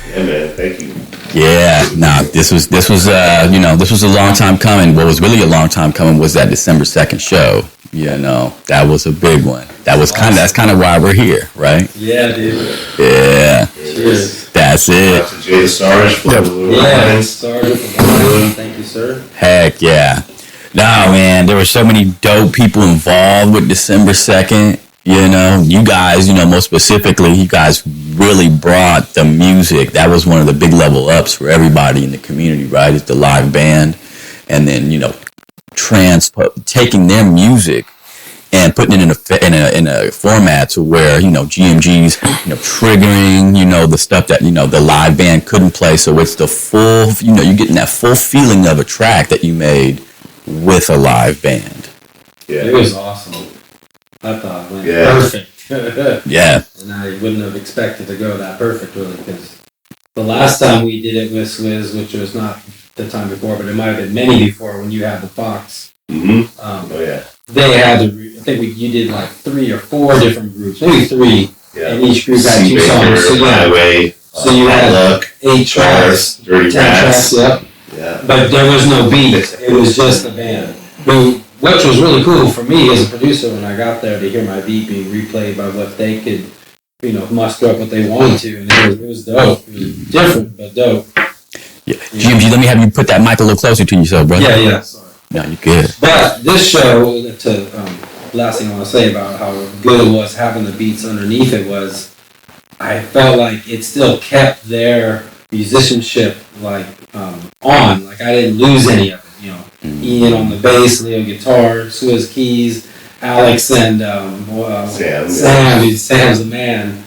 Yeah, man. Thank you. Yeah, this was a long time coming. What was really a long time coming was that December 2nd show. That was a big one. That's kind of why we're here, right? Yeah, dude. Yeah. Cheers. That's it. Jay Sarge for the Thank you, sir. Heck yeah. No, man, there were so many dope people involved with December 2nd. You guys, most specifically, you guys really brought the music. That was one of the big level ups for everybody in the community, right? It's the live band. And then, taking their music and putting it in a format to where, GMG's, triggering, the stuff that, the live band couldn't play. So it's the full, you're getting that full feeling of a track that you made with a live band. Yeah. It was awesome. I thought it went perfect. Yeah. And I wouldn't have expected to go that perfect, really, because the last time we did it with Swiz, which was not the time before, but it might have been many before when you had the Fox. Mm-hmm. They had I think you did like 3 or 4 different groups, maybe 3, and each group had 2 songs. So Highway, so you had 8 tracks, Dirty 10 Rats. tracks, yep. Yeah. But there was no beat. It was just the band. Which was really cool for me as a producer when I got there to hear my beat being replayed by what they could, muster up what they wanted to. And it was dope. It was different, but dope. Yeah. GMG, let me have you put that mic a little closer to yourself, brother. Yeah. Sorry. No, you're good. But this show, last thing I want to say about how good it was having the beats underneath it was, I felt like it still kept their musicianship on. Like I didn't lose any of it. Ian on the bass, Leo guitar, Swiz keys, Alex and Sam. Sam's the man.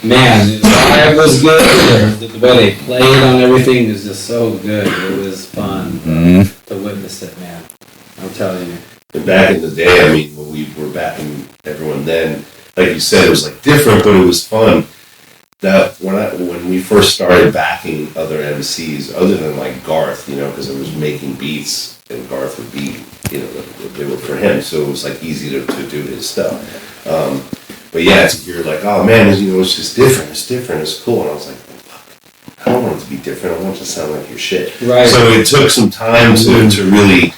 Man, the vibe was good. The way they played on everything was just so good. It was fun to witness it, man. I'm telling you. And back in the day, when we were backing everyone then, like you said, it was different, but it was fun. That when we first started backing other MCs, other than Garth, because I was making beats and Garth would be, they were for him, so it was easy to do his stuff. But yeah, to hear oh man, it's just different. It's different. It's cool. And I was like, fuck, I don't want it to be different. I want it to sound like your shit. Right. So it took some time to really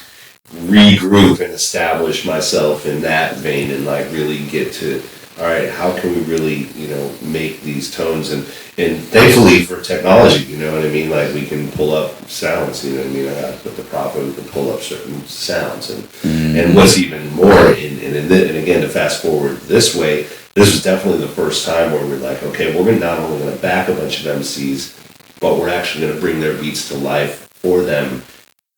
regroup and establish myself in that vein and really get to, all right, how can we really, make these tones and thankfully for technology, you know what I mean? We can pull up sounds, you know what I mean? I got to put the prop in, we can pull up certain sounds and what's even more, and again, to fast forward this way, this was definitely the first time where we're okay, we're not only going to back a bunch of MCs, but we're actually going to bring their beats to life for them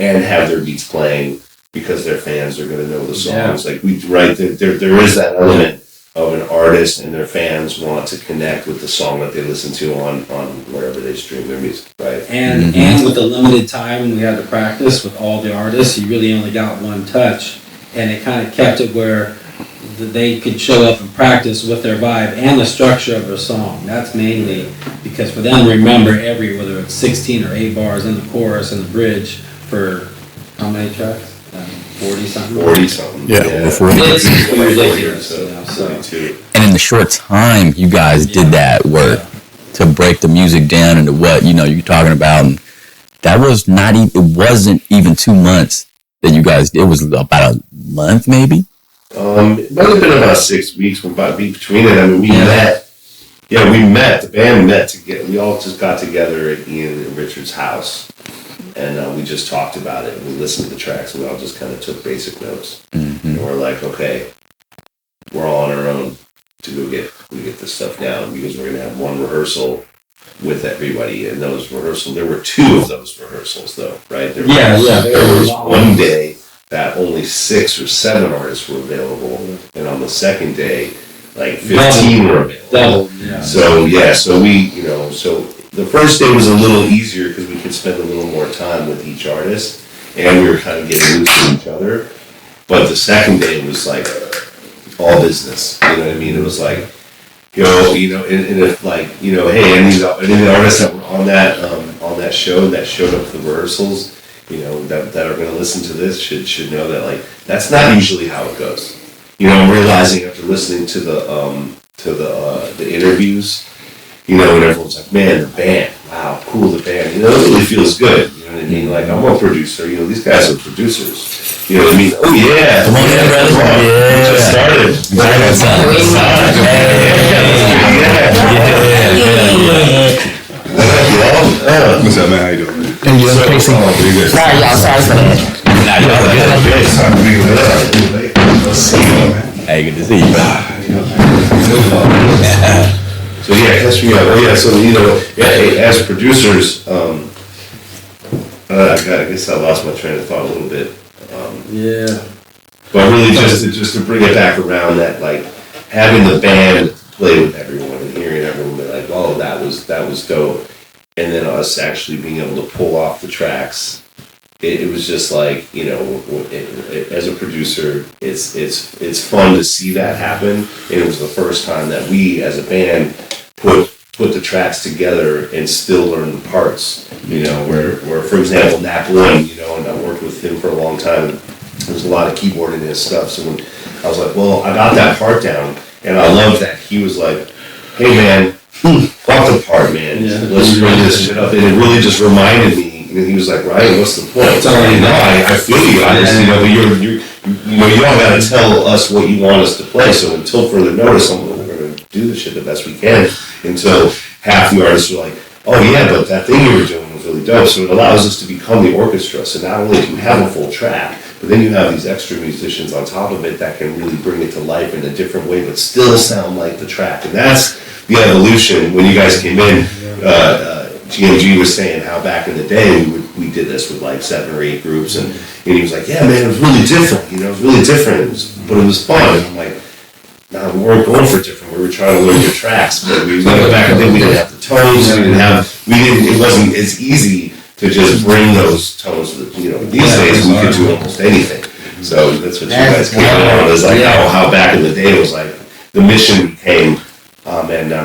and have their beats playing because their fans are going to know the songs. Yeah. There is that element of an artist and their fans want to connect with the song that they listen to on wherever they stream their music, right? And with the limited time we had to practice with all the artists, you really only got one touch, and it kind of kept it where they could show up and practice with their vibe and the structure of their song. That's mainly because for them to remember whether it's 16 or 8 bars in the chorus and the bridge for how many tracks? 40-something. 40-something. Yeah, over 40. It's ridiculous. And in the short time you guys did that work to break the music down into what you're talking about, and that was it wasn't even 2 months that you guys. It was about a month, maybe. It might have been about 6 weeks between it. We met. Yeah, we met. The band met together. We all just got together at Ian and Richard's house. And we just talked about it, and we listened to the tracks, and we all just kind of took basic notes. And we're okay, we're all on our own to go get this stuff down, because we're going to have one rehearsal with everybody. And those rehearsals, there were 2 of those rehearsals, though, right? There was one day that only 6 or 7 artists were available, and on the second day, 15 were available. So the first day was a little easier because we could spend a little more time with each artist, and we were kind of getting used to each other. But the second day was all business. You know what I mean? It was and if hey, any of the artists that were on that show that showed up for the rehearsals, that are going to listen to this should know that that's not usually how it goes. I'm realizing after listening to the interviews. And everyone's man, the band, how cool the band, it really feels good. You know what I mean? Like, I'm a producer, these guys are producers. You know what I mean? Oh yeah. Come on in, brother. Yeah. Just started. What's up, man? How you doing? Hey, you okay? Sorry, y'all. Sorry for that. Hey, good to see you. So yeah, catch me up. Oh yeah, so as producers, I guess I lost my train of thought a little bit. But really just to bring it back around that, like, having the band play with everyone and hearing everyone be like, oh, that was dope, and then us actually being able to pull off the tracks. It was just like, as a producer, it's fun to see that happen. And it was the first time that we, as a band, put the tracks together and still learn the parts. Where for example, Nap One, and I worked with him for a long time. There's a lot of keyboarding and stuff. So when I was like, well, I got that part down, and I love that he was like, hey man, fuck the part, man. Let's bring this shit up. And it really just reminded me. And he was like, right, what's the point? So I feel you. I just, you all got to tell us what you want us to play. So until further notice, we're going to do the shit the best we can. Until half the artists are like, oh yeah, but that thing you were doing was really dope. So it allows us to become the orchestra. So not only do you have a full track, but then you have these extra musicians on top of it that can really bring it to life in a different way, but still sound like the track. And that's the evolution. When you guys came in, GMG was saying how back in the day we did this with like 7 or 8 groups, and he was like, yeah man, it was really different, it was really different, but it was fun. And I'm like, nah, we weren't going for different, we were trying to learn your tracks, but back in the day we didn't have the tones, it wasn't as easy to just bring those tones. These days we could do almost anything. So that's what you guys came on, is like how back in the day it was like the mission became, oh man, no,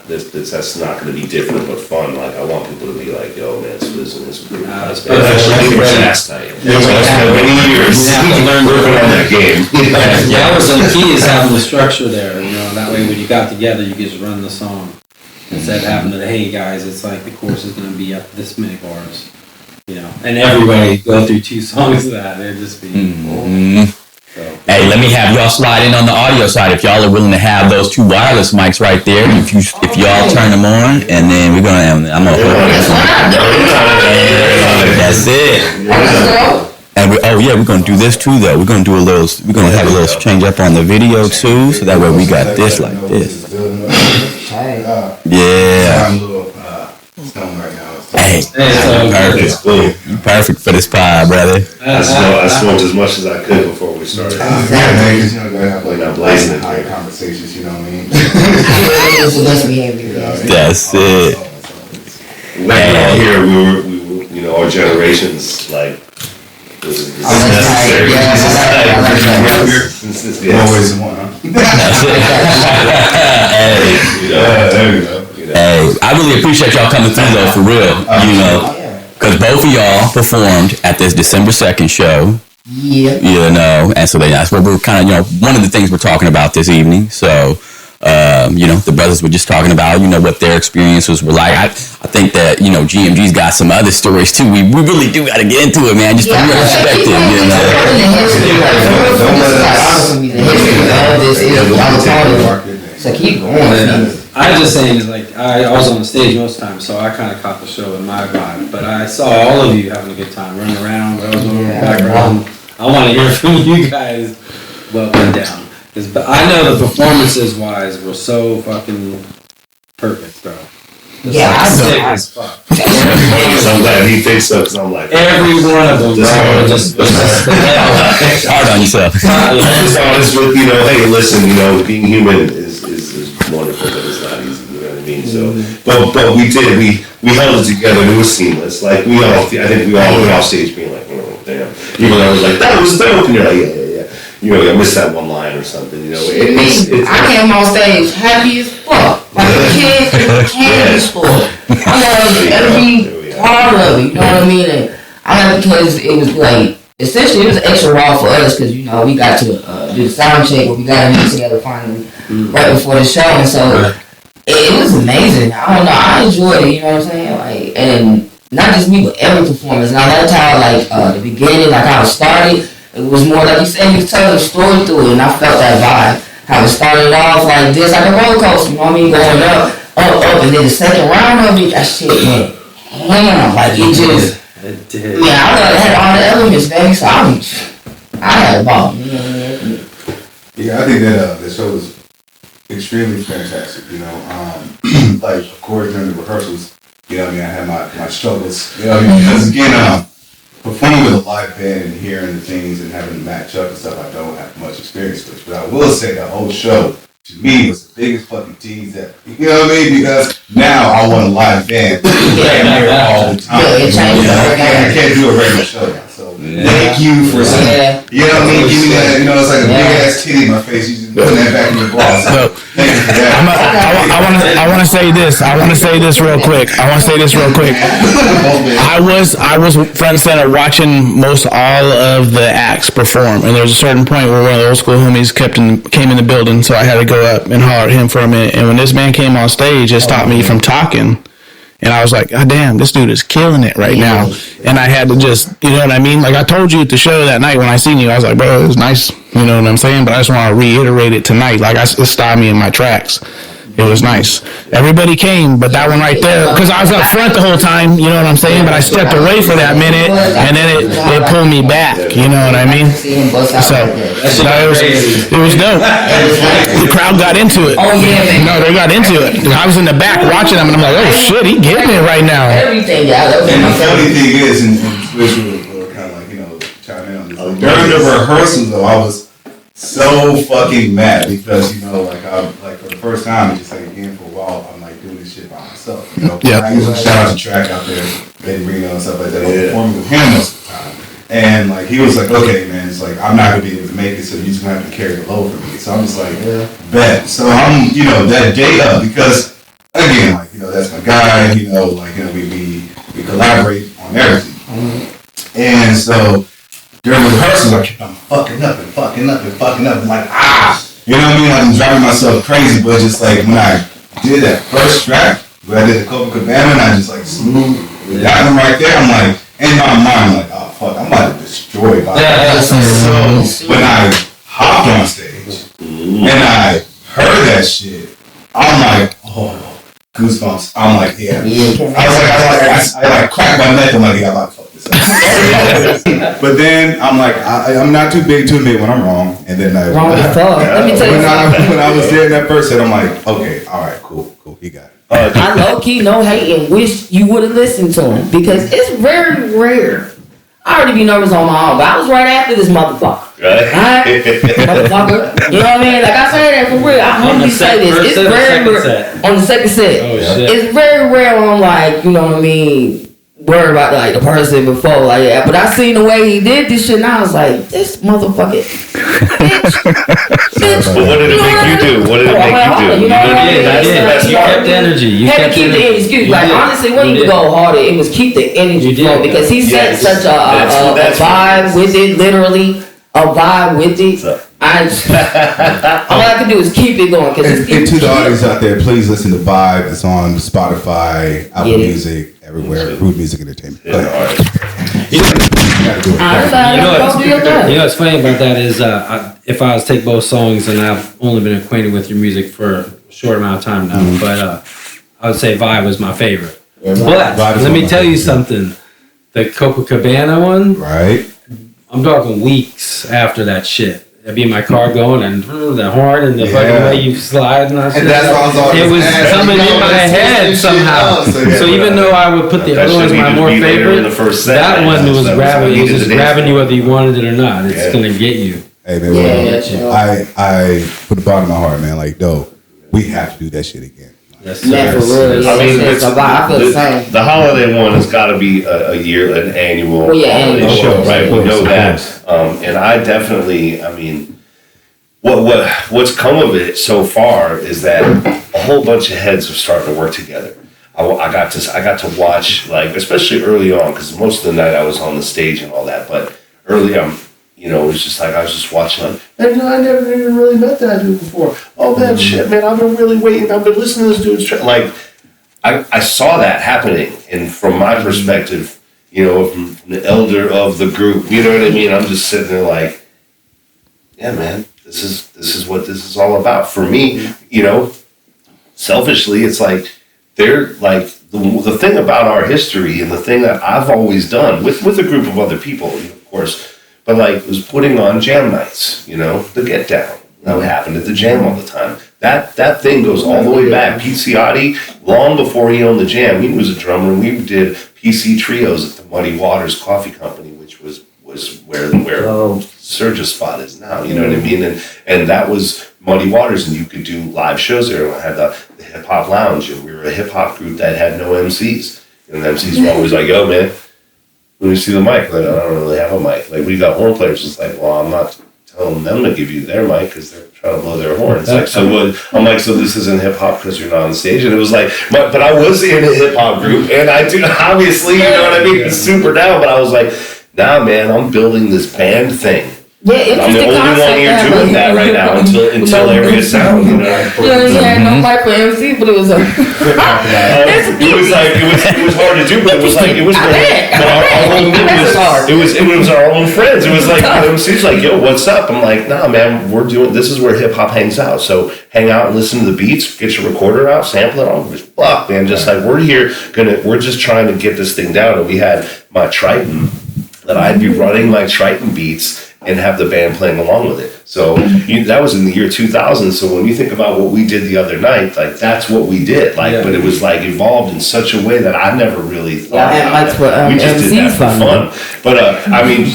that's not going to be different but fun. Like, I want people to be like, yo man, Swiz and this group. That's last night. So I spent many years working on that game. That was the key, is having the structure there. That way when you got together, you just run the song. Instead of having to, hey guys, it's like the chorus is going to be up this many bars. And everybody go through 2 songs of that. It'd just be Hey, let me have y'all slide in on the audio side if y'all are willing to have those 2 wireless mics right there. If y'all turn them on, and then I'm gonna that's it. And we're gonna do this too though. We're gonna have a little change up on the video too, so that way we got this like this. Yeah. Hey, It's cool. you perfect for this pod, brother. I smoked as much as I could before we started. Yeah, man, because gotta have like blazing high conversations, you know what I mean? That's it. When we're all here, we were, our generations, like, this is necessary. Always one, huh? There we go. Hey, I really appreciate y'all coming through though, for real. Because both of y'all performed at this December 2nd show. Yeah. And so that's what we're kind of, one of the things we're talking about this evening. So, the brothers were just talking about, what their experiences were like. I think that, GMG's got some other stories too. We really do got to get into it, man. Just from your perspective, So keep going. I was just saying, is like, I was on the stage most times, so I kind of caught the show in my vibe. But I saw all of you having a good time, running around, I was in the background. I want to hear from you guys what went down. But I know the performances wise were so fucking perfect, bro. I sick as fuck. I'm glad he thinks so, because I'm like, every one of them, bro. Just hard on yourself. I'm just honest with, hey, listen, being human is wonderful, but it's not easy, you know what I mean? So, but we held it together, and it was seamless. Like, I think we all went off stage being like, oh, damn. Even though I was like, that was dope, and you're like, yeah. I missed that one line or something, I came on stage happy as fuck. Like a kid candy store. I love every part of it, you know what I mean? And I love because it was like, essentially it was extra raw for us because, we got to do the sound check, but we got to meet together finally right before the show. And so it was amazing. I don't know. I enjoyed it. You know what I'm saying? Like, and not just me, but every performance. And I liked how, like, the beginning, like how it started. It was more like you said, you telling a story through it, and I felt that vibe. How it started off like this, like a roller coaster. You know what I mean? Going up, and then the second round of it, that shit went ham. Like it just. It did. Yeah, I thought it had all the elements, baby. So I had a ball. Yeah, I think that the show was extremely fantastic. You know, like of course during the rehearsals, you know, what I mean, I had my struggles. You know, what I mean, because again, performing with a live band and hearing the things and having to match up and stuff, I don't have much experience with. But I will say the whole show to me was the biggest fucking tease that, you know what I mean? Because now I want a live band here all the time. Yeah, it changes I can't do a regular show now. So thank you for saying, you know what I mean? Give me that, you know, it's like a big ass titty in my face. You just put that back in your bra. So thank you for that. I want to say this. I want to say this real quick. I was front and center watching most all of the acts perform, and there was a certain point where one of the old school homies came in the building, so I had to go up and holler at him for a minute. And when this man came on stage, it stopped me from talking. And I was like, God damn, this dude is killing it right now. And I had to just, you know what I mean? Like I told you at the show that night when I seen you, I was like, bro, it was nice. You know what I'm saying? But I just want to reiterate it tonight. Like it stopped me in my tracks. It was nice. Everybody came, but that one right there, because I was up front the whole time, you know what I'm saying? But I stepped away for that minute, and then it pulled me back, you know what I mean? So, it was dope. The crowd got into it. Oh, yeah, man. No, they got into it. I was in the back watching them, and I'm like, oh, shit, he getting it right now. Everything, yeah. And the funny thing is, and Swiz will kind of like, you know, chime in on this. Like, during the rehearsals, though, I was so fucking mad because, you know, like for the first time, just like again for a while, I'm like doing this shit by myself. You know, I usually shout out to Track out there, Lady Reno and stuff like that. I'm performing with him most of the time, and like he was like, okay, man, it's like I'm not gonna be able to make it, so you're just gonna have to carry the load for me. So I'm just like, bet. So I'm, you know, that day up because again, like, you know, that's my guy. You know, like, you know, we collaborate on everything, and so. During the rehearsals, I'm fucking up. I'm like, you know what I mean? Like, I'm driving myself crazy, but just like when I did that first track, where I did the Copacabana, and I just like smooth that one right there, I'm like, in my mind, I'm like, oh fuck, I'm about to destroy my So when I hopped on stage and I heard that shit, I'm like, oh, goosebumps. I'm like, yeah. I cracked my neck. I'm like, yeah, I'm about to fuck this up. But then I'm like, I'm not too big to admit when I'm wrong. And then Wrong as fuck. Let me tell you something. when I was there in that first set, I'm like, okay, all right, cool, he got it. I low key no hate and wish you would have listened to him because it's very rare. I already be nervous on my own, but I was right after this motherfucker. Right? Motherfucker. You know what I mean? Like I say that for real. I humbly say this. It's very rare on the second set. Oh shit. It's very rare when I'm like, you know what I mean, worried about like the person before, like yeah. But I seen the way he did this shit, and I was like, this motherfucker, bitch. But what did it make you do? What did it make you do? You know what I mean? You kept the energy. You had to keep the energy. Excuse me. Like honestly, when you go harder, it was keep the energy flowing because he set such a vibe with it, literally a vibe with it. All I can do is keep it going. And to the audience out there, please listen to Vibe. It's on Spotify, Apple Music, everywhere. Root Music Entertainment. You know what's funny about that is if I was to take both songs, and I've only been acquainted with your music for a short amount of time now, but I would say Vibe was my favorite. But let me tell you something. The Copacabana one, right? I'm talking weeks after that shit. I'd be in my car going and the horn and the fucking way you slide and that shit. It was coming in my head somehow. So even though I would put the other ones my more favorite, that one was grabbing. It was just grabbing you whether you wanted it or not. It's gonna get you. Hey man, I put the bottom of my heart, man. Like, no, we have to do that shit again. Yes, yeah, for real. Yeah, I mean, I feel the same. The holiday one has got to be a year, an annual annual show, right? We know that, and I definitely, I mean, what's come of it so far is that a whole bunch of heads are starting to work together. I got to watch, like, especially early on, because most of the night I was on the stage and all that, but early on, you know, it was just like, I was just watching, like, man, I never even really met that dude before. Oh, man, shit, man, I've been really waiting. I've been listening to this dude's like, I saw that happening. And from my perspective, you know, from the elder of the group, you know what I mean? I'm just sitting there like, yeah, man, this is what this is all about. For me, you know, selfishly, it's like, they're like, the thing about our history and the thing that I've always done with a group of other people, of course, but like was putting on jam nights, you know, the get down. That would happen at the jam all the time. That thing goes all the way back. Pete Ciotti, long before he owned the jam, he was a drummer. We did PC trios at the Muddy Waters Coffee Company, which was where Surge's spot is now. You know what I mean? And that was Muddy Waters, and you could do live shows there. I had the Hip Hop Lounge, and we were a hip hop group that had no MCs. And the MCs were always like, yo, man, when you see the mic, like, I don't really have a mic. Like, we got horn players. It's like, well, I'm not telling them to give you their mic because they're trying to blow their horns. Like, so what? I'm like, so this isn't hip hop because you're not on stage. And it was like, but I was in a hip hop group, and I do obviously, you know what I mean, super down. But I was like, nah, man, I'm building this band thing. Yeah, I'm the only one here doing that right now until Area Sound, you know. Yeah, he had no mic for MC, but it was a. It was like it was hard to do, but it was like it was our own friends. It was like the MC's like, yo, what's up? I'm like, nah, man, this is where hip hop hangs out. So hang out and listen to the beats, get your recorder out, sample it on, just fuck, man. Just like we're just trying to get this thing down. And we had my Triton that I'd be running my Triton beats and have the band playing along with it. So that was in the year 2000. So when you think about what we did the other night, like that's what we did. Like, but it was like evolved in such a way that I never really thought about it. We just did that for fun. But I mean,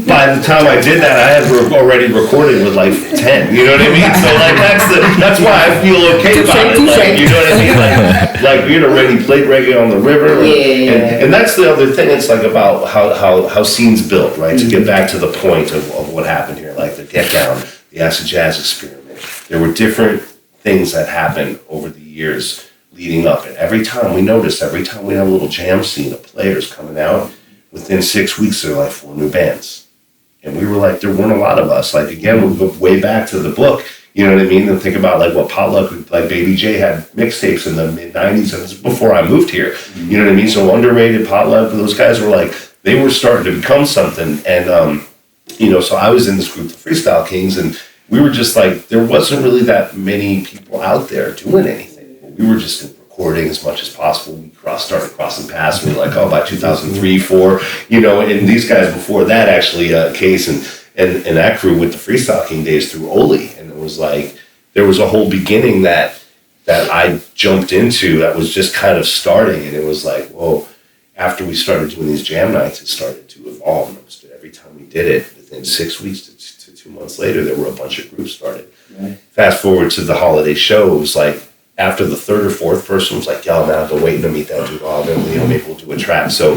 by the time I did that, I had already recorded with like 10. You know what I mean? So like that's why I feel okay about it. Like, you know what I mean? Like we had already played reggae on the river. And that's the other thing. It's like about how scenes built, right? To get back to the point of what happened here, like the Get Down, the Acid Jazz experiment. There were different things that happened over the years leading up. And every time we had a little jam scene of players coming out, within 6 weeks, there were like 4 new bands. And we were like, there weren't a lot of us. Like, again, we go way back to the book, you know what I mean? And think about like what Potluck, like Baby J had mixtapes in the mid-90s, and it was before I moved here. You know what I mean? So Underrated, Potluck, those guys were like, they were starting to become something. And, you know, so I was in this group, the Freestyle Kings, and we were just like, there wasn't really that many people out there doing anything. We were just recording as much as possible. We started crossing paths. We were like, oh, by 2003, 4, you know, and these guys before that actually, Case and that crew with the Freestyle King days through Oli. And it was like, there was a whole beginning that I jumped into that was just kind of starting. And it was like, whoa, after we started doing these jam nights, it started to evolve. And every time we did it, within 6 weeks to 2 months later, there were a bunch of groups started. Right. Fast forward to the holiday show, it was like, after the third or fourth person was like, yo, man, I've been waiting to meet that dude. Oh, then, you know, maybe we'll do a track. So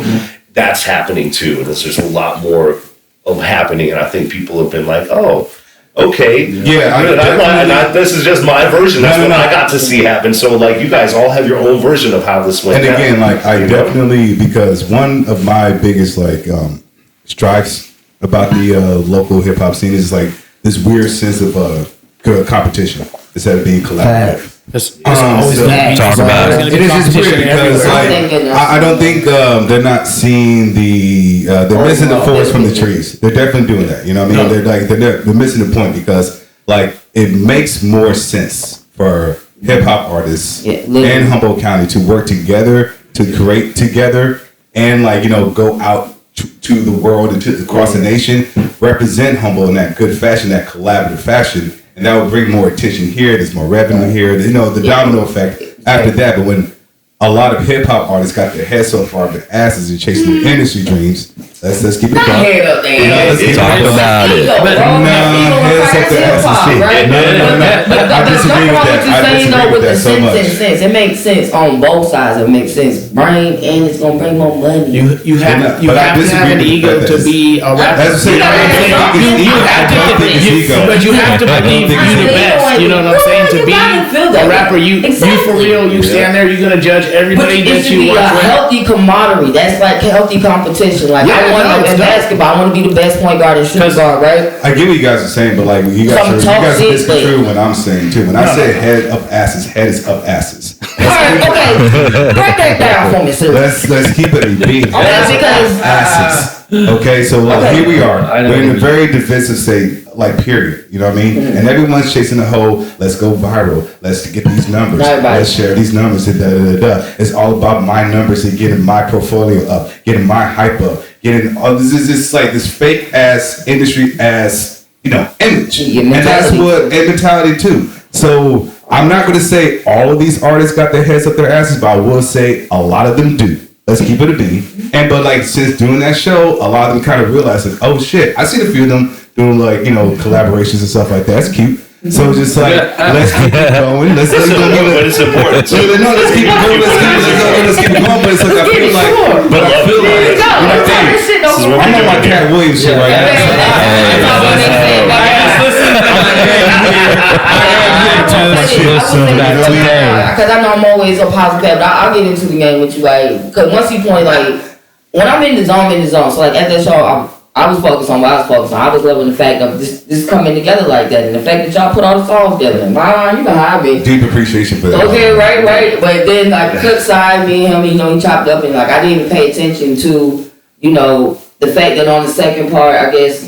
that's happening too. And there's a lot more of happening. And I think people have been like, oh, okay. Yeah. This is just my version. That's what I got to see happen. So like you guys all have your own version of how this went down. And again, like I definitely, because one of my biggest like strikes about the local hip hop scene is like this weird sense of competition instead of being collaborative. It's always talk about it. It is just weird because like, I don't think they're not seeing they're missing the forest from the trees. They're definitely doing that. You know what I mean? They're missing the point because like it makes more sense for hip hop artists in Humboldt County to work together, to create together, and like, you know, go out to the world and across the nation, represent Humboldt in that good fashion, that collaborative fashion. And that would bring more attention here. There's more revenue here. You know, the domino effect after that. But when a lot of hip hop artists got their heads so far up their asses and chasing their industry dreams, let's keep it going. Let's talk about it. But heads up their asses shit. I disagree with that. I disagree with that so much. It makes sense on both sides. It makes sense. Brain and it's gonna bring more money. You have to have an ego to be a rapper. But you have to believe you the best. You know what I'm saying? To be a rapper, you for real. You stand there. You're gonna judge everybody that you work with. Healthy camaraderie. That's like healthy competition. Like I want in basketball. I want to be the best point guard and shooting guard, right? I get what you guys are saying, but like you guys are misconstruing what I'm saying too. When I say head up asses, head is up asses. Alright, okay. Break that down for me, sir. Let's keep it in being because asses. Okay, so like here we are. We're in a very defensive state, like period. You know what I mean? Mm-hmm. And everyone's chasing the whole. Let's go viral. Let's get these numbers. Let's share these numbers. And It's all about my numbers and getting my portfolio up, getting my hype up, getting all this is just like this fake ass industry ass image, and that's what mentality too. So I'm not going to say all of these artists got their heads up their asses, but I will say a lot of them do. Let's keep it a bean. But like since doing that show, a lot of them kind of realized like, oh shit, I seen a few of them doing like collaborations and stuff like that. That's cute. So just like let's keep it going. But it's important. So let's keep it going. Let's keep it going. But it's like I feel like I'm on my Cat Williams shit right because I know I'm always a positive, but I'll get into the game with you, like, because once you point, like, when I'm in the zone, I'm in the zone. So, like, at that show, I was focused on what I was focused on. I was loving the fact of this coming together like that, and the fact that y'all put all the songs together. In my mind, you know how I be. Deep appreciation for that. Okay, right. But then, like, the flip side, me and him, he chopped up, and, like, I didn't even pay attention to, the fact that on the second part, I guess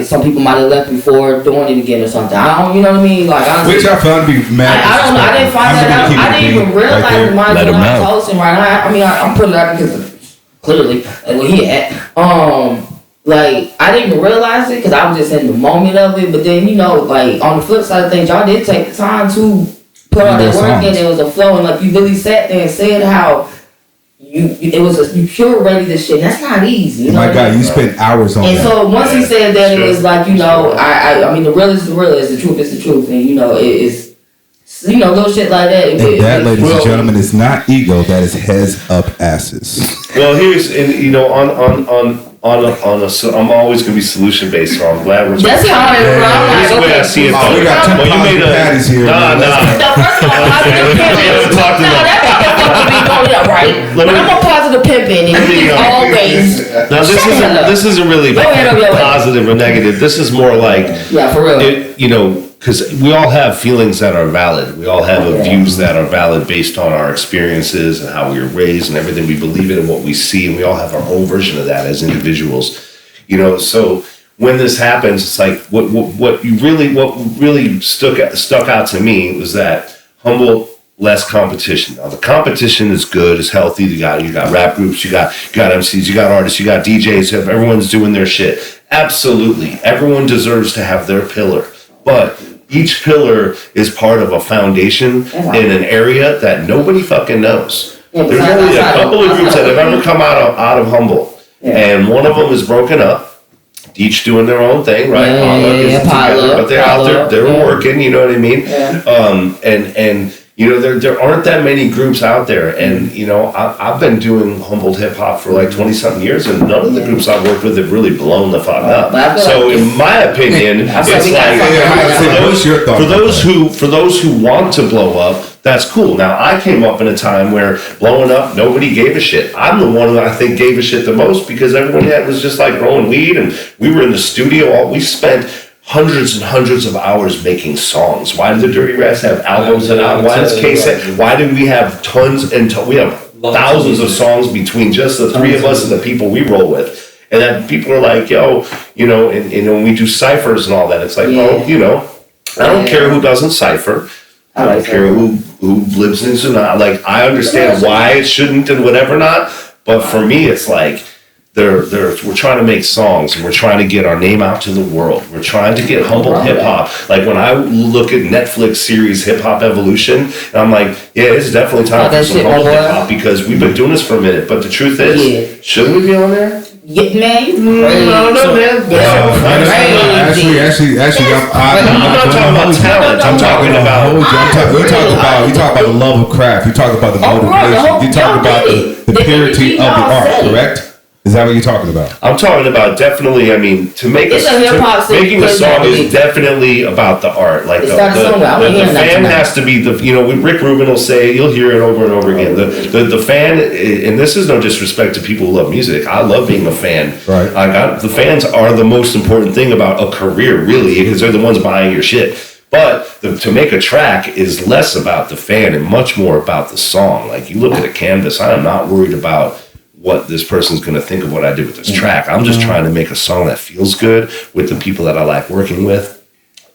some people might have left before doing it again or something. I don't, you know what I mean? Like, honestly, which I found to be mad. I don't know. I didn't find that out. I didn't even realize mine when I was hosting, right? I'm putting it out because clearly, like, where he at. Like, I didn't even realize it because I was just in the moment of it. But then, like, on the flip side of things, y'all did take the time to put all that work in. It was a flow, and like you really sat there and said how. You curated this shit. That's not easy. My God, you spent hours on and that. And so once he said that, it was like, I mean, the real is the real, is the truth is the truth, and it's little shit like that. And that, ladies and gentlemen, is not ego. That is heads up asses. Well, here's I'm always gonna be solution based, so I'm glad we're. That's how here's the way I see it. We got two patties here. Nah. First of all, right. But I'm a positive pimping, and he's always. Now this isn't really positive or negative. This is more like for real. Because we all have feelings that are valid. We all have views that are valid based on our experiences and how we were raised and everything we believe in and what we see. And we all have our own version of that as individuals. So when this happens, it's like what really stuck out to me was that Humboldt, less competition. Now the competition is good, it's healthy. You got rap groups, you got MCs, you got artists, you got DJs. Everyone's doing their shit. Absolutely, everyone deserves to have their pillar. But each pillar is part of a foundation in an area that nobody fucking knows. There's only a couple of groups that have ever come out of Humboldt. And one of them is broken up, each doing their own thing, right? But they're out there, they're working, you know what I mean? And there aren't that many groups out there, and I've been doing Humboldt hip hop for like 20-something years, and none of the groups I've worked with have really blown the fuck up. So, in my opinion, it's like for those who want to blow up, that's cool. Now, I came up in a time where blowing up, nobody gave a shit. I'm the one that I think gave a shit the most because everyone was just like growing weed, and we were in the studio. We spent hundreds and hundreds of hours making songs. Why did the Dirty Rats have albums and albums? Why does K-Set? Why did we have tons and we have thousands of songs between just the three of us and the people we roll with? And then people are like, and when we do ciphers and all that, it's like, I don't care who doesn't cipher. I don't care who lives into not. Like, I understand why it shouldn't and whatever not, but for me, it's like, we're trying to make songs and we're trying to get our name out to the world. We're trying to get Humboldt hip hop. Like when I look at Netflix series Hip Hop Evolution, and I'm like, it's definitely time for some Humboldt hip hop because we've been doing this for a minute. But the truth is, shouldn't we be on there? Yeah, man. I don't know, man. Actually, I'm not talking about talent. I'm talking about. You talk about the love of craft. You talk about the motivation. You talk about the purity of the art. Correct? Is that what you're talking about? I'm talking about definitely. I mean, to make It's a hip-hop scene, making a song is definitely. definitely about the art. Like It's not a song, I'm the hearing that fan tonight. has to be the. You know, Rick Rubin will say, you'll hear it over and over again. The fan, and this is no disrespect to people who love music. I love being a fan. Right. The fans are the most important thing about a career, really, because they're the ones buying your shit. But to make a track is less about the fan and much more about the song. Like, you look at a canvas, I am not worried about what this person's going to think of what I did with this track. I'm just trying to make a song that feels good with the people that I like working with,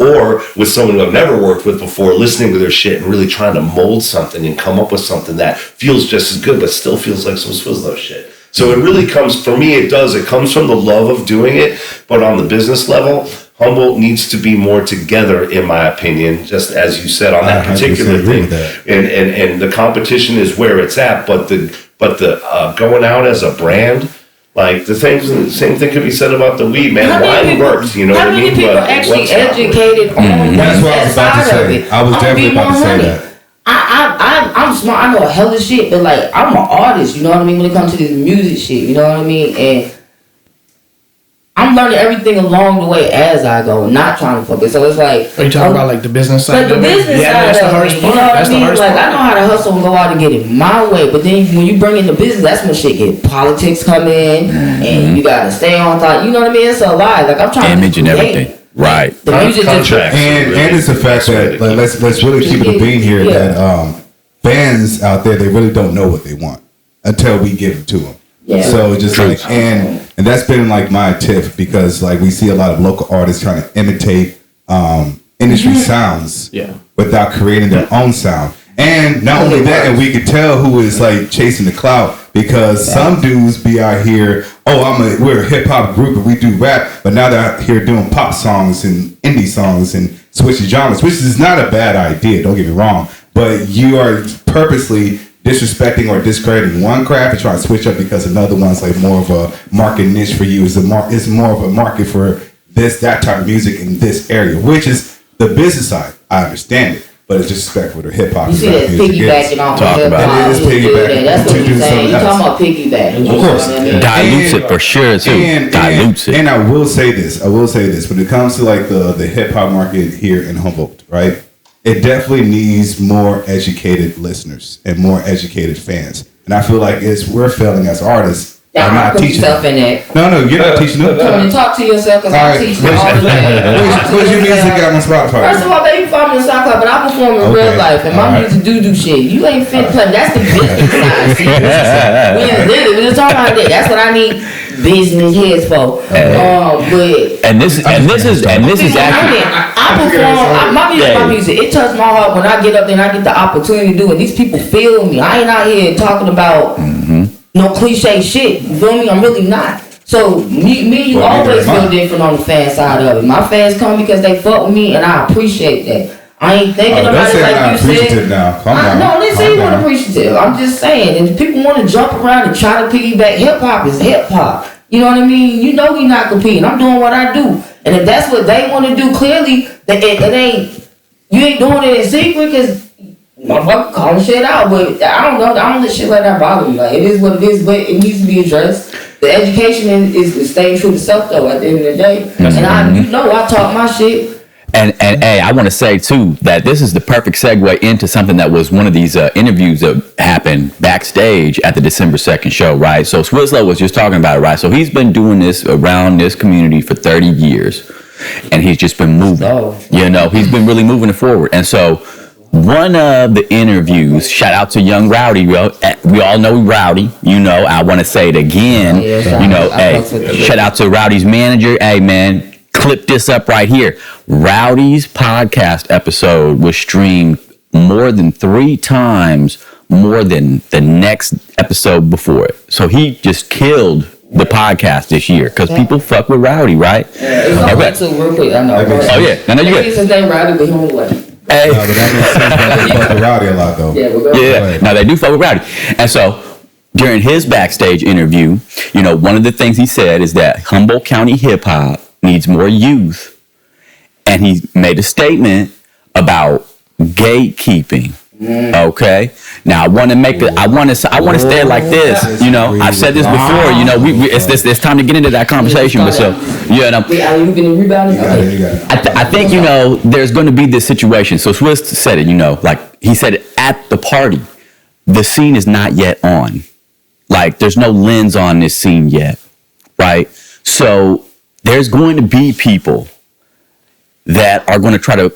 or with someone who I've never worked with before, listening to their shit and really trying to mold something and come up with something that feels just as good but still feels like some Swizzlo shit. So it really comes, for me, it comes from the love of doing it, but on the business level, Humboldt needs to be more together, in my opinion, just as you said on that particular thing. And the competition is where it's at, but the going out as a brand, like the same thing could be said about the weed, man. Wine works, you know what I mean? How many people actually educated on That's what I was about to that side of say. it? I was I'm definitely being about to say 100. that. I'm smart. I know a hell of shit, but like I'm an artist. You know what I mean? When it comes to this music shit, you know what I mean? And I'm learning everything along the way as I go, not trying to focus. So it's like, Are you talking about like the business side? like the of it? business Yeah, side that's the of hardest it, you part. know what That's I the mean? hardest Like part. I know how to hustle and go out and get it my way, but then when you bring in the business, that's when shit get politics come in, and you gotta stay on top. You know what I mean? It's a lie. Like I'm trying Image to and create. everything. Right. The music just Contracts. And it's the fact that like, let's really keep it a bean here that fans out there, they really don't know what they want until we give it to them. Yeah. So just like and that's been like my tip, because like we see a lot of local artists trying to imitate industry sounds without creating their own sound. And not only that, and we could tell who is like chasing the clout, because some dudes be out here, we're a hip hop group and we do rap, but now they're out here doing pop songs and indie songs and switching genres, which is not a bad idea, don't get me wrong, but you are purposely disrespecting or discrediting one craft and trying to switch up because another one's like more of a market niche for you. It's more of a market for that type of music in this area, which is the business side. I understand it, but it's disrespectful to hip hop. You see that piggybacking off of hip hop. It is piggybacking. That's what to you're do saying. You're something talking else. about piggyback. Of course. Dilutes it for sure too. Dilutes it. And I will say this. When it comes to like the hip hop market here in Humboldt, right? It definitely needs more educated listeners and more educated fans. And I feel like we're failing as artists by not put teaching yourself them. in that. No, you're not teaching them. Come and talk to yourself, because I'm teaching all the time. Where's your music got on Spotify? First of all, baby, follow me on SoundCloud, but I perform in real life, and my music do shit. You ain't fit play. That's the business side. See, we just talking about that. That's what I need business heads for. But And this is actually I perform. My music. It touched my heart when I get up there and I get the opportunity to do it. These people feel me. I ain't out here talking about no cliche shit. You feel me? I'm really not. So me and you always feel different on the fan side of it. My fans come because they fuck with me, and I appreciate that. I ain't thinking about it like you said. Now. No, let's say you want appreciative. I'm just saying, if people want to jump around and try to piggyback, hip hop is hip hop. You know what I mean? You know we not competing. I'm doing what I do, and if that's what they want to do, clearly it ain't. You ain't doing it in secret, because motherfucker calling shit out. But I don't know. I don't let shit like that bother me. Like, it is what it is, but it needs to be addressed. The education is staying true to self, though. At the end of the day, and I talk my shit. And hey, I want to say too that this is the perfect segue into something that was one of these interviews that happened backstage at the December 2nd show, right? So Swizzlo was just talking about it, right? So he's been doing this around this community for 30 years, and he's just been moving. You know, he's been really moving it forward. And so one of the interviews, shout out to Young Rowdy, we all know Rowdy. You know, I want to say it again. Shout out to Rowdy's manager. Hey, man. Clip this up right here. Rowdy's podcast episode was streamed more than 3 times more than the next episode before it. So he just killed the podcast this year because people fuck with Rowdy, right? Yeah, it's too real quick. I know. Oh yeah, I know you good. His name Rowdy, but he don't like. Hey. No, but that makes sense. They fuck with Rowdy a lot though. Yeah. Now they do fuck with Rowdy, and so. During his backstage interview, you know, one of the things he said is that Humboldt County Hip Hop needs more youth. And he made a statement about gatekeeping. Okay. Now I want to make it. I want to say it like this. You know, I've said this before. You know, it's time to get into that conversation. But so, you know, you getting rebounded? I think, you know, there's going to be this situation. So Swiz said it. You know, like he said it at the party. The scene is not yet on. Like there's no lens on this scene yet, right? So there's going to be people that are going to try to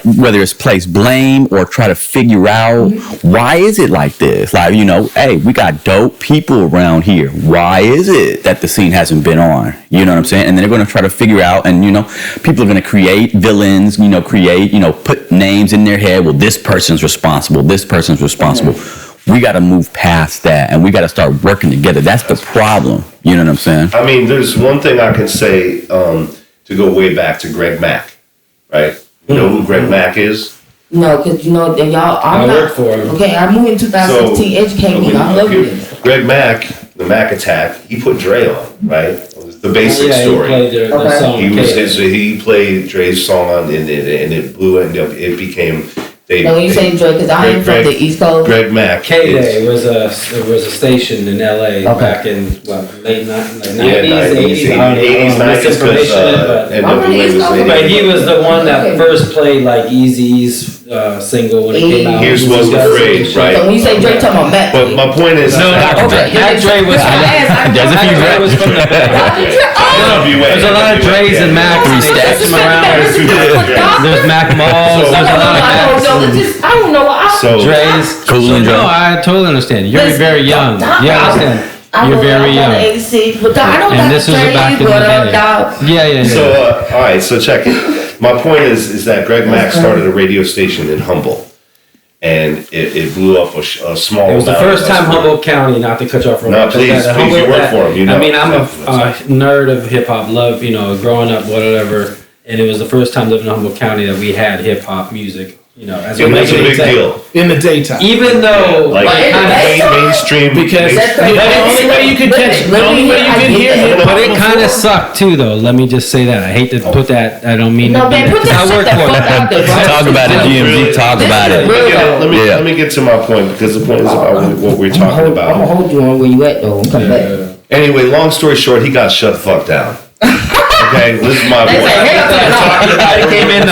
whether it's place blame or try to figure out why is it like this? Like, you know, hey, we got dope people around here. Why is it that the scene hasn't been on? You know what I'm saying? And then they're going to try to figure out, and, you know, people are going to create villains, you know, put names in their head. Well, this person's responsible. This person's responsible. We got to move past that, and we got to start working together. That's the problem. You know what I'm saying? I mean, there's one thing I can say to go way back to Greg Mack, right? You know who Greg Mack is? No, because you know, y'all. I work for him. Okay, I moved in 2016. Educate me. I love it. Greg Mack, the Mack Attack. He put Dre on, right? It was the basic story. He played Dre's song on, and it blew, and it became. Now, when you say Dre, because I am from the East Coast. Greg Mack. K-Day was a station in LA back in late 90s, 80s, 90s, but he was the one that first played like Eazy-E's single when it came out. Here's Wasn't Afraid, right? So when you say Dre, talking about Mac. But my point is, Dre was from the there's a lot of Dre's and Mac. There's Mac Malls. There's a lot of Macs. I don't know. Dre's. No, I totally understand. You're very young. You understand. You're very young. And this was back in the day. Yeah. So, all right, so check it. My point is that Greg Mack started a radio station in Humboldt. And it blew up a small. It was the first time Humboldt County, not to cut you off. No, please, you work for him. You know. I mean, I'm a nerd of hip hop, love, you know, growing up, whatever. And it was the first time living in Humboldt County that we had hip hop music. You know, as it was a big deal in the daytime. Even though, mainstream, because the only way you could catch, the only way you could hear hip hop. But it kind of sucked too, though. Let me just say that. I hate to put that. I don't mean. No, man, put that shit the fuck out there. Talk about it, GMG. Talk about it. Let me get to my point, because the point is about what we're talking about. I'm gonna hold you on where you at, though. Come back. Anyway, long story short, he got shut the fuck down. Okay, this is my point. It came in the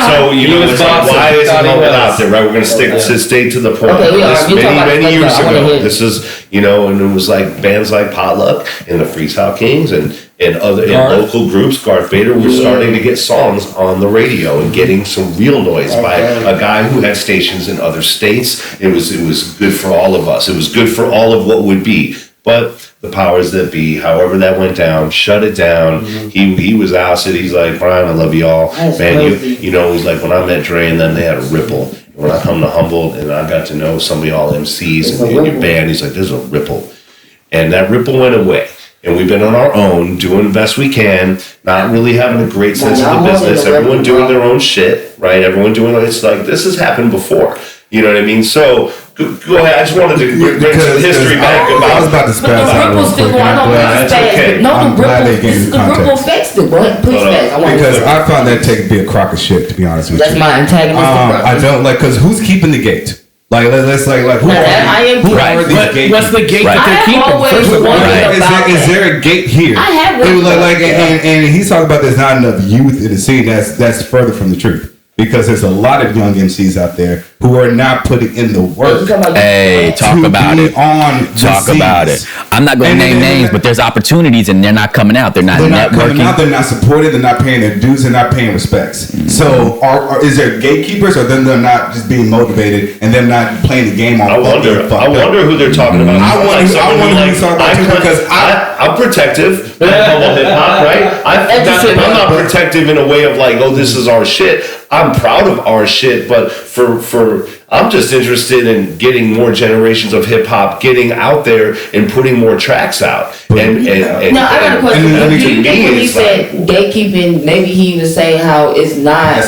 So you know, it's like, why is it out there, right? We're gonna stay to the point. Many years ago, this is, you know, and it was like bands like Potluck and the Freestyle Kings and other local groups. Garth Cultivader were starting to get songs on the radio and getting some real noise by a guy who had stations in other states. It was good for all of us. It was good for all of what would be. But the powers that be, however that went down, shut it down. He was Asaad. He's like, Brian, I love y'all. Man, you know, he's like, when I met Dre and then they had a ripple. When I come to Humboldt and I got to know some of y'all MCs and your band, he's like, there's a ripple. And that ripple went away. And we've been on our own, doing the best we can, not really having a great sense of the business. Everyone doing their own shit, right? Everyone doing, it's like, this has happened before. You know what I mean? So, go ahead. I just wanted to bring some history back about. I was about to spaz out real quick. That's okay. I'm glad they gave me context. Because I found that to be a crock of shit, to be honest with you. That's my antagonist. I don't like, because who's keeping the gate? Like, let's like who are these gatekeepers? What's the gate that they're keeping? First of all, is there a gate here? I have and he's talking about there's not enough youth in the scene. That's further from the truth. Because there's a lot of young MCs out there who are not putting in the work. Hey, talk about it. Talk about it. I'm not going to name names, but there's opportunities and they're not coming out. They're not networking. They're not supported. They're not paying their dues. They're not paying respects. Mm-hmm. So, is there gatekeepers, or then they're not just being motivated and they're not playing the game on? I wonder who they're talking about. I wonder who he's talking about too, because I'm protective. I'm hip hop, right? I'm not protective in a way of like, oh, this is our shit. I'm proud of our shit, but for I'm just interested in getting more generations of hip hop getting out there and putting more tracks out. Now I got a question. When he said gatekeeping, maybe he was saying how it's not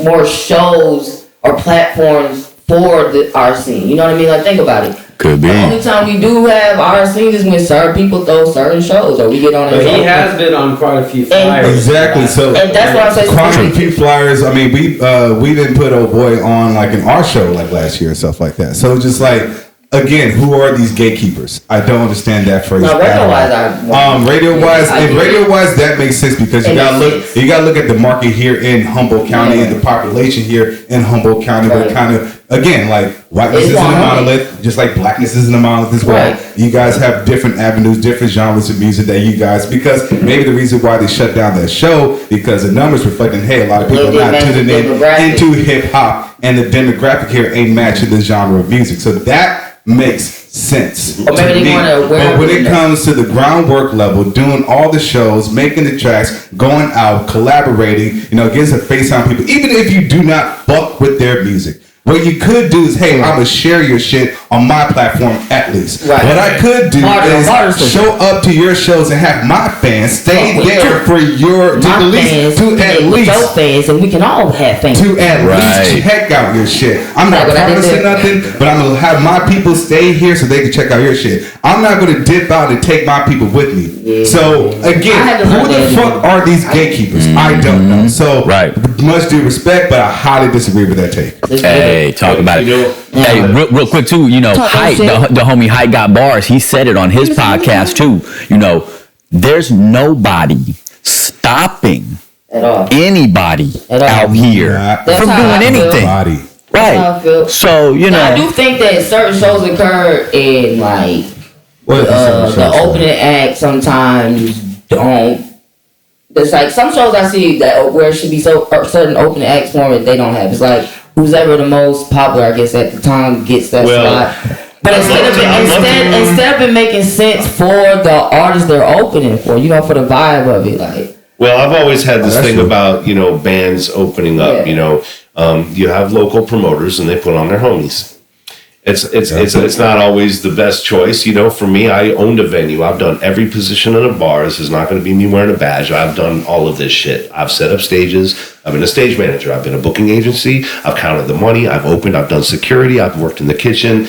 more shows or platforms for our scene. You know what I mean? Like, think about it. Could be. The only time we do have our scene is when certain people throw certain shows or we get on. But he has been on quite a few flyers. Exactly. So and that's what I'm saying. quite a few flyers. I mean, we didn't put old boy on like in our show like last year and stuff like that. So just like. Again, who are these gatekeepers? I don't understand that phrase. No, radio-wise, radio-wise, that makes sense because you gotta look at the market here in Humboldt County and the population here in Humboldt County. We're kind of again like whiteness isn't a monolith, just like blackness isn't a monolith as well. Right. You guys have different avenues, different genres of music that you guys because maybe the reason why they shut down that show because the numbers reflecting hey a lot of people are not tuning in into hip hop and the demographic here ain't matching the genre of music. So that makes sense. Or maybe they want to but when it comes to the groundwork level, doing all the shows, making the tracks, going out, collaborating, getting some face on people, even if you do not fuck with their music. What you could do is, hey, I'm going to share your shit on my platform at least. Right. What I could do is show up to your shows and have my fans stay there for your, to at least, and we can all have fans. To at least check out your shit. I'm not promising nothing, but I'm going to have my people stay here so they can check out your shit. I'm not going to dip out and take my people with me. Yeah. So, again, who the fuck are these gatekeepers? I don't know. So, much due respect, but I highly disagree with that take. Hey, talk about it. Hey, real quick too. Hype, the homie Hype got bars. He said it on his podcast too. There's nobody stopping anybody out here from doing anything. Right. So I do think that certain shows occur in like the opening act sometimes don't. It's like some shows I see that where it should be certain opening acts format they don't have. It's like who's ever the most popular, I guess, at the time gets that slot. But instead of it making sense for the artists they're opening for, for the vibe of it, like. Well, I've always had this thing about bands opening up. You have local promoters and they put on their homies. It's not always the best choice. For me, I owned a venue. I've done every position in a bar. This is not going to be me wearing a badge. I've done all of this shit. I've set up stages. I've been a stage manager. I've been a booking agency. I've counted the money. I've opened. I've done security. I've worked in the kitchen.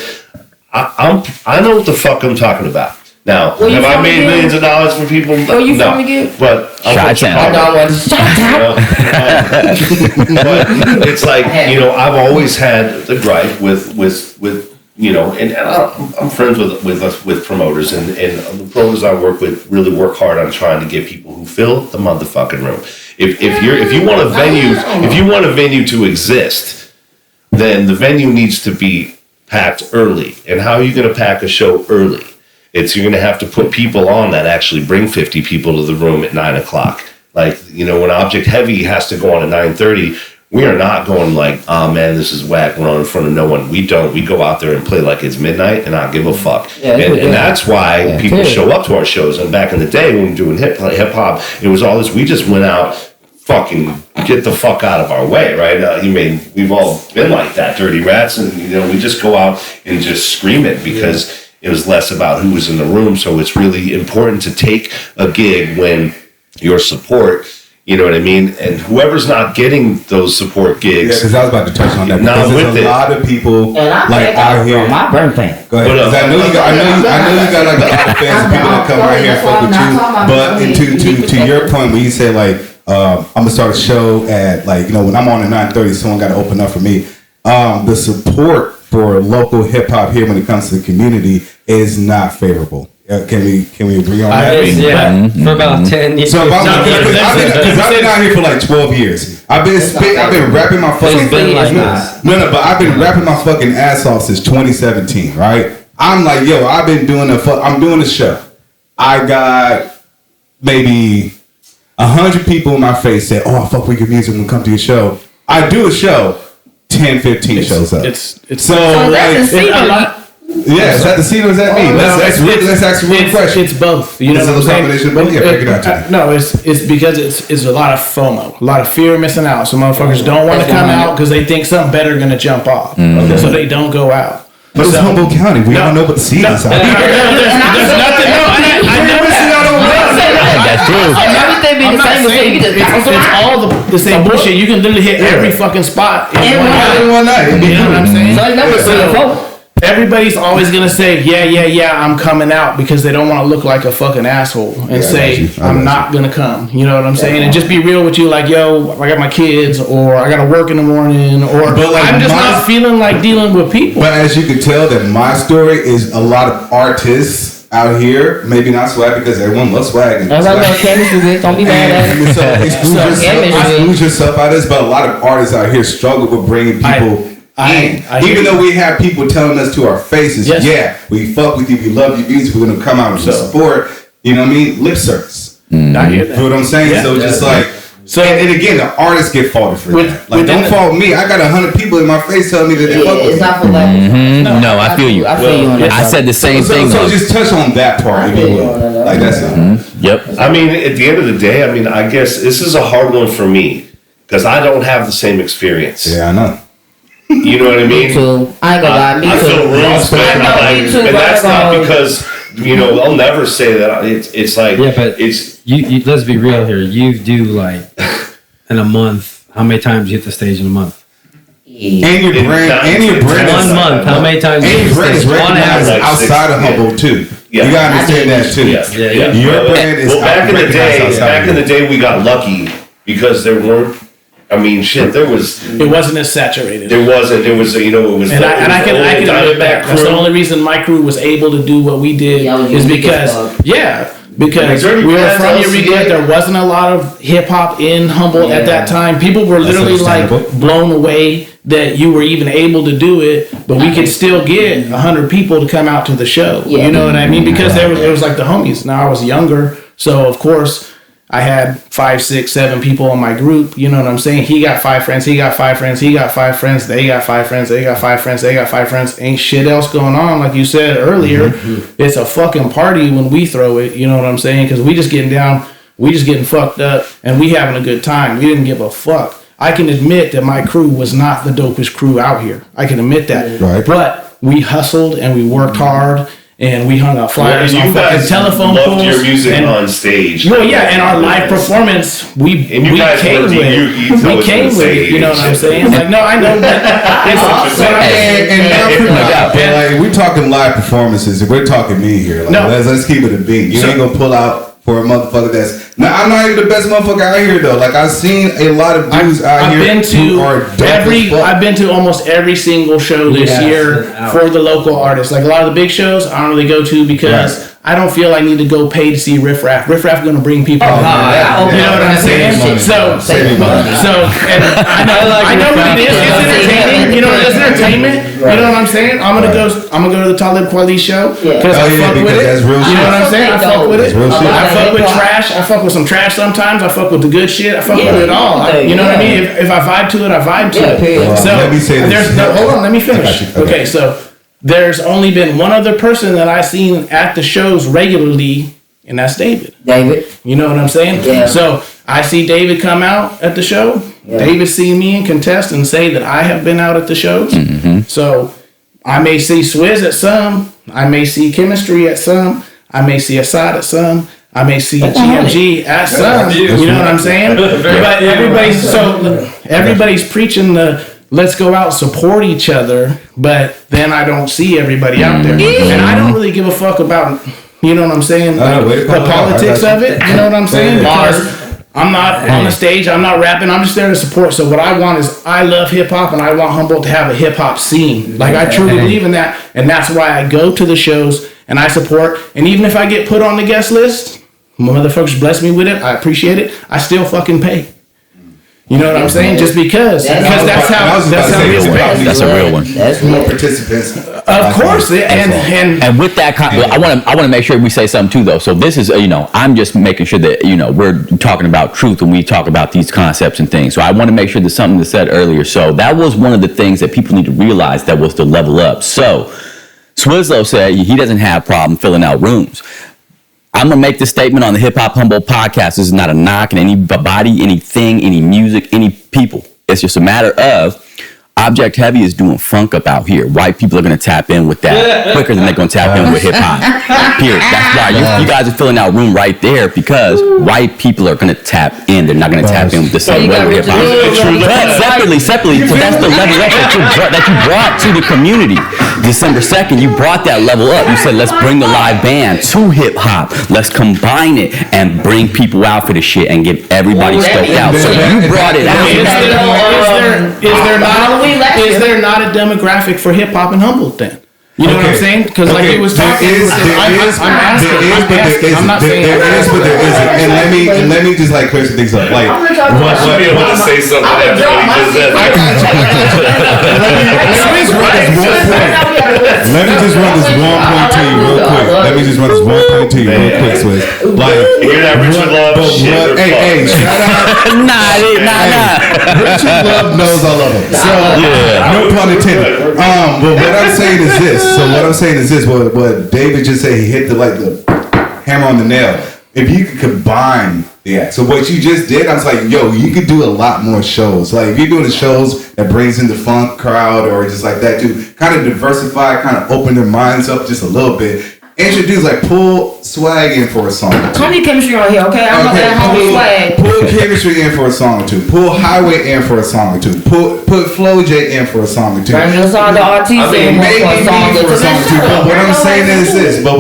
I know what the fuck I'm talking about. Now, have I made millions of dollars for people? Where you from again? But I'm from Chicago. But it's like, I've always had the gripe with and I'm friends with promoters and the promoters I work with really work hard on trying to get people who fill the motherfucking room. If you want a venue to exist, then the venue needs to be packed early. And how are you going to pack a show early? You're going to have to put people on that actually bring 50 people to the room at 9:00. Like, when Object Heavy has to go on at 9:30, we are not going like, oh man, this is whack, we're on in front of no one. We don't. We go out there and play like it's midnight and not give a fuck. Yeah, and that's why people show up to our shows. And back in the day when we were doing hip hop, it was all this, we just went out, fucking get the fuck out of our way, right? We've all been like that, dirty rats, and we just go out and just scream it because it was less about who was in the room. So it's really important to take a gig when your support, you know what I mean? And whoever's not getting those support gigs. Yeah, because I was about to touch on that. Because there's a lot of people like out here. My burn fan. Go ahead. I know you got like a lot of fans of people that come right here and fuck with you. But to your point when you say like, I'm gonna start a show at like, when I'm on at 9:30, someone got to open up for me. The support for local hip hop here when it comes to the community is not favorable. Can we agree on that? For about 10 years. So I've been out here for like 12 years. I've been rapping my fucking I've been rapping my fucking ass off since 2017, right? I'm like, I'm doing a show. I got maybe 100 people in my face that, I fuck with your music when we come to your show. I do a show, 10, 15 shows up. It's so that's yeah, is that the scene or is that me? Let's ask a real question. It's both. You know what I'm saying? Yeah, break it out to me. No, it's because it's a lot of FOMO, a lot of fear of missing out. So motherfuckers don't want to come out because they think something better going to jump off. So they don't go out. But it's Humboldt County. We all know what the scene is out here. There's nothing. everything be I'm the not same. saying You just it's all the same bullshit. You can literally hit every fucking spot in And one night. In one night. You know what I'm saying? So it's number 3 or 4. Everybody's always gonna say, yeah, I'm coming out because they don't want to look like a fucking asshole and say I'm not gonna come. You know what I'm saying? And just be real with you, like, yo, I got my kids, or I gotta work in the morning, or But, like, I'm just not feeling like dealing with people. But as you can tell, that my story is a lot of artists out here, maybe not swag because everyone loves swag. And That's like no chemistry, bitch. Don't be mad at it. So exclude yourself out of this, but a lot of artists out here struggle with bringing people in. Even though we have people telling us to our faces, yeah, we fuck with you, we love your music, we're gonna come out and support. You know what I mean? Lip service. I hear that. You know what I'm saying? Yeah. So just like. So and again, the artists get faulted for that. Like, don't fault me. I got 100 people in my face telling me that they fuck with It's me. not for black. No, I feel you. I feel you on that. I said the same thing. So just touch on that part, if you will. Like, that's it. Yep. I mean, at the end of the day, I mean, I guess this is a hard one for me because I don't have the same experience. Yeah, I know. You know what I mean? Me too. I ain't gonna lie. Me I too. feel real special, I know, like, me too, and that's but, not because I'll never say that. It's like but it's you let's be real here. You do like in a month. How many times you hit the stage in a month? And your brand, 1 month. How many times? and your brand is on recognized average? outside of Humboldt too. Yeah. You gotta understand that too. Yeah. Your brand is back in the recognized day. outside Back of in the day, we got lucky because there weren't. I mean, shit. There was. it wasn't as saturated. There wasn't. It was. It was. And I can admit that. That's the only reason my crew was able to do what we did is because because we were from Eureka. There wasn't a lot of hip hop in Humboldt at that time. People were literally like blown away that you were even able to do it, but we could still get 100 people to come out to the show. You know what I mean? Because there was like the homies. Now I was younger, so of course I had 5, 6, 7 people in my group. You know what I'm saying? He got 5 friends. He got 5 friends. He got 5 friends. They got 5 friends. They got 5 friends. They got 5 friends. Ain't shit else going on. Like you said earlier, it's a fucking party when we throw it. You know what I'm saying? Because we just getting down. We just getting fucked up, and we having a good time. We didn't give a fuck. I can admit that my crew was not the dopest crew out here. I can admit that. Right. But we hustled and we worked hard. And we hung up flyers on fucking telephone poles. Loved your music on stage. Well, yeah, and our live performance, we came with it. You know what I'm saying? Like, no, I know, but like, we're talking live performances. If we're talking me here, like, let's keep it a beat. You ain't gonna pull out for a motherfucker that's. Now, I'm not even the best motherfucker out here though. Like, I've seen a lot of dudes out here who are dope as fuck. I've been to almost every single show this year for the local artists. Like a lot of the big shows, I don't really go to because I don't feel I need to go pay to see Riff Raff. Riff Raff going to bring people. You know what I'm saying? So, and I know what it is. It's entertaining. You know, it's entertainment. You know what I'm saying? I'm gonna go to the Talib Kweli show because I fuck with it. That's real shit. You know what I'm saying? I fuck with it. I fuck with trash. I fuck with some trash sometimes. I fuck with the good shit. I fuck with it all. You know what I mean? If I vibe to it, I vibe to it. So let me say this. Hold on, let me finish. Okay, so there's only been one other person that I've seen at the shows regularly, and that's David. You know what I'm saying? Yeah. So I see David come out at the show. Yeah. David see me and contest and say that I have been out at the shows. So I may see Swiz at some. I may see Kemistree at some. I may see Asaad at some. I may see GMG at some. You know what I'm saying? But everybody's preaching the let's go out and support each other, but then I don't see everybody out there. And I don't really give a fuck about, you know what I'm saying, the politics of it. You know what I'm saying? Because I'm not on the stage, I'm not rapping, I'm just there to support. So what I want is, I love hip hop and I want Humboldt to have a hip hop scene. Like, I truly believe in that, and that's why I go to the shows and I support. And even if I get put on the guest list, motherfuckers bless me with it, I appreciate it, I still fucking pay. You know what I'm saying? Just because that's how That's a real one. That's more participants. Of course, and with that, I want to make sure we say something too, though. So this is, I'm just making sure that we're talking about truth when we talk about these concepts and things. So I want to make sure there's something that said earlier. So that was one of the things that people need to realize, that was the level up. So Swizlo said he doesn't have a problem filling out rooms. I'm going to make this statement on the Hip Hop Humboldt podcast. This is not a knock on anybody, anything, any music, any people. It's just a matter of, Object Heavy is doing funk up out here. White people are going to tap in with that quicker than they're going to tap in with hip hop. Period. That's why you guys are filling out room right there, because white people are going to tap in. They're not going to tap in with the same way with hip hop. But separately, so that's the level up that you brought to the community. December 2nd, you brought that level up. You said, let's bring the live band to hip hop. Let's combine it and bring people out for the shit and get everybody stoked out. So you brought it out. Is there not a demographic for hip hop in Humboldt then? You know what I'm saying? Because like he was talking, I'm asking. I'm not saying there is, but there isn't. And let me just like clear some things up. Like, I should be able to say something after what he just said. Let me just run this one point to you real quick. Swiz. Like, hear that Richard Love shit? Hey, shout out. Nah. Richard Love knows all of them. So, no pun intended. But what I'm saying is this. What David just said, he hit the hammer on the nail. If you could combine the act. So what you just did, I was like, yo, you could do a lot more shows. Like, if you're doing the shows that brings in the funk crowd or just like that, to kind of diversify, kind of open their minds up just a little bit. Introduce, like, pull Swag in for a song or two. How many Kemistree on here, okay? I'm not that homie Swag. Pull Kemistree in for a song or two. Pull Highway in for a song or two. Put Flo J in for a song or two. Bring us on the artist in maybe for a song for a song or two. But what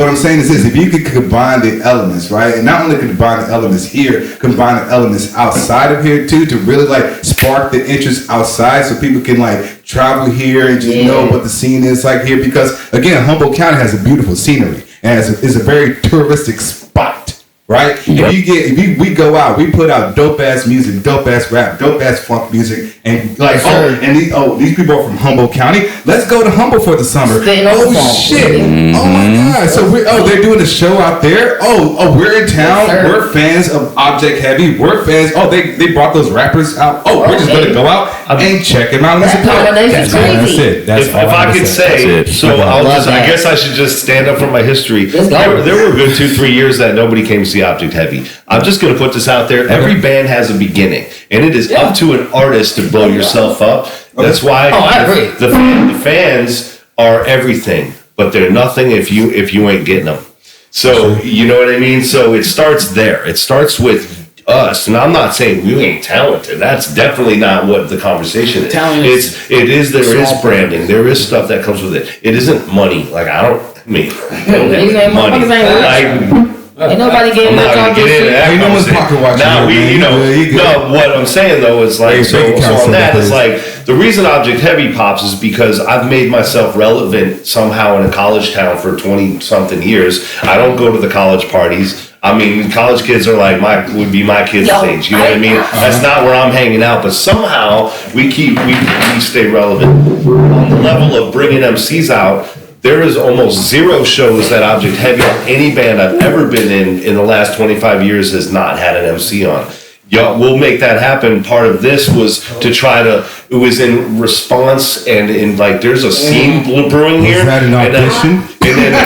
I'm saying is this. If you could combine the elements, right? And not only combine the elements here, combine the elements outside of here too, to really like spark the interest outside so people can like travel here and just know what the scene is like here. Because again, Humboldt County has a beautiful scenery. And it's a very touristic spot, right? Yep. If we go out, we put out dope ass music, dope ass rap, dope ass funk music, and like these people are from Humboldt County. Let's go to Humboldt for the summer. Shit! Oh my God! So they're doing a show out there. We're in town. We're fans of Object Heavy. We're fans. They brought those rappers out. We're just gonna go out and check them out and support. That's it. That's if I could say, so I guess I should just stand up for my history. There were a good 2-3 years that nobody came to see Object Heavy. I'm just going to put this out there. Every band has a beginning, and it is up to an artist to blow yourself up. That's why the fans are everything, but they're nothing if you ain't getting them. So you know what I mean? So it starts there. It starts with us, and I'm not saying we ain't talented. That's definitely not what the conversation is. There is branding. There is stuff that comes with it. It isn't money. Like money. Ain't nobody getting that conversation. Ain't no one's pocket watching. No, what I'm saying though is like, so on that is like, the reason Object Heavy pops is because I've made myself relevant somehow in a college town for 20 something years. I don't go to the college parties. I mean, college kids are like would be my kids' age. You know what I mean? That's not where I'm hanging out, but somehow we stay relevant. On the level of bringing MCs out, there is almost zero shows that Object Heavy or any band I've ever been in the last 25 years has not had an MC on. We'll make that happen. Part of this was to try to, it was in response and in like, there's a scene brewing here. Was that an audition? And then, I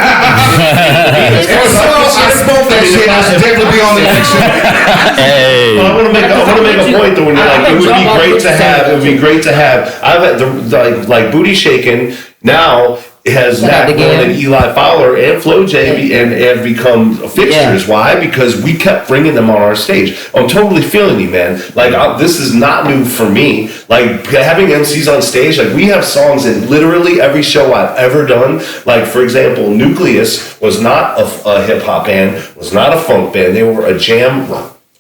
spoke that shit. I should definitely be on the action. Hey. Well, I want to make a point though. When you're like, it would be great to have. I've had like Booty Shakin' now has Matt Will and Eli Fowler and Flo J and have become fixtures. Why? Because we kept bringing them on our stage. I'm totally feeling you, man. Like this is not new for me. Like having MCs on stage. Like we have songs in literally every show I've ever done. Like for example, mentaLCAse was not a hip hop band, was not a funk band. They were a jam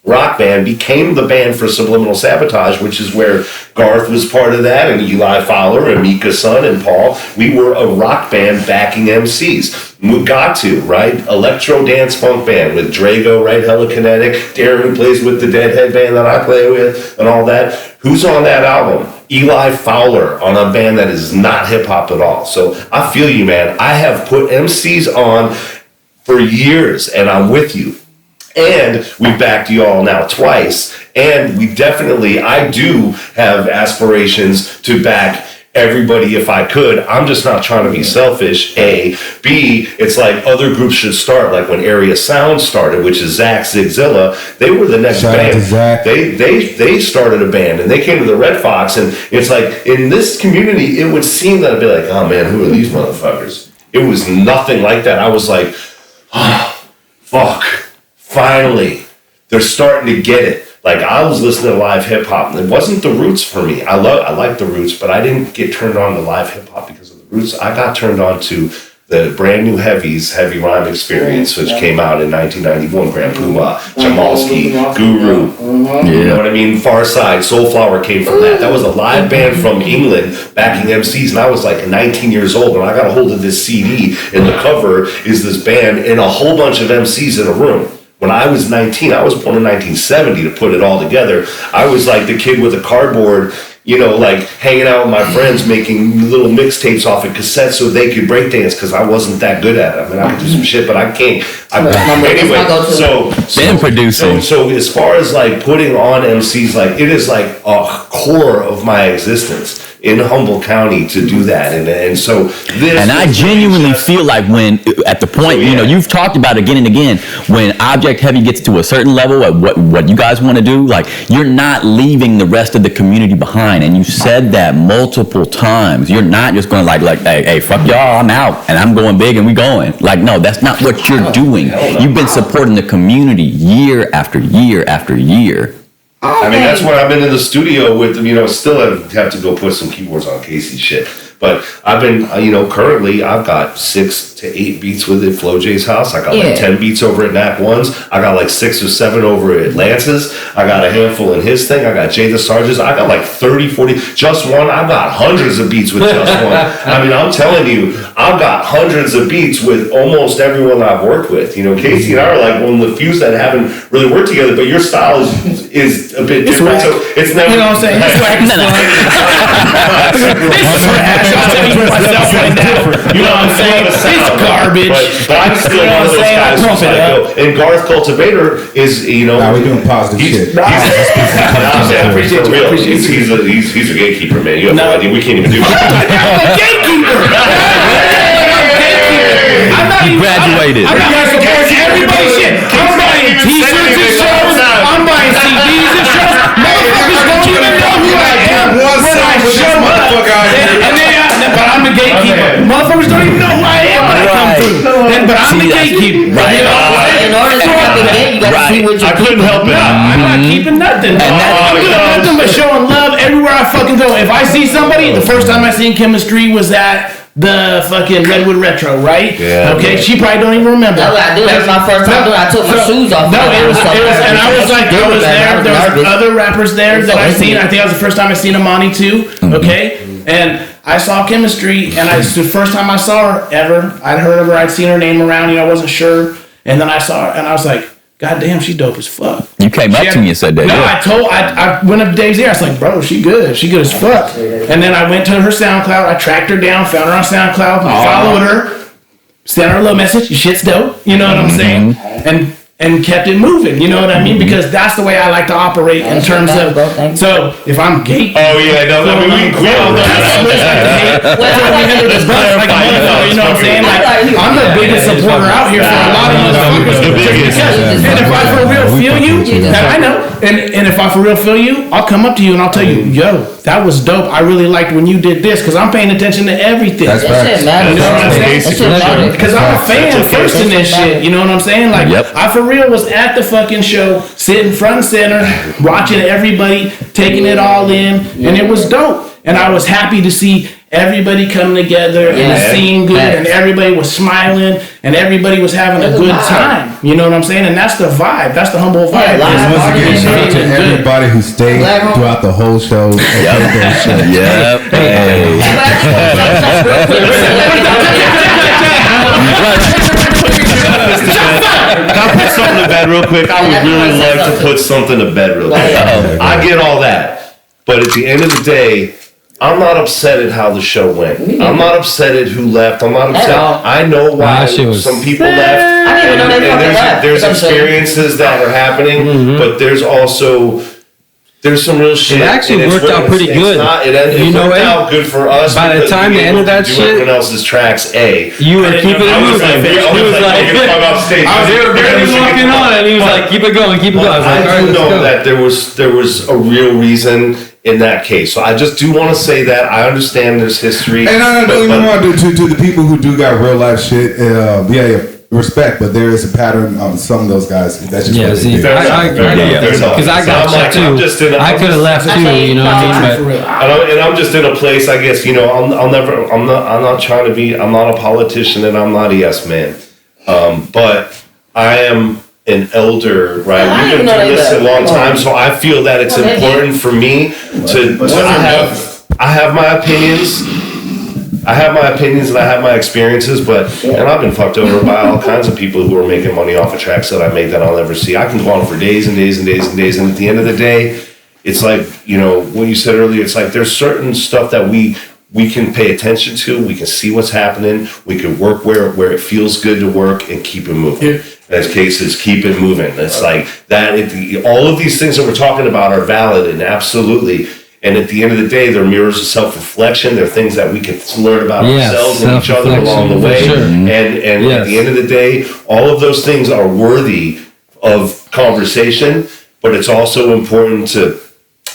rock band, became the band for Subliminal Sabotage, which is where Garth was part of that, and Eli Fowler, and Mika's son, and Paul. We were a rock band backing MCs. We got to, right? Electro dance funk band with Drago, right? Hella Kinetic. Darren, who plays with the Deadhead band that I play with, and all that. Who's on that album? Eli Fowler on a band that is not hip hop at all. So I feel you, man. I have put MCs on for years, and I'm with you. And we backed you all now twice. And I do have aspirations to back everybody if I could. I'm just not trying to be selfish, A. B, it's like other groups should start, like when Area Sound started, which is Zach Zigzilla. They were the next band. They started a band, and they came to the Red Fox, and it's like, in this community, it would seem that I'd be like, oh man, who are these motherfuckers? It was nothing like that. I was like, oh, fuck, finally, they're starting to get it. Like, I was listening to live hip hop, and it wasn't the Roots for me. I like the Roots, but I didn't get turned on to live hip hop because of the Roots. I got turned on to the brand new Heavies, Heavy Rhyme Experience, which came out in 1991. Grand Poobah, Jamalski, Guru. You know what I mean? Far Side, Soulflower came from that. That was a live band from England backing MCs, and I was like 19 years old, and I got a hold of this CD, and the cover is this band and a whole bunch of MCs in a room. When I was 19, I was born in 1970 to put it all together. I was like the kid with a cardboard, you know, like hanging out with my friends, making little mixtapes off of cassettes so they could breakdance, because I wasn't that good at it. I mean, I could do some shit, but I can't. Anyway, so producing. So as far as like putting on MCs, like it is like a core of my existence in Humboldt County to do that, and so this. And I genuinely feel like when at the point, you know, you've talked about again and again, when Object Heavy gets to a certain level at what you guys want to do, like you're not leaving the rest of the community behind, and you said that multiple times. You're not just going like hey fuck y'all, I'm out and I'm going big and we going. Like, no, that's not what you're doing. You've been supporting the community year after year after year. I mean, that's why I've been in the studio with them, you know, still have to go put some keyboards on Casey's shit. But I've been, you know, currently I've got 6 to 8 beats with it, Flo J's house. I got like 10 beats over at Nat One's. I got like 6 or 7 over at Lance's. I got a handful in his thing. I got Jay the Sarge's. I got like 30, 40. Just One, I've got hundreds of beats with Just One. I mean, I'm telling you, I've got hundreds of beats with almost everyone I've worked with. You know, Casey and I are like one of the few that haven't really worked together, but your style is a bit different. So it's never. You know what I'm saying? It's whack. I'll tell you myself right now. You know what I'm saying? It's garbage. But I'm still one of those guys who's like, and Garth Cultivator is, you know. Nah, we're doing positive shit. I appreciate you. He's a gatekeeper, man. You have no idea. We can't even do it. I'm a gatekeeper. He graduated. I'm not supporting everybody's shit. I'm buying t-shirts and shows. I'm buying CDs and shows. Motherfuckers don't even know who I am when I show up. But I'm the gatekeeper. Motherfuckers don't even know who I am when I come through. But I'm the gatekeeper. Right. In order to have a gate, you gotta see what you're keeping. No, I'm not keeping nothing. I'm doing nothing but showing love everywhere I fucking go. If I see somebody, the first time I seen Kemistree was at the fucking Redwood Retro, right? Yeah. Okay, she probably don't even remember. No, I do. That was my first time doing it. I took my shoes off. No, it was, and I was like, I was there. There was other rappers there that I seen. I think that was the first time I seen Amani too. Okay, and I saw Kemistree, and it's the first time I saw her ever. I'd heard of her. I'd seen her name around. You know, I wasn't sure, and then I saw her, and I was like, God damn, she dope as fuck. You came up to me and said that. No, I went up to Dave's ear. I was like, bro, she good. She good as fuck. And then I went to her SoundCloud. I tracked her down, found her on SoundCloud, followed her, sent her a little message. Your shit's dope. You know what I'm saying? And kept it moving. You know what I mean? Because that's the way I like to operate in terms of. So if I'm gay. Oh yeah, no, I mean we all know that. You know what I'm saying? Like, I'm the biggest supporter out here for a lot of motherfuckers. And if I for real feel you, that I know. And if I for real feel you, I'll come up to you and I'll tell you, yo, that was dope. I really liked when you did this, because I'm paying attention to everything. That's right. You know what I'm saying? Because I'm a fan first in this shit. You know what I'm saying? Like, I for real was at the fucking show, sitting front and center, watching everybody, taking it all in, and it was dope. And I was happy to see everybody coming together and the scene good, and everybody was smiling, and everybody was having a good time. You know what I'm saying? And that's the vibe. That's the Humboldt vibe. Once again, shout out to everybody who stayed throughout the whole show. Can I put something to bed real quick? I would really like to put something to bed real quick. I get all that. But at the end of the day, I'm not upset at how the show went. I'm not upset at who left. I'm not upset. I know why some people left. I didn't even know they fucking left. There's experiences that are happening, but there's also there's some real shit. It actually and it's worked out pretty good. It worked out good for us. By the time the end of that shit, everyone else's tracks, you were keeping it moving. He was like, walking on, and he was like, keep it going, keep it going. I do know that there was a real reason in that case. So I just do want to say that I understand there's history. And I don't even want to the people who do got real life shit. Respect, but there is a pattern on some of those guys. That's just yeah. See, because I got shit too. I could have left too. You know what I mean? But and I'm just in a place. I guess I'm not trying to be. I'm not a politician, and I'm not a yes man. But I am an elder, right? We've been doing this a long time, so I feel that it's important for me to. I have my opinions. I have my opinions and I have my experiences, and I've been fucked over by all kinds of people who are making money off of tracks that I made that I'll never see. I can go on for days and days and days and days, and at the end of the day, it's like, what you said earlier, it's like there's certain stuff that we can pay attention to, we can see what's happening, we can work where it feels good to work and keep it moving. Yeah. As cases, keep it moving. It's like that. All of these things that we're talking about are valid and absolutely. And at the end of the day, they're mirrors of self-reflection. They're things that we can learn about ourselves and each other along the way. Sure. And at the end of the day, all of those things are worthy of conversation. But it's also important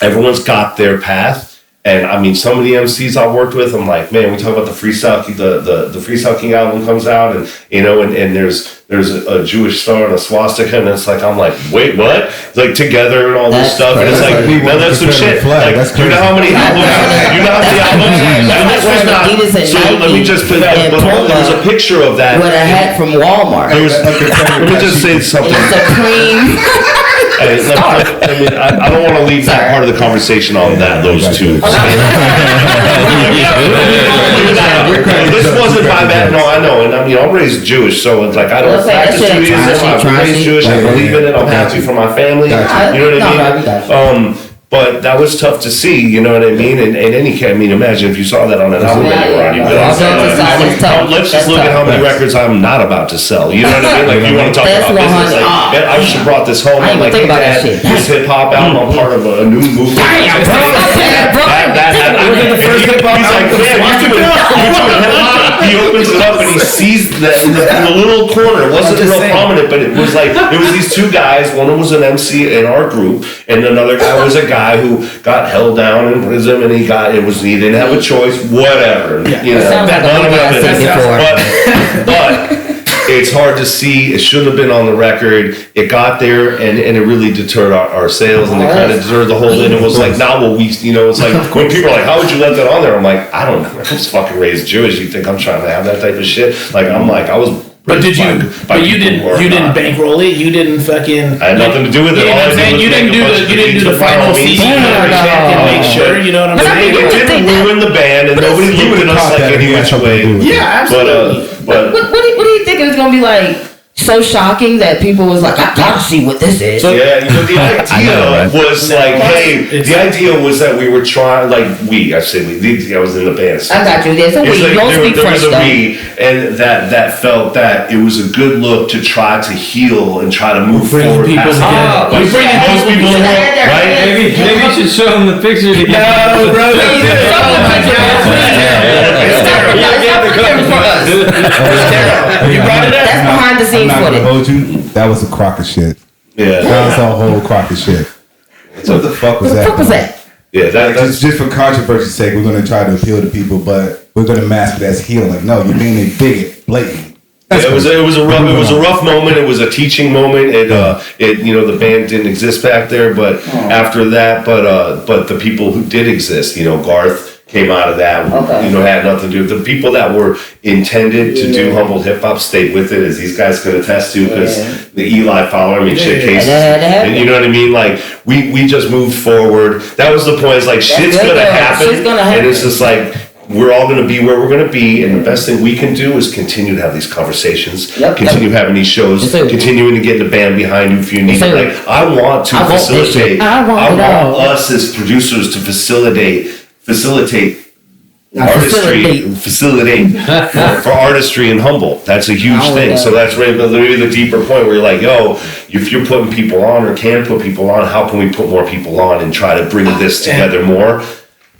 everyone's got their path. And I mean, some of the MCs I've worked with, I'm like, man, we talk about the Freestyle the Freestyle King album comes out, and there's a Jewish star and a swastika, and it's like, I'm like, wait, what? It's like Together and all this stuff, and it's like, man, that's some shit. Like, you know how many albums? And this was not. So let me just put that. But there's a picture of that. With a hat from Walmart. Let me just say something. Supreme. I don't want to leave that part of the conversation on those two. This wasn't my bad. No, I know. And I mean, I'm raised Jewish, so it's like I don't practice Judaism. I'm raised Jewish. I believe in it. I'm happy for my family. You know what I mean? But that was tough to see, you know what I mean? And imagine if you saw that on an album that you were already built. Let's just look at how many records I'm not about to sell. You know what I mean? Like, you want to talk about business? Like, I just brought this home. I'm like, hey, Dad, this hip hop album, I'm part of a new movement. He's like, man, you doing hip hop? He opens it up and he sees that in the little corner. It wasn't real prominent, but it was these two guys. One was an MC in our group, and another guy was a guy who got held down in prison, and he didn't have a choice, whatever. But it's hard to see. It should have been on the record. It got there, and it really deterred our sales, and it kind of deterred the whole thing. It was like, it's like when people are like, how would you let that on there? I'm like, I don't know. I was fucking raised Jewish. You think I'm trying to have that type of shit? Like, I'm like, I was. But you didn't bankroll it. You didn't fucking. I had nothing to do with it. You didn't do the final CD and make sure. You know what I'm saying? It didn't ruin the band, and nobody looked at us like any which way. Yeah, absolutely. But what do you think it was gonna be like? So shocking that people was like, I gotta see what this is. Yeah, but the idea was like, the idea was that we were trying, I was in the band. I got you. There's a we. Don't speak French though. And that felt that it was a good look to try to heal and try to move forward. We bring people, right? Maybe you should show them the picture to get. No, bro. You brought it up. That's behind the scenes footage. Hold you. That was a crock of shit. Yeah, that was a whole crock of shit. What the fuck was that? Yeah, that's just for controversy's sake. We're going to try to appeal to people, but we're going to mask it as healing. Like, no, you're being a bigot, blatantly. It was a rough moment. It was a teaching moment. The band didn't exist back there, but after that, but the people who did exist, Garth came out of that. Had nothing to do with the people that were intended to do Humboldt Hip Hop stayed with it, as these guys could attest to, because the Eli follower, shit cases, and you know what I mean. Like we just moved forward. That was the point. It's like shit's gonna happen, and it's just like. We're all going to be where we're going to be, and the best thing we can do is continue to have these conversations, continue having these shows, continuing to get the band behind you if you need it. Like, I want to facilitate. I want us as producers to facilitate facility for artistry in Humboldt. That's a huge thing. So that's really the deeper point where you're like, yo, if you're putting people on or can put people on, how can we put more people on and try to bring this together more?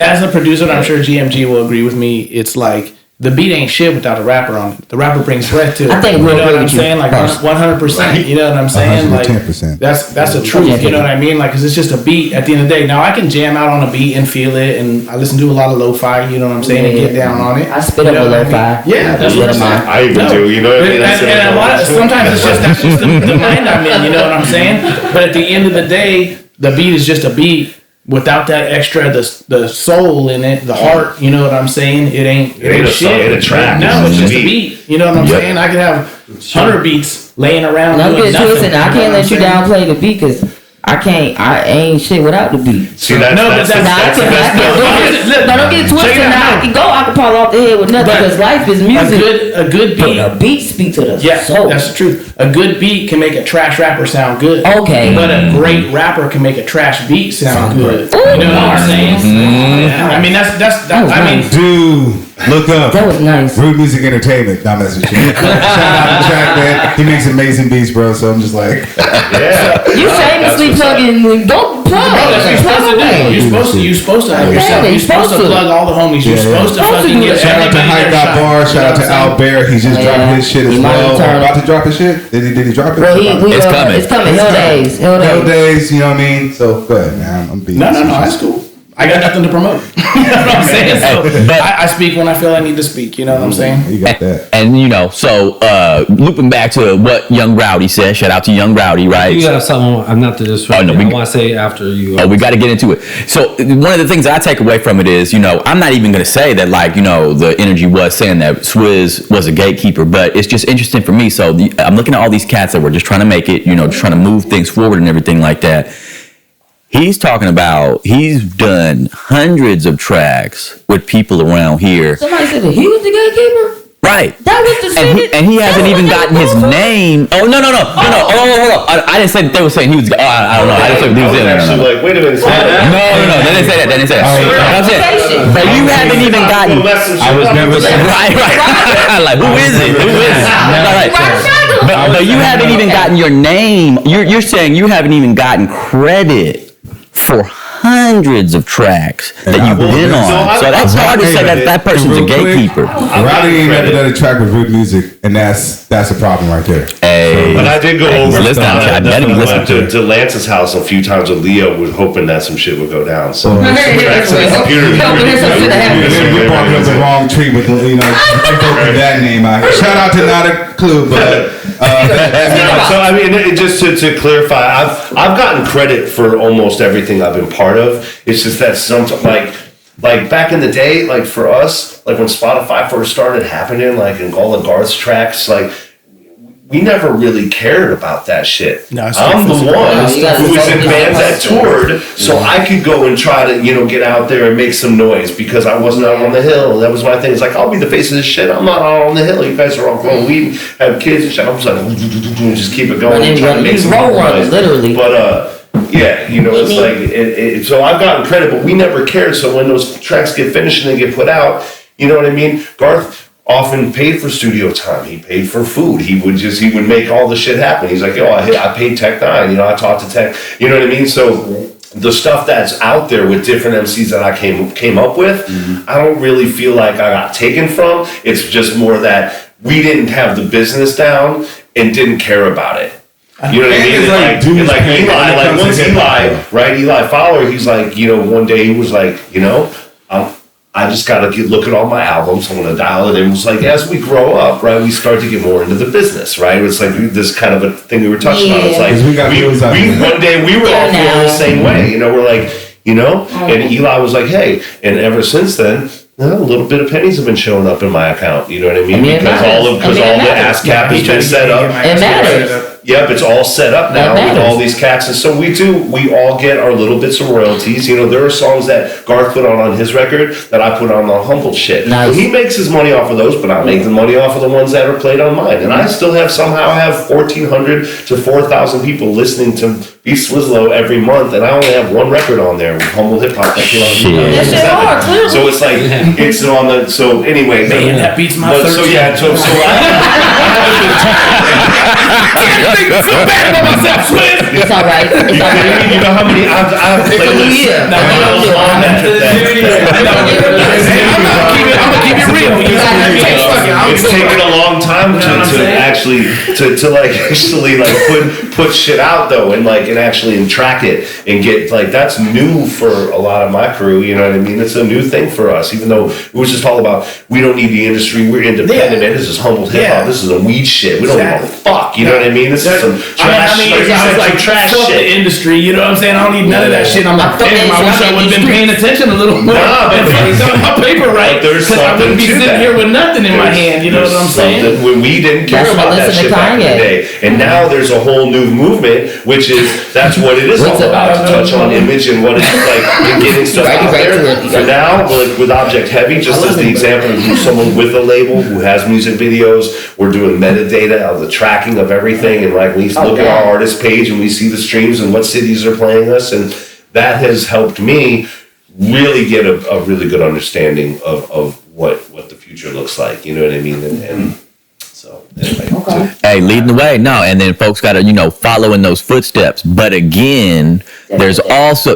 As a producer, and I'm sure GMG will agree with me, it's like the beat ain't shit without a rapper on it. The rapper brings breath to it. I think you we'll know what I'm agree saying? Like 100%. You know what I'm saying? Like 110%. that's the truth. You know what I mean? Like, 'cause it's just a beat at the end of the day. Now I can jam out on a beat and feel it, and I listen to a lot of lo-fi. You know what I'm saying? And get down on it. I spit up a lo-fi. Yeah, that's what I'm saying. I even do. You know what I mean? And a lot of, sometimes that's just the mind I'm in. You know what I'm saying? But at the end of the day, the beat is just a beat. Without that extra, the soul in it, the heart, you know what I'm saying? It ain't a shit. song, it ain't a track. No, it's just a beat. beat. You know what I'm saying? I could have 100 beats laying around. Now doing get nothing. twisted. I can't let you downplay the beat because I ain't shit without the beat. See, that's No, that's but the that's- best. Don't get twisted. Check it out. Now I can go acapella off the head with nothing But because life is music. a good But beat. the beat speak to the Yeah, soul. that's the truth. A good beat can make a trash rapper sound good. Okay. But a great rapper can make a trash beat sound good. Ooh, You know what I'm saying? Yeah. I mean, that's was I mean, nice. Dude, look up. That was nice. Rude Music Entertainment. Not messing with you. Shout out to Track Man. He makes amazing beats, bro. So I'm just like, Yeah. You shamelessly plugging. Go plug. that's what you're supposed to do. You're supposed to have yourself. You're supposed to plug all the homies. You're supposed to fucking give shout out to everybody Hype their Got shot. Bar. Shout out to Al Bear. He just dropped his shit as He might well. turn- About to drop his shit. Did he drop it? Bro, It's coming. It's coming. Hell days. Hell days. You know what I mean? So go ahead, man. I'm being. No, that's cool. I got nothing to promote. You know what I'm saying? So I speak when I feel I need to speak. You know what I'm saying? You got that. And you know, so looping back to what Young Rowdy said. Shout out to Young Rowdy, right? You have something. I'm not to disrupt. Oh, no, I we- want to say after you. Oh, we got to get into it. So one of the things that I take away from it is, you know, I'm not even going to say that, like, you know, the energy was saying that Swiz was a gatekeeper, but it's just interesting for me. So I'm looking at all these cats that were just trying to make it, you know, just trying to move things forward and everything like that. He's talking about he's done hundreds of tracks with people around here. Somebody said that he was the gatekeeper. Right. That was the shit. And he hasn't even gotten his name. Oh, no. Hold on. I didn't say that they were saying he was. I don't know. I didn't say he was in there. Actually, like, wait a minute. No. They didn't say that. I'm saying, but you haven't even gotten. I was never. Right. Like, who is it? Right. But you haven't even gotten your name. You're saying you haven't even gotten credit for hundreds of tracks that you've been on. So that's hard to say that person's a gatekeeper. Rowdy ain't never done a track with Rude Music, and that's a problem right there. Hey. But I did go over I better be listening to Lance's house a few times with Leo, was hoping that some shit would go down. So tracks on the computer. We barking up the wrong tree with, you know, that name out here. Shout out to Not a Clue, but So I mean, just to clarify, I've gotten credit for almost everything I've been part of. It's just that sometimes, like back in the day, like for us, like when Spotify first started happening, like in all the Garth's tracks, like we never really cared about that shit. No, I'm the one who was in bands that toured, so I could go and try to, you know, get out there and make some noise because I wasn't out on the hill. That was my thing. It's like, I'll be the face of this shit. I'm not out on the hill. You guys are all growing weed, have kids and shit. I'm just like, just keep it going and try to make some noise. Literally. But yeah, you know, it's like so I've gotten credit, but we never cared. So when those tracks get finished and they get put out, you know what I mean? Garth often paid for studio time. He paid for food. He would make all the shit happen. He's like, yo, I paid Tech 9. You know, I talked to Tech. You know what I mean? So the stuff that's out there with different MCs that I came up with, I don't really feel like I got taken from. It's just more that we didn't have the business down and didn't care about it. You know what I mean? Like Eli, like once Eli, right? Eli Fowler, he's like, you know, one day he was like, you know, I just got to look at all my albums. I'm going to dial it in. It was like, as we grow up, right, we start to get more into the business, right? It's like this kind of a thing we were touching on. It's like, one day we were all feeling the same way. You know, we're like, you know, and Eli was like, hey, and ever since then, a little bit of pennies have been showing up in my account. You know what I mean? Because all the ASCAP has been set up. It matters. Yep, it's all set up now with all these cats, and so we all get our little bits of royalties. You know, there are songs that Garth put on his record that I put on the Humboldt shit. Nice. And he makes his money off of those, but I make the money off of the ones that are played on mine. And I still somehow have 1,400 to 4,000 people listening to East Winslow every month, and I only have one record on there with Humboldt Hip Hop. That shit hard, clearly. So it's like it's on the. So anyway, Man, that beats my 13. so yeah, so I feel bad about myself, Swiz. It's all right. It's all right. you know how many I've It's a new year. I'm gonna keep it real. It's taken a long time to actually put shit out though, and actually track it and get that's new for a lot of my crew. You know what I mean? It's a new thing for us, even though it was just all about we don't need the industry, we're independent, and this is Humboldt Hip Hop. This is a weed shit. We don't give a fuck. You know what I mean? This is some trash. I was trash shit. The industry. You know what I'm saying? I don't need none of that shit. I'm like, damn, I wish I would have been paying attention a little more. And done my paper right. Because I wouldn't be sitting here with nothing in my hand. You know what I'm saying? When we didn't care about that shit back in the day, and now there's a whole new movement, which is that's what it is all about. To touch on image and what it's like and getting stuff out there. For now, with Object Heavy, just as the example of someone with a label who has music videos, we're doing metadata of the tracking of everything, and we look at our artist page and we see the streams and what cities are playing us, and that has helped me really get a really good understanding of what the future looks like. You know what I mean? And so anyway. Okay. Hey, leading the way. No, and then folks got to, follow in those footsteps. But again, there's also,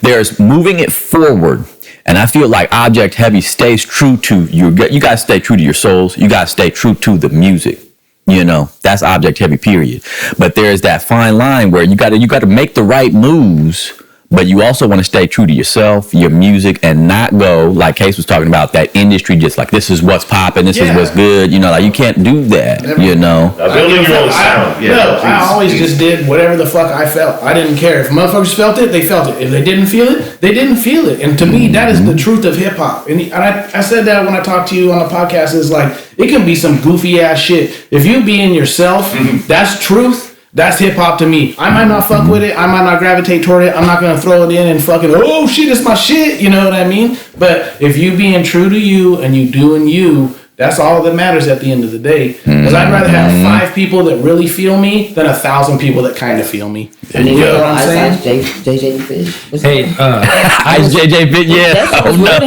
there's moving it forward. And I feel like Object Heavy stays true to you got to stay true to your souls. You got to stay true to the music. That's Object Heavy, period. But there's that fine line where you got to make the right moves, but you also want to stay true to yourself, your music, and not go like Case was talking about that industry. Just this is what's popping, this is what's good. You can't do that. Building your own sound. I always just did whatever the fuck I felt. I didn't care if motherfuckers felt it, they felt it. If they didn't feel it, they didn't feel it. And to me, that is the truth of hip hop. And I said that when I talked to you on the podcast. Is it can be some goofy ass shit. If you being yourself, that's truth. That's hip hop to me. I might not fuck with it. I might not gravitate toward it. I'm not gonna throw it in and fucking oh shit, it's my shit. You know what I mean? But if you being true to you and you doing you, that's all that matters at the end of the day. Because I'd rather have 5 people that really feel me than 1,000 people that kind of feel me. And you know what I'm saying? JJ Fish. Hey, Ice JJ Fish, yeah. That's no.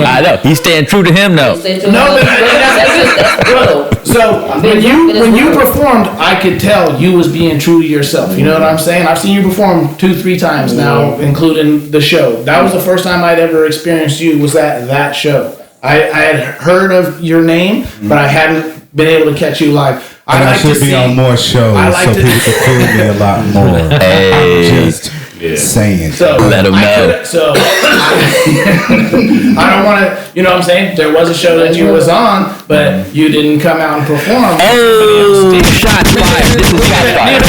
I know. He's staying true to him, though. No, but that's real. So when you performed, I could tell you was being true to yourself. You know what I'm saying? I've seen you perform 2-3 times now, including the show. That was the first time I'd ever experienced you. Was that show? I had heard of your name, but I hadn't been able to catch you live. I should be on more shows so people can feel me a lot more. Hey. Just saying. So let them know. I don't want to, you know what I'm saying? There was a show that you was on, but you didn't come out and perform. Oh, shot fired. This is shot fired.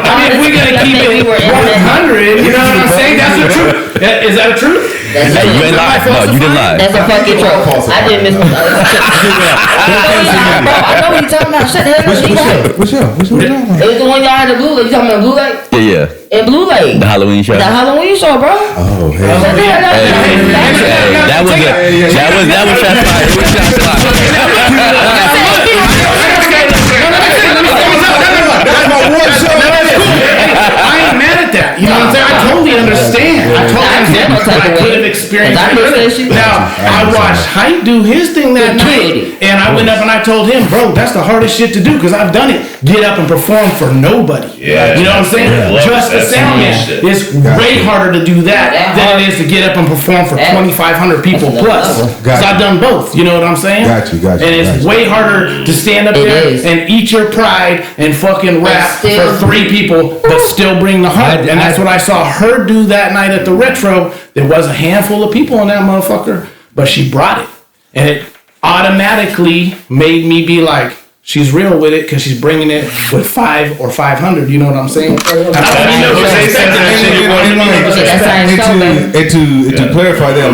I mean, we're going to keep it 100, you know what I'm saying? That's the truth. Is that a truth? Hey, you ain't lying. No, you didn't lie. That's a fucking truth. I didn't miss I know what you're talking about. Shut the hell up. Which show? It was the one y'all had in Blue Lake. You talking about Blue Lake? Yeah. In Blue Lake. The Halloween show. The Halloween show, bro. Oh, hey. That was shot fired. It was shot fired. That's my one show. I ain't mad at that. You know what I'm saying? I totally understand. I could have experienced it. Now, I watched Hype do his thing that night, and I went up and I told him, bro, that's the hardest shit to do because I've done it. Get up and perform for nobody. Yeah. You know what I'm saying? Just the sound man. It's way harder to do that than it is to get up and perform for 2,500 people plus. Because I've done both. You know what I'm saying? Got you. And it's way harder to stand up there and eat your pride and fucking rap for 3 people, but still bring the heart. And that's what I saw her do that night at the Retro. There was a handful of people in that motherfucker, but she brought it. And it automatically made me be like, she's real with it because she's bringing it with 5 or 500. You know what I'm saying? And to clarify that,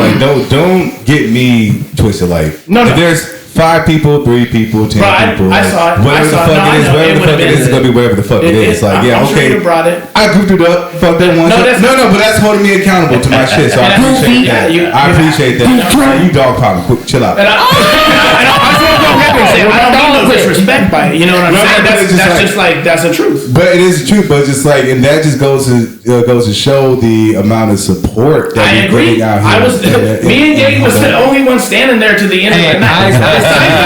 don't get me twisted. If there's 5 people, 3 people, 10 people, I saw it. Whatever the fuck it is, it's gonna be whatever the fuck it is. I'm sure you brought it. I goofed it up, fuck that one. No, but that's holding me accountable to my shit. So I appreciate that. I appreciate that. You dog popping, chill out. And I just want to go ahead and say, I don't mean no push respect by it. You know what I'm saying? That's the truth. But it is true. But just like, and that just goes to show the amount of support that I agree. Me and Gabe was the only one standing there to the end of the night.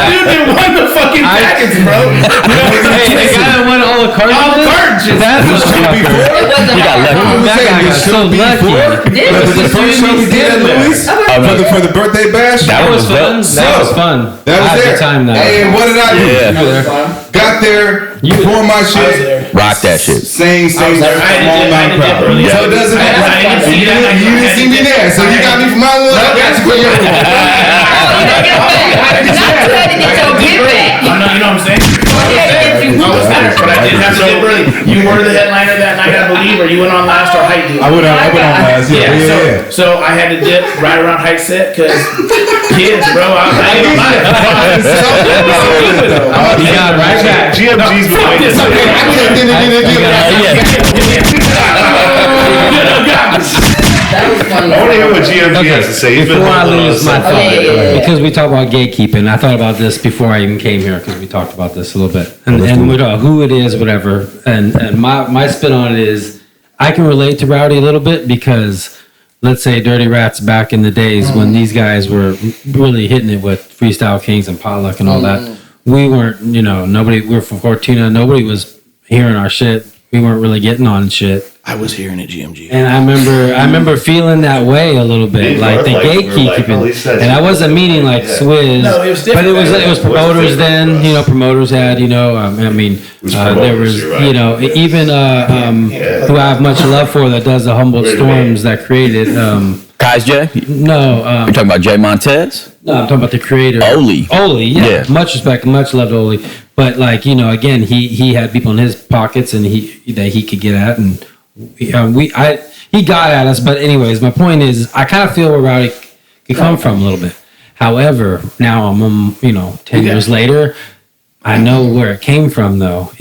Dude, they won the fucking package, bro. The guy that won all the cartridges. That's what He got lucky. That guy got so lucky. The first show we did at Louis for the birthday bash. That was fun. That was fun. That was there. Time now. Hey, and what did I do? Yeah. Got there, performed my shit, rock that shit. Same small amount crowd. So it doesn't matter. You didn't see me there, so you got me for my little. I got you for your. You know what I'm saying? But I did have to dip early. You were the headliner that night, I believe, or you went on last or Height did. I went on last, yeah. So I had to dip right around Height set because kids, bro. I ain't gonna lie. You got it right back. GMG's been waiting. That was funny. I want to hear what GMG has to say. He's been Before I holding on lose my to thought, something. because we talk about gatekeeping, I thought about this before I even came here because we talked about this a little bit, and we talk who it is, whatever. And my spin on it is, I can relate to Rowdy a little bit because, let's say, Dirty Rats back in the days when these guys were really hitting it with Freestyle Kings and Potluck and all that. We weren't, nobody. We were from Fortuna. Nobody was hearing our shit. We weren't really getting on shit. I was hearing it, GMG. And I remember feeling that way a little bit, like the gatekeeping. And I wasn't meaning like Swiz, No, it was different. but it was promoters then. Promoters had, there was, even who I have much love for that does the Humboldt Storms that created. Kai's J? No, You're talking about Jay Montez? no, I'm talking about the creator. Oli, yeah. Much respect, much love to Oli. But again, he had people in his pockets and he could get at, and he got at us. But anyways, my point is, I kind of feel where Rowdy could come from a little bit. However, now I'm 10 years later, I know where it came from though.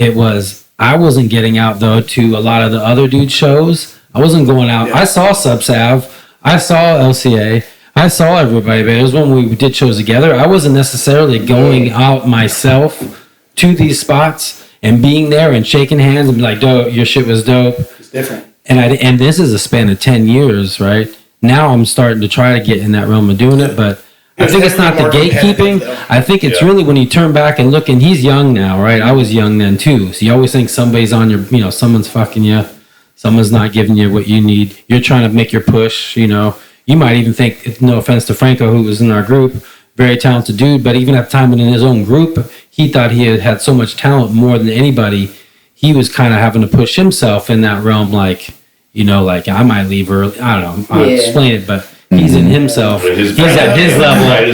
I wasn't getting out though to a lot of the other dude shows. I wasn't going out. I saw Subsav, I saw LCA, I saw everybody, but it was when we did shows together. I wasn't necessarily going out myself to these spots and being there and shaking hands and be like, dope, your shit was dope. It's different. And this is a span of 10 years, right? Now I'm starting to try to get in that realm of doing it, but I think it's not the gatekeeping. I think it's really when you turn back and look, and he's young now, right? I was young then too. So you always think somebody's on your, someone's fucking you. Someone's not giving you what you need. You're trying to make your push, You might even think, no offense to Franco, who was in our group, very talented dude, but even at the time in his own group, he thought he had so much talent more than anybody. He was kind of having to push himself in that realm, like I might leave early. I don't know. I'll explain it, but he's in himself. He's at his level. Maybe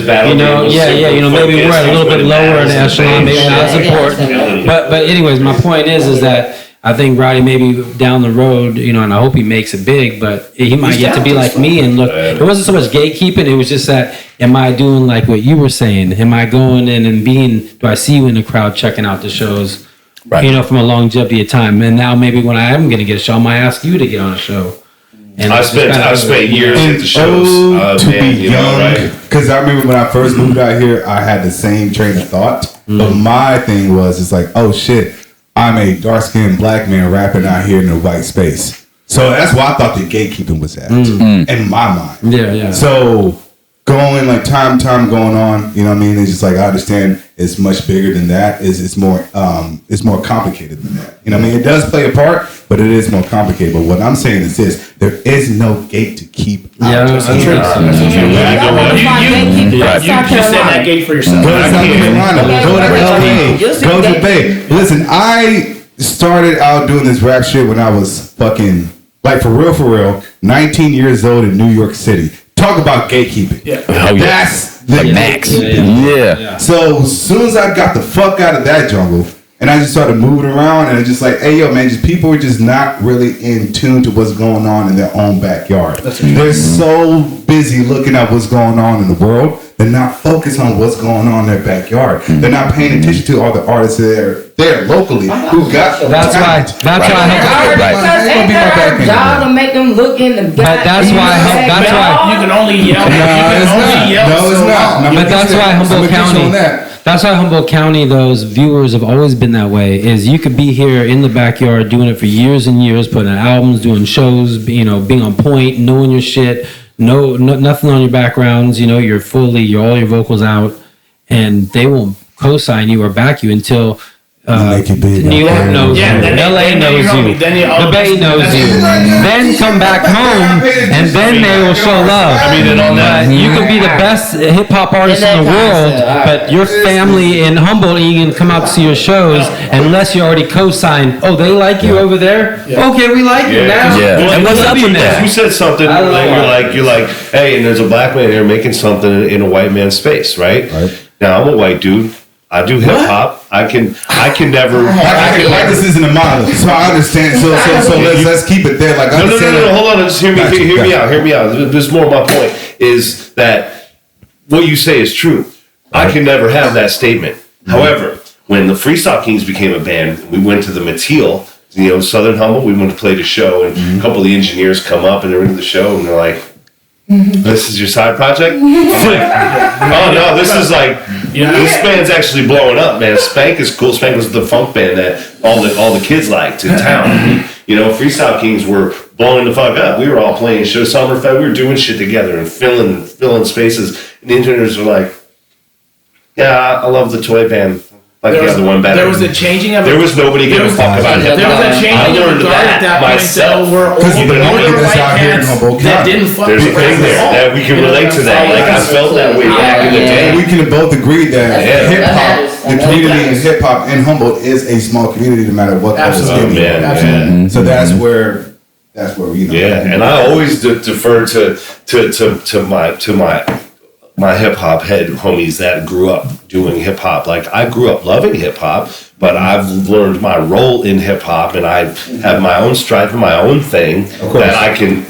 we're a little bit lower in the echelon, maybe not as important. But anyways, my point is that I think Rowdy maybe down the road, and I hope he makes it big, but he might get to be like me and look. It wasn't so much gatekeeping. It was just that, am I doing like what you were saying? Am I going in and do I see you in the crowd checking out the shows, right. From a longevity of time? And now maybe when I am going to get a show, I might ask you to get on a show. And I spent years at the shows. To be young, because I remember when I first moved out here, I had the same train of thought. But my thing was, it's like, oh shit, I'm a dark-skinned black man rapping out here in the white space. So that's why I thought the gatekeeping was at, in my mind. Yeah. So going, time going on, it's just like, I understand it's much bigger than that. It's more complicated than that. It does play a part, but it is more complicated. But what I'm saying is this: there is no gate to keep out. Yeah, that's true. You set that gate for yourself. Go to South Carolina, go to LA, go to the Bay. Listen, I started out doing this rap shit when I was fucking, for real, 19 years old in New York City. Talk about gatekeeping. Yeah. That's the max. Yeah. So as soon as I got the fuck out of that jungle, and I just started moving around, and it's just like, hey, yo, man, people are just not really in tune to what's going on in their own backyard. They're so busy looking at what's going on in the world they're not focused on what's going on in their backyard. They're not paying attention to all the artists there locally who got That's why. That's why. Because ain't that our job to make them look in the back? That's why. You can only yell. No, it's not. But that's why Humboldt County. That's why Humboldt County, those viewers have always been that way. Is you could be here in the backyard doing it for years and years, putting out albums, doing shows, being on point, knowing your shit, nothing on your backgrounds. You're all your vocals out, and they won't co-sign you or back you until. New York knows you, LA knows you, the Bay knows you. Then come back home, and then they will show love. You could be the best hip hop artist in the world, but your family in Humboldt ain't gonna come out to see your shows unless you already co-signed. Oh, they like you over there. Okay, we like you now. Yeah. And what's up with that? You said something like you're like, hey, and there's a black man here making something in a white man's space, right? Now I'm a white dude. I do hip hop. I can never. This isn't a monolith, so I understand. So let's keep it there. Like no. Hold on. Just hear me out. Hear me out. This is more my point. Is that what you say is true? I can never have that statement. However, when the Freestyle Kings became a band, we went to the mentaLCAse, Southern Humboldt. We went to play the show, and a couple of the engineers come up and they're into the show, and they're like, "This is your side project?" I'm like, "Oh no, this is like this band's actually blowing up, man. Spank is cool. Spank was the funk band that all the kids liked in town. Freestyle Kings were blowing the fuck up. We were all playing show Summerfest. We were doing shit together and filling spaces. And the engineers were like, "Yeah, I love the toy band." Like the other one better. There was a changing of it. There was nobody giving a fuck about hip hop. There was a changing of guard at that myself. Point. Because the older white cats that didn't fuck with There's a thing there that we can relate to that. Like I felt that way back in the day. We can both agree that hip hop, the community in hip hop in Humboldt is a small community, no matter what color skin you are. So that's where and I always defer to my hip hop head homies that grew up doing hip hop. Like I grew up loving hip hop, but I've learned my role in hip hop, and I have my own stripe and my own thing that I can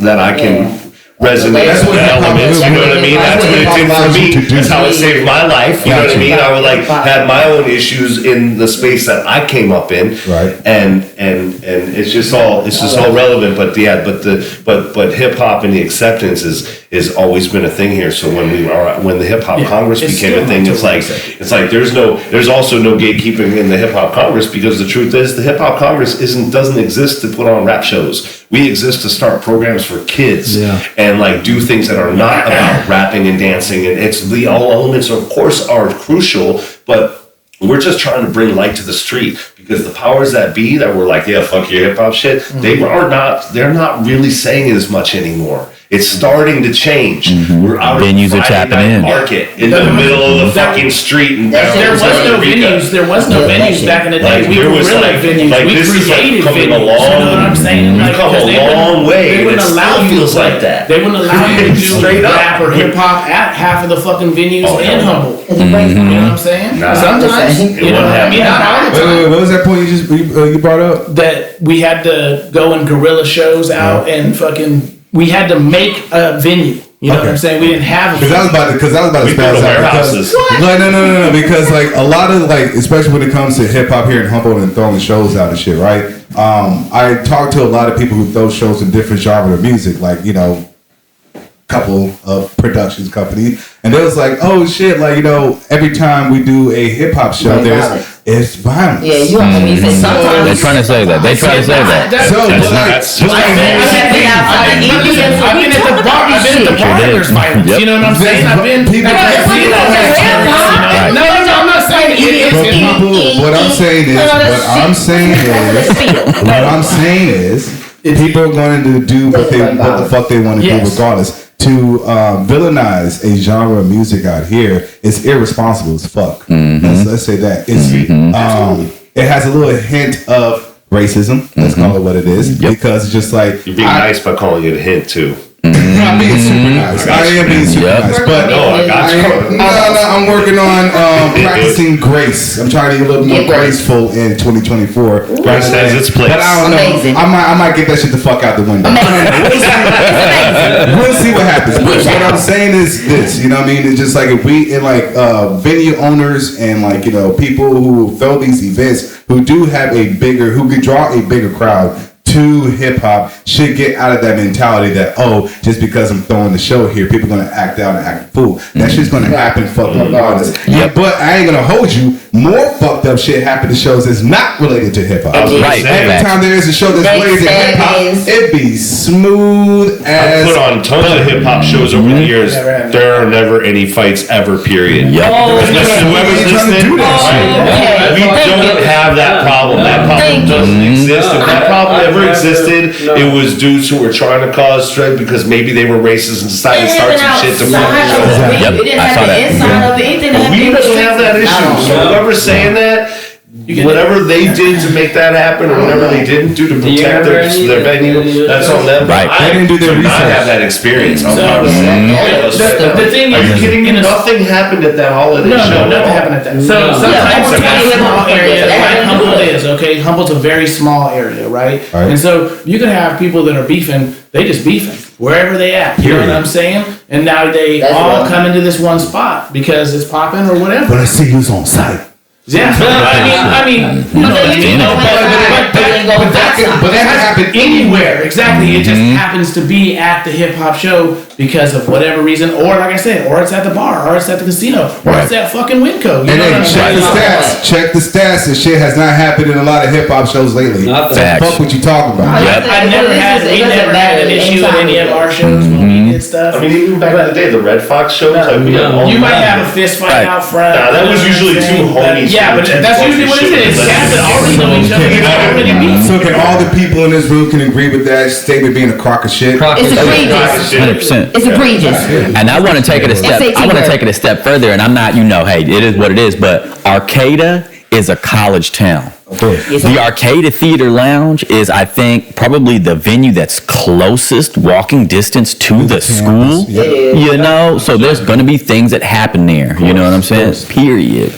resonate with the elements. You know what I mean? That's what it did for me. That's how it saved my life. You know what I mean? I would have my own issues in the space that I came up in, right? And it's just all relevant. But but hip hop and the acceptance is always been a thing here. So when the Hip Hop Congress became a thing, it's like there's also no gatekeeping in the Hip Hop Congress, because the truth is the Hip Hop Congress doesn't exist to put on rap shows. We exist to start programs for kids and do things that are not about rapping and dancing. And all elements, of course, are crucial, but we're just trying to bring light to the street, because the powers that be that were like, yeah, fuck your hip hop shit, they're not really saying it as much anymore. It's starting to change. We're out venues are tapping in. Market in the middle of the fucking street. And there was no venues. There was no venues back in the day. We were really venues. We created venues. You know what I'm saying? We've come a long way. They wouldn't allow you feels like that. They wouldn't allow you to do rap or hip hop at half of the fucking venues in Humboldt. You know what I'm saying? Sometimes, you know what I mean? Not all the time. Wait, what was that point you brought up? That we had to go and guerrilla shows out and fucking. We had to make a venue. You know what I'm saying? We didn't have a venue. Because I was about to spaz out. No. Because a lot of especially when it comes to hip hop here in Humboldt and throwing shows out and shit, right? I talked to a lot of people who throw shows in different genres of music, couple of production companies, and they was like, oh shit, every time we do a hip hop show, it's violence. Yeah, you know what I mean? Sometimes They're trying to say that. I've been at the bar. I've been at the bar. There's violence. You know what I'm saying? I've been. No, I'm not saying it is hip hop. What I'm saying is people are going to do what the fuck they want to do regardless. To villainize a genre of music out here is irresponsible as fuck. Let's say that. It has a little hint of racism. Let's call it what it is. Because it's just you're being nice by calling it a hint too. I'm being super nice. I am being super nice, but I got you. I'm working on practicing grace. I'm trying to get a little more graceful in 2024. Grace has its place. But I don't know. Amazing. I might get that shit the fuck out the window. We'll see what happens. But what I'm saying is this, you know what I mean? It's just like if we, and like venue owners and like, you know, people who throw these events who do have who could draw a bigger crowd to hip hop should get out of that mentality that, oh, just because I'm throwing the show here, people are gonna act out and act a fool. That shit's gonna happen fucked up regardless. Yeah, but I ain't gonna hold you. More fucked up shit happen to shows that's not related to hip hop. Right. Every time there is a show that's related to hip hop, it be smooth as. I put on tons of hip hop shows over the years. There are never any fights ever. Period. Yep. Whoever's listening, we don't have that problem. That problem doesn't exist. If that problem ever existed, it was dudes who were trying to cause strife because maybe they were racist and decided to start some shit to fuck the show. Yep, It didn't I have saw the that. inside of it. It didn't have We the don't have that issue. So whoever's saying that, whatever they did to make that happen, or whatever they didn't do to protect their venue, that's on them. Right. They didn't do their I research. have that experience. I'm proud of that. The thing Are you is, kidding me? Nothing happened at that holiday show. nothing happened at that. So sometimes Yeah, in a small area yeah. like Humboldt is, okay? Humboldt's a very small area, right? Right. And so you can have people that are beefing, they just beefing wherever they at. You know what I'm saying? And now they That's all right. come into this one spot because it's popping or whatever. But I see who's on site. Yeah, I mean, you know, but that can happen anywhere. Exactly, it just happens to be at the hip hop show because of whatever reason, or like I said, or it's at the bar, or it's at the casino, or it's at fucking Winco. You And know then what I'm check the saying? stats. Check the stats. This shit has not happened in a lot of hip hop shows lately. Not Facts. Fuck what you talking about. Yep. We never had an issue at any of our shows when we did stuff. I mean, even back in the day, the Red Fox shows, like, we had all You might that. have a fist fight Right. out front. Nah, that you know was what I'm usually saying? two homies. Yeah, but that's usually what it is. Guys that already know each other, they already beat. So can all the people in this room can agree with that statement being a crock of shit? It's egregious. 100%. It's egregious. And I want to take it a step. SAT I want to word. take it a step further. And I'm not, hey, it is what it is. But Arcata is a college town. The Arcata Theater Lounge is, I think, probably the venue that's closest walking distance to the school. So there's going to be things that happen there. You know what I'm saying? Period.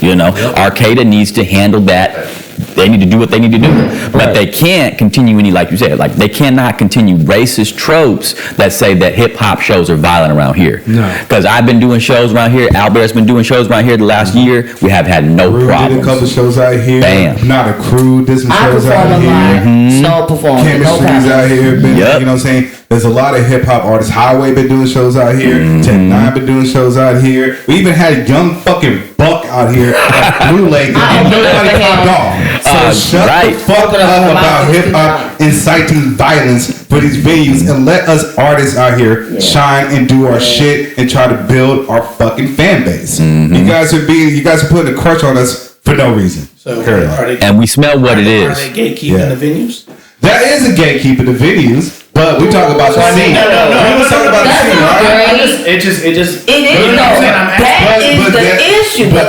Arcata needs to handle that. They need to do what they need to do. But they can't continue like you said, they cannot continue racist tropes that say that hip hop shows are violent around here. No. Because I've been doing shows around here. Albert's been doing shows around here the last year. We have had no Crew did a problems. couple shows out here. Bam. Not a crew did some I shows perform out a here. lot. So perform. No Chemistree's out problem. here. Been, Yep. You know what I'm saying? There's a lot of hip hop artists. Highway been doing shows out here. 10-9 been doing shows out here. We even had young fucking Buck out here at Blue Lake and nobody popped off. So shut the fuck up about hip hop inciting violence for these venues and let us artists out here shine and do our shit and try to build our fucking fan base. You guys are putting a crush on us for no reason. So Carry on. are they, And we smell what it are is. they gatekeeping the venues? That is a gatekeeper to venues, but we talk about the scene. No. We talk about the That's scene, not right? great. It just. It is You know what I'm saying? I'm though. That is the issue. But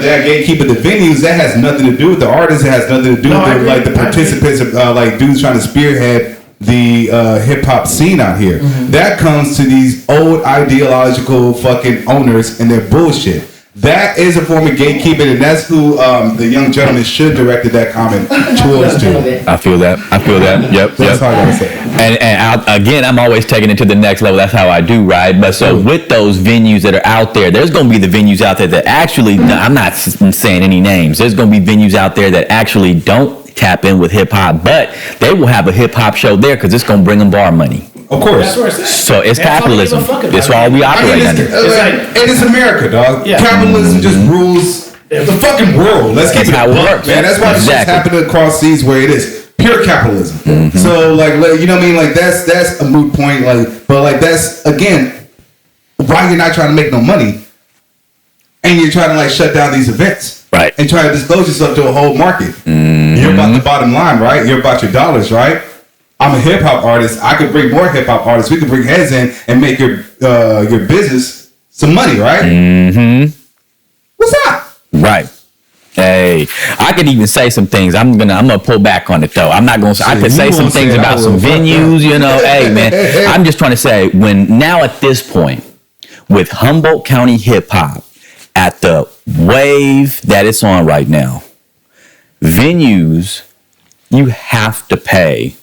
that gatekeeper the venues, that has nothing to do with the artists. It has nothing to do I with agree. the participants, like dudes trying to spearhead the hip hop scene out here. That comes to these old ideological fucking owners and their bullshit. That is a form of gatekeeping, and that's who the young gentleman should directed that comment towards to. I feel that. Yep. That's how I gotta say. And I'm always taking it to the next level. That's how I do, right? But so with those venues that are out there, there's going to be the venues out there that actually, I'm not saying any names. There's going to be venues out there that actually don't tap in with hip hop, but they will have a hip hop show there because it's going to bring them bar money. Of course. That's where it's at. So it's That's all we give a capitalism. fuck about. That's all we operate under. It is America, dog. Yeah. Capitalism just rules the fucking world. Let's keep That's it how it buck, works. man. That's why this shit's Exactly. happening across seas where it is. Pure capitalism. So you know what I mean? Like that's a moot point. But that's again why you're not trying to make no money, and you're trying to shut down these events, Right. And try to disclose yourself to a whole market. You're about the bottom line, right? You're about your dollars, right? I'm a hip hop artist. I could bring more hip hop artists. We could bring heads in and make your business some money, right? What's up? Right. Hey, I could even say some things. I'm gonna pull back on it though. I'm not gonna. I could say some things about some venues. You know, hey man, I'm just trying to say when now at this point with Humboldt County Hip Hop at the wave that it's on right now, venues, you have to pay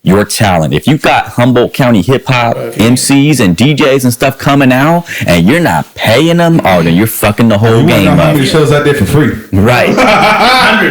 your talent. If you got Humboldt County Hip Hop MCs and DJs and stuff coming out, and you're not paying them, oh, then you're fucking the whole game up. How many shows I did for free? Right,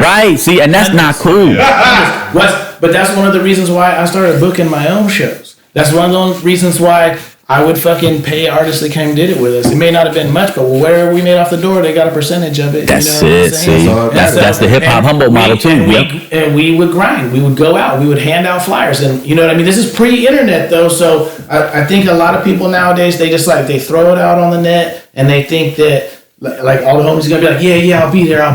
right. See, and that's not cool. But that's one of the reasons why I started booking my own shows. That's one of the reasons why I would fucking pay artists that came and did it with us. It may not have been much, but whatever we made off the door, they got a percentage of it. That's it. See, that's the HipHopHumboldt model too. And we would grind. We would go out. We would hand out flyers, and you know what I mean. This is pre-internet though, so I think a lot of people nowadays they just they throw it out on the net, and they think that. Like all the homies are gonna be like, yeah, I'll be there.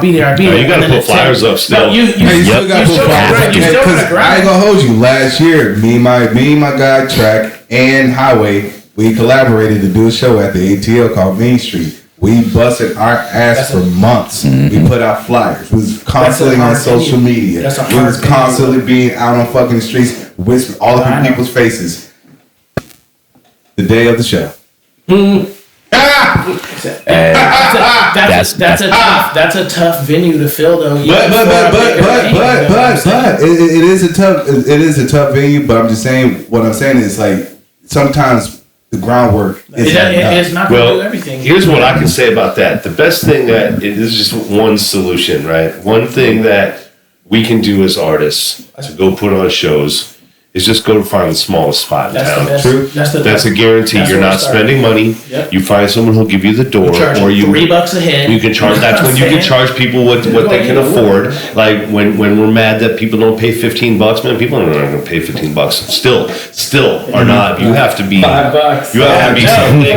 You gotta put flyers up still. No, you still gotta put flyers up. Because I ain't gonna hold you. Last year, me and my guy Track and Highway, we collaborated to do a show at the ATL called Main Street. We busted our ass for months. We put out flyers. We was constantly on social media. We was constantly being out on fucking streets, whispering all up in people's faces. The day of the show. That's a tough venue to fill though. But it is a tough venue. But I'm just saying, what I'm saying is like sometimes the groundwork is not going to do everything. Here's what I can say about that. The best thing that this is just one solution, right? One thing that we can do as artists to go put on shows is just go to find the smallest spot in town. True. That's a guarantee. You're not spending money. Yep. You find someone who'll give you the door, or you $3 a head. You can charge. That's when you can charge people what they can afford. Like when we're mad that people don't pay $15, man. People are not going to pay $15. Still are not. You have to be. $5. You have to be something. It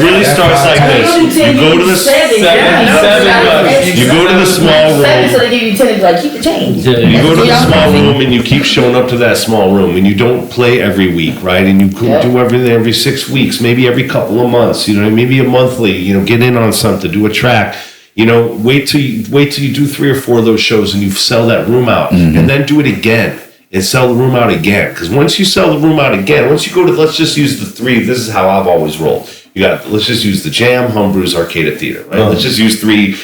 really starts like this. You go to the $7. You go to the small room. So they give you 10 like keep the change. You go to the small room and you keep showing up to that small room and you don't play every week, right? And you do everything every 6 weeks, maybe every couple of months, maybe a monthly, get in on something, do a track, wait till you do 3 or 4 of those shows and you sell that room out and then do it again and sell the room out again. Because once you sell the room out again, once you go to, let's just use the 3, this is how I've always rolled. Let's just use the Jam, Homebrews, Arcade at Theater, right? Let's just use 3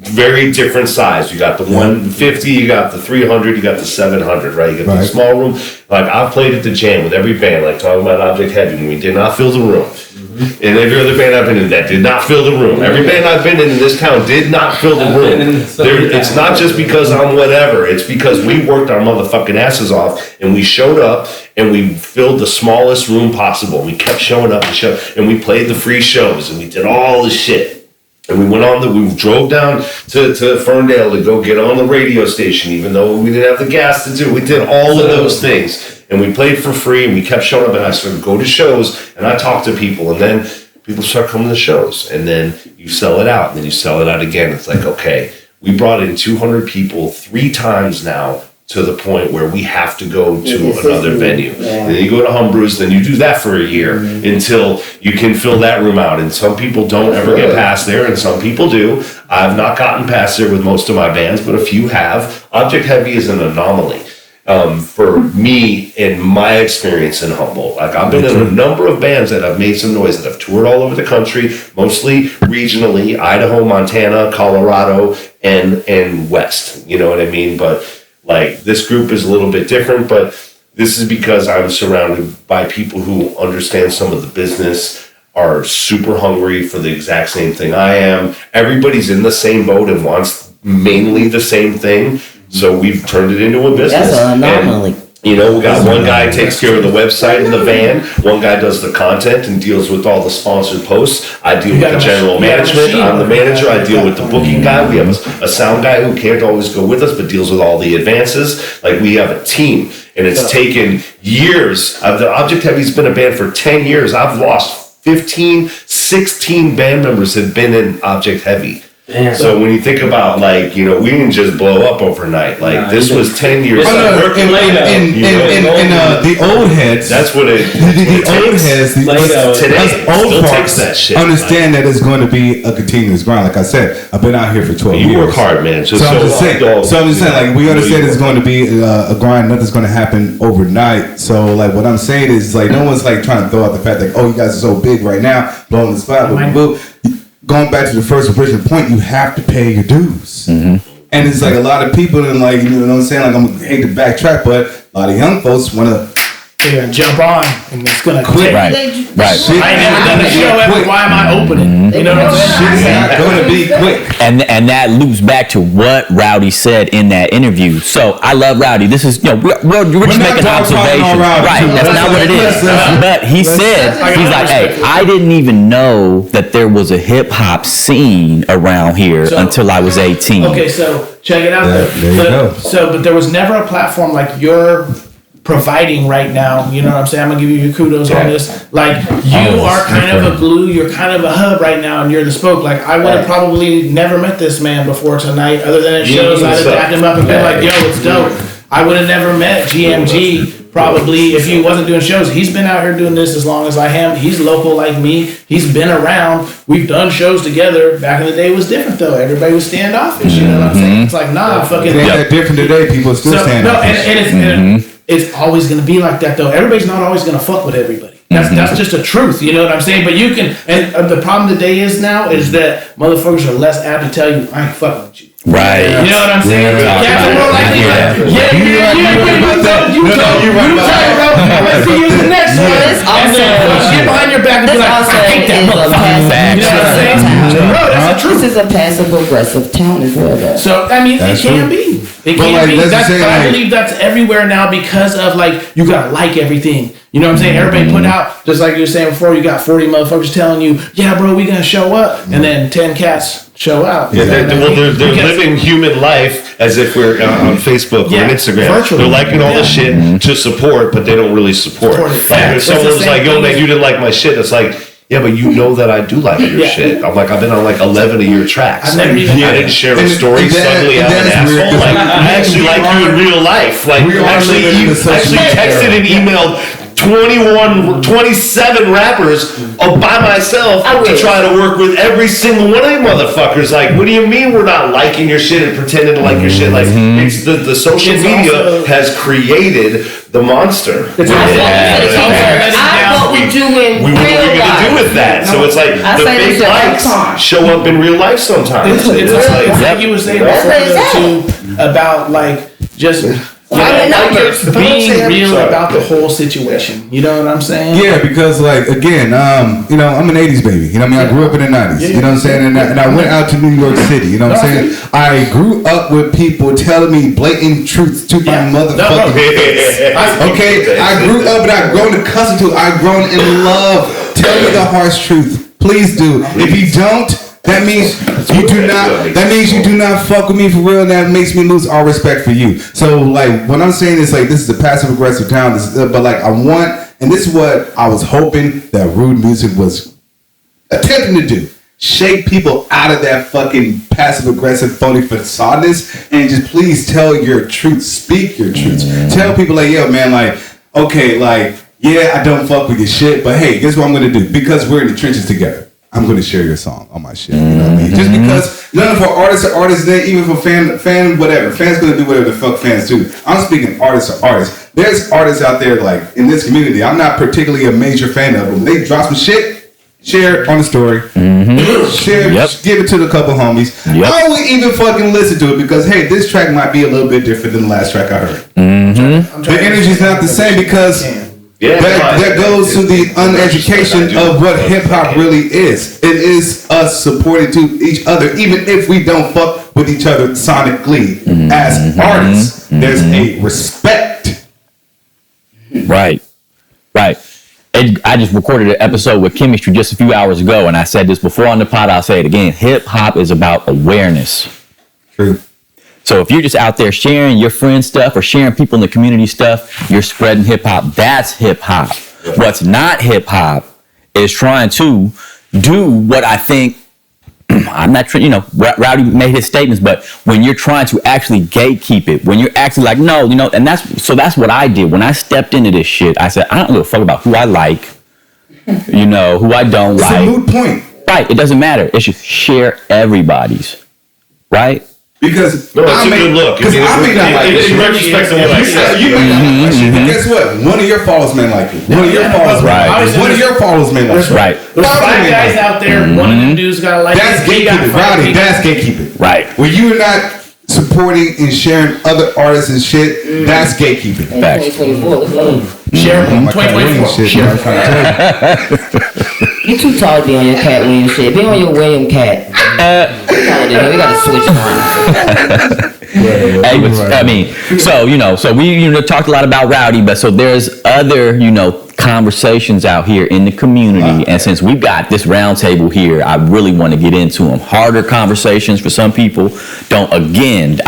very different size. You got the 150, you got the 300, you got the 700, right? You got the small room. Like I've played at the Jam with every band, like talking about Object Heavy, when we did not fill the room. And every other band I've been in that did not fill the room. Every band I've been in this town did not fill the room. It's not just because I'm whatever. It's because we worked our motherfucking asses off and we showed up and we filled the smallest room possible. We kept showing up and we played the free shows and we did all this shit. And we we drove down to Ferndale to go get on the radio station, even though we didn't have the gas to do. We did all of those things. And we played for free and we kept showing up and I started to go to shows and I talked to people and then people start coming to shows and then you sell it out and then you sell it out again. It's like, okay, we brought in 200 people 3 times now to the point where we have to go to another venue. And then you go to Homebrews, then you do that for a year until you can fill that room out. And some people don't ever get past there, and some people do. I've not gotten past there with most of my bands, but a few have. Object Heavy is an anomaly for me in my experience in Humboldt. Like I've been in a number of bands that have made some noise, that have toured all over the country, mostly regionally, Idaho, Montana, Colorado, and West. You know what I mean? But like this group is a little bit different, but this is because I'm surrounded by people who understand some of the business, are super hungry for the exact same thing I am. Everybody's in the same boat and wants mainly the same thing. So we've turned it into a business. That's an anomaly. We got one guy takes care of the website and the van. One guy does the content and deals with all the sponsored posts. I deal with the general management. I'm the manager. I deal with the booking guy. We have a sound guy who can't always go with us, but deals with all the advances. Like we have a team, and it's taken years. The Object Heavy's been a band for 10 years. I've lost 15, 16 band members have been in Object Heavy. So when you think about like, you know, we didn't just blow up overnight. Like this was 10 years of working. The old heads. That's what it. The old heads. Today, old parts that shit. understand that it's going to be a continuous grind. Like I said, I've been out here for 12 years. You work hard, man. So I'm just saying. Like we understand it's going to be a grind. Nothing's going to happen overnight. So like what I'm saying is like no one's like trying to throw out the fact that you guys are so big right now, blowing the spot. Going back to the first original point, you have to pay your dues. And it's like a lot of people, and like, you know what I'm saying? Like, I'm hate to backtrack, but a lot of young folks want to jump on, and it's going to quit. Right. I ain't never done a show ever. Why am I opening? You know what I'm saying? Shit's not going to be quick. And that loops back to what Rowdy said in that interview. So I love Rowdy. This is, you know, we're just making observations. Right. That's not what it is. But he said, he's like, hey, I didn't even know that there was a hip hop scene around here until I was 18. Okay, so check it out. There you go. But there was never a platform like you're providing right now. You know what I'm saying? I'm gonna give you your kudos on this. Like you are kind of a glue, you're kind of a hub right now, and you're the spoke. Like I would have probably never met this man before tonight, other than at shows. I'd have tapped him up and been like, yo, it's dope. I would have never met GMG probably if he wasn't doing shows. He's been out here doing this as long as I am. He's local like me. He's been around. We've done shows together. Back in the day it was different though. Everybody was standoffish. You know what I'm saying? It's like fucking. It's that different today. People still standoffish. And it's always going to be like that though. Everybody's not always going to fuck with everybody. That's just a truth, you know what I'm saying? But you can, and the problem today is now is that motherfuckers are less apt to tell you, I ain't fucking with you. Right. You know what I'm saying? You tell let's see you in the next one. And then get behind your back and be like, I hate that motherfucker. You know what I'm saying? Bro, that's the truth. This is a passive aggressive town as well though. So, I mean, it can be. It can be. I believe that's everywhere now because of like, you gotta like everything. You know what I'm saying? Everybody put out, just like you were saying before, you got 40 motherfuckers telling you, yeah, bro, we gonna show up. And then 10 cats show out. Yeah, they're living human life as if we're on Facebook or on Instagram. Virtually. They're liking all the shit to support, but they don't really support. Like if someone's like, yo, man, you didn't like my shit. It's like, yeah, but you know that I do like your shit. I'm like, I've been on like 11 of your tracks. I didn't share a story. Suddenly I'm an asshole. Like, I actually like you in real life. Like, actually texted and emailed 27 rappers by myself to try to work with every single one of you motherfuckers. Like, what do you mean we're not liking your shit and pretending to like your shit? Like, it's the social media has created the monster. I what we do in what are we gonna do with that? So it's like the big likes show up in real life sometimes. It's like you were saying before too about like just being real about the whole situation. You know what I'm saying? Yeah, because like again, you know, I'm an 80s baby. You know what I mean? I grew up in the 90s. You know what I'm saying? And I went out to New York City. You know what I'm saying? I grew up with people telling me blatant truths to my motherfucking face. Okay? I grew up and I've grown accustomed to it. I've grown in love. Tell me the harsh truth. Please do. If you don't, that means you do not. That means you do not fuck with me for real. And that makes me lose all respect for you. So, like, what I'm saying is, like, this is a passive aggressive town. But like, I want, and this is what I was hoping that Rude Music was attempting to do: shake people out of that fucking passive aggressive phony facadeness, and just please tell your truth. Speak your truths. Tell people like, yo, man, like, okay, like, yeah, I don't fuck with your shit, but hey, guess what I'm gonna do? Because we're in the trenches together, I'm going to share your song on my shit. You know what I mean? Just because none of our artists are artists, even for fan, whatever. Fans going to do whatever the fuck fans do. I'm speaking artists are artists. There's artists out there, like, in this community, I'm not particularly a major fan of them. They drop some shit, share it on the story. Share, give it to the couple homies. I would even fucking listen to it because, hey, this track might be a little bit different than the last track I heard. The energy's not the same because... that goes to the uneducation of what hip hop really is. It is us supporting to each other, even if we don't fuck with each other sonically as artists. There's a respect. Right. And I just recorded an episode with Kemistree just a few hours ago, and I said this before on the pod. I'll say it again. Hip hop is about awareness. True. So if you're just out there sharing your friends' stuff or sharing people in the community stuff, you're spreading hip hop. That's hip hop. What's not hip hop is trying to do what I think I'm not, Rowdy made his statements, but when you're trying to actually gatekeep it, when you're actually like, no, and that's what I did. When I stepped into this shit, I said, I don't give a fuck about who I like, who I don't like. It's a moot point. Right, it doesn't matter. It should share everybody's, right? Because no, it's a good look. Because I may not like it. In retrospect, You may not like it. But guess what? One of your followers may like it. One of your followers may like it. One of your followers may like it. Right. There's 5 guys out there. One of them dudes got to like it. That's gatekeeping. Rowdy, that's gatekeeping. Right. When you're not supporting and sharing other artists and shit, that's gatekeeping. Facts. 2024, let's go. Share My 2024. shit, man, I'm trying to tell you. You too tall to be on your Cat Williams shit. Be on your William Cat. We gotta switch on. Hey, but, I mean, so we talked a lot about Rowdy, but so there's other conversations out here in the community, and since we've got this round table here, I really want to get into them. Harder conversations for some people. I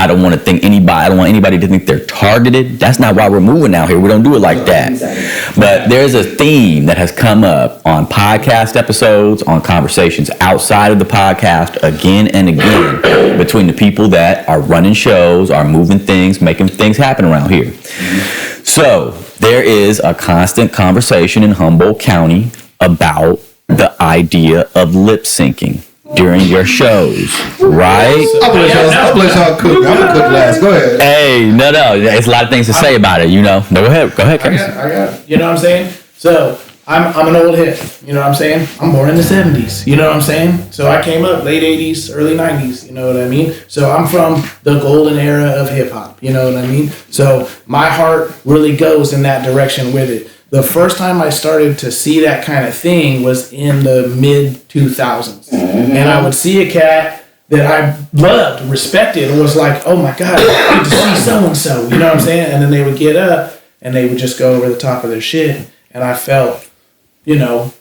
don't want anybody to think they're targeted. That's not why we're moving out here. We don't do it like that. But there's a theme that has come up on podcast episodes, on conversations outside of the podcast, again and again, between the people that are running shows, are moving things, making things happen around here. So there is a constant conversation in Humboldt County about the idea of lip syncing during your shows, right? I'll let y'all cook. I'm gonna cook last. Go ahead. Hey, no, there's a lot of things to say about it, No, go ahead, Chris. I got it. You know what I'm saying? So I'm an old head. You know what I'm saying? I'm born in the 70s. You know what I'm saying? So I came up late 80s, early 90s. You know what I mean? So I'm from the golden era of hip hop. You know what I mean? So my heart really goes in that direction with it. The first time I started to see that kind of thing was in the mid 2000s. And I would see a cat that I loved, respected, and was like, oh my God, I need to see so-and-so. You know what I'm saying? And then they would get up and they would just go over the top of their shit. And I felt,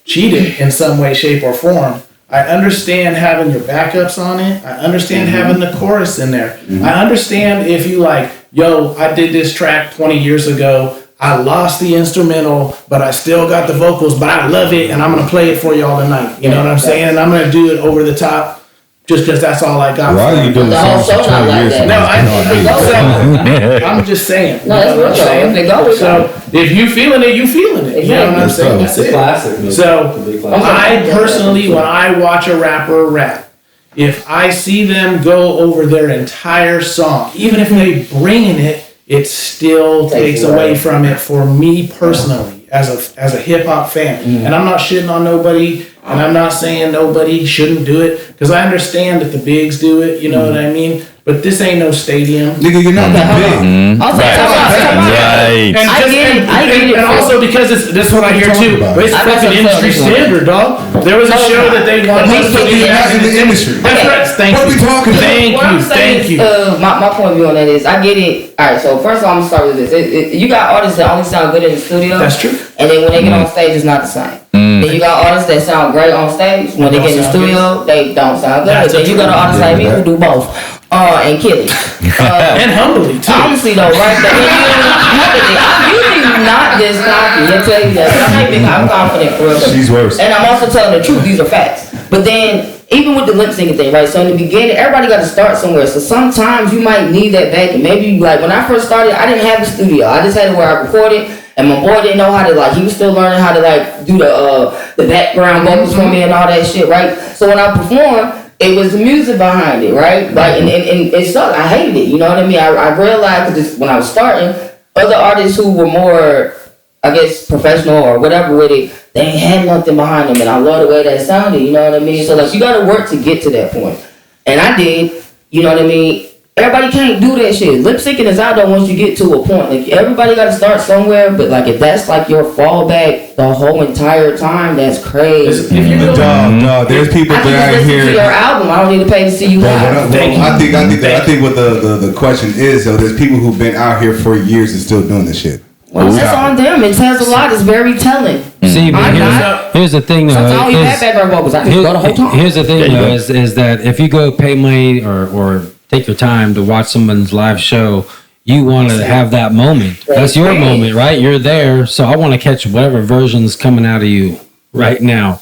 cheated in some way, shape, or form. I understand having your backups on it. I understand having the chorus in there. I understand if you I did this track 20 years ago. I lost the instrumental, but I still got the vocals, but I love it, and I'm going to play it for y'all tonight. You know what I'm saying? And I'm going to do it over the top just because that's all I got. Why are you doing songs for 20 years? I'm just saying. No, that's real. So if you feeling it, you feeling it. You know what I'm saying? That's it. Classic. So I personally, when I watch a rapper rap, if I see them go over their entire song, even if they bringing it, it still takes away from it for me personally as a hip hop fan. And I'm not shitting on nobody, and I'm not saying nobody shouldn't do it, because I understand that the bigs do it, you know what I mean? But this ain't no stadium. Nigga, you're not that big. Right. And also because this is what I hear too. But it's fucking industry standard, dog. There was a show that they wanted us to do that in the industry. That's right. Thank you. What are we talking about? Thank you. My point of view on that is, I get it. All right, so first of all, I'm gonna start with this. You got artists that only sound good in the studio. That's true. And then when they get on stage, it's not the same. Then you got artists that sound great on stage. When they get in the studio, they don't sound good. Then you got artists like me who do both. And kill it. And humbly too. Honestly though, right? I'm usually not this confident. I'll tell you that. I'm confident for real. She's worse. And I'm also telling the truth. These are facts. But then, even with the lip syncing thing, right? So in the beginning, everybody got to start somewhere. So sometimes you might need that backing. Maybe when I first started, I didn't have a studio. I just had it where I recorded. And my boy didn't know how to he was still learning how to do the background vocals for me and all that shit, right? So when I performed, it was the music behind it, right? And it sucked. I hated it. You know what I mean? I realized because when I was starting, other artists who were more, I guess, professional or whatever with it, they ain't had nothing behind them, and I love the way that sounded. You know what I mean? So you got to work to get to that point, and I did. You know what I mean? Everybody can't do that shit. Lip syncing is out there once you get to a point. Everybody got to start somewhere, but if that's your fallback the whole entire time, that's crazy. No, there's people I can that just out listen here. to your album. I don't need to pay to see you live. I think what the question is, though, there's people who've been out here for years and still doing this shit. Well, that's on them. It tells a lot. It's very telling. See, but here's the thing, though. Sometimes I don't even have background vocals. I can go the whole time. Here's the thing, though, is that if you go pay money or take your time to watch someone's live show, you want to have that moment. That's your moment, right? You're there, so I want to catch whatever version's coming out of you right now,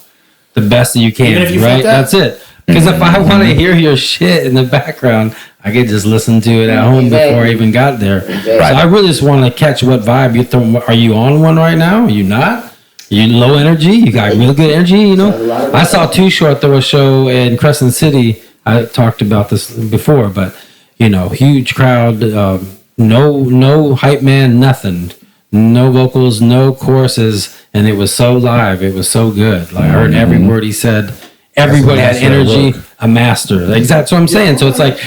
the best that you can, right? That's it. Because if I want to hear your shit in the background, I could just listen to it at home before I even got there. So I really just want to catch what vibe you're throwing. Are you on one right now? Are you not? Are you low energy? You got real good energy, you know? I saw Too Short throw a show in Crescent City. I talked about this before, but, you know, huge crowd, no hype man, nothing. No vocals, no choruses, and it was so live. It was so good. Like I heard every word he said. Everybody had energy. A master. Like, that's what I'm saying. So it's like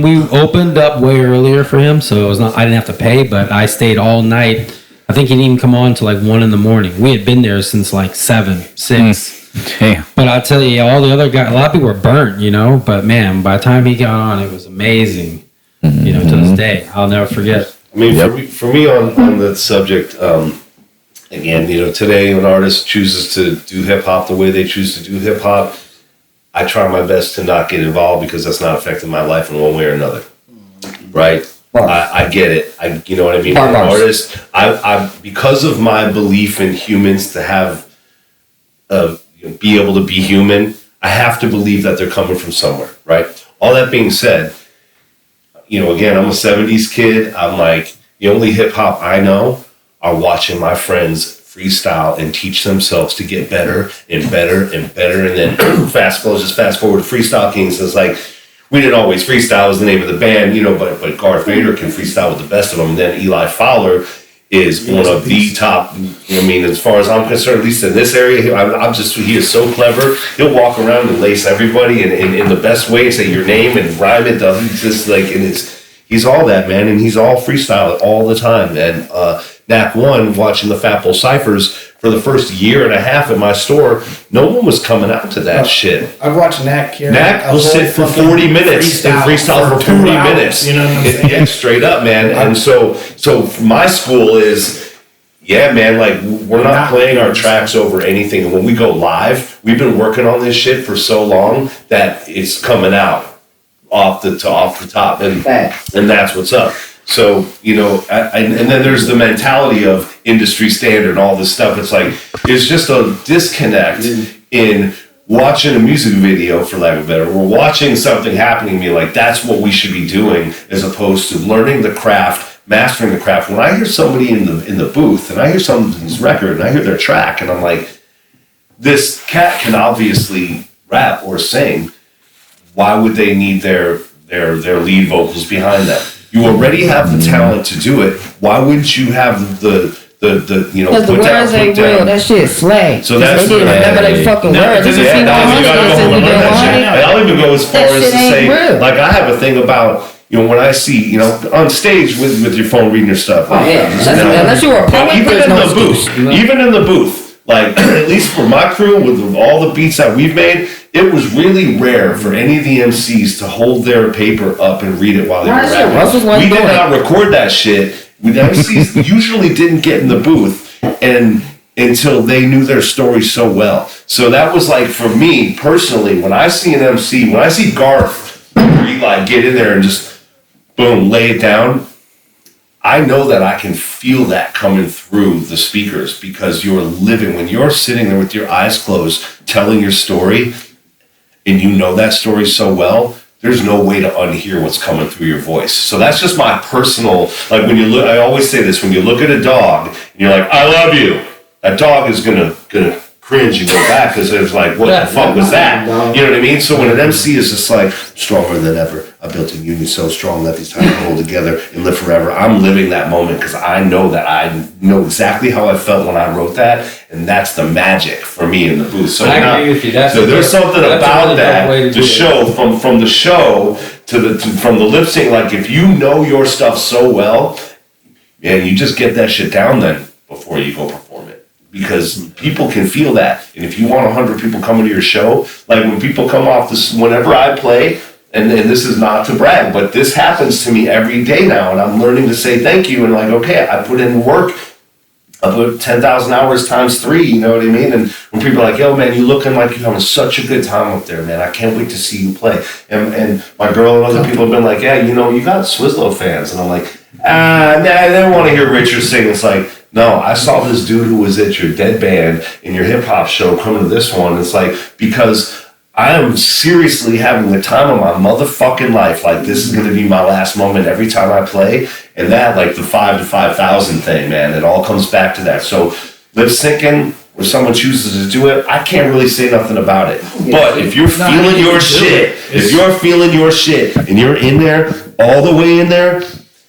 we opened up way earlier for him, so it was not. I didn't have to pay, but I stayed all night. I think he didn't even come on till like 1 a.m. We had been there since like 7, 6. Damn. But I'll tell you, all the other guys, a lot of people were burnt, you know. But man, by the time he got on, it was amazing. You know, to this day, I'll never forget. I mean, for me on the subject, again, you know, today an artist chooses to do hip hop the way they choose to do hip hop. I try my best to not get involved because that's not affecting my life in one way or another. Right? I get it. You know what I mean? As an artist, I because of my belief in humans to have, be able to be human, I have to believe that they're coming from somewhere. Right? All that being said, you know, again, I'm a 70s kid. I'm like, the only hip hop I know are watching my friends freestyle and teach themselves to get better and better and better. And then fast forward to Freestyle Kings. It's like, we didn't always freestyle was the name of the band, you know, but Garth Vader can freestyle with the best of them. And then Eli Fowler is one of the top, you know what I mean, as far as I'm concerned, at least in this area, he is so clever. He'll walk around and lace everybody in the best way, say your name and rhyme it. Just like, and he's all that, man, and he's all freestyle all the time. And Knack 1, watching the Fat Bull Cyphers for the first year and a half at my store, no one was coming out to that shit. I've watched Knack. Knack will sit for 40 minutes and freestyle for 40 minutes. You know what I'm saying? Yeah, straight up, man. And so my school is, yeah, man, like we're not playing our tracks over anything. And when we go live, we've been working on this shit for so long that it's coming out off the top, and that's what's up. So, you know, and then there's the mentality of industry standard and all this stuff. It's like, it's just a disconnect in watching a music video, for lack of a better, or watching something happening to me, like that's what we should be doing, as opposed to learning the craft, mastering the craft. When I hear somebody in the booth and I hear somebody's record and I hear their track and I'm like, this cat can obviously rap or sing. Why would they need their lead vocals behind that? You already have the talent to do it. Why wouldn't you have the you know, because the words ain't real. That shit slang. So that's they didn't remember their fucking words. I'll even go as far as to say, like, I have a thing about, you know, when I see, you know, on stage with your phone reading your stuff. Oh yeah, unless you were a poet, even in the booth, like at least for my crew, with all the beats that we've made, it was really rare for any of the MCs to hold their paper up and read it while they were rapping. We did not record that shit. The MCs usually didn't get in the booth until they knew their story so well. So that was like, for me personally, when I see an MC, when I see Garth like get in there and just boom, lay it down, I know that I can feel that coming through the speakers, because you're living, when you're sitting there with your eyes closed telling your story, and you know that story so well, there's no way to unhear what's coming through your voice. So that's just my personal, like, when you look, I always say this, when you look at a dog and you're like, I love you, that dog is gonna cringe and go back, because there's like, what the fuck was that? You know what I mean? So when an MC is just like, stronger than ever, I built a union so strong that these times will hold together and live forever, I'm living that moment, because I know that I know exactly how I felt when I wrote that, and that's the magic for me in the booth. So, I agree with you. So there's something about that to show from the show from the lip sync. Like, if you know your stuff so well, man, you just get that shit down then before you go perform it, because people can feel that. And if you want 100 people coming to your show, like when people come off this, whenever I play, and this is not to brag, but this happens to me every day now, and I'm learning to say thank you, and like, okay, I put in work, I put 10,000 hours times 3, you know what I mean? And when people are like, yo, man, you looking like you're having such a good time up there, man, I can't wait to see you play. And my girl and other people have been like, yeah, you know, you got Swizlo fans. And I'm like, nah, they don't want to hear Richard sing. It's like, no, I saw this dude who was at your dead band in your hip hop show coming to this one. It's like, because I am seriously having the time of my motherfucking life. Like, this is going to be my last moment every time I play. And that, like, the 5 to 5,000 thing, man, it all comes back to that. So lip syncing, when someone chooses to do it, I can't really say nothing about it. But if you're feeling your shit, and you're in there, all the way in there,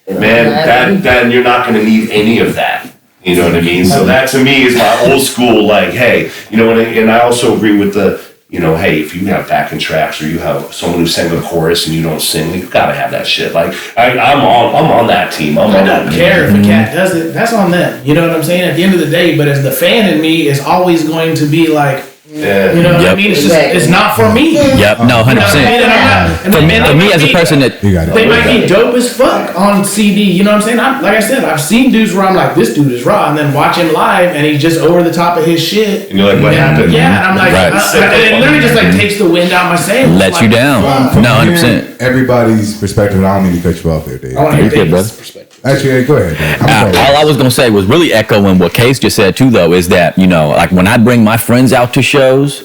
man, then you're not going to need any of that. You know what I mean? So that to me is my old school, like, hey, you know, and I also agree with the, you know, hey, if you have backing tracks or you have someone who sang a chorus and you don't sing, you gotta have that shit. Like, I'm on that team. I don't care if a cat does it. That's on them. You know what I'm saying? At the end of the day, but as the fan in me is always going to be like, yeah. You know what I mean? It's just, it's not for me. Yep, no, 100%. For me as a person that they might be dope as fuck on CD. You know what I'm saying? Like I said, I've seen dudes where I'm like, this dude is raw, and then watch him live, and he's just over the top of his shit. And you're like, what happened? Yeah, and I'm like, it literally just like takes the wind out my sails. Let like, you down. No, 100%. Everybody's perspective. I don't mean to cut you off there, Dave. I want to hear Okay, Dave's perspective. Actually, go ahead. All I was gonna say was really echoing what Case just said too, though, is that, you know, like when I bring my friends out to shows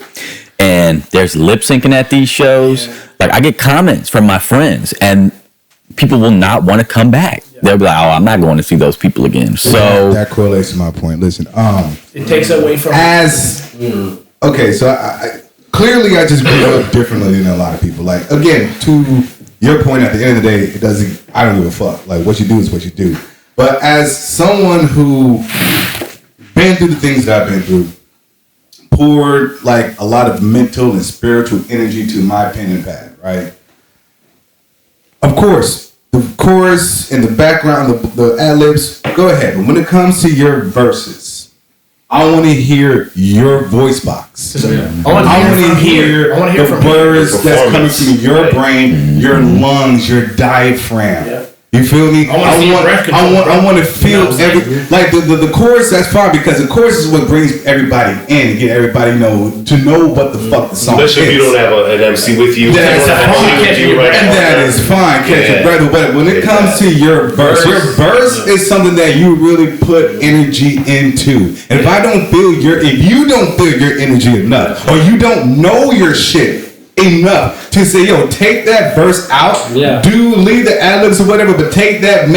and there's lip syncing at these shows, like I get comments from my friends and people will not want to come back. They'll be like, oh, I'm not going to see those people again. So that correlates to my point. Listen, it takes away from okay, so I clearly I just grew up differently than a lot of people. Like, again, to your point, at the end of the day, I don't give a fuck. Like, what you do is what you do. But as someone who been through the things that I've been through, poured like a lot of mental and spiritual energy to my pen and pad, right? Of course, the chorus and the background, the ad-libs, go ahead. But when it comes to your verses, I want to hear your voice box. I want to hear the words that's coming from your brain, your lungs, your diaphragm. Yeah. You feel me? I want to feel like the chorus. That's fine, because the chorus is what brings everybody in and get everybody to know what the fuck the song is. Especially if you don't have an MC with you. That is fine. Catch your breath. But when it comes to your verse is something that you really put energy into. And if you don't feel your energy enough, or you don't know your shit enough to say, yo, take that verse out, leave the ad-libs or whatever, but take that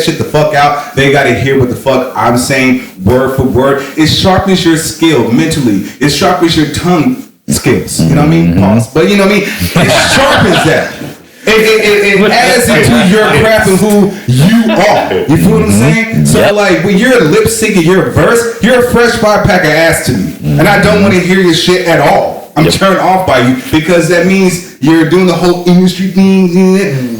shit the fuck out. They gotta hear what the fuck I'm saying word for word. It sharpens your skill mentally. It sharpens your tongue skills. You know what I mean? Pause. But you know what I mean? It sharpens that. It adds into your craft and who you are. You feel what I'm saying? So like, when you're lip syncing your verse, you're a fresh 5-pack of ass to me. And I don't want to hear your shit at all. I'm turned off by you, because that means you're doing the whole industry thing.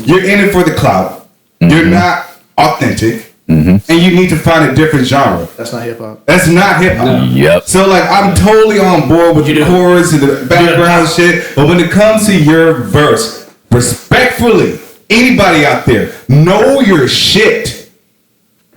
You're in it for the clout. You're not authentic. And you need to find a different genre. That's not hip hop. That's not hip hop. No. Yep. So like, I'm totally on board with the chorus and the background shit. But when it comes to your verse, respectfully, anybody out there, know your shit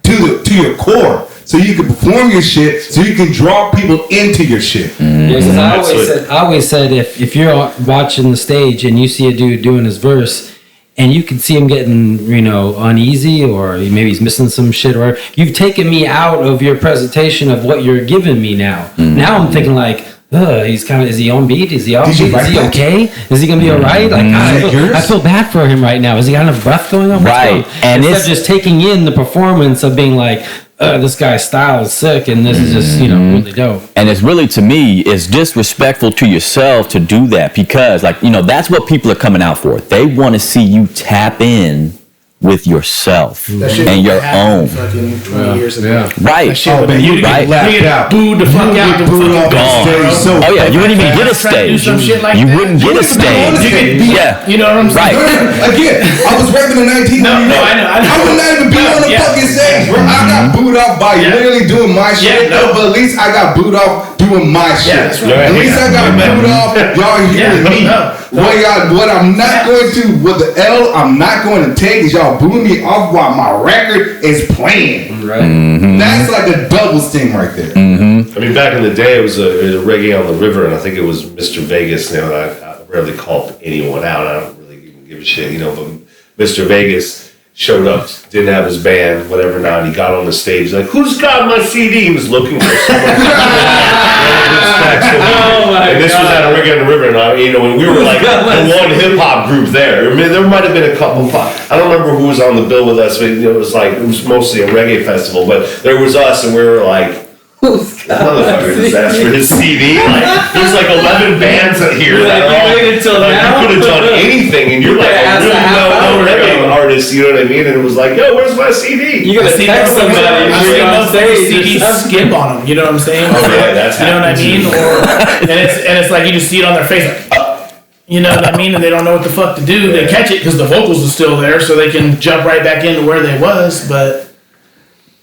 to your core, so you can perform your shit, so you can draw people into your shit. I always said if you're watching the stage and you see a dude doing his verse, and you can see him getting, uneasy, or maybe he's missing some shit, or you've taken me out of your presentation of what you're giving me now. Now I'm thinking like, is he on beat? Is he off beat? Is he okay? Is he gonna be all right? Like, I feel bad for him right now. Is he got enough breath going on? Right. And instead of just taking in the performance of being like, this guy's style is sick, and this is just, really dope. And it's really, to me, it's disrespectful to yourself to do that, because, that's what people are coming out for. They want to see you tap in with yourself and your own. 20 years ago. Right. You get booed the fuck out. Oh yeah, you wouldn't even get a stage. You wouldn't get a stage. You know what I'm saying? Right. Again, I was rapping in 19. No, I know. I would not even be on the fucking stage, bro. I got booed off by literally doing my shit. But at least I got booed off doing my shit. At least I got booed off. Y'all hearing me. What I'm not going to, with the L, I'm not going to take is y'all booing me off while my record is playing. Right. That's like a double sting right there. I mean, back in the day, it was a reggae on the river, and I think it was Mr. Vegas. I rarely called anyone out. I don't really even give a shit, but Mr. Vegas showed up, didn't have his band, whatever not. He got on the stage, like, who's got my CD? He was looking for someone. And this was at Eureka and the River, and and we were like the one hip hop group there. I mean, there might have been a couple. I don't remember who was on the bill with us, but it was mostly a reggae festival. But there was us, and we were like, motherfucker just asked for his CD. There's 11 bands here that are all, you could have done anything, and you're like a really well-known reggae artist, you know what I mean? And it was like, yo, where's my CD? You gotta text somebody. I've seen those CDs skip on them. You know what I'm saying? Oh, yeah, that's you know what I mean? And it's like you just see it on their face, you know what I mean? And they don't know what the fuck to do. They catch it because the vocals are still there, so they can jump right back into where they was, but.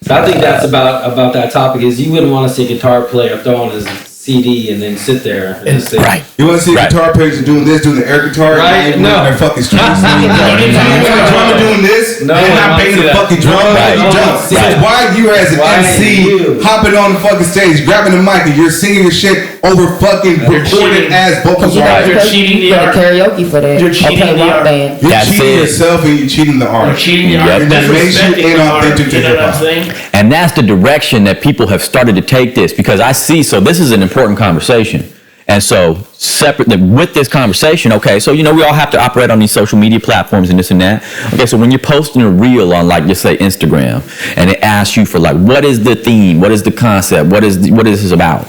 So I think that's about that topic is you wouldn't want to see a guitar player throw on his CD and then sit there and sing. Right. You want to see a guitar player doing this, doing the air guitar, Right? and No. their fucking strings. You want a drummer doing this, No, and I not don't banging see the that. fucking drum, Right. you I jump. don't see So that. why you as an Why MC you? hopping on the fucking stage, grabbing the mic, and you're singing your shit over fucking recorded as vocals? You're cheating the art. karaoke for that. You're cheating Okay, the rock art. band. You're That's cheating it. yourself and you're cheating the You're art. cheating the art. Yep. And that makes you Disrespecting the art, inauthentic to you know what I'm hip-hop. saying? And that's the direction that people have started to take this, because I see, so this is an important conversation. And so separate with this conversation, okay, so we all have to operate on these social media platforms and this and that. Okay, so when you're posting a reel on just say Instagram, and it asks you for what is the theme, what is the concept, what is this about?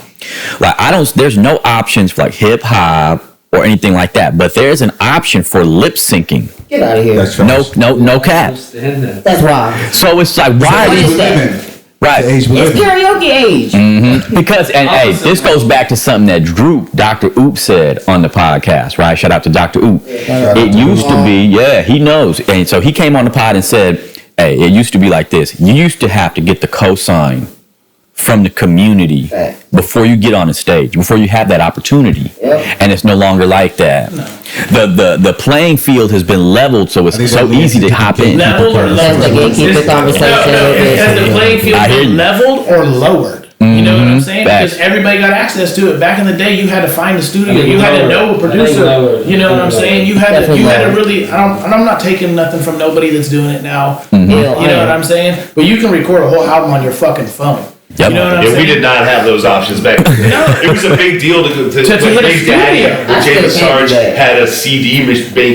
There's no options for hip hop or anything like that, but there's an option for lip syncing. Get out of here. That's trash. No cap. That's why. So it's why What is is that? right? The age we It's live in. karaoke age. Because, and hey, this goes back to something that Dr. Oop said on the podcast, right? Shout out to Dr. Oop. It used to be, he knows. And so he came on the pod and said, hey, it used to be like this. You used to have to get the cosign from the community before you get on the stage, before you have that opportunity. Yep. And it's no longer like that. The playing field has been leveled, so it's so easy to hop in. Leveled or That's lowered? the gatekeeper conversation. Has the playing field I hear been you. leveled or lowered? You know what I'm saying? Facts. Because everybody got access to it. Back in the day, you had to find a studio. think You had to lowered. know a I think producer. lowered. You know what I'm saying? You had to Definitely really. I'm not taking nothing from nobody that's doing it now. Yeah, You know what I'm saying? But you can record a whole album on your fucking phone. Yep. You know what I'm Yeah, saying? we did not have those options back then. It was a big deal to hit a Big Daddy, studio. where James still can't Sarge do that. had a CD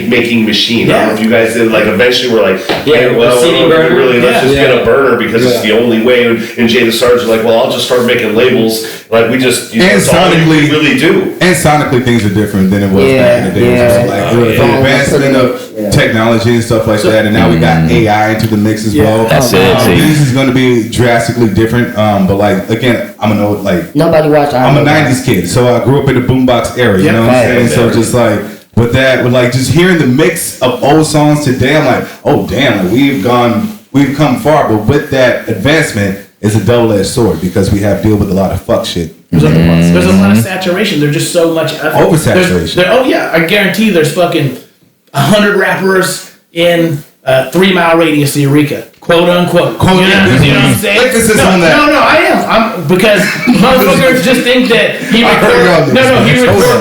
making machine. I don't know if you guys did. Eventually we're like, Yeah, hey, well, the CD burner. let's just Yeah. get a burner because it's the only way. And Jay the Sarge was like, well, I'll just start making labels. We just that's all we sonically- really do. And sonically, things are different than it was back in the day. Yeah, So, yeah. the advancement of technology and stuff like that, and now we got AI into the mix as well. That's it, see. This is going to be drastically different. But again, I'm a Nobody watch. I'm a '90s kid, so I grew up in the boombox era. You know what I'm saying? So just with that, with just hearing the mix of old songs today, I'm like, oh damn, we've come far. But with that advancement, it's a double-edged sword because we have to deal with a lot of fuck shit. There's a lot of saturation. There's just so much effort. Oversaturation. Oh yeah, I guarantee there's fucking 100 rappers in a 3 mile radius of Eureka, quote unquote. You know what I'm saying? Emphasis on that. No, I am. Because motherfuckers just think that he record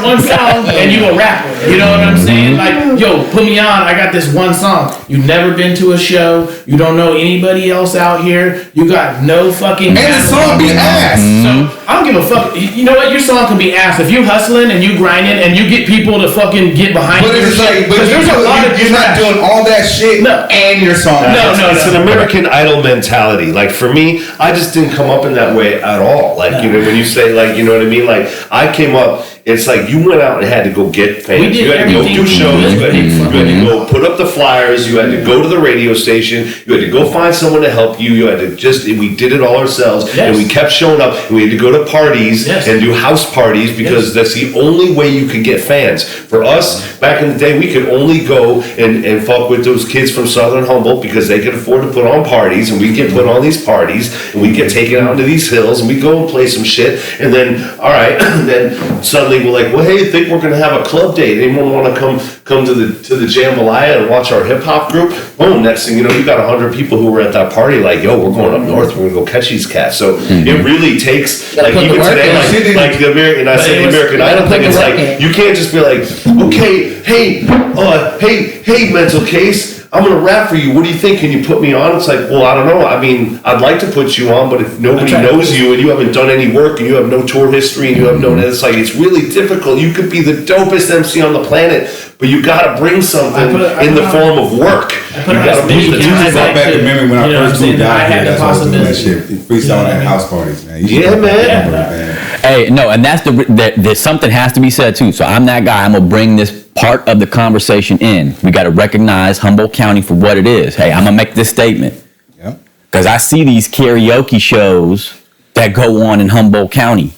one song and you a rapper. You know what I'm saying? Yo, put me on. I got this one song. You've never been to a show. You don't know anybody else out here. You got no fucking. And the song be ass. So I don't give a fuck. You know what? Your song can be ass if you hustling and you grinding and you get people to fucking get behind But your it's shit. but There's a lot of you're not trash. doing all that shit No. and your song. It's an American Idol mentality. For me, I just didn't come up in that way at all. When you say you know what I mean? I came up. It's you went out and had to go get fans. We did You had to go everything do we shows. could. You had to go put up the flyers. You had to go to the radio station. You had to go find someone to help you. You had to we did it all ourselves. Yes. And we kept showing up. And we had to go to parties Yes. and do house parties because that's the only way you could get fans. For us, back in the day, we could only go and fuck with those kids from Southern Humboldt because they could afford to put on parties. And we'd get put on these parties. And we'd get taken out to these hills. And we'd go and play some shit. And then, all right, then suddenly we're like, well, hey, I think we're going to have a club date. Anyone want to come to the Jambalaya and watch our hip hop group? Boom, next thing you know, you got 100 people who were at that party yo, we're going up north, we're going to go catch these cats. So it really takes, Gotta put the even work today, in. the American, I said the American Idol thing, it's you can't just be okay, hey, mentaLCAse, I'm gonna rap for you. What do you think? Can you put me on? It's like, well, I don't know. I mean, I'd like to put you on, but if nobody knows you and you haven't done any work and you have no tour history and you have no, it's like, it's really difficult. You could be the dopest MC on the planet, but you gotta bring something in the form of work. You gotta bring the back to memory when I first moved out here. That's why I was doing that shit. Freestyle at house parties, man. Yeah, man. Hey, no, and that's there's something has to be said too. So I'm that guy. I'm gonna bring this part of the conversation in. We got to recognize Humboldt County for what it is. Hey, I'm gonna make this statement because I see these karaoke shows that go on in Humboldt County,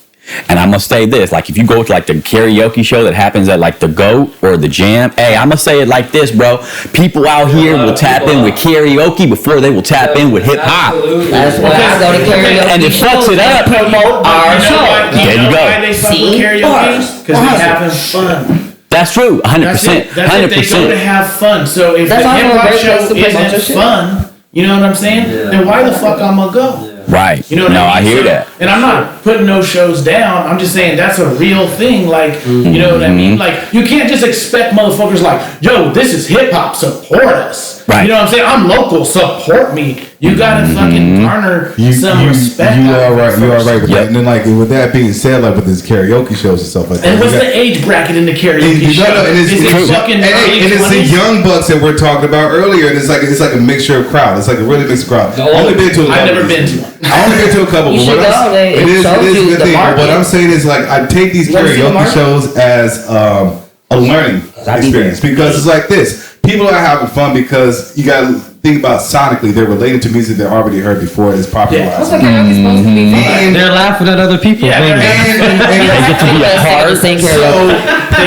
and I'm gonna say this: like, if you go to like the karaoke show that happens at like the Goat or the Jam, hey, I'm gonna say it like this, bro. People out here will tap in with karaoke before they will tap in with hip hop. That's why I go to karaoke. And it fucks it up. Promote our show. There you go. Why they fuck with karaoke? Because we having fun. That's true, 100%. 100%. They go to have fun. So if the hip hop show isn't fun, you know what I'm saying? Then why the fuck I'm gonna go? Right. You know what I hear that. And I'm not putting no shows down. I'm just saying that's a real thing. Like, you know what I mean? Like, you can't just expect motherfuckers like, yo, this is hip hop, support us. Right. You know what I'm saying? I'm local, support me. You gotta fucking garner some respect. You are right. You are right with that. And then, like, with that being said, like with these karaoke shows and stuff like that. And what's the age bracket in the karaoke show? Is it fucking and it's the young bucks that we're talking about earlier. And it's like a mixture of crowd. It's like a really mixed crowd. I've never been to one. I only been to a couple. You should go. It is a good thing. What I'm saying is, like, I take these karaoke shows as a learning experience because it's like this. People are having fun because you got to think about sonically. They're related to music they already heard before it's popularized. What's the karaoke supposed to be fun? They're laughing at other people. They get to be a part. So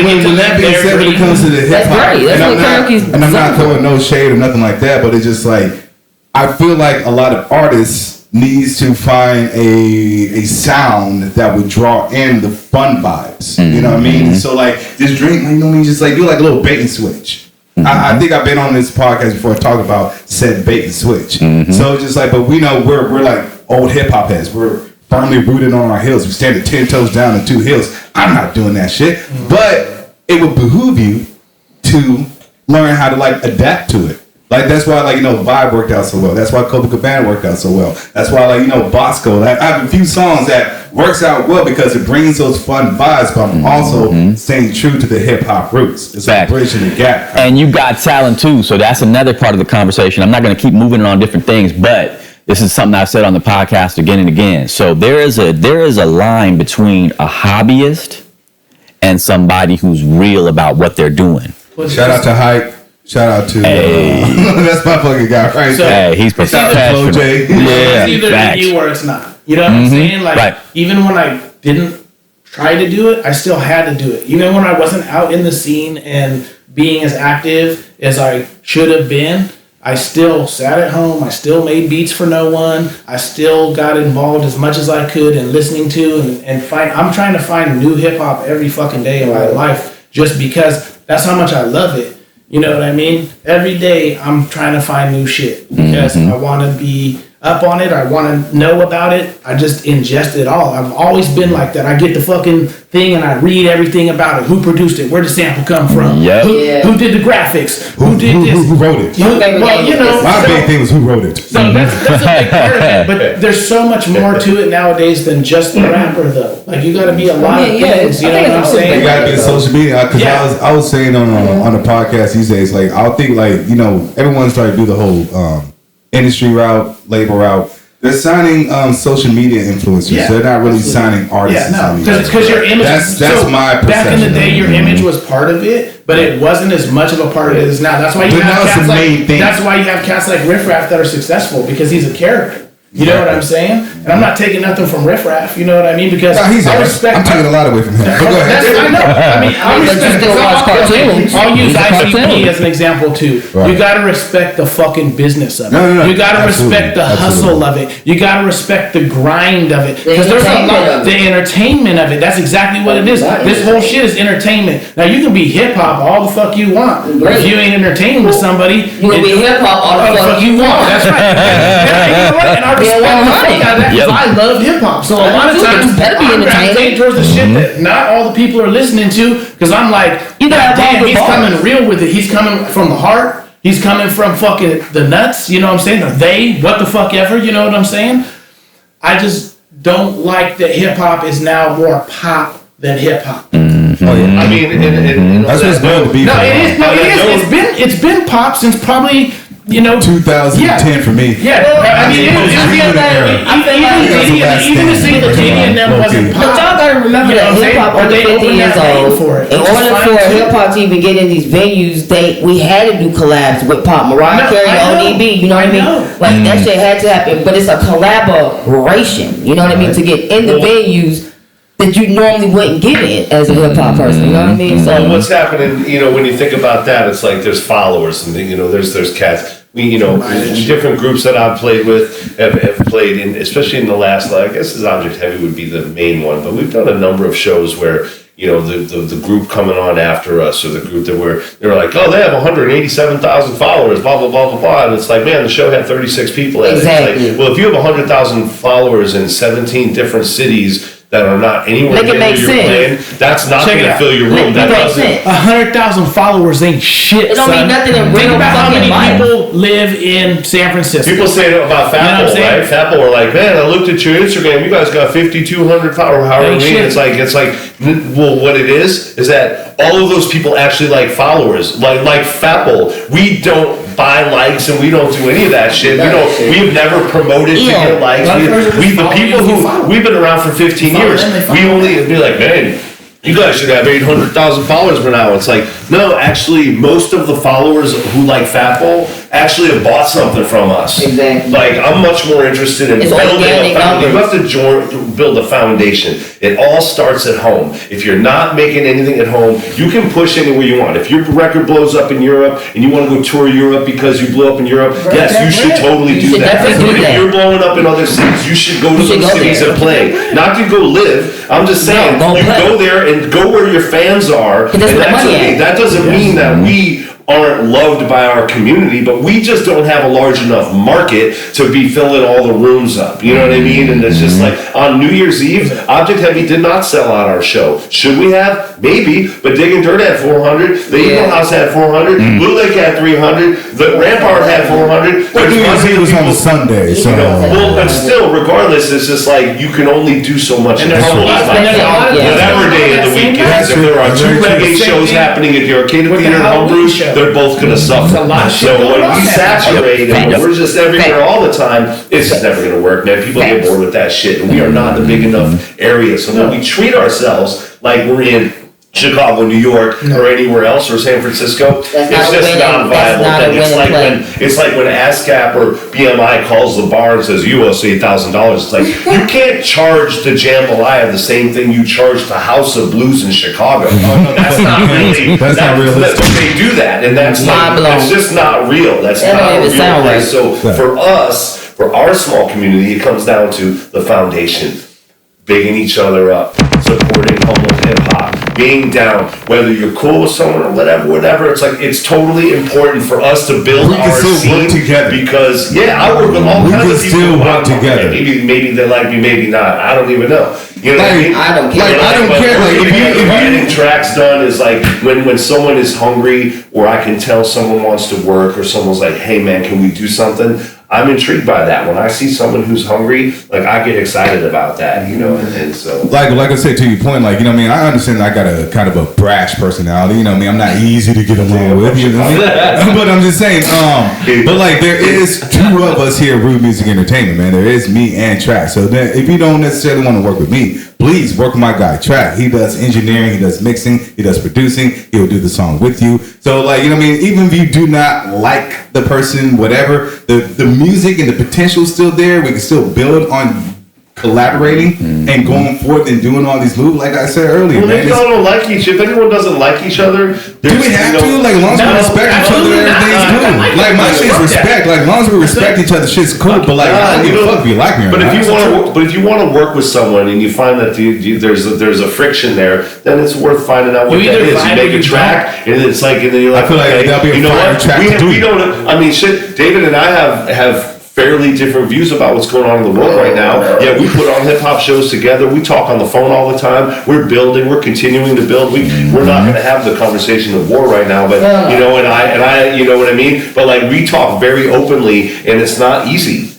when that being said, when it comes to the hip hop, and I'm not throwing no shade or nothing like that, but it's just like I feel like a lot of artists needs to find a sound that would draw in the fun vibes. You know what I mean? So like just drink, you know what I mean? Just like do like a little bait and switch. I think I've been on this podcast before talking about said bait and switch. So it's just like, but we know we're like old hip hop heads. We're firmly rooted on our heels. We stand at 10 toes down and 2 heels. I'm not doing that shit. But it would behoove you to learn how to like adapt to it. Like that's why, like, you know, Vibe worked out so well. That's why Copacabana worked out so well. That's why, like, you know, Bosco. I have a few songs that works out well because it brings those fun vibes, but I'm also staying true to the hip hop roots. It's like bridging the gap. And you got talent too, so that's another part of the conversation. I'm not going to keep moving on different things, but this is something I've said on the podcast again and again. So there is a line between a hobbyist and somebody who's real about what they're doing. Shout out to Hype. Shout out to that's my fucking guy right there. Hey, he's professional. Yeah, it's either you or it's not. You know what I'm saying? Like even when I didn't try to do it, I still had to do it. Even when I wasn't out in the scene and being as active as I should have been, I still sat at home. I still made beats for no one. I still got involved as much as I could in listening to and find. I'm trying to find new hip hop every fucking day in my life just because that's how much I love it. You know what I mean? Every day I'm trying to find new shit because I want to be up on it. I want to know about it. I just ingest it all. I've always been like that. I get the fucking thing and I read everything about it. Who produced it? Where did the sample come from? Who did the graphics? Who did this? Who wrote it? Well, you know. My big thing was who wrote it. So that's a big part of it. But there's so much more to it nowadays than just the rapper, though. Like, you got to be a lot of things. You know what I'm saying? You got to be in social media. Because I was saying on the podcast these days, like, I'll think, like, you know, everyone's trying to do the whole industry route, label route. They're signing social media influencers. Yeah, they're not really signing artists. Because your image. That's my perception. Back in the day, your image was part of it, but it wasn't as much of a part of it as now. That's why you have cats like. That's why you have cats like Riff Raff that are successful because he's a character. You know what I'm saying? And I'm not taking nothing from Riff Raff. You know what I mean? Because I respect. I'm taking a lot away from him. But go ahead. I know. I mean, I respect. I'll use ICP as an example too. Right. You got to respect the fucking business of it. No. You got to respect the hustle of it. You got to respect the grind of it. Because there's a lot. The entertainment of it. That's exactly what it is. This whole shit is entertainment. Now you can be hip hop all the fuck you want. If you ain't entertaining with somebody, you can be hip hop all the fuck you want. That's right. And I respect the fuck out of that because I love hip hop. So a lot of times I'm gravitating towards the shit that not all the people are listening to because I'm like, damn, he's coming real with it. He's coming from the heart. He's coming from fucking the nuts, you know what I'm saying? Or they, what the fuck ever, you know what I'm saying? I just don't like that hip hop is now more pop than hip hop. I mean, That's what's going to be. No, it is. No, it is. It's been pop since probably 2010 for me. Yeah, I mean, even the single Canadian never wasn't pop. But y'all gotta remember that hip hop under 50 years old. In order for hip hop to even get in these venues, we had to do collabs with pop. Mariah Carey, ODB, you know what I mean? Like that shit had to happen. But it's a collaboration, you know what I mean, to get in the venues that you normally wouldn't get in as a hip hop person, you know what I mean? So what's happening, when you think about that, it's like there's followers and there's cats. Different groups that I've played with have played in, especially in the last, I guess this Object Heavy would be the main one, but we've done a number of shows where, the group coming on after us, or the group they're like, oh, they have 187,000 followers, blah, blah, blah, blah, blah. And it's like, man, the show had 36 people at it. It's like, well, if you have 100,000 followers in 17 different cities that are not anywhere near where you're playing, that's not going to fill your room. That doesn't. 100,000 followers ain't shit. It don't mean nothing in Think real about how many fucking people live in San Francisco. People say that about Fatbull, right? Fatbull are like, man, I looked at your Instagram. You guys got 5,200 followers. However many. It's like, well, what it is that all of those people actually like followers. Like Fatbull, we don't buy likes and we don't do any of that shit. We've never promoted to get likes. We've been around for 15 years. We only be like, man, you guys should have 800,000 followers by now. It's like, no, actually, most of the followers who like Fatbull actually have bought something from us. Exactly. Like, I'm much more interested in building a foundation. You have to build a foundation. It all starts at home. If you're not making anything at home, you can push anywhere you want. If your record blows up in Europe and you want to go tour Europe because you blew up in Europe, yes, you should totally do that. If you're blowing up in other cities, you should go to those cities and play. Not to go live. I'm just saying, you go there and go where your fans are. And that doesn't mean that we aren't loved by our community, but we just don't have a large enough market to be filling all the rooms up. You know what I mean? And it's just like on New Year's Eve, Object Heavy did not sell out our show. Should we have? Maybe. But Diggin' Dirt had 400. The Eagle House had 400. Blue Lake had 300. The Rampart had 400. But New Year's Eve was on a Sunday, so. But still, regardless, it's just like you can only do so much at home. Whatever day of the week it is. If there are 2 reggae shows happening at the Arcade Theater in Homebrew, they're both going to suffer. So when we saturate and we're just everywhere all the time, it's just never going to work, man. People get bored with that shit, and we are not a big enough area. So when we treat ourselves like we're in Chicago, New York, or anywhere else, or San Francisco, it's just not viable. It's like when ASCAP or BMI calls the bar and says, you owe us $8,000. It's like, you can't charge the Jambalaya the same thing you charge the House of Blues in Chicago. That's not really, that's not realistic. They do that, and that's just not real. That's not a real place. So for us, for our small community, it comes down to the foundation. Bigging each other up, supporting Humboldt hip hop, being down, whether you're cool with someone or whatever. It's like, it's totally important for us to build our scene together. Because I work with all kinds of people. Still work together. Maybe they like me, maybe not. I don't even know. You know what I mean? I don't care. I don't care. Like, if getting tracks done is like when someone is hungry, or I can tell someone wants to work, or someone's like, hey man, can we do something? I'm intrigued by that. When I see someone who's hungry, like, I get excited about that, and so. Like I said, to your point, like, I understand I got a kind of a brash personality, I'm not easy to get along with, but I'm just saying, but like, there is 2 of us here at Rude Music Entertainment, man. There is me and Track. So then, if you don't necessarily want to work with me, please work with my guy, Track. He does engineering, he does mixing, he does producing, he'll do the song with you. So, like, even if you do not like the person, whatever, the music and the potential is still there. We can still build on collaborating and going forth and doing all these moves. Like I said earlier, man. If y'all don't like if anyone doesn't like each other, do we have to? Like, as long as we respect each other, everything's cool. Like, my shit's respect. Like, as long as we respect each other, shit's cool. But like, I don't give a fuck if you like me or not. But if you want to work with someone and you find that there's a friction there, then it's worth finding out what that is. You make a track, and it's like, and then you're like, I feel like that'll be a fire track to do. We don't. I mean, shit. David and I have fairly different views about what's going on in the world right now. Yeah, we put on hip hop shows together. We talk on the phone all the time. We're building. We're continuing to build. We're not going to have the conversation of war right now, but you know, and I, you know what I mean. But like we talk very openly, and it's not easy.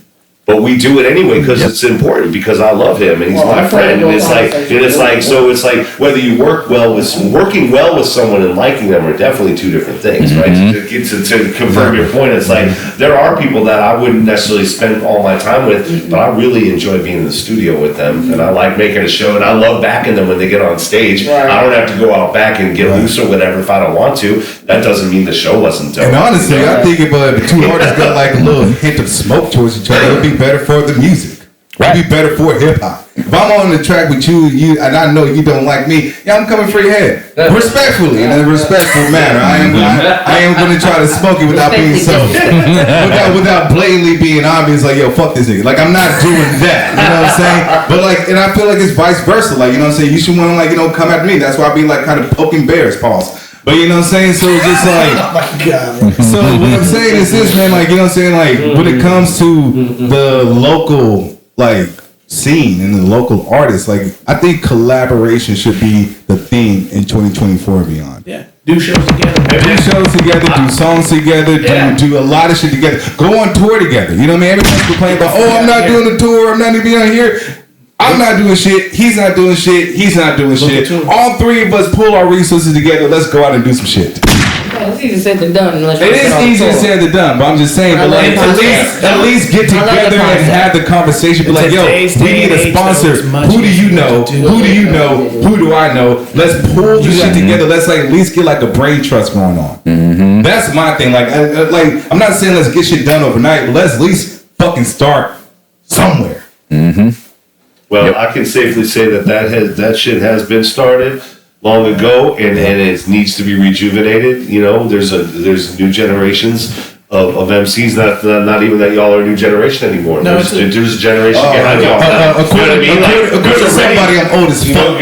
But we do it anyway because it's important, because I love him and he's my friend, and it's like whether you working well with someone and liking them are definitely two different things, right? To confirm your point, it's like there are people that I wouldn't necessarily spend all my time with, but I really enjoy being in the studio with them, and I like making a show, and I love backing them when they get on stage. I don't have to go out back and get loose or whatever if I don't want to. That doesn't mean the show wasn't dope. And honestly, I think if the two artists got like a little hint of smoke towards each other, it would be better for the music. It'd be better for hip hop. If I'm on the track with you, and I know you don't like me, I'm coming for your head, respectfully, in a respectful manner. I am going to try to smoke it without being so, without blatantly being obvious. Like, yo, fuck this nigga. Like, I'm not doing that. You know what I'm saying? But like, and I feel like it's vice versa. Like, you know what I'm saying? You should want to, like, you know, come after me. That's why I be like kind of poking bears, pause. But you know what I'm saying? So it's just like, oh my God. So what I'm saying is this, man, like, you know what I'm saying? Like, when it comes to the local, like, scene and the local artists, like, I think collaboration should be the theme in 2024 and beyond. Yeah. Do shows together. Do songs together, do a lot of shit together. Go on tour together. You know what I mean? Everyone's complaining about, I'm not doing a tour, I'm not even on here. I'm not doing shit. He's not doing shit. He's not doing shit. All three of us pull our resources together. Let's go out and do some shit. It's easier said than done. It is easier said than done, but I'm just saying. But like, at least get together and have the conversation. Be like, yo, we need a sponsor. Who do you know? Who do you know? Who do I know? Let's pull the shit together. Let's like at least get like a brain trust going on. That's my thing. Like I'm not saying let's get shit done overnight, but let's at least fucking start somewhere. Well, I can safely say that shit has been started long ago, and it needs to be rejuvenated. You know, there's new generations of MCs. Not even that y'all are a new generation anymore. No, there's a generation behind y'all. According to somebody, I'm old as fuck.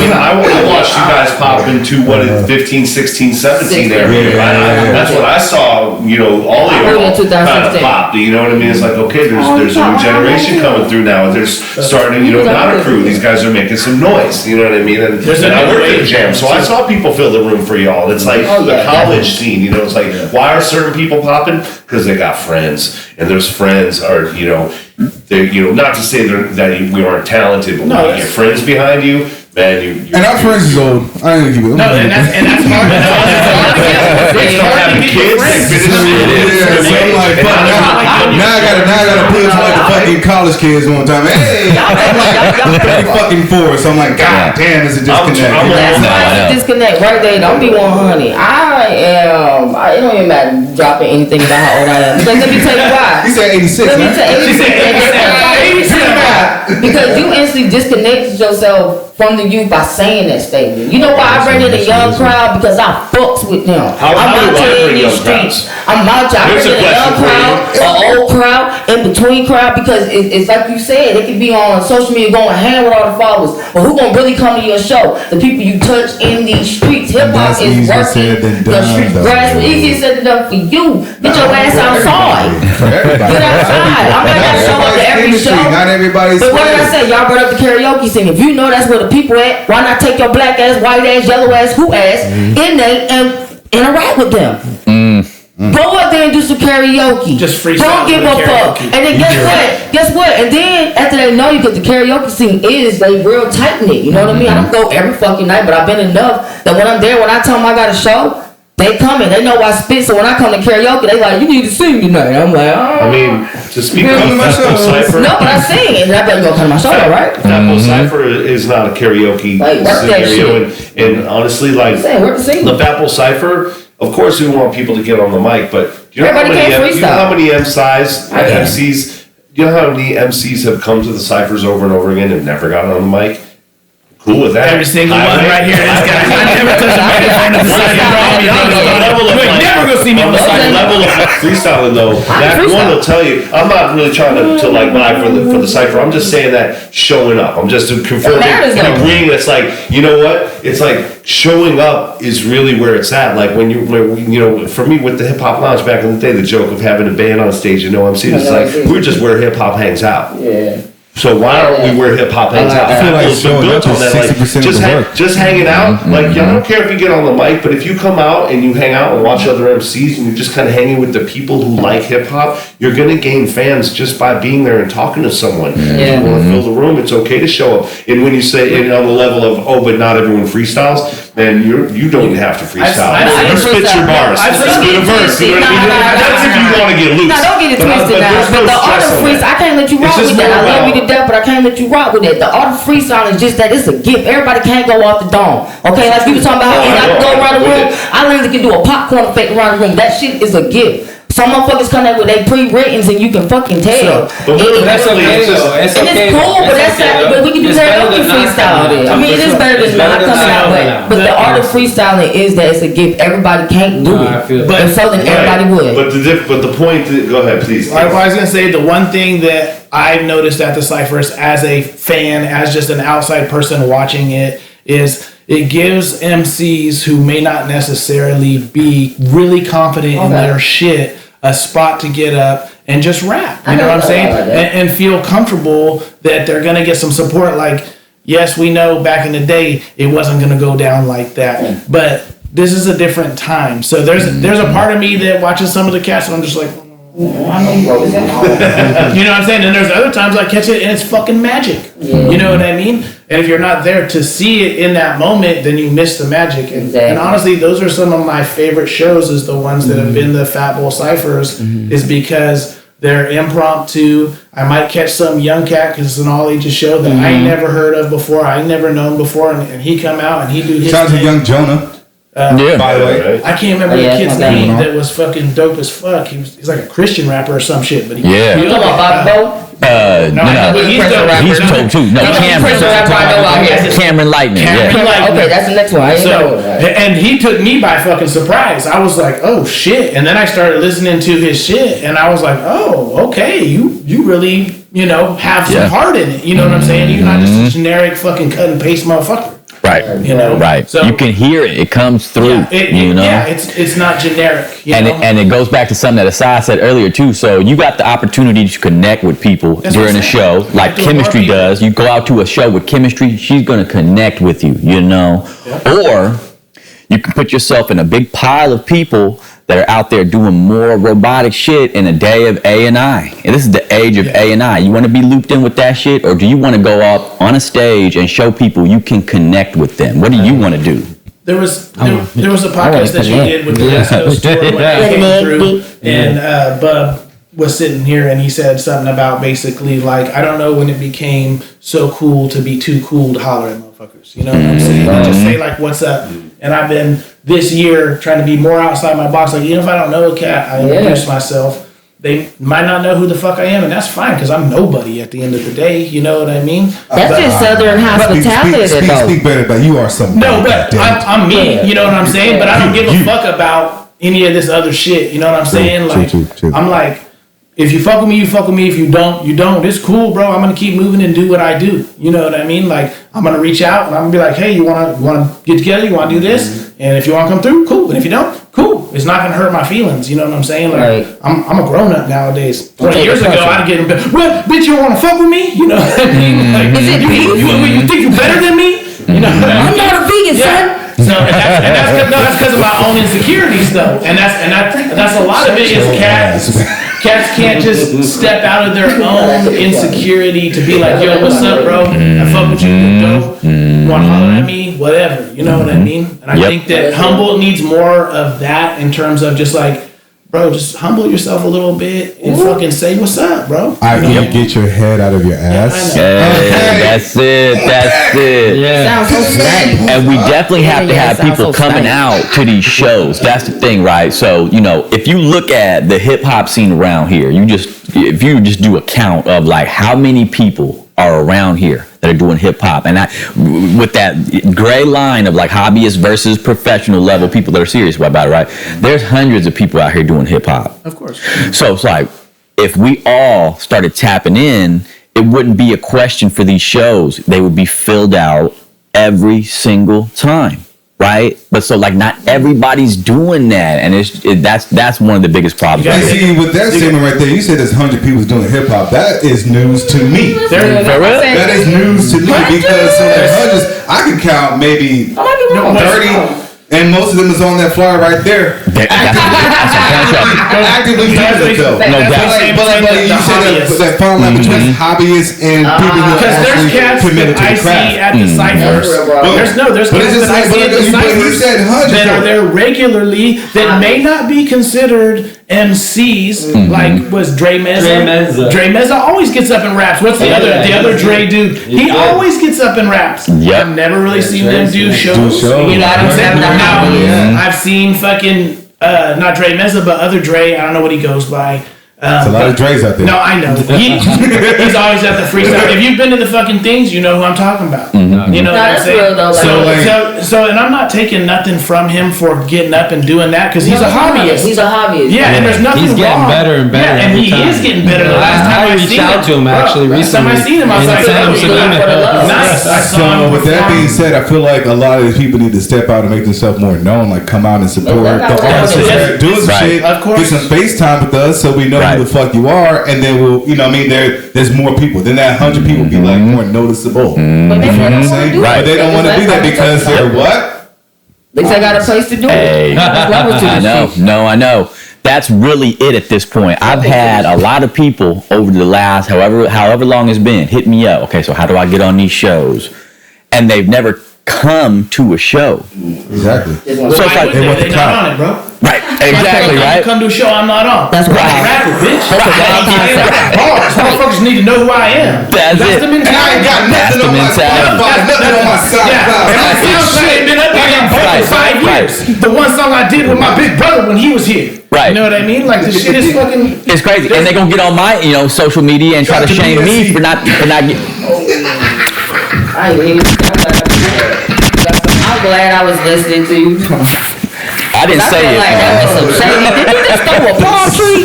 I watched you guys pop into 15, 16, 17 area. That's what I saw. You know, all of you kind of popped. You know what I mean? It's like, okay, there's a new generation coming through now. There's starting, not a crew. These guys are making some noise. You know what I mean? And I work at a jam, so I saw people fill the room for y'all. It's like the college scene. You know, it's like, why are certain people popping? Because they got friends, and those friends are, they, not to say that we aren't talented, but when you get friends behind you, man, and our friends is old. I ain't gonna keep it. No, and that's hard. They don't have kids. Now I gotta pull to like the fucking college kids one time. Hey, I'm fucking 4, so I'm like, God damn, there's a disconnect. That's why it's a disconnect right there. Don't be 100. It don't even matter dropping anything about how old I am. Because let me tell you why. He said 86. Let me tell you why. Because you instantly disconnected yourself from the youth by saying that statement. You know why I bring in a young crowd? Because I fucks with them. I'm out here in these streets. I'm out here. I bring in a young crowd, an old crowd, in between crowd, because it's like you said, they can be on social media going hand with all the followers. But who gonna really come to your show? The people you touch in these streets. Hip hop is working. The street grass is easier said than done for you. Get your ass outside. Get outside. I'm not gonna show up to every show. Not everybody's. But what did I say? Y'all brought up the karaoke scene. If you know that's where the people at, why not take your black ass, white ass, yellow ass, who ass in there and interact with them? Go up there and do some karaoke. Just freestyle. Don't give a fuck. And then guess what? And then after they know you, because the karaoke scene is real tight knit. You know what I mean? I don't go every fucking night, but I've been enough that when I'm there, when I tell them I got a show, they coming. They know I spit. So when I come to karaoke, they like, you need to sing tonight. I'm like, oh. I mean, to speak of my show, Cypher. No, but I sing, and I better go come to my show, right? Fat Cypher is not a karaoke scenario, and honestly, like the Fat Cypher. Of course, we want people to get on the mic, but do you know how many MCs? Do you know how many MCs have come to the ciphers over and over again and never gotten on the mic? Cool with that. Every single one right here. This guy. I never touched a microphone at the cypher. never gonna see me on the That side. level of freestyling though, that one will tell you. I'm not really trying to like lie for the cipher. I'm just saying that showing up. I'm just confirming and agreeing. That's like, you know what? It's like showing up is really where it's at. Like when for me with the Hip Hop Lounge back in the day, the joke of having a band on stage and no MC is like we're just where hip hop hangs out. Yeah. So why don't we where hip hop hangs out? I feel like It's been showing built up on is that, 60% of the work. just hanging out. Like, I don't care if you get on the mic, but if you come out and you hang out and watch other MCs and you're just kind of hanging with the people who like hip hop, you're gonna gain fans just by being there and talking to someone. If you want to fill the room, it's okay to show up. And when you say on the level of but not everyone freestyles, then you don't have to freestyle. You spit your bars. Spit a verse. You know what I mean? That's if you want to get loose. No, don't get it twisted now. But the art of freestyle, I can't let you rock with that. I love you to death, but I can't let you rock with it. The art of freestyle is just that it's a gift. Everybody can't go off the dome. Okay, like you were talking about, and I can go around the room. I literally can do a popcorn effect around the room. That shit is a gift. Some motherfuckers come out with their pre-writtens and you can fucking tell. That's okay though. It's okay. It's cool, but that's not, but we can do that with freestyle. I mean, it is better than not coming out, but the art of freestyling is that it's a gift. Everybody can't do it, but so then everybody would. But the point. Go ahead, please. I was gonna say the one thing that I've noticed at the Cyphers as a fan, as just an outside person watching it, is it gives MCs who may not necessarily be really confident in their shit a spot to get up and just rap. You know what I'm saying? And feel comfortable that they're gonna get some support. Like, yes, we know back in the day it wasn't gonna go down like that, but this is a different time. So there's a part of me that watches some of the cats and I'm just like, you know what I'm saying? And there's other times I catch it and it's fucking magic. You know what I mean? And if you're not there to see it in that moment, then you miss the magic. And honestly, those are some of my favorite shows, is the ones that have been the Fat Bowl Cyphers, is because they're impromptu. I might catch some young cat because it's an all ages show that I ain't never heard of before, I ain't never known before, and he come out and he do his Sounds thing. like young Jonah. By the way, I can't remember the kid's name that was fucking dope as fuck. He's like a Christian rapper or some shit, but he You talking about Bobby Bo? He's dope too. No, Cameron Lightning. Okay, that's the next one. And he took me by fucking surprise. I was like, oh shit. And then I started listening to his shit and I was like, oh, okay, you really, have some heart in it. You know what I'm saying? You're not just a generic fucking cut and paste motherfucker. Right. Right. So you can hear it. It comes through. It's not generic. And it goes back to something that Asaad said earlier too. So you got the opportunity to connect with people during a show, like Kemistree does. You go out to a show with Kemistree, she's going to connect with you, Or you can put yourself in a big pile of people that are out there doing more robotic shit in a day of A&I. And this is the age of A&I. You want to be looped in with that shit, or do you want to go up on a stage and show people you can connect with them? What do you want to do? There was a podcast that you did with the West Coast tour when I came through, and Bub was sitting here and he said something about basically like, I don't know when it became so cool to be too cool to holler at motherfuckers. You know what I'm saying? And just say like, what's up? And I've been this year trying to be more outside my box. Like, even if I don't know a cat, I introduce myself. They might not know who the fuck I am, and that's fine because I'm nobody at the end of the day. You know what I mean? That's just Southern hospitality, though. Speak better, but you are somebody. No, but I'm me. You know what I'm saying? But I don't give a fuck about any of this other shit. You know what I'm saying? True. I'm like, if you fuck with me, you fuck with me. If you don't, you don't. It's cool, bro. I'm gonna keep moving and do what I do. You know what I mean? Like, I'm gonna reach out and I'm gonna be like, hey, you wanna get together? You wanna do this? And if you wanna come through, cool. And if you don't, cool. It's not gonna hurt my feelings. You know what I'm saying? Like, I'm a grown up nowadays. 20 years ago, I'd get well, bitch, you wanna fuck with me? You know what I mean? Like, is it you think you better than me? You know what I mean? I'm not a vegan, son. So that's because of my own insecurities, though, and that's a lot of it is cats. Cats can't just step out of their own insecurity to be like, yo, what's up, bro? I fuck with you, dope. You want to holler at me? Whatever. You know what I mean? And I think that Humboldt needs more of that in terms of just like, bro, just humble yourself a little bit and fucking say what's up, bro. Get your head out of your ass. That's it. Sounds so snazzy. And we definitely have to have people coming out to these shows. That's the thing, right? So, if you look at the hip hop scene around here, if you just do a count of like how many people are around here that are doing hip hop, and with that gray line of like hobbyist versus professional level people that are serious about it, right? There's hundreds of people out here doing hip hop. Of course. So it's like, if we all started tapping in, it wouldn't be a question for these shows. They would be filled out every single time. Right, but so like not everybody's doing that, and that's one of the biggest problems. And see, with that statement right there, you said there's 100 people doing hip hop. That is news to me. That is news to me because so there's hundreds. I can count maybe 30. And most of them is on that flyer right there. Actively music though. No doubt. But you said that fine line between hobbyists and people who because there's actually cats committed that to I the craft. see at the ciphers. There's cats that I see at the ciphers that are there regularly that may not be considered MCs, like was Dre Meza. Dre Meza always gets up and raps. What's the other Dre dude? He always gets up and raps. Yep. I've never really seen them do shows. You know what I'm saying? Now, I've seen fucking not Dre Meza, but other Dre. I don't know what he goes by. There's a lot of Dre's out there. No, I know. He's always at the freestyle. If you've been to the fucking things, you know who I'm talking about. You know what I'm saying? So, and I'm not taking nothing from him for getting up and doing that because he's a hobbyist. He's a hobbyist. Yeah, and there's nothing wrong. He's getting better and better. Yeah, and he is getting better. The last time I reached out to him actually recently. Last time I seen him, I was like, nice. I saw him. So with that being said, I feel like a lot of these people need to step out and make themselves more known, like come out and support the artists that are doing some shit. Of course. Get some FaceTime with us so we know who the fuck you are, and then we'll, you know what I mean, there's more people. Then that 100 people be like more noticeable. But they don't want to do But it. they don't want to do that because they're what? At least I got a place to do it. I know. That's really it at this point. I've had a lot of people over the last however long it's been hit me up. Okay, so how do I get on these shows? And they've never come to a show. Exactly. So it's like they want the clout on it, bro. Right, exactly, right. Come to a show, I'm not on. That's right. Rapper, bitch. Bars. Motherfuckers need to know who I am. That's it. the mentality. I ain't got nothing on my Nothing on my side. And my SoundCloud ain't been up there in 5 years. The one song I did with my big brother when he was here. Right. You know what I mean? Like, the shit is fucking... It's crazy, and they're gonna get on my social media and try to shame me for not getting. I ain't even I'm glad I was listening to you. I didn't say it. Like, that was some shady. Did you just throw a palm tree?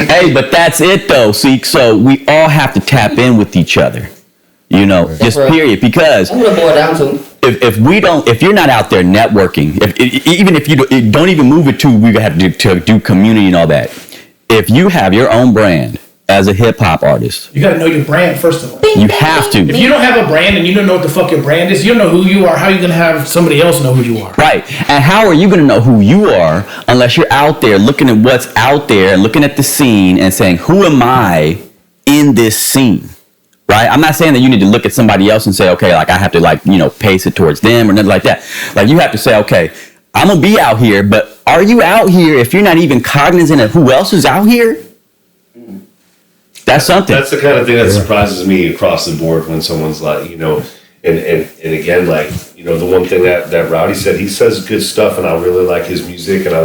Hey, but that's it though. See, so we all have to tap in with each other. Just period. Because I'm gonna boil down to if you're not out there networking, even if you don't even move it to, we have to do community and all that. If you have your own brand as a hip hop artist, You gotta know your brand, first of all. you have to. If you don't have a brand and you don't know what the fuck your brand is, you don't know who you are, how are you gonna have somebody else know who you are? Right. And how are you going to know who you are unless you're out there looking at what's out there and looking at the scene and saying, who am I in this scene? Right? I'm not saying that you need to look at somebody else and say, okay, like I have to pace it towards them or nothing like that. Like you have to say, okay, I'm going to be out here, but are you out here if you're not even cognizant of who else is out here? That's something. That's the kind of thing that surprises me across the board when someone's like, and again, like, the one thing that Rowdy said, he says good stuff, and I really like his music, and I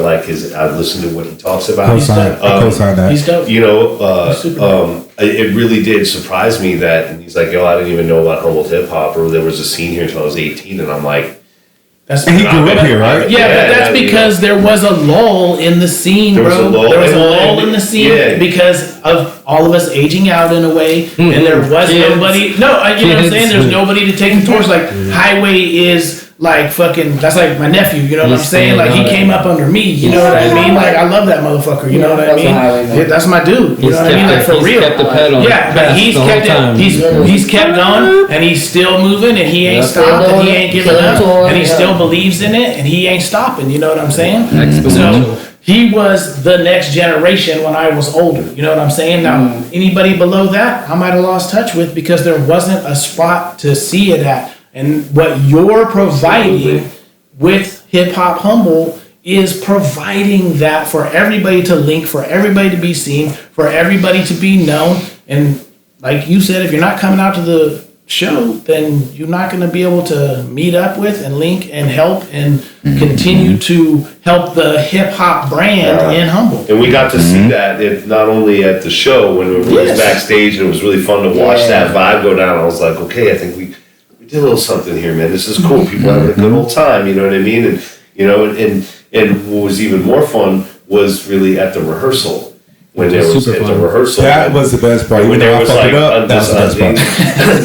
listen to what he talks about. Co-sign that. He's dope. It really did surprise me that, and he's like, I didn't even know about Humboldt Hip Hop, or there was a scene here until I was 18, and I'm like, and he grew up here, right? Yeah, but that's because there was a lull in the scene, bro. There was a lull in the scene because of all of us aging out in a way, and there was nobody. No, you know what I'm saying? There's nobody to take the torch. Like Highway is like fucking. That's like my nephew. You know what I'm saying? Like he came up under me. You know what I mean? Like I love that motherfucker. You know what I mean? Yeah, that's my dude. You know what I mean? Like for real. Kept the pedal. Yeah, but he's kept it. He's kept going, and he's still moving, and he ain't stopped, and he ain't giving up, and he still believes in it, and he ain't stopping. You know what I'm saying? So he was the next generation when I was older. You know what I'm saying? Now anybody below that, I might have lost touch with because there wasn't a spot to see it at. And what you're providing with Hip Hop Humboldt is providing that for everybody to link, for everybody to be seen, for everybody to be known. And like you said, if you're not coming out to the show, then you're not going to be able to meet up with and link and help and continue to help the hip hop brand in Humboldt. And we got to see that not only at the show when we were backstage, and it was really fun to watch that vibe go down. I was like, okay, I think we did a little something here, man. This is cool. People having a good old time, you know what I mean? And you know, and what was even more fun was really at the rehearsal. When there was at the rehearsal, that was the best part. When there was like, that's the best part.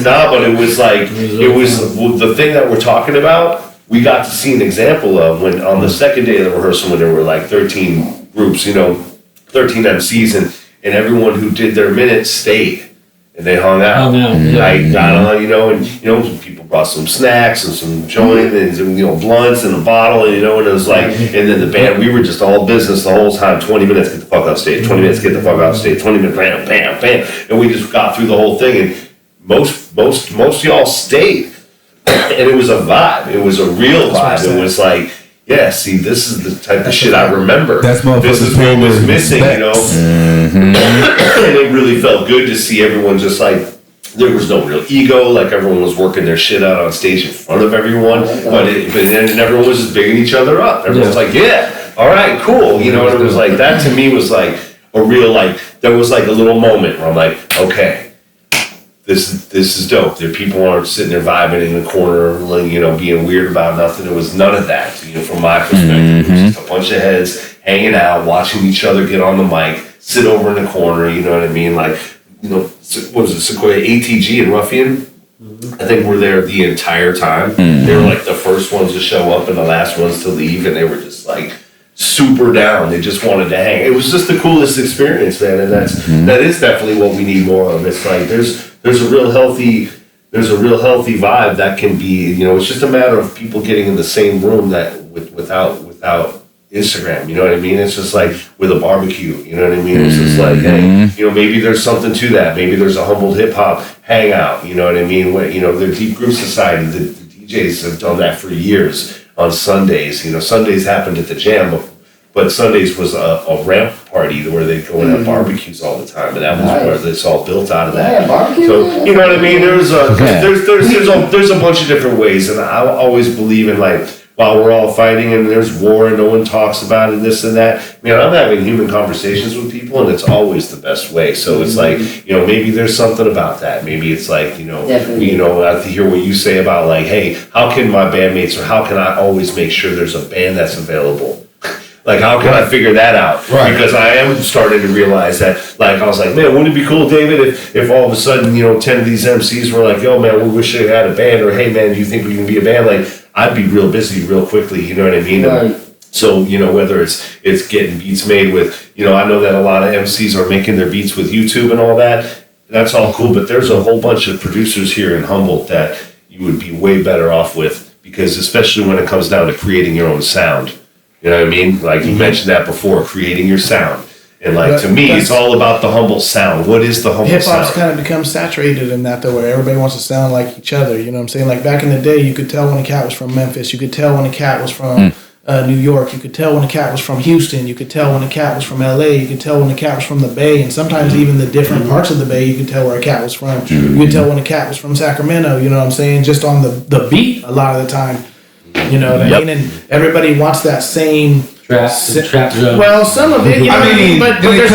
nah, but it was like it was the thing that we're talking about. We got to see an example of when on the second day of the rehearsal, when there were like 13 groups, 13 MCs, and everyone who did their minutes stayed and they hung out. I got on, and people brought some snacks and some joint and some, blunts and a bottle, and it was like, and then the band, we were just all business the whole time. 20 minutes, get the fuck off stage. 20 minutes, get the fuck off stage. 20 minutes, bam, bam, bam, and we just got through the whole thing. And most of y'all stayed, and it was a vibe. It was a real vibe. It was like, yeah, see, this is the type of shit I remember. This is what was missing, and it really felt good to see everyone just like. There was no real ego, like everyone was working their shit out on stage in front of everyone, but everyone was just bigging each other up. Everyone was like, yeah, all right, cool. And it was like, that to me was like a real, like, there was like a little moment where I'm like, okay, this is dope. There people aren't sitting there vibing in the corner, being weird about nothing. There was none of that, from my perspective. It was just a bunch of heads hanging out, watching each other get on the mic, sit over in the corner, you know what I mean? Like, what was it, Sequoia, ATG and Ruffian? I think were there the entire time. They were like the first ones to show up and the last ones to leave, and they were just like super down. They just wanted to hang. It was just the coolest experience, man, and that is definitely what we need more of. It's like there's a real healthy vibe that can be, it's just a matter of people getting in the same room that without Instagram, you know what I mean? It's just like with a barbecue, you know what I mean? It's just like, hey, maybe there's something to that. Maybe there's a Humboldt hip hop hangout, you know what I mean? Where, the Deep Groove Society, the DJs have done that for years on Sundays. Sundays happened at the Jam, but Sundays was a ramp party where they go and have barbecues all the time, and that was where it's all built out of that. So, you know what I mean? There's a bunch of different ways, and I always believe in like, while we're all fighting and there's war and no one talks about it, this and that. Man, I'm having human conversations with people, and it's always the best way. So it's like, maybe there's something about that. Maybe it's like, I have to hear what you say about like, hey, how can my bandmates, or how can I always make sure there's a band that's available? Like, how can I figure that out? Right. Because I am starting to realize that, like, I was like, man, wouldn't it be cool, David, if all of a sudden, 10 of these MCs were like, yo, man, we wish we had a band, or hey, man, do you think we can be a band? Like, I'd be real busy real quickly, you know what I mean? Right. So, whether it's getting beats made with, I know that a lot of MCs are making their beats with YouTube and all that. That's all cool, but there's a whole bunch of producers here in Humboldt that you would be way better off with, because especially when it comes down to creating your own sound. You know what I mean? Like you mentioned that before, creating your sound. And like, to me, it's all about the Humboldt sound. What is the Humboldt sound? Hip-hop's kind of become saturated in that, though, where everybody wants to sound like each other. You know what I'm saying? Like, back in the day, you could tell when a cat was from Memphis. You could tell when a cat was from New York. You could tell when a cat was from Houston. You could tell when a cat was from L.A. You could tell when a cat was from the Bay. And sometimes even the different parts of the Bay, you could tell where a cat was from. You could tell when a cat was from Sacramento. You know what I'm saying? Just on the beat a lot of the time. You know what I mean? And everybody wants that same... Trap drum. Well, some of it, but there's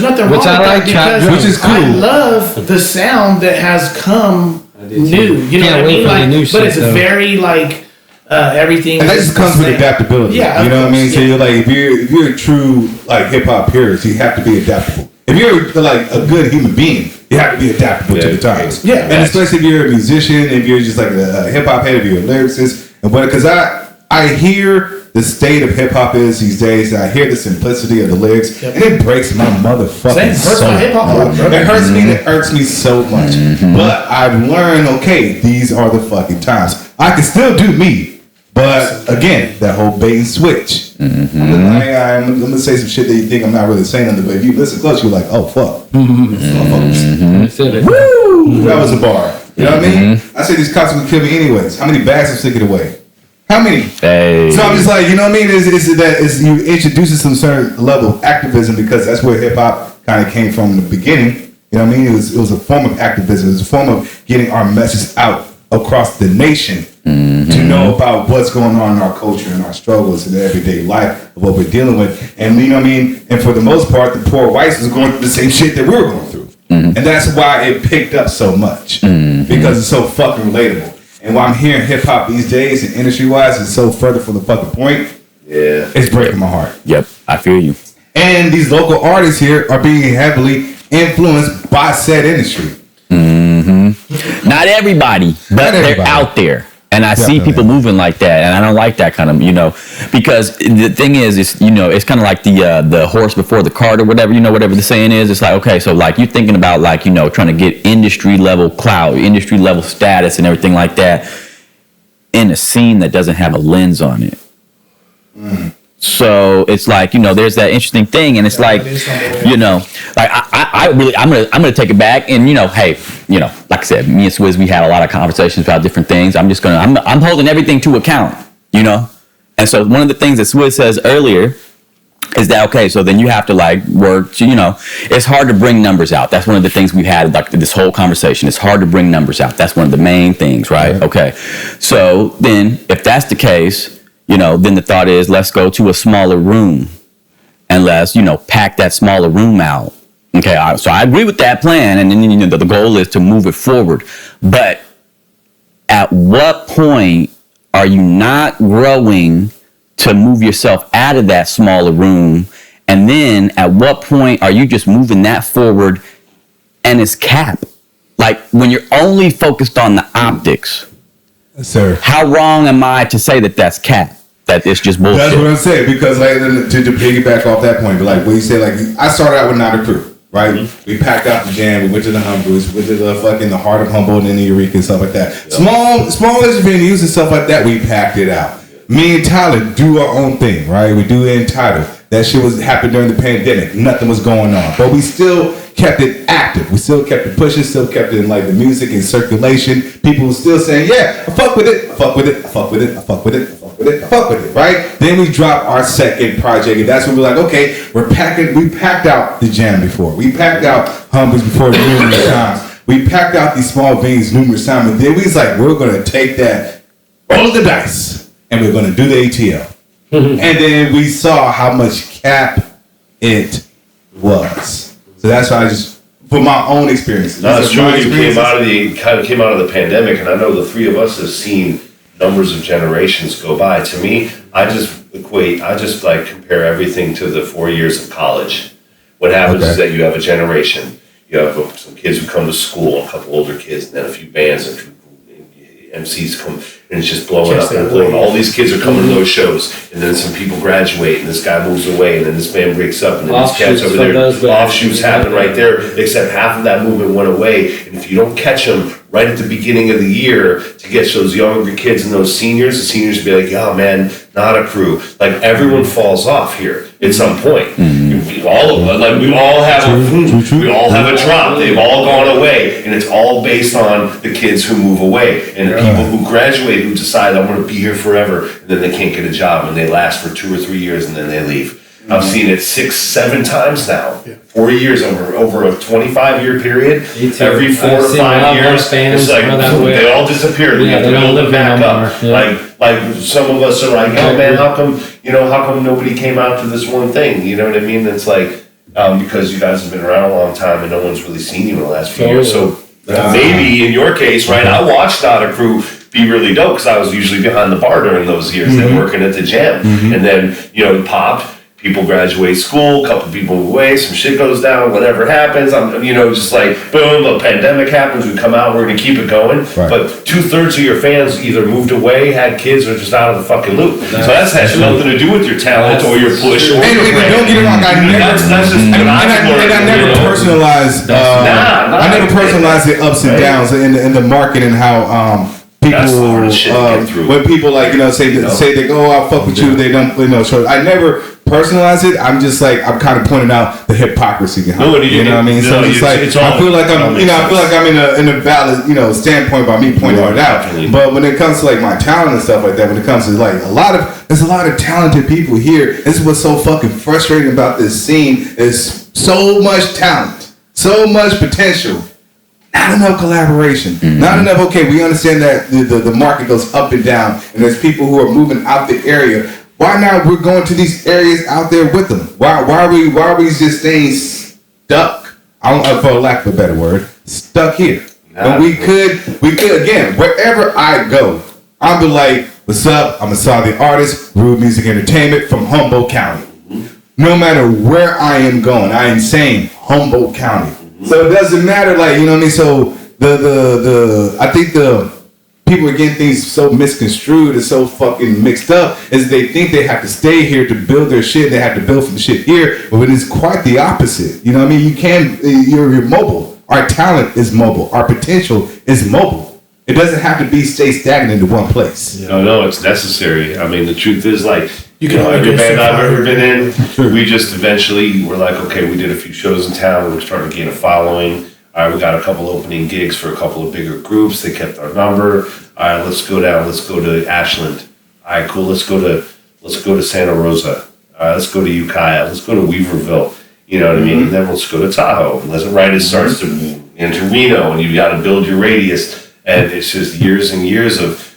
nothing wrong with that, because which is cool. I love the sound that has come new. You know what I mean? Like, but it's very like everything. And that just comes with adaptability. Yeah, you know what I mean. So you're like, if you're a true like hip hop purist, you have to be adaptable. If you're like a good human being, you have to be adaptable to the times. Yeah, and especially if you're a musician, if you're just like a hip hop head, if you're a lyricist, and because I hear the state of hip hop is these days. I hear the simplicity of the lyrics, and it breaks my motherfucking soul. It hurts me. It irks me so much. But I've learned, okay, these are the fucking times. I can still do me, but again, that whole bait and switch. I'm gonna say some shit that you think I'm not really saying under, but if you listen close, you're like, oh fuck. Woo! That was a bar. You know what I mean? I say these cops would kill me anyways. How many bags are sticking away? How many? Hey. So I'm just like, you know what I mean? Is you introducing some certain level of activism, because that's where hip hop kind of came from in the beginning. You know what I mean? It was a form of activism. It was a form of getting our message out across the nation to know about what's going on in our culture and our struggles in the everyday life of what we're dealing with. And you know what I mean? And for the most part, the poor whites was going through the same shit that we were going through. And that's why it picked up so much. Because it's so fucking relatable. And while I'm hearing hip hop these days and industry wise, it's so further from the fucking point. Yeah. It's breaking my heart. Yep, I feel you. And these local artists here are being heavily influenced by said industry. Not everybody, but they're out there. And I see people moving like that, and I don't like that kind of, because the thing is, it's kind of like the horse before the cart or whatever, whatever the saying is. It's like, okay, so like you're thinking about like, trying to get industry level clout, industry level status and everything like that in a scene that doesn't have a lens on it. So it's like, there's that interesting thing, and it's like, like I'm gonna take it back, and hey, like I said, me and Swiz, we had a lot of conversations about different things. I'm holding everything to account, and so one of the things that Swiz says earlier is that, okay, so then you have to like work to, it's hard to bring numbers out. That's one of the things we've had like this whole conversation. It's hard to bring numbers out. That's one of the main things, right? Okay, so then if that's the case, then the thought is, let's go to a smaller room and let's, pack that smaller room out. Okay, so I agree with that plan. And then, the goal is to move it forward. But at what point are you not growing to move yourself out of that smaller room? And then at what point are you just moving that forward and it's cap? Like when you're only focused on the optics. Sir, how wrong am I to say that that's cap? That it's just bullshit. That's what I'm saying, because like to piggyback off that point, but like what you say, like I started out with not a crew, right? We packed out the jam, we went to the Humboldt, we went to the heart of Humboldt and the Eureka and stuff like that. Small venues and stuff like that, we packed it out. Me and Tyler do our own thing, right? We do it entitled. That shit was happened during the pandemic. Nothing was going on, but we still kept it active. We still kept it pushing, still kept it in like the music and circulation. People were still saying, yeah, I fuck with it, I fuck with it, I fuck with it, I fuck with it, I fuck with it, I fuck with it, right? Then we dropped our second project, and that's when we're like, okay, we packed out the jam before. We packed out Humboldt before numerous times. We packed out these small venues numerous times, and then we was like, we're gonna take that, roll the dice, and we're gonna do the ATL. And then we saw how much cap it was. So that's why I just, for my own experiences. No, it's true. You came out of the pandemic, and I know the three of us have seen numbers of generations go by. To me, I just like compare everything to the 4 years of college. What happens is that you have a generation. You have some kids who come to school, a couple older kids, and then a few bands and a few MCs come, and it's just blowing up and blowing. All these kids are coming to those shows, and then some people graduate, and this guy moves away, and then this band breaks up, and then these cats over there. Offshoots happen right there, except half of that movement went away. And if you don't catch them right at the beginning of the year to get those younger kids and those seniors, the seniors will be like, oh man, not a crew. Like everyone falls off here at some point. We all have a drop. They've all gone away, and it's all based on the kids who move away and the people who graduate who decide I want to be here forever, and then they can't get a job, and they last for 2 or 3 years, and then they leave. I've seen it 6, 7 times now. 4 years over a 25-year period. Every 4 or 5 years, it's like they all disappear. We have to build them back up. Like some of us are like, oh man, how come nobody came out to this one thing? You know what I mean? It's like because you guys have been around a long time and no one's really seen you in the last few years. So maybe in your case, right? I watched Not a Crew be really dope because I was usually behind the bar during those years and working at the jam, and then it popped. People graduate school, a couple people move away, some shit goes down, whatever happens. I'm, just like, boom, the pandemic happens, we come out, we're going to keep it going. Right. But 2/3 of your fans either moved away, had kids, or just out of the fucking loop. So that's has nothing to do with your talent or your push. Or your brand. Don't get it wrong, I never personalized the ups and downs in the market and how people when people like say they go, oh, I'll fuck with you, they don't so I never personalize it. I'm just like I'm kind of pointing out the hypocrisy behind it. You know what I mean? So it's like I feel like I'm in a valid standpoint by me pointing it out. But when it comes to like my talent and stuff like that, when it comes to like there's a lot of talented people here. This is what's so fucking frustrating about this scene is so much talent. so much potential. Not enough collaboration. Not enough. Okay, we understand that the market goes up and down, and there's people who are moving out the area. Why not? We're going to these areas out there with them. Why are we just staying stuck? I don't, for lack of a better word, stuck here. And we could again, wherever I go, I'll be like, what's up? I'm Asaad the artist, Rude Music Entertainment from Humboldt County. No matter where I am going, I am saying Humboldt County. So it doesn't matter, like, you know what I mean? So I think the people are getting things so misconstrued and so fucking mixed up is they think they have to stay here to build their shit. They have to build from the shit here, but it is quite the opposite. You know what I mean? You're mobile. Our talent is mobile. Our potential is mobile. It doesn't have to stay stagnant in one place. No, it's necessary. I mean, the truth is, like, every band I've ever been in, we just eventually were like, okay, we did a few shows in town, and we're starting to gain a following. All right, we got a couple opening gigs for a couple of bigger groups. They kept our number. All right, let's go down. Let's go to Ashland. All right, cool. Let's go to Santa Rosa. All right, let's go to Ukiah. Let's go to Weaverville. You know what I mean? And then let's go to Tahoe. It starts to into Reno, and you got to build your radius. And it's just years and years of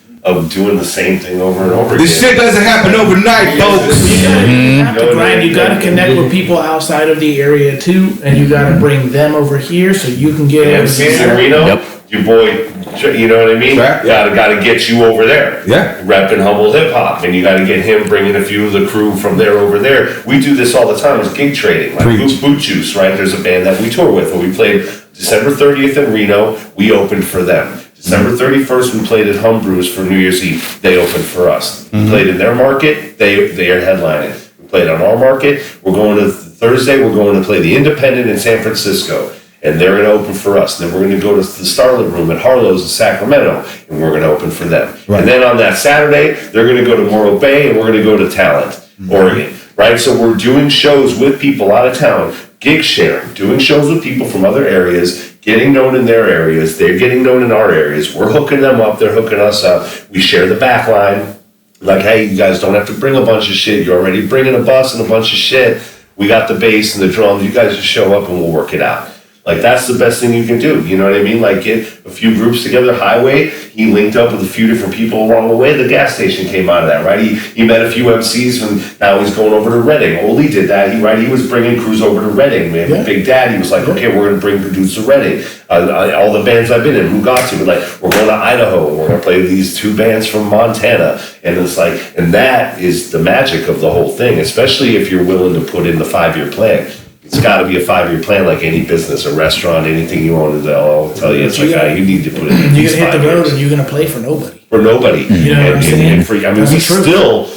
doing the same thing over and over again. This shit doesn't happen overnight, folks. You have to grind. You got to connect with people outside of the area too, and you got to bring them over here so you can get MCs in Reno. Your boy, you know what I mean? Right. Got to get you over there. Yeah. Repping Humboldt Hip Hop, and you got to get him bringing a few of the crew from there over there. We do this all the time. It's gig trading, like Boot Juice, right? There's a band that we tour with, and we played December 30th in Reno. We opened for them. December 31st, we played at Brews for New Year's Eve. They opened for us. We played in their market. They are headlining. We played on our market. We're going to Thursday. We're going to play the Independent in San Francisco, and they're going to open for us. And then we're going to go to the Starlit Room at Harlow's in Sacramento, and we're going to open for them. Right. And then on that Saturday, they're going to go to Morro Bay, and we're going to go to Talent, Oregon. Right? So we're doing shows with people out of town, gig sharing, doing shows with people from other areas, getting known in their areas, they're getting known in our areas, we're hooking them up, they're hooking us up, we share the back line, like, hey, you guys don't have to bring a bunch of shit, you're already bringing a bus and a bunch of shit, we got the bass and the drums, you guys just show up and we'll work it out. Like, that's the best thing you can do, you know what I mean? Like, get a few groups together, Highway, he linked up with a few different people along the way, the gas station came out of that, right? He met a few MCs, and now he's going over to Reading. Oli did that, he was bringing crews over to Reading. We have Big Daddy was like, okay, we're going to bring producer Reading. All the bands I've been in, Mugatu, we're going to Idaho, and we're going to play these two bands from Montana. And it's like, and that is the magic of the whole thing, especially if you're willing to put in the 5-year plan. It's got to be a 5-year plan, like any business, a restaurant, anything you own. I'll tell you, it's like you need to put in. You're gonna hit the road, and you're gonna play for nobody. For nobody, you know what I'm saying? We still,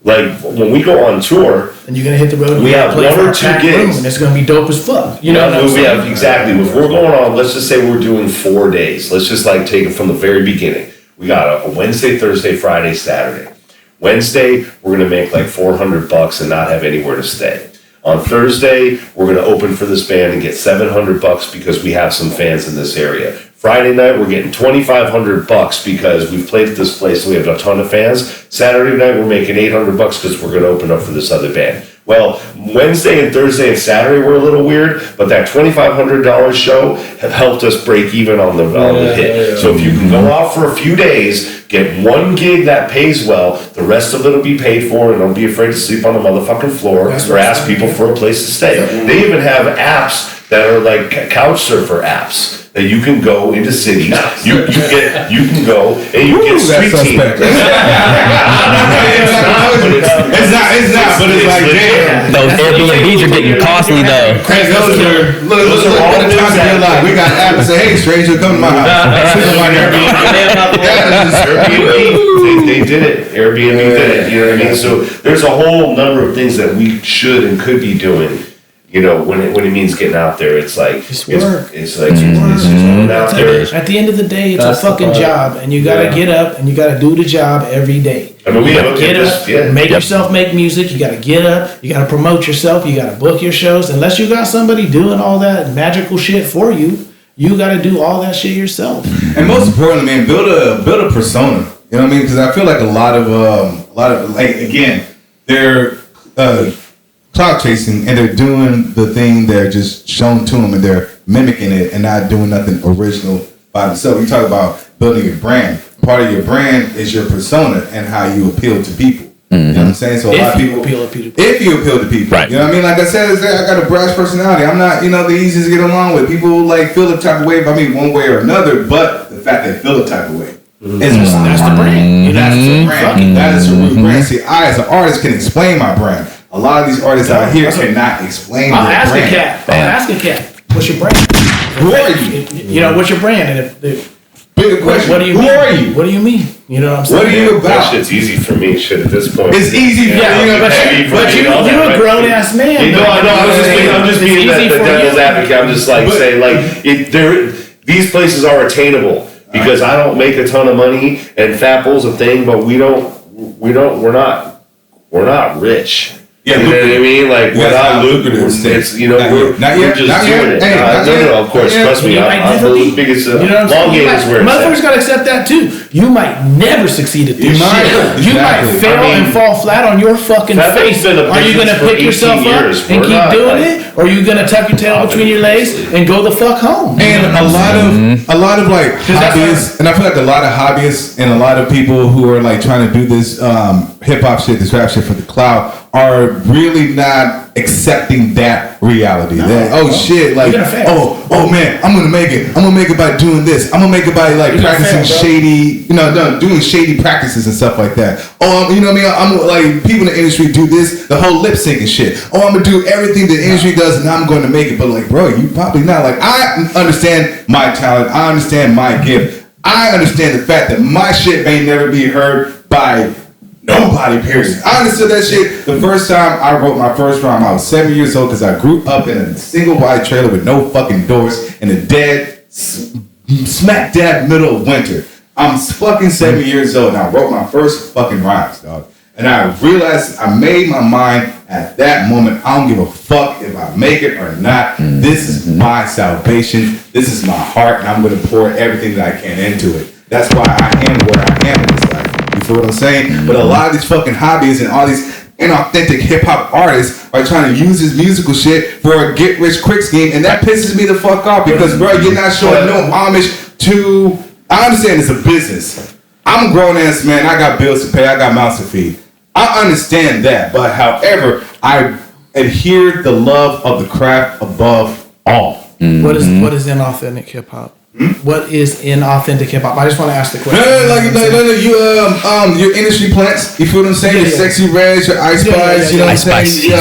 like, when we go on tour, and you're gonna hit the road. And we have play 1 or 2 gigs, and it's gonna be dope as fuck. You know what I'm saying? We have exactly. If we're going on, let's just say we're doing 4 days. Let's just like take it from the very beginning. We got a Wednesday, Thursday, Friday, Saturday. Wednesday, we're gonna make like $400 and not have anywhere to stay. On Thursday, we're going to open for this band and get $700 because we have some fans in this area. Friday night, we're getting $2,500 because we've played at this place and we have a ton of fans. Saturday night, we're making $800 because we're going to open up for this other band. Well, Wednesday and Thursday and Saturday were a little weird, but that $2,500 show have helped us break even on the hit. Yeah. So if you can go out for a few days, get 1 gig that pays well, the rest of it will be paid for, and don't be afraid to sleep on the motherfucking floor or ask people for a place to stay. They even have apps that are like couch surfer apps that you can go into cities. You can go and you get street team. It's not, but it's like, damn. Those Airbnbs are getting costly though. Those are all the times in your life. We got apps that say, hey, stranger, come to my house. Airbnb, they did it. Airbnb did it. You know what I mean? So there's a whole number of things that we should and could be doing. You know, when it means getting out there, it's like it's going out there. At the end of the day, it's a fucking job, and you gotta get up and you gotta do the job every day. I mean, we gotta get up, make yourself make music. You gotta get up, you gotta promote yourself, you gotta book your shows. Unless you got somebody doing all that magical shit for you, you gotta do all that shit yourself. And most importantly, man, build a persona. You know what I mean? Because I feel like a lot of like, again, they're clout chasing and they're doing the thing they're just shown to them, and they're mimicking it and not doing nothing original by themselves. You talk about building your brand. Part of your brand is your persona and how you appeal to people. You know what I'm saying? So a lot of people if you appeal to people, right. You know what I mean? Like I said, I got a brash personality. I'm not, the easiest to get along with. People like feel the type of way about me one way or another, but the fact they feel the type of way. That's the brand. That's the brand. That is the root brand. See, I as an artist can explain my brand. A lot of these artists out here cannot explain their brand. I'll ask a cat. What's your brand? Who are you? What's your brand? And bigger question. What do you mean? Who are you? What do you mean? You know what I'm saying? What are you about? That shit's easy for me. Shit, at this point, it's easy for you. But you're a grown ass man. No, I'm just being the devil's advocate. I'm just like saying, like, these places are attainable because I don't make a ton of money and Fapple's a thing, but we're not rich. Yeah, you know what I mean? Like, we're not lucrative. It's, we're just doing it. No, of course, trust me. I'm the biggest, long game is where it's motherfuckers gotta accept that too. You might never succeed at this shit. You might fail and fall flat on your fucking face. Are you gonna pick yourself up and keep doing it? Or are you gonna tuck your tail between your legs and go the fuck home? And a lot of like hobbyists, and I feel like a lot of hobbyists and a lot of people who are like trying to do this hip hop shit, this rap shit for the clout, are really not accepting that reality. Shit, like, oh man, I'm gonna make it. I'm gonna make it by doing this. I'm gonna make it by like practicing shady, doing shady practices and stuff like that. You know what I mean? I'm like, people in the industry do this, the whole lip syncing shit. I'm gonna do everything the industry does and I'm gonna make it. But like, bro, you probably not. Like, I understand my talent. I understand my gift. I understand the fact that my shit may never be heard by nobody, period. I understood that shit the first time I wrote my first rhyme. I was 7 years old because I grew up in a single wide trailer with no fucking doors in a dead, smack dab middle of winter. I'm fucking 7 years old and I wrote my first fucking rhymes, dog. And I realized, I made my mind at that moment, I don't give a fuck if I make it or not. This is my salvation. This is my heart, and I'm going to pour everything that I can into it. That's why I am where I am in this life. You feel what I'm saying? But a lot of these fucking hobbies and all these inauthentic hip-hop artists are trying to use this musical shit for a get-rich-quick scheme, and that pisses me the fuck off because, bro, you're not showing no homage to... I understand it's a business. I'm a grown-ass man. I got bills to pay. I got mouths to feed. I understand that, but however, I adhere the love of the craft above all. What is inauthentic hip hop? What is inauthentic hip hop? I just want to ask the question. Your industry plants. You feel what I'm saying? Your Sexy Reds, your Ice Spice. You know what I'm saying?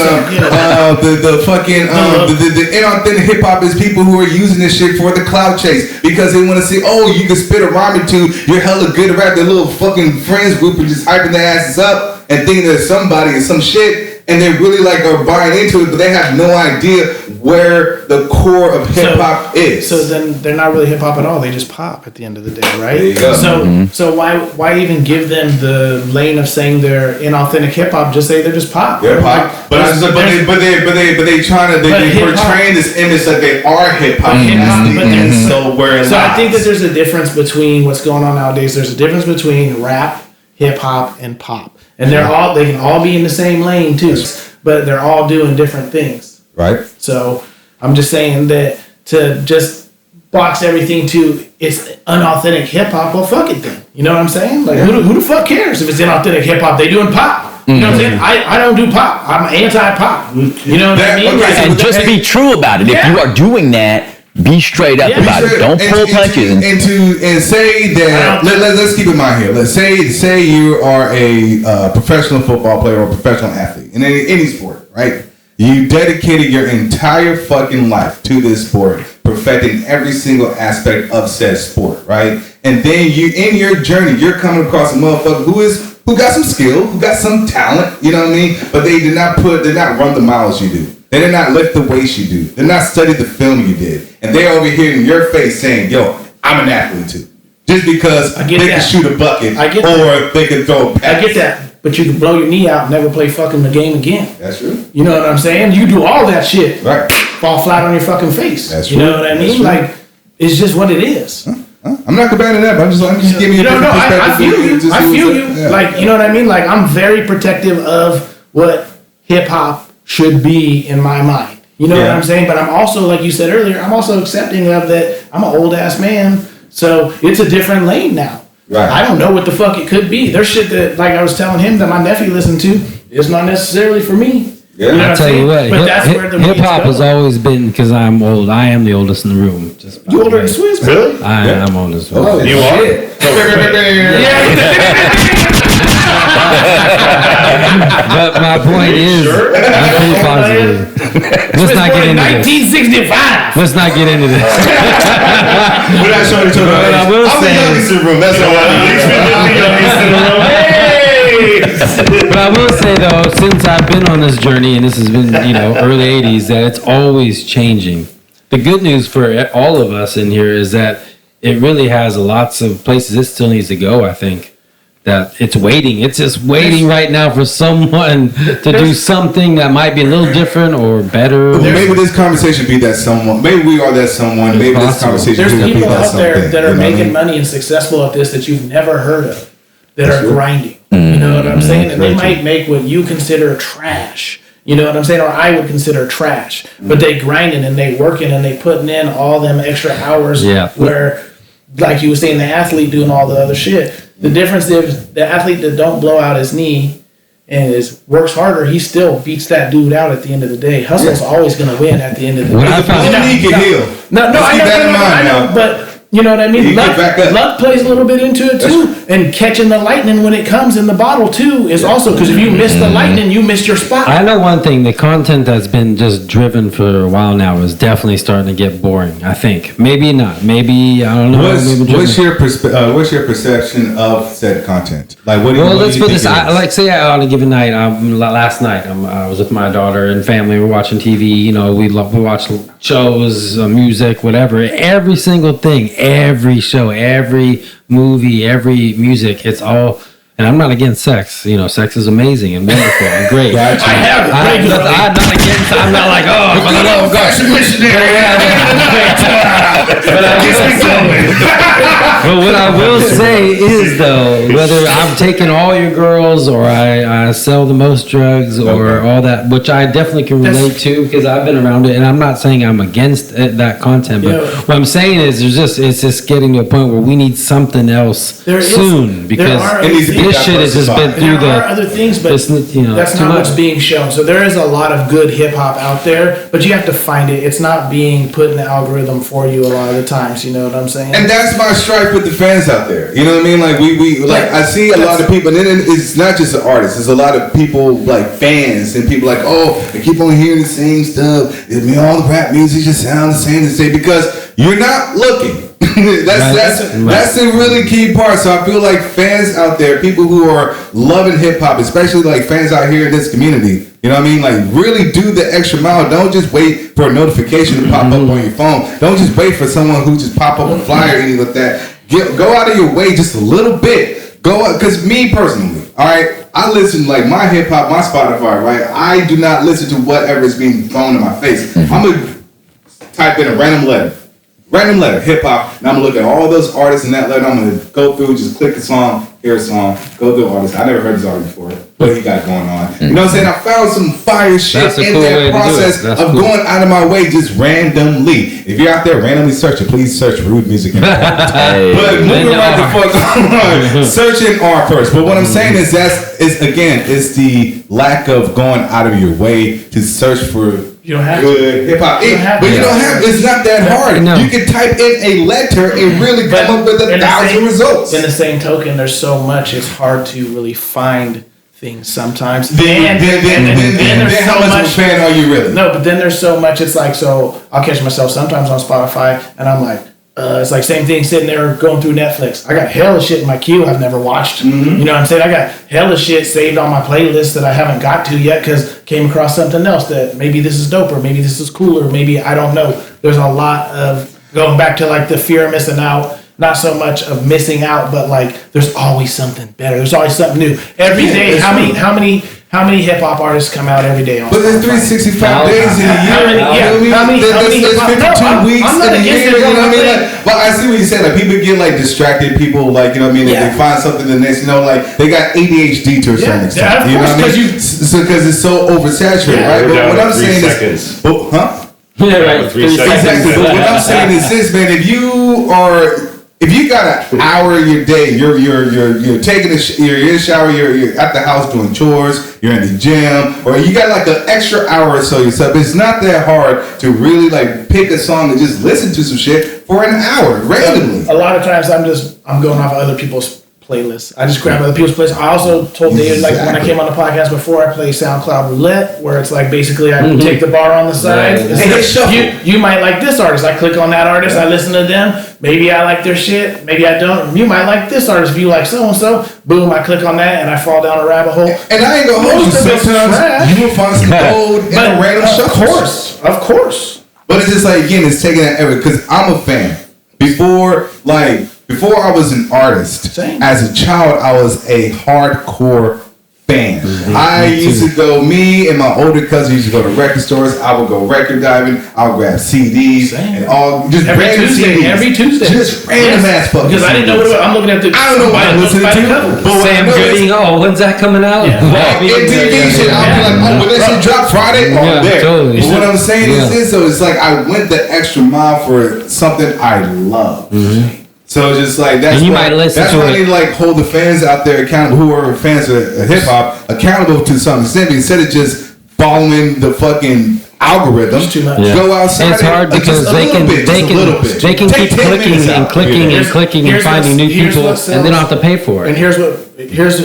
The inauthentic hip hop is people who are using this shit for the clout chase because they want to see, you can spit a rhyme or two. You're hella good at rap. Their little fucking friends group are just hyping their asses up and thinking there's somebody and some shit, and they really like are buying into it, but they have no idea where the core of hip hop is. So then they're not really hip hop at all. They just pop at the end of the day, right? There you go. So why even give them the lane of saying they're inauthentic hip hop? Just say they're just pop. They're pop, but they trying to portray this image that they are hip hop. So I think that there's a difference between what's going on nowadays. There's a difference between rap, hip hop, and pop. And they can all be in the same lane too, but they're all doing different things. Right. So I'm just saying that to just box everything to it's unauthentic hip hop, well fuck it then. You know what I'm saying? Like who the fuck cares if it's inauthentic hip hop? They doing pop. You know what I'm saying? I don't do pop. I'm anti-pop. You know what I mean? And just be true about it. If you are doing that, be straight up about it. Don't pull punches. And say that. Let's keep in mind here. Let's say you are a professional football player or a professional athlete in any sport, right? You dedicated your entire fucking life to this sport, perfecting every single aspect of said sport, right? And then in your journey, you're coming across a motherfucker who got some skill, who got some talent, you know what I mean? But they did not run the miles you do. They did not lift the weights you do. They did not study the film you did. And they're over here in your face saying, yo, I'm an athlete too. Just because they can shoot a bucket or they can throw a pass. I get that. But you can blow your knee out and never play fucking the game again. That's true. You know what I'm saying? You do all that shit. Right. Fall flat on your fucking face. That's true. You know what I mean? Like, it's just what it is. I'm not combating that, but I'm just giving you a different perspective. I feel you. Yeah. Like, you know what I mean? Like, I'm very protective of what hip hop should be in my mind. You know what I'm saying? But I'm also, like you said earlier, I'm also accepting of that I'm an old ass man, so it's a different lane now. Right. I don't know what the fuck it could be. There's shit that, like I was telling him, that my nephew listened to is not necessarily for me. Yeah. You know I'll tell you what, but that's where the hip hop weeds has always been, because I'm old. I am the oldest in the room. Just You older than Swiz, bro? Really? I'm oldest. Oh, You are? But my point is, I'm pretty positive. Let's not get into this. 1965. Let's not get into this. We're not showing each other. But I will I'm the say- youngest in the room. That's all I'm the youngest in the room. Hey! But I will say though, since I've been on this journey, and this has been, early 80s, that it's always changing. The good news for all of us in here is that it really has lots of places it still needs to go, I think. That it's waiting. It's just waiting right now for someone to do something that might be a little different or better. But maybe this conversation be that someone. Maybe we are that someone. Maybe this conversation There's be people that out there something. that are You know what I making mean? money and successful at this that you've never heard of, that are grinding. You know what I'm saying? And they might make what you consider trash. You know what I'm saying? Or I would consider trash. But they grinding and they working and they putting in all them extra hours. Yeah. Where, like you were saying, the athlete doing all the other shit. The difference is the athlete that don't blow out his knee and works harder, he still beats that dude out at the end of the day. Hustle's always going to win at the end of the day. What I found- The knee can heal. No, Let's keep that in mind I know, now. but you know what I mean? You get back up. Luck plays a little bit into it too, and catching the lightning when it comes in the bottle too is also, because if you miss the lightning, you missed your spot. I know one thing, the content that's been just driven for a while now is definitely starting to get boring, I think. Maybe not. Maybe, I don't know. maybe What's your perception of said content? Like, what do you? Well, what let's do you put think this. it is? Say on a given night, last night, I was with my daughter and family. We're watching TV. We watch shows, music, whatever. Every single thing, every show, every movie, every music. It's all. And I'm not against sex. Sex is amazing and wonderful and great. Gotcha. I have it regularly. I'm not against. I'm not like, oh, I'm gonna go. Fashion But what I will say is, though, whether I'm taking all your girls or I sell the most drugs or all that, which I definitely can relate to because I've been around it, and I'm not saying I'm against that content, but what I'm saying is it's just getting to a point where we need something else soon because it needs to be this shit has just been through there are other things, but it's, that's too not much. what's being shown. So there is a lot of good hip hop out there, but you have to find it. It's not being put in the algorithm for you a lot of the times. You know what I'm saying? And that's my stripe with the fans out there. You know what I mean? Like we I see a lot of people, and then it's not just the artists. It's a lot of people like fans and people like, oh, I keep on hearing the same stuff. All the rap music just sounds the same because you're not looking. That's a really key part. So I feel like fans out there, people who are loving hip hop, especially like fans out here in this community, you know what I mean? Like really do the extra mile. Don't just wait for a notification to pop up on your phone. Don't just wait for someone who just pop up a flyer or anything like that. Go out of your way just a little bit. Because me personally, all right, I listen like my hip hop, my Spotify, right? I do not listen to whatever is being thrown in my face. I'm gonna type in a random letter, hip hop, and I'm gonna look at all those artists in that letter. I'm gonna go through, just click a song, hear a song, go through artists. I never heard this artist before, but he got it going on. You know what I'm saying? I found some fire shit That's a in cool way that to do it. process That's of cool. going out of my way just randomly. If you're out there randomly searching, please search rude music. But moving right the fuck on, searching R first. But what I'm saying is it's the lack of going out of your way to search for You don't have good hip hop. But you don't have. It's not that hard. No. You can type in a letter and really come up with in the 1,000 same- results. In the same token, there's so much, it's hard to really find things sometimes. Then there's how so much of a much. fan are you really? No, but then there's so much. It's like, so I'll catch myself sometimes on Spotify, and I'm like, it's like same thing sitting there going through Netflix. I got hella shit in my queue I've never watched. You know what I'm saying? I got hella shit saved on my playlist that I haven't got to yet because came across something else that maybe this is dope or maybe this is cool or maybe I don't know. There's a lot of going back to like the fear of missing out. Not so much of missing out, but like there's always something better. There's always something new every day. How How many hip hop artists come out every day on? But there's 365 days in a year. How many There's 52 weeks I'm not in a against year. it, You know what I mean? bro. Like, but I see what you're saying. Like, people get like distracted. People like, you know what I mean? Like, they find something the next, you know, like they got ADHD to a certain extent. Yeah, of you know course, what I mean? Because it's so oversaturated, right? But what I'm saying is, huh? Yeah, right. 3 seconds. Exactly. But what I'm saying is this, man. If you got an hour in your day, you're taking you're in the shower, you're at the house doing chores, you're in the gym, or you got like an extra hour or so yourself. It's not that hard to really like pick a song and just listen to some shit for an hour randomly. A lot of times I'm going off of other people's playlists. I just grab other people's playlists. I also told David, like when I came on the podcast before, I play SoundCloud Roulette, where it's like basically I take the bar on the side. You might like this artist. I click on that artist. I listen to them. Maybe I like their shit. Maybe I don't. You might like this artist. If you like so and so, boom, I click on that and I fall down a rabbit hole. And I ain't gonna hold you. Sometimes you will find some gold in a random shuffle. Of course. But it's just like, again, it's taking that effort because I'm a fan. Before I was an artist, as a child, I was a hardcore fan. I used to go, me and my older cousin used to go to record stores. I would go record diving. I would grab CDs and all, just random CDs. Every Tuesday. Just random ass fucking Because I didn't know what it was. I'm looking at I don't know what I'm listening to. But Sam Gooding, when's that coming out? MTV shit, I'll be like, when that shit drop Friday, there. Totally. But what I'm saying is this, so it's like I went the extra mile for something I love. So just like that's and you why, might listen that's to why it. I need to like hold the fans out there accountable, who are fans of hip hop, accountable to some extent instead of just following the fucking algorithm. Go outside. It's hard because they can keep clicking and clicking and finding new people, and they don't have to pay for it. And here's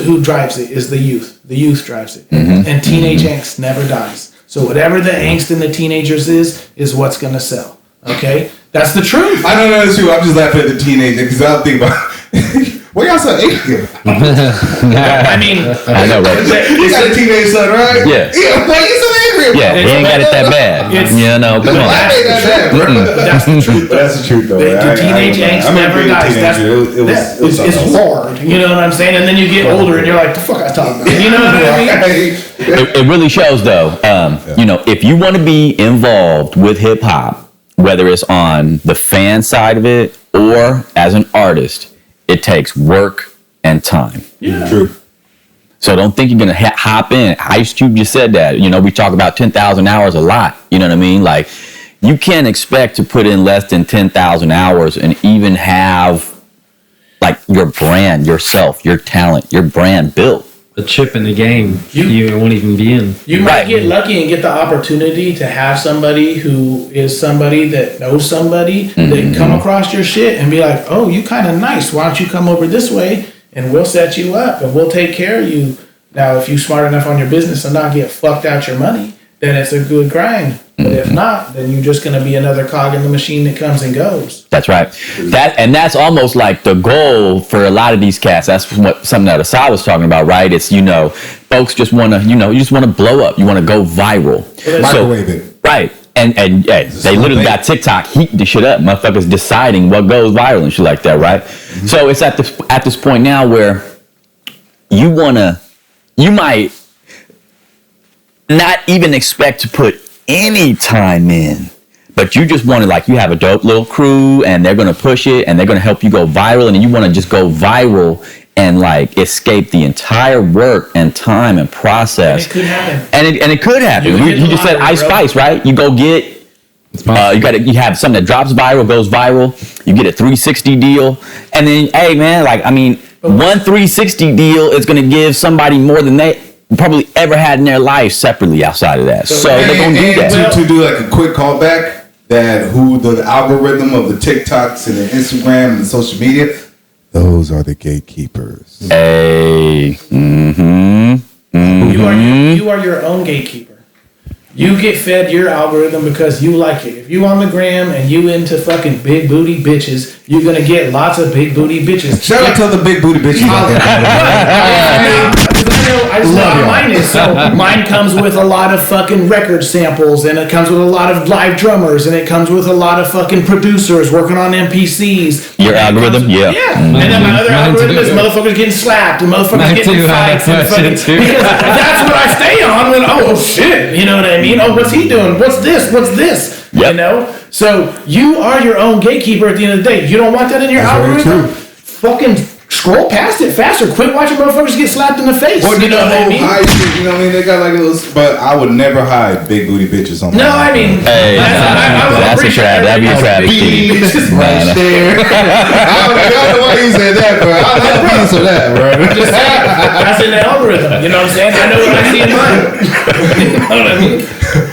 who drives it is the youth. The youth drives it, and teenage angst never dies. So whatever the angst in the teenagers is what's gonna sell. Okay, that's the truth. I don't know that's true. I'm just laughing at the teenager because I don't think about where y'all so angry. I mean, I know, right? You got a teenage son, right? Yeah. Why you so angry? Yeah, he ain't got it that bad. You know, come on. That's the truth. That's the truth, though. The teenage angst never dies. It's hard. You know what I'm saying? And then you get older and you're like, the fuck I talking about? You know what I mean? It really shows, though. You know, if you want to be involved with hip hop, whether it's on the fan side of it or as an artist, it takes work and time. Yeah. True. So don't think you're going to hop in. Ice Cube just said that. You know, we talk about 10,000 hours a lot. You know what I mean? Like, you can't expect to put in less than 10,000 hours and even have, like, your brand, yourself, your talent, your brand built. A chip in the game, you won't even be in. You might get lucky and get the opportunity to have somebody who is somebody that knows somebody that can come across your shit and be like, oh, you kind of nice. Why don't you come over this way and we'll set you up and we'll take care of you. Now, if you're smart enough on your business and not get fucked out your money, then it's a good grind. But if not, then you're just going to be another cog in the machine that comes and goes. That's right. That's almost like the goal for a lot of these cats. That's something that Asaad was talking about, right? It's, you know, folks just want to, you know, you just want to blow up. You want to go viral. Microwave it. Right. And they literally got TikTok heating the shit up. Motherfuckers deciding what goes viral and shit like that, right? So it's at this point now where you might not even expect to put any time in, but you just want to, like, you have a dope little crew and they're going to push it and they're going to help you go viral, and you want to just go viral and like escape the entire work and time and process. And it could happen. And it could happen. You just said Ice Spice, right? You go get you have something that drops viral, goes viral, you get a 360 deal, and then, hey man, like, I mean, one 360 deal is going to give somebody more than they probably ever had in their life separately outside of that. So they're going to do that. To do like a quick callback, that who the algorithm of the TikToks and the Instagram and the social media, those are the gatekeepers. Hey. You are your own gatekeeper. You get fed your algorithm because you like it. If you on the gram and you into fucking big booty bitches, you're gonna get lots of big booty bitches. Shout out to the big booty bitches. how mine is. So mine comes with a lot of fucking record samples, and it comes with a lot of live drummers, and it comes with a lot of fucking producers working on MPCs. Your algorithm, yeah. And then my other algorithm is motherfuckers getting slapped and motherfuckers getting in fights and fucking, because that's what I stay on. When oh shit, you know what I mean? Oh, what's he doing? What's this? What's this? Yep. You know. So you are your own gatekeeper at the end of the day. You don't want that in your algorithm. Fucking scroll past it faster. Quit watching motherfuckers get slapped in the face. Or you know what I mean? You know what I mean? They got like a little, but I would never hide big booty bitches on. No, I mean, Hey, that's a trap. That'd be a trap. Bees right there. I don't know why you said that, bro. I love bees for that, bro. just saying, that's in the algorithm. You know what I'm saying? I know what I see in mine. You know what I mean?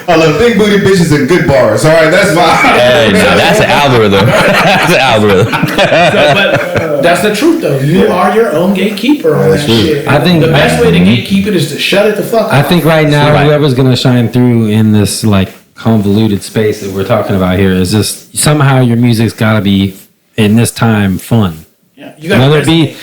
I love big booty bitches and good bars. All right, that's my. Hey, that's an algorithm. That's an algorithm. But that's the truth, though. You are your own gatekeeper on that shit. I think the best way to gatekeep it is to shut it the fuck I off. think right now, whoever's going to shine through in this like convoluted space that we're talking about here is just somehow your music's got to be in this time fun. Yeah, you gotta Whether it be,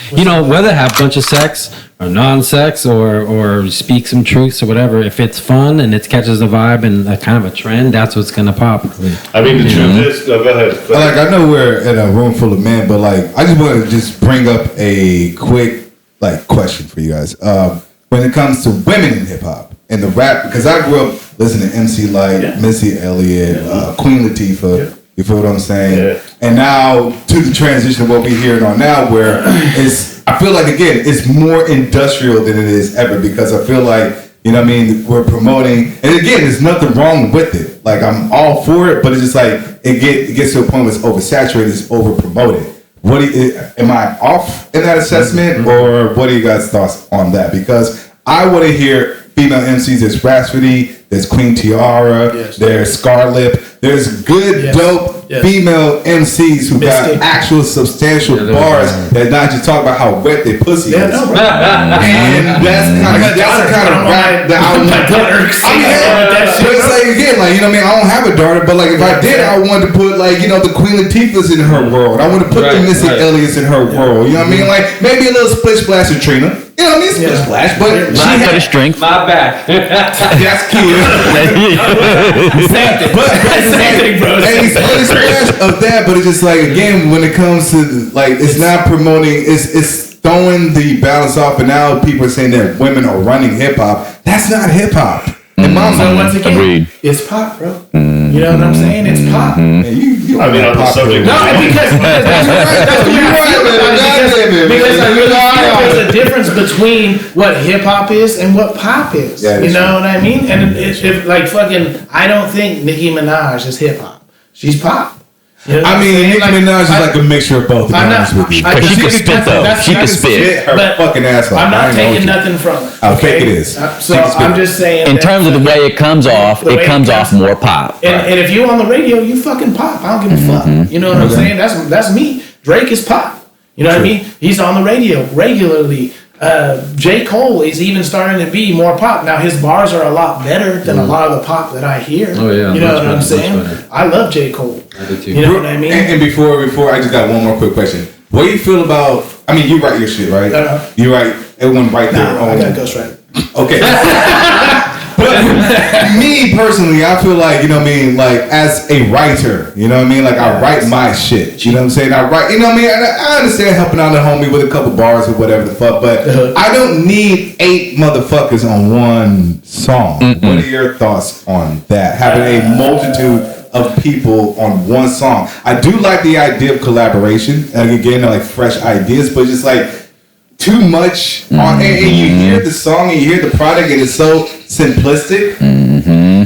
whether have a bunch of sex or non-sex or speak some truths or whatever, if it's fun and it catches a vibe and a kind of a trend, that's what's going to pop. I mean, the truth is, go ahead. Like, I know we're in a room full of men, but like, I just want to just bring up a quick like question for you guys. When it comes to women in hip hop and the rap, because I grew up listening to MC Lyte, Missy Elliott, Queen Latifah. Yeah. You feel what I'm saying? Yeah. And now to the transition of what we're hearing on now, where I feel like again it's more industrial than it is ever, because I feel like, you know what I mean, we're promoting, and again, there's nothing wrong with it. Like, I'm all for it, but it's just like it gets to a point where it's oversaturated, it's over promoted. Am I off in that assessment, or what are you guys' thoughts on that? Because I want to hear female MCs. There's Rhapsody, there's Queen Tiara, there's Scarlett. There's good, dope female MCs who got actual substantial bars that not just talk about how wet their pussy is. And that's kind of rap that I want to. But it's like, again, like, you know what I mean? I don't have a daughter, but like if I did, I wanted to put like, you know, the Queen Latifahs in her world. I want to put the Missy Elliott's in her world. You know what I mean? Like maybe a little splish splash of Trina. You know what I mean? Splish splash, but she had a strength. My back. That's cute. Bro. And it's splash of that, but it's just like, again, when it comes to like, it's not promoting, it's throwing the balance off, and now people are saying that women are running hip hop. That's not hip hop. And so once again, agreed. It's pop, bro. You know what I'm saying? It's pop. You I mean, on the subject. No, because that's because I really feel there's a difference between what hip hop is and what pop is. Yeah, you know what I mean? And if like fucking, I don't think Nicki Minaj is hip hop. She's pop. You know I mean, Nicki Minaj is like a mixture of both. To be I'm honest not- with you, I- But she can spit though. She can spit. her But fucking ass off. I'm I not ain't gonna taking hold you. nothing from her. How fake it is. So She can spit. I'm just saying. In that terms of the way it comes off, the way it comes off more pop. And if you on the radio, you fucking pop. I don't give a fuck. You know what I'm saying? That's me. Drake is pop. You know what I mean? He's on the radio regularly. J. Cole is even starting to be more pop. Now his bars are a lot better than a lot of the pop that I hear. Oh, yeah, You know much what I'm better, saying? much better. I love J. Cole. I do too. You know what I mean? And before I just got one more quick question. What do you feel about? I mean, you write your shit, right? You write everyone right there. Nah, I got a ghostwriter. Okay. But me personally, I feel like, you know what I mean, like as a writer, you know what I mean, like I write my shit. You know what I'm saying? I write, you know what I mean? I understand helping out a homie with a couple bars or whatever the fuck, but I don't need 8 motherfuckers on one song. What are your thoughts on that? Having a multitude of people on one song. I do like the idea of collaboration, and again, like fresh ideas, but just like too much on, and you hear the song and you hear the product and it's so simplistic.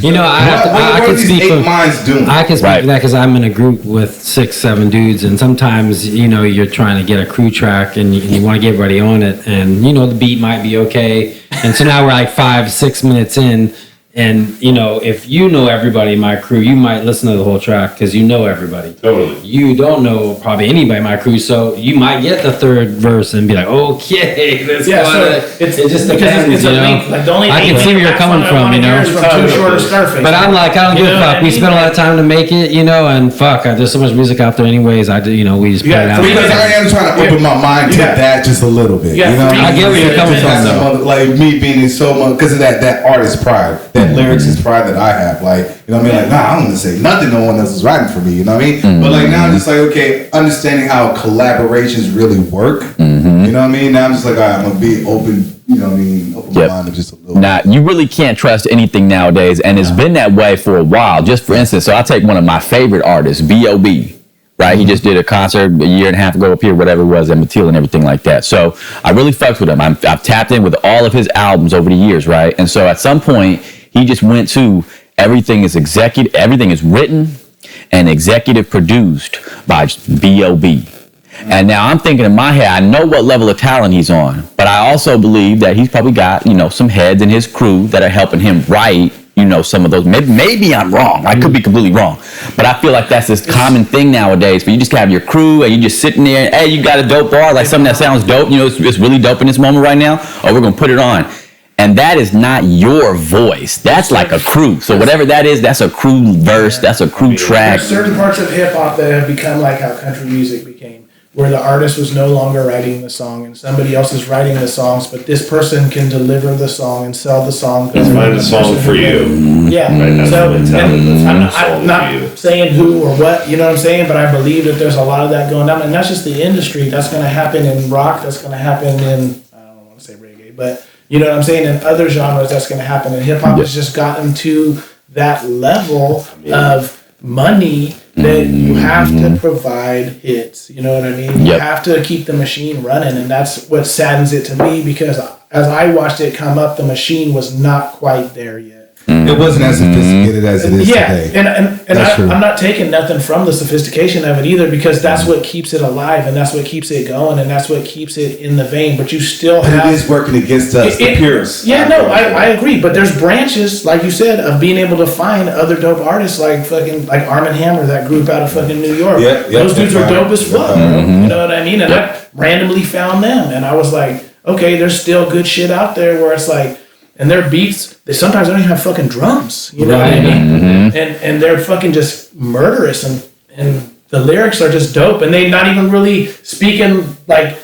You know, I can speak eight for minds doing. I can speak for that because I'm in a group with 6, 7 dudes, and sometimes you're trying to get a crew track and you want to get everybody on it, and the beat might be okay, and so now we're like 5, 6 minutes in. And, you know, if you know everybody in my crew, you might listen to the whole track because you know everybody. Totally. You don't know probably anybody in my crew, so you might get the third verse and be like, okay, let's go. So It just because depends, it's you a know. link. Like the only I can link see where you're that's coming what I from, wanna you know. hear is from Too Short or Scarface. But I'm like, I don't You give a know what fuck. I We mean? spent a lot of time to make it, you know, and fuck, there's so much music out there anyways. You know, we just put it out. Because I am trying to open my mind to that just a little bit. Yeah, You know, I get where you're coming from, though. Like me being in so much because of that artist pride, that lyrics is pride that I have. Like, you know what I mean? Like, nah, I don't want to say nothing. No one else is writing for me. You know what I mean? But like now, I'm just like, okay, understanding how collaborations really work. You know what I mean? Now I'm just like, all right, I'm gonna be open. You know what I mean? Open my mind to just a little. Now, you really can't trust anything nowadays, and it's been that way for a while. Just for instance, so I'll take one of my favorite artists, B.O.B., right? He just did a concert a year and a half ago up here, whatever it was, at Mateel and everything like that. So I really fucked with him. I've tapped in with all of his albums over the years, right? And so at some point, he just went to everything is written and executive produced by B.O.B. And now I'm thinking in my head, I know what level of talent he's on, but I also believe that he's probably got, you know, some heads in his crew that are helping him write, you know, some of those. Maybe I'm wrong. I could be completely wrong. But I feel like that's this common thing nowadays, where you just have your crew and you just sitting there and, hey, you got a dope bar, like something that sounds dope, you know, it's really dope in this moment right now. Oh, we're going to put it on. And that is not your voice. That's like a crew. So whatever that is, that's a crew verse. That's a crew track. There's certain parts of hip hop that have become like how country music became, where the artist was no longer writing the song and somebody else is writing the songs, but this person can deliver the song and sell the song. Find a song for you. Yeah. Right, that's So, the mentality. and Find a I'm song for you. not saying who or what, you know what I'm saying, but I believe that there's a lot of that going down, and that's just the industry. That's going to happen in rock. That's going to happen in, I don't want to say reggae, but you know what I'm saying? In other genres, that's going to happen. And hip hop has just gotten to that level of money that you have to provide hits. You know what I mean? You have to keep the machine running, and that's what saddens it to me, because as I watched it come up, the machine was not quite there yet. It wasn't as sophisticated as it is today. And I'm not taking nothing from the sophistication of it either, because that's what keeps it alive, and that's what keeps it going, and that's what keeps it in the vein. But you still have... It is working against us, the purists. Yeah, no, I agree. But there's branches, like you said, of being able to find other dope artists like Arm & Hammer, that group out of fucking New York. Those dudes are dope as fuck. You know what I mean? And I randomly found them, and I was like, okay, there's still good shit out there where it's like... And their beats, they sometimes don't even have fucking drums. You know what I mean? And they're fucking just murderous, and the lyrics are just dope, and they're not even really speaking like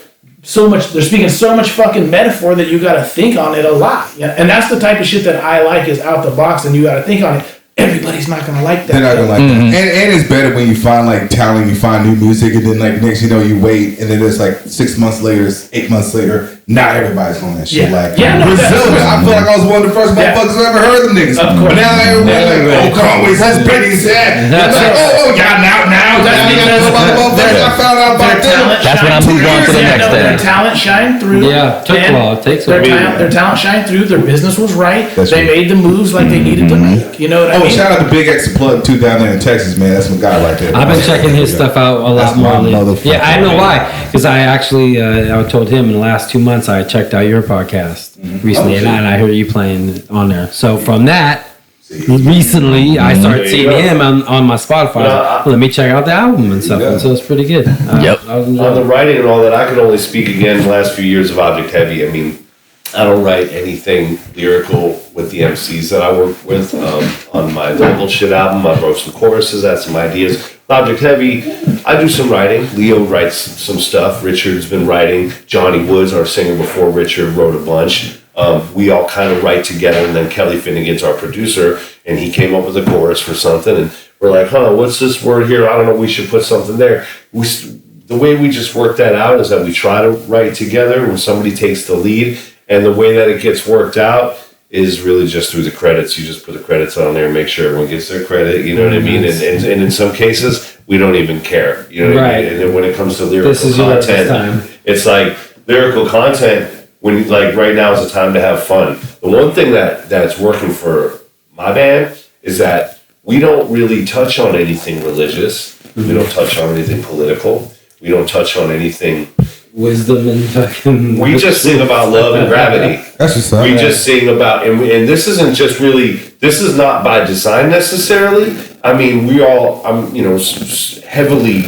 so much. They're speaking so much fucking metaphor that you got to think on it a lot. And that's the type of shit that I like, is out the box, and you got to think on it. Everybody's not gonna like that. They're not gonna like that. And it's better when you find like talent, you find new music, and then like next you know you wait, and then it's like 6 months later, 8 months later, not everybody's on that shit. Like Brazil, I feel like I was one of the first motherfuckers who ever heard them niggas. Of course. But now everybody's like, oh, Conway's his Benny's sad. Like, oh, y'all now. That's because I found out about them. That's when I moved on to the next thing. Their talent shined through. Yeah, took a while. It takes a while. Their talent shined through. Their business was right. That's they made the moves like they needed to make. You know what I mean? Shout out to Big X Plug 2 down there in Texas, man. That's my guy right there. I've been checking his stuff out a lot more lately. Yeah, I know why. Because I actually, I told him in the last 2 months I checked out your podcast recently, and I heard you playing on there. So from that, recently I started seeing him on my Spotify. Well, let me check out the album and stuff. And so it's pretty good. On the writing and all that, I can only speak again the last few years of Object Heavy. I mean, I don't write anything lyrical with the MCs that I work with. On my local shit album, I wrote some choruses, I had some ideas. Object Heavy, I do some writing. Leo writes some stuff. Richard's been writing. Johnny Woods, our singer before Richard, wrote a bunch. We all kind of write together, and then Kelly Finnegan's our producer, and he came up with a chorus for something, and we're like, what's this word here? I don't know, we should put something there. The way we just work that out is that we try to write together when somebody takes the lead, and the way that it gets worked out is really just through the credits. You just put the credits on there and make sure everyone gets their credit, you know what I mean? And in some cases, we don't even care, you know what I mean? And then when it comes to lyrical content, it's like lyrical content, when like right now is the time to have fun. The one thing that's working for my band is that we don't really touch on anything religious. We don't touch on anything political. We don't touch on anything wisdom and fucking. We just sing about love and gravity. That's what's up. We just sing about, and this isn't just really, this is not by design necessarily. I mean, I'm heavily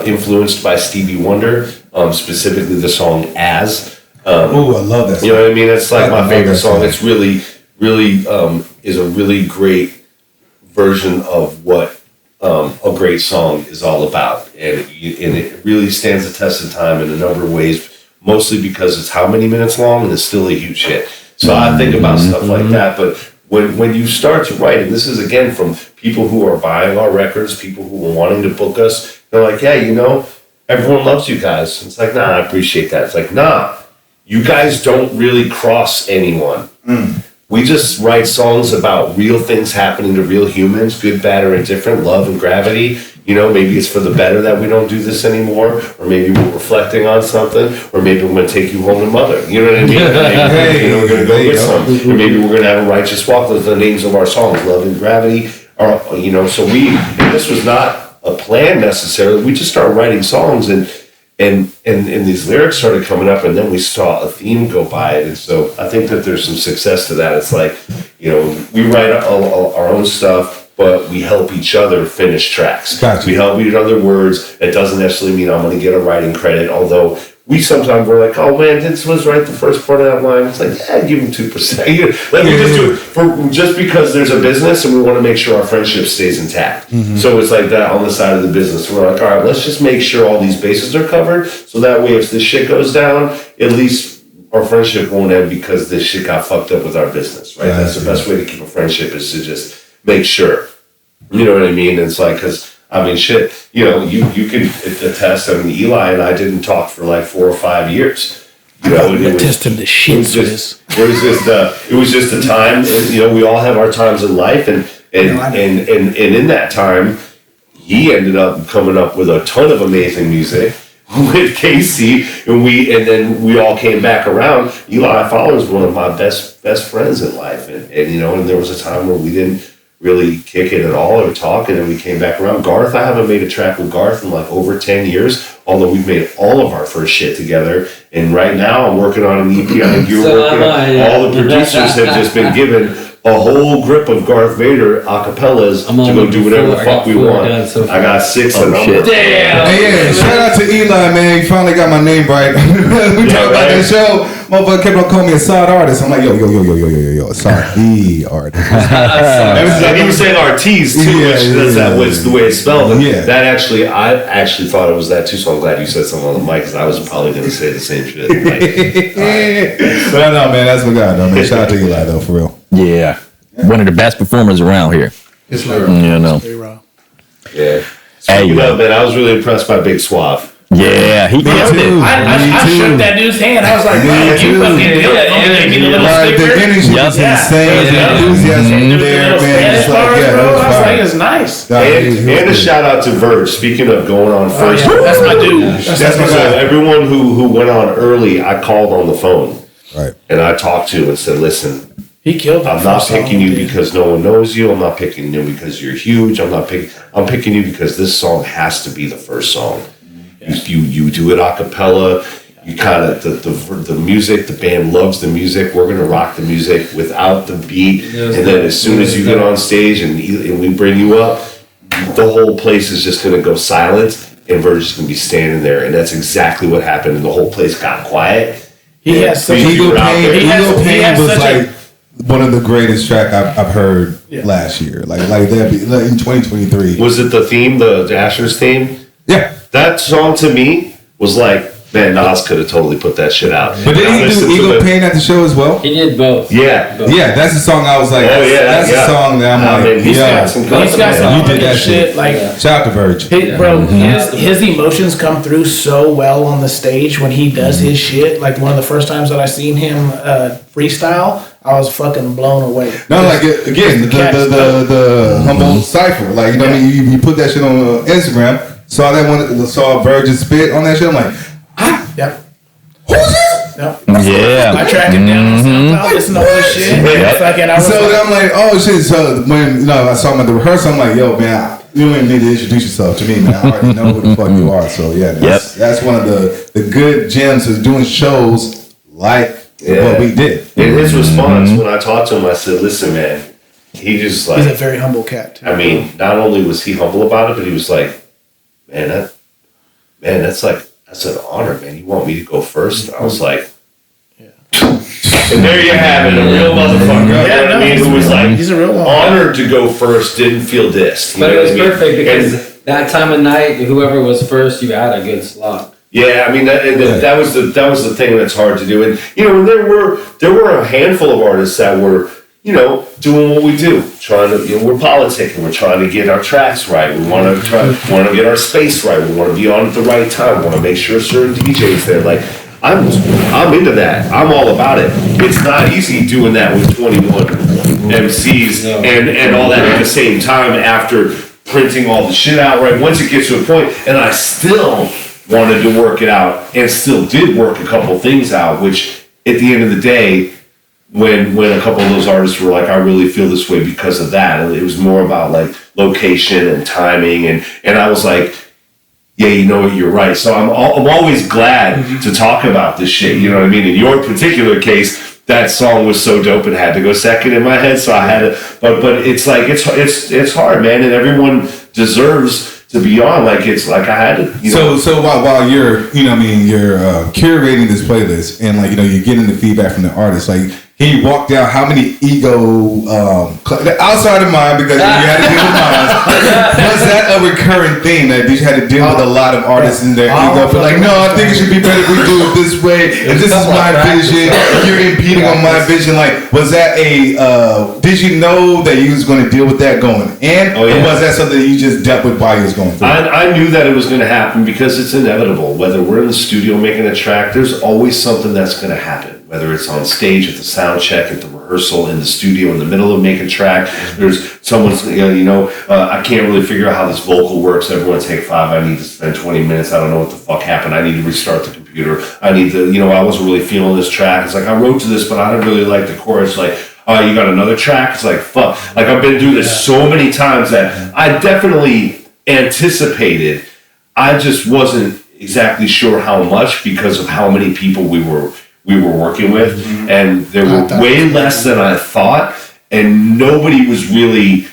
influenced by Stevie Wonder, specifically the song "As." Oh, I love that song. You know what I mean? It's like my favorite song. song. It's really is a really great version of what a great song is all about, and it really stands the test of time in a number of ways. Mostly because it's how many minutes long, and it's still a huge hit. So I think about stuff like that. But when you start to write, and this is again from people who are buying our records, people who are wanting to book us, they're like, yeah, everyone loves you guys. It's like, nah, I appreciate that. It's like, nah, you guys don't really cross anyone. We just write songs about real things happening to real humans, good, bad, or indifferent, love and gravity. Maybe it's for the better that we don't do this anymore, or maybe we're reflecting on something, or maybe we're going to take you home to mother. You know what I mean? Maybe, we're going to go get something, or maybe we're going to have a righteous walk. Those are the names of our songs, love and gravity. Or so this was not a plan necessarily. We just started writing songs, and these lyrics started coming up, and then we saw a theme go by it, and so I think that there's some success to that. It's like, we write our own stuff, but we help each other finish tracks. Gotcha. We help each other words. It doesn't necessarily mean I'm going to get a writing credit, although we sometimes we're like, oh man, did Swiz write the first part of that line? It's like, yeah, give him 2%. Let me just do it just because there's a business and we want to make sure our friendship stays intact. So it's like that on the side of the business. We're like, all right, let's just make sure all these bases are covered, so that way if this shit goes down, at least our friendship won't end because this shit got fucked up with our business, right? That's the best way to keep a friendship, is to just make sure. You know what I mean? It's like, because shit, you can attest. Eli and I didn't talk for like 4 or 5 years. Attesting the shit. It was just a time. And, we all have our times in life, and in that time, he ended up coming up with a ton of amazing music with Casey, and then we all came back around. Eli Fowler was one of my best friends in life, and there was a time where we didn't really kick it at all or talk, and then we came back around. Garth, I haven't made a track with Garth in like over 10 years, although we've made all of our first shit together, and right now I'm working on an EP. I think you're working on, all the producers have just been given a whole grip of Garth Vader acapellas to go do whatever the fuck we want. I got 6 of them. Damn! Hey, yeah, shout out to Eli, man. You finally got my name right. We talked about that show. Motherfucker kept on calling me Asaad artist. I'm like, yo, Asaad the artist. And he was saying artiste too, which that was the way it's spelled. That actually, I actually thought it was that too. So I'm glad you said something on the mic, because I was probably going to say the same shit. But no, man, that's what God, man. Shout out to Eli though, for real. Yeah. One of the best performers around here. It's Yeah. Hey, man, I was really impressed by Big Suave. Yeah, he killed it. I shook that dude's hand. I was like, wow, you fucking killed it. And give me a little sticker. The energy was insane. The enthusiasm there, man. It's like, I was like, it's nice. And a shout out to Verge. Speaking of going on first. That's my dude. That's my guy. Everyone who went on early, I called on the phone. Right. And I talked to and said, listen, he killed. I'm not picking you because no one knows you. I'm not picking you because you're huge. I'm picking you because this song has to be the first song. You do it a cappella. You kind of the music. The band loves the music. We're gonna rock the music without the beat. And then as soon as you get on stage and we bring you up, the whole place is just gonna go silent, and we're just gonna be standing there. And that's exactly what happened. And the whole place got quiet. He has such Eagle Pain was like one of the greatest track I've heard last year. Like that in 2023. Was it the theme, the Asher's theme? Yeah. That song to me was like, man, Nas could have totally put that shit out. But did he do Eagle Pain at the show as well? He did both. Yeah. Yeah, that's the song I was like, that's the song that I'm like, he's got some you did that shit. Like, shout out to Verge. His emotions come through so well on the stage when he does his shit. Like one of the first times that I seen him freestyle, I was fucking blown away. No, like again, the Humboldt cipher. Like, you know what I mean? You put that shit on Instagram. Saw that one, saw Virgin spit on that shit. I'm like, yep. Who's this? Yep. Yeah. I tracked him down. I listened to all this shit. So I'm like, oh shit. So when I saw him at the rehearsal, I'm like, yo, man, You don't even need to introduce yourself to me, man. I already know who the fuck you are. So yeah, that's one of the good gems is doing shows like what we did. And his response when I talked to him, I said, "Listen, man." He just like He's a very humble cat. Too. I mean, not only was he humble about it, but he was like, that's an honor, man. You want me to go first? And I was like, and there you have it, a real motherfucker. Yeah, I mean, who was like he's a real one. honored to go first, didn't feel dissed. But it was perfect because that time of night, whoever was first, you had a good slot. Yeah, I mean that was the thing that's hard to do, and there were a handful of artists that were doing what we do, trying to we're politicking, we're trying to get our tracks right, we want to get our space right, we want to be on at the right time, we want to make sure certain DJs there. Like I'm into that. I'm all about it. It's not easy doing that with 21 MCs and all that at the same time after printing all the shit out. Right, once it gets to a point, and I still wanted to work it out and still did work a couple things out, which at the end of the day, when a couple of those artists were like, I really feel this way because of that, and it was more about like location and timing, and I was like, yeah, you know what, you're right. So I'm always glad to talk about this shit, you know what I mean? In your particular case, that song was so dope it had to go second in my head, so I had to, but it's like, it's hard, man, and everyone deserves to be on. Like it's like I had to. So while you're you're curating this playlist and like you're getting the feedback from the artists, like can you walk down how many ego outside of mine, because you had to deal with mine, was that a recurring thing that you had to deal with a lot of artists in their ego, but like, no, I think it should be better if we do it this way, and this is my vision, you're impeding on my vision. Like, was that did you know that you was going to deal with that going in, or was that something that you just dealt with while you was going through? I knew that it was going to happen because it's inevitable. Whether we're in the studio making a track, there's always something that's going to happen. Whether it's on stage at the sound check, at the rehearsal, in the studio, in the middle of making a track, there's someone's, I can't really figure out how this vocal works. Everyone take 5. I need to spend 20 minutes. I don't know what the fuck happened. I need to restart the computer. I need to, I wasn't really feeling this track. It's like, I wrote to this, but I don't really like the chorus. Like, oh, you got another track? It's like, fuck. Like, I've been through this so many times that I definitely anticipated. I just wasn't exactly sure how much because of how many people we were working with, and there were way less than I thought, and nobody was really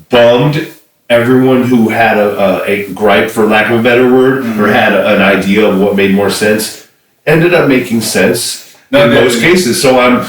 bummed. Everyone who had a gripe, for lack of a better word, or had an idea of what made more sense, ended up making sense in most cases. So I'm,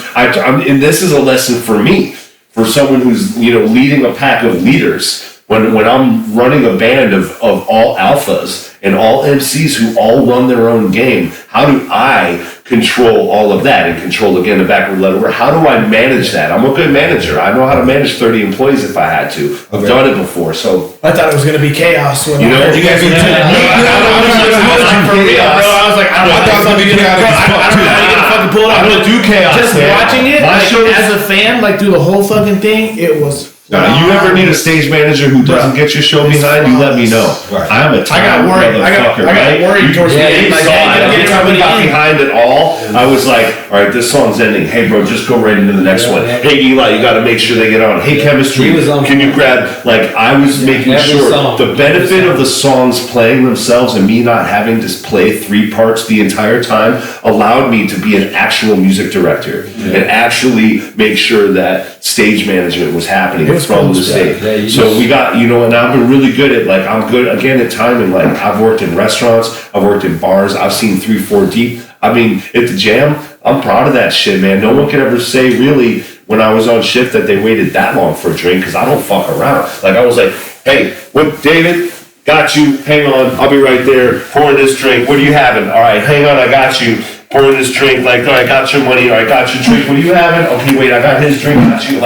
and this is a lesson for me, for someone who's leading a pack of leaders. When I'm running a band of all alphas and all MCs who all run their own game, how do I control all of that and control, again, the backward letter? How do I manage that? I'm a good manager. I know how to manage 30 employees if I had to. I've done it before, so. I thought it was going to be chaos. When you guys are I was like, I thought it was going to be chaotic. I don't know how you're going to fucking pull it off. I don't do chaos. Just watching it, as a fan, through the whole fucking thing, it was. You ever need a stage manager who doesn't get your show behind, you let me know. Right. I'm a I got worried towards the end. Anytime we got behind at all, I was like, all right, this song's ending. Hey, bro, just go right into the next one. Hey, Eli, you got to make sure they get on. Hey, Kemistree, can you grab? I was making sure the benefit of the songs playing themselves and me not having to play 3 parts the entire time allowed me to be an actual music director and actually make sure that stage management was happening from the stage. So we got, and I've been really good at, I'm good, again, at timing. I've worked in restaurants, I've worked in bars, I've seen 3-4 deep. I mean, at the Jam, I'm proud of that shit, man. No one can ever say, really, when I was on shift, that they waited that long for a drink, because I don't fuck around. I was like, hey, what, David? Got you, hang on, I'll be right there, pouring this drink. What are you having? All right, hang on, I got you. Pouring this drink, all right, got your money, all right, got your drink. What are you having? Okay, wait, I got his drink, got you.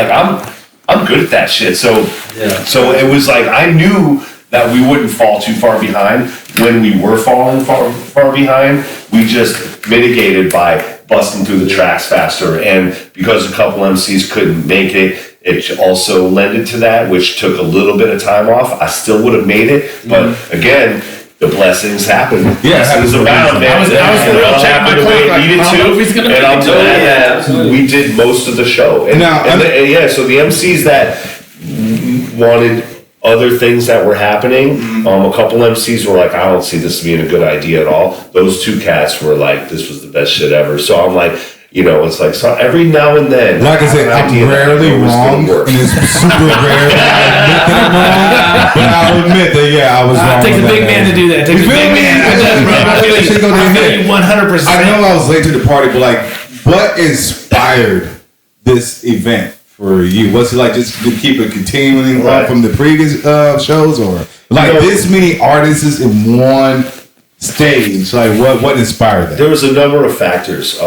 I'm good at that shit. So it was I knew that we wouldn't fall too far behind. When we were falling far behind, we just mitigated by busting through the tracks faster. And because a couple MCs couldn't make it, it also lended to that, which took a little bit of time off. I still would have made it, but again, the blessings happen. Yeah, blessings abound, man. I was the real check my clock. And I'm glad that we did most of the show. So the MCs that wanted other things that were happening. A couple MCs were like, I don't see this being a good idea at all. Those two cats were like, this was the best shit ever. So I'm like, you know, it's like, so every now and then. Like I said, I'm rarely wrong, and it's super rare that I admit that I was wrong. It takes a big man to do that. It takes a big man. I feel you 100%. I know I was late to the party, but like, what inspired this event for you? Was it like just to keep it continuing on from the previous shows, or like this many artists in one stage? Like, what inspired that? There was a number of factors.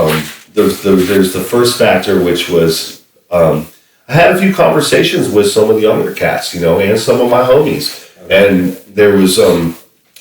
There's the first factor, which was I had a few conversations with some of the younger cats, you know, and some of my homies, and there was a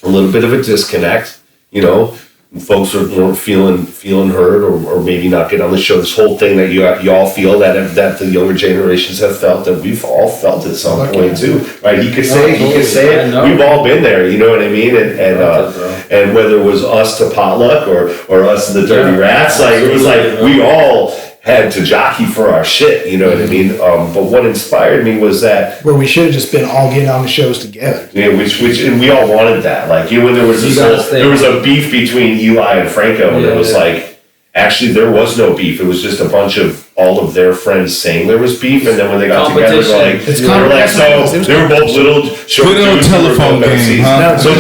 little bit of a disconnect, you know. Folks weren't feeling heard, or maybe not getting on the show. This whole thing that you all feel that the younger generations have felt, that we've all felt at some point too, right? He could say it. We've all been there, you know what I mean? And whether it was us to Potluck or us to the Dirty Rats, like it was like we all had to jockey for our shit, you know what I mean? But what inspired me was that where we should have just been all getting on the shows together. Yeah, which and we all wanted that. Like, you know, when there was there was a beef between Eli and Franco, and it was like, actually there was no beef. It was just a bunch of all of their friends saying there was beef, and then when they got together, they were like, so they were both little short dudes, telephone game. Huh? So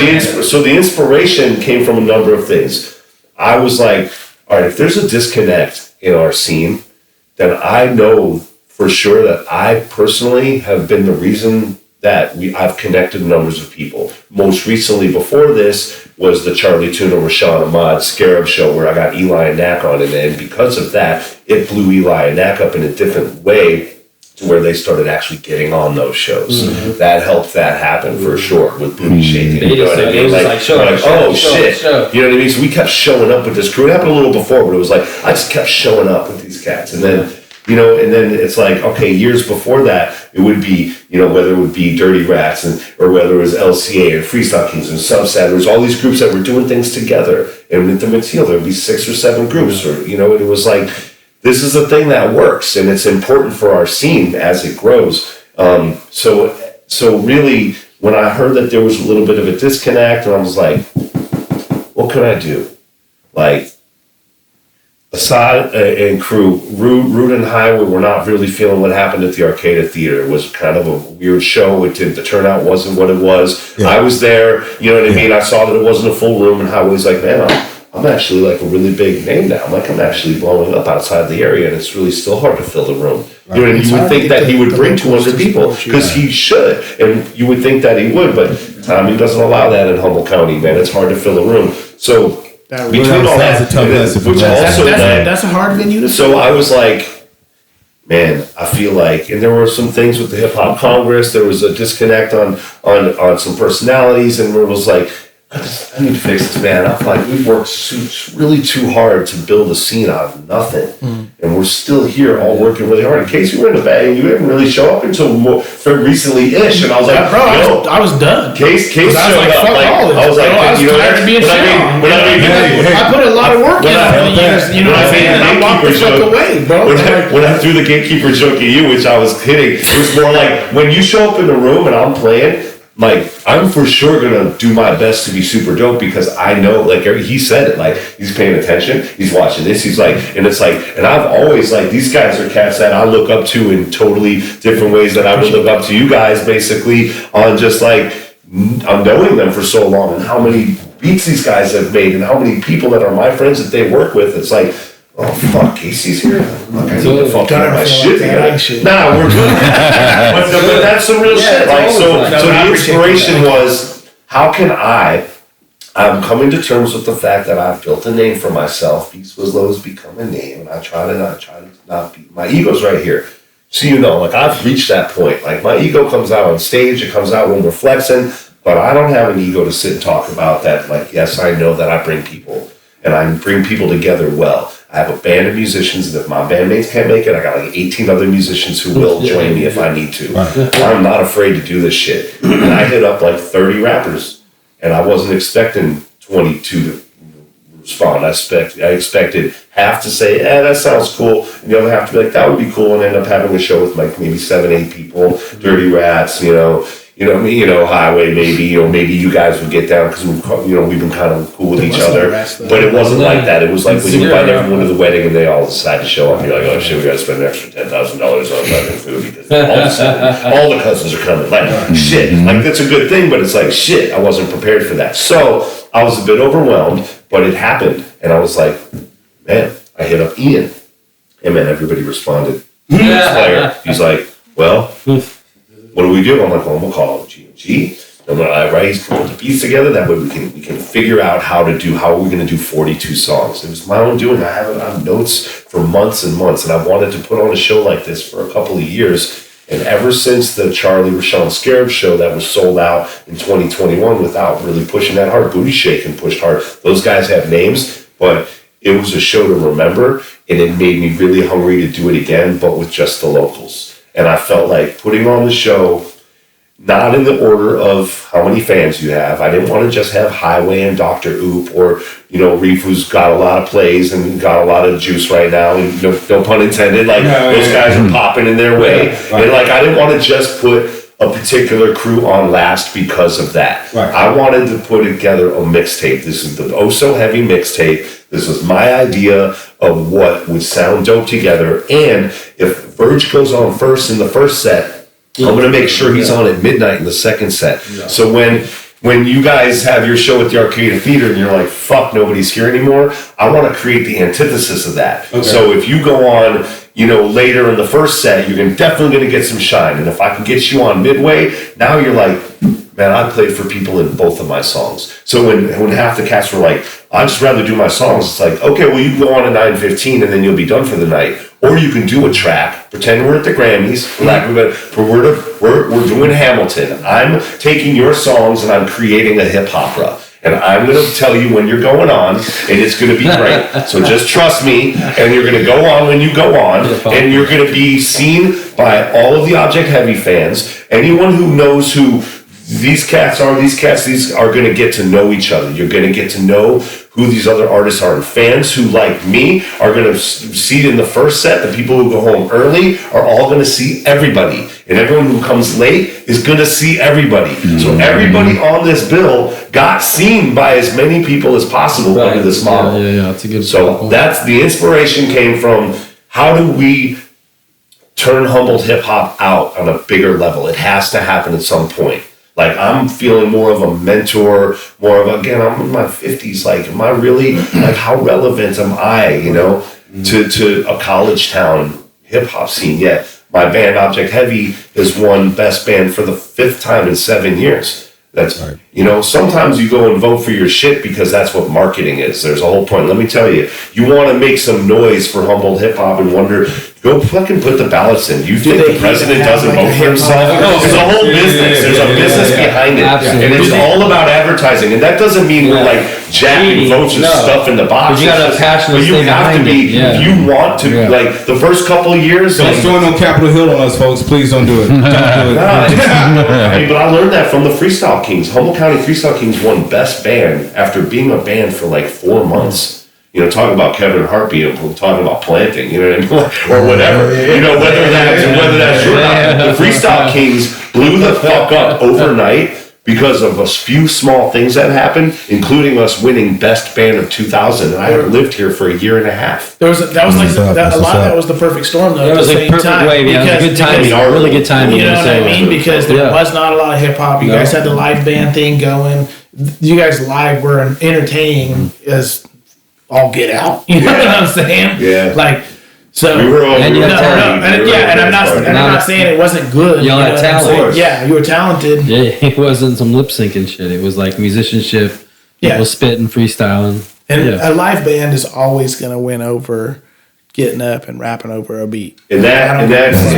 the inspiration came from a number of things. I was like, all right, if there's a disconnect in our scene, then I know for sure that I personally have been the reason that I've connected numbers of people. Most recently before this was the Charlie Tuna, Rashawn Ahmad Scarab show, where I got Eli and Knack on it, and because of that, it blew Eli and Knack up in a different way to where they started actually getting on those shows. That helped that happen for sure with Booty Shaking. You know what I mean? Like shit. You know what I mean? So we kept showing up with this crew. It happened a little before, but it was like, I just kept showing up with these cats. And then, you know, and then it's like, okay, years before that, it would be, you know, whether it would be Dirty Rats or whether it was LCA and Freestyle Kings and Subsat, there was all these groups that were doing things together. And with the Mateel, there would be 6 or 7 groups, or, you know, and it was like, this is a thing that works, and it's important for our scene as it grows. So really, when I heard that there was a little bit of a disconnect, and I was like, what could I do? Like, Asaad and crew, Root and Highway were not really feeling what happened at the Arcada Theater. It was kind of a weird show. The turnout wasn't what it was. Yeah. I was there, you know what I mean? I saw that it wasn't a full room, and Highway's like, man, I'm actually like a really big name now. I'm actually blowing up outside the area, and it's really still hard to fill the room. Right. You know what I mean? You would think that he would bring 200 people, because he should, and you would think that he would, but he doesn't allow that in Humboldt County, man. It's hard to fill a room. So between all that, that's a hard venue to fill. So I was like, man, I feel like, and there were some things with the Hip Hop Congress. There was a disconnect on some personalities, and it was like, I need to fix this, man. I'm like, we worked really too hard to build a scene out of nothing. And we're still here all working really hard. In case you were in the bag, you didn't really show up until more recently-ish. And I was like, bro, I was done. Case showed up. I was like, you know, tired of being I put a lot of work in over the years, you know what I mean? And I walked the fuck away, bro. When I threw the gatekeeper joke at you, which I was kidding, it was more like, when you show up in the room and I'm playing, like, I'm for sure gonna do my best to be super dope, because I know, like, he said it, like, he's paying attention, he's watching this, he's like, and it's like, and I've always, like, these guys are cats that I look up to in totally different ways that I would look up to you guys, basically, on just, like, I'm knowing them for so long, and how many beats these guys have made, and how many people that are my friends that they work with. It's like, oh fuck, Casey's here. Look, I need to fucking get my shit together. Nah, we're good. but that's some real shit. Like, so the inspiration was, how can I'm coming to terms with the fact that I've built a name for myself. Beats Was Low has become a name, and I try to not be. My ego's right here. So, you know, like, I've reached that point. Like, my ego comes out on stage, it comes out when we're flexing, but I don't have an ego to sit and talk about that. Like, yes, I know that I bring people, and I bring people together well. I have a band of musicians, and if my bandmates can't make it, I got like 18 other musicians who will join me if I need to. I'm not afraid to do this shit. And I hit up like 30 rappers, and I wasn't expecting 22 to respond. I expected half to say, that sounds cool, and the other half to be like, that would be cool, and end up having a show with like maybe 7-8 people, Dirty Rats, you know, highway maybe, or maybe you guys would get down because we've been kind of cool with each other. But it wasn't like that. It was like when you invite everyone to the wedding and they all decide to show up, you're like, oh shit, we got to spend an extra $10,000 on wedding food because all of a sudden all the cousins are coming. Like shit, like that's a good thing, but it's like shit. I wasn't prepared for that, so I was a bit overwhelmed. But it happened, and I was like, man, I hit up Ian, and man, everybody responded. He's like, well. What do we do? I'm like, well, we'll call GMG. I'm like, right, he's putting the beats together. That way we can figure out how are we going to do 42 songs. It was my own doing. I have notes for months and months, and I wanted to put on a show like this for a couple of years. And ever since the Charlie Rashawn Scarab show that was sold out in 2021 without really pushing that hard, Booty Shakin' pushed hard. Those guys have names, but it was a show to remember, and it made me really hungry to do it again, but with just the locals. And I felt like putting on the show, not in the order of how many fans you have. I didn't want to just have Highway and Dr. Oop or, Reef, who's got a lot of plays and got a lot of juice right now. And no pun intended. Like, those guys are popping in their way. And, I didn't want to just put a particular crew on last because of that. I wanted to put together a mixtape. This is the Oh So Heavy mixtape. This was my idea of what would sound dope together. And if Verge goes on first in the first set, I'm going to make sure he's on at midnight in the second set. So when you guys have your show at the Arcade Theater and you're like, fuck, nobody's here anymore, I want to create the antithesis of that. Okay. So if you go on, later in the first set, you're definitely going to get some shine. And if I can get you on midway, now you're like, man, I played for people in both of my songs. So when half the cats were like, I'd just rather do my songs, it's like, okay, well, you can go on at 9:15 and then you'll be done for the night. Or you can do a track, pretend we're at the Grammys, we're doing Hamilton. I'm taking your songs and I'm creating a hip opera. And I'm going to tell you when you're going on, and it's going to be great. So just trust me, and you're going to go on when you go on, and you're going to be seen by all of the Object Heavy fans. Anyone who knows who these cats are going to get to know each other. You're going to get to know who these other artists are. And fans who, like me, are going to see it in the first set. The people who go home early are all going to see everybody. And everyone who comes late is going to see everybody. Mm-hmm. So everybody on this bill got seen by as many people as possible under this model. Yeah, that's a good So that's the inspiration came from how do we turn Humboldt hip hop out on a bigger level? It has to happen at some point. Like, I'm feeling more of a mentor, again, I'm in my 50s. Like, am I really, how relevant am I, to a college town hip hop scene? Yet, my band, Object Heavy, has won Best Band for the 5th time in 7 years. That's right. Sometimes you go and vote for your shit because that's what marketing is. There's a whole point. Let me tell you, you want to make some noise for Humboldt hip hop and wonder, go fucking put the ballots in. You think the president doesn't vote for himself? There's a whole business. There's a business behind it. Absolutely. And it's all about advertising. And that doesn't mean we're like jacking votes and stuff in the box. But you got a passionate But you have to be, if you want to, like the first couple of years. Don't join on Capitol Hill on us, folks. Please don't do it. Don't do it. But I learned that from the Freestyle Kings. Humboldt County Freestyle Kings won Best Band after being a band for like 4 months. Talking about Kevin Hart being talking about planting, or whatever. Whether that's true or not. The Freestyle Kings blew the fuck up overnight because of a few small things that happened, including us winning Best Band of 2000. And I had lived here for a year and a half. That was the perfect storm, though. It was a perfect wave. Yeah, it was good timing. Really good timing. You know what I mean? Because there was not a lot of hip hop. You guys had the live band thing going. You guys live were entertaining as all get out. You know what I'm saying? Yeah. So we were all and I'm not saying it wasn't good. You had talent. Yeah, you were talented. Yeah, it wasn't some lip syncing shit. It was like musicianship, people spitting, freestyling. And a live band is always gonna win over getting up and rapping over a beat. And that's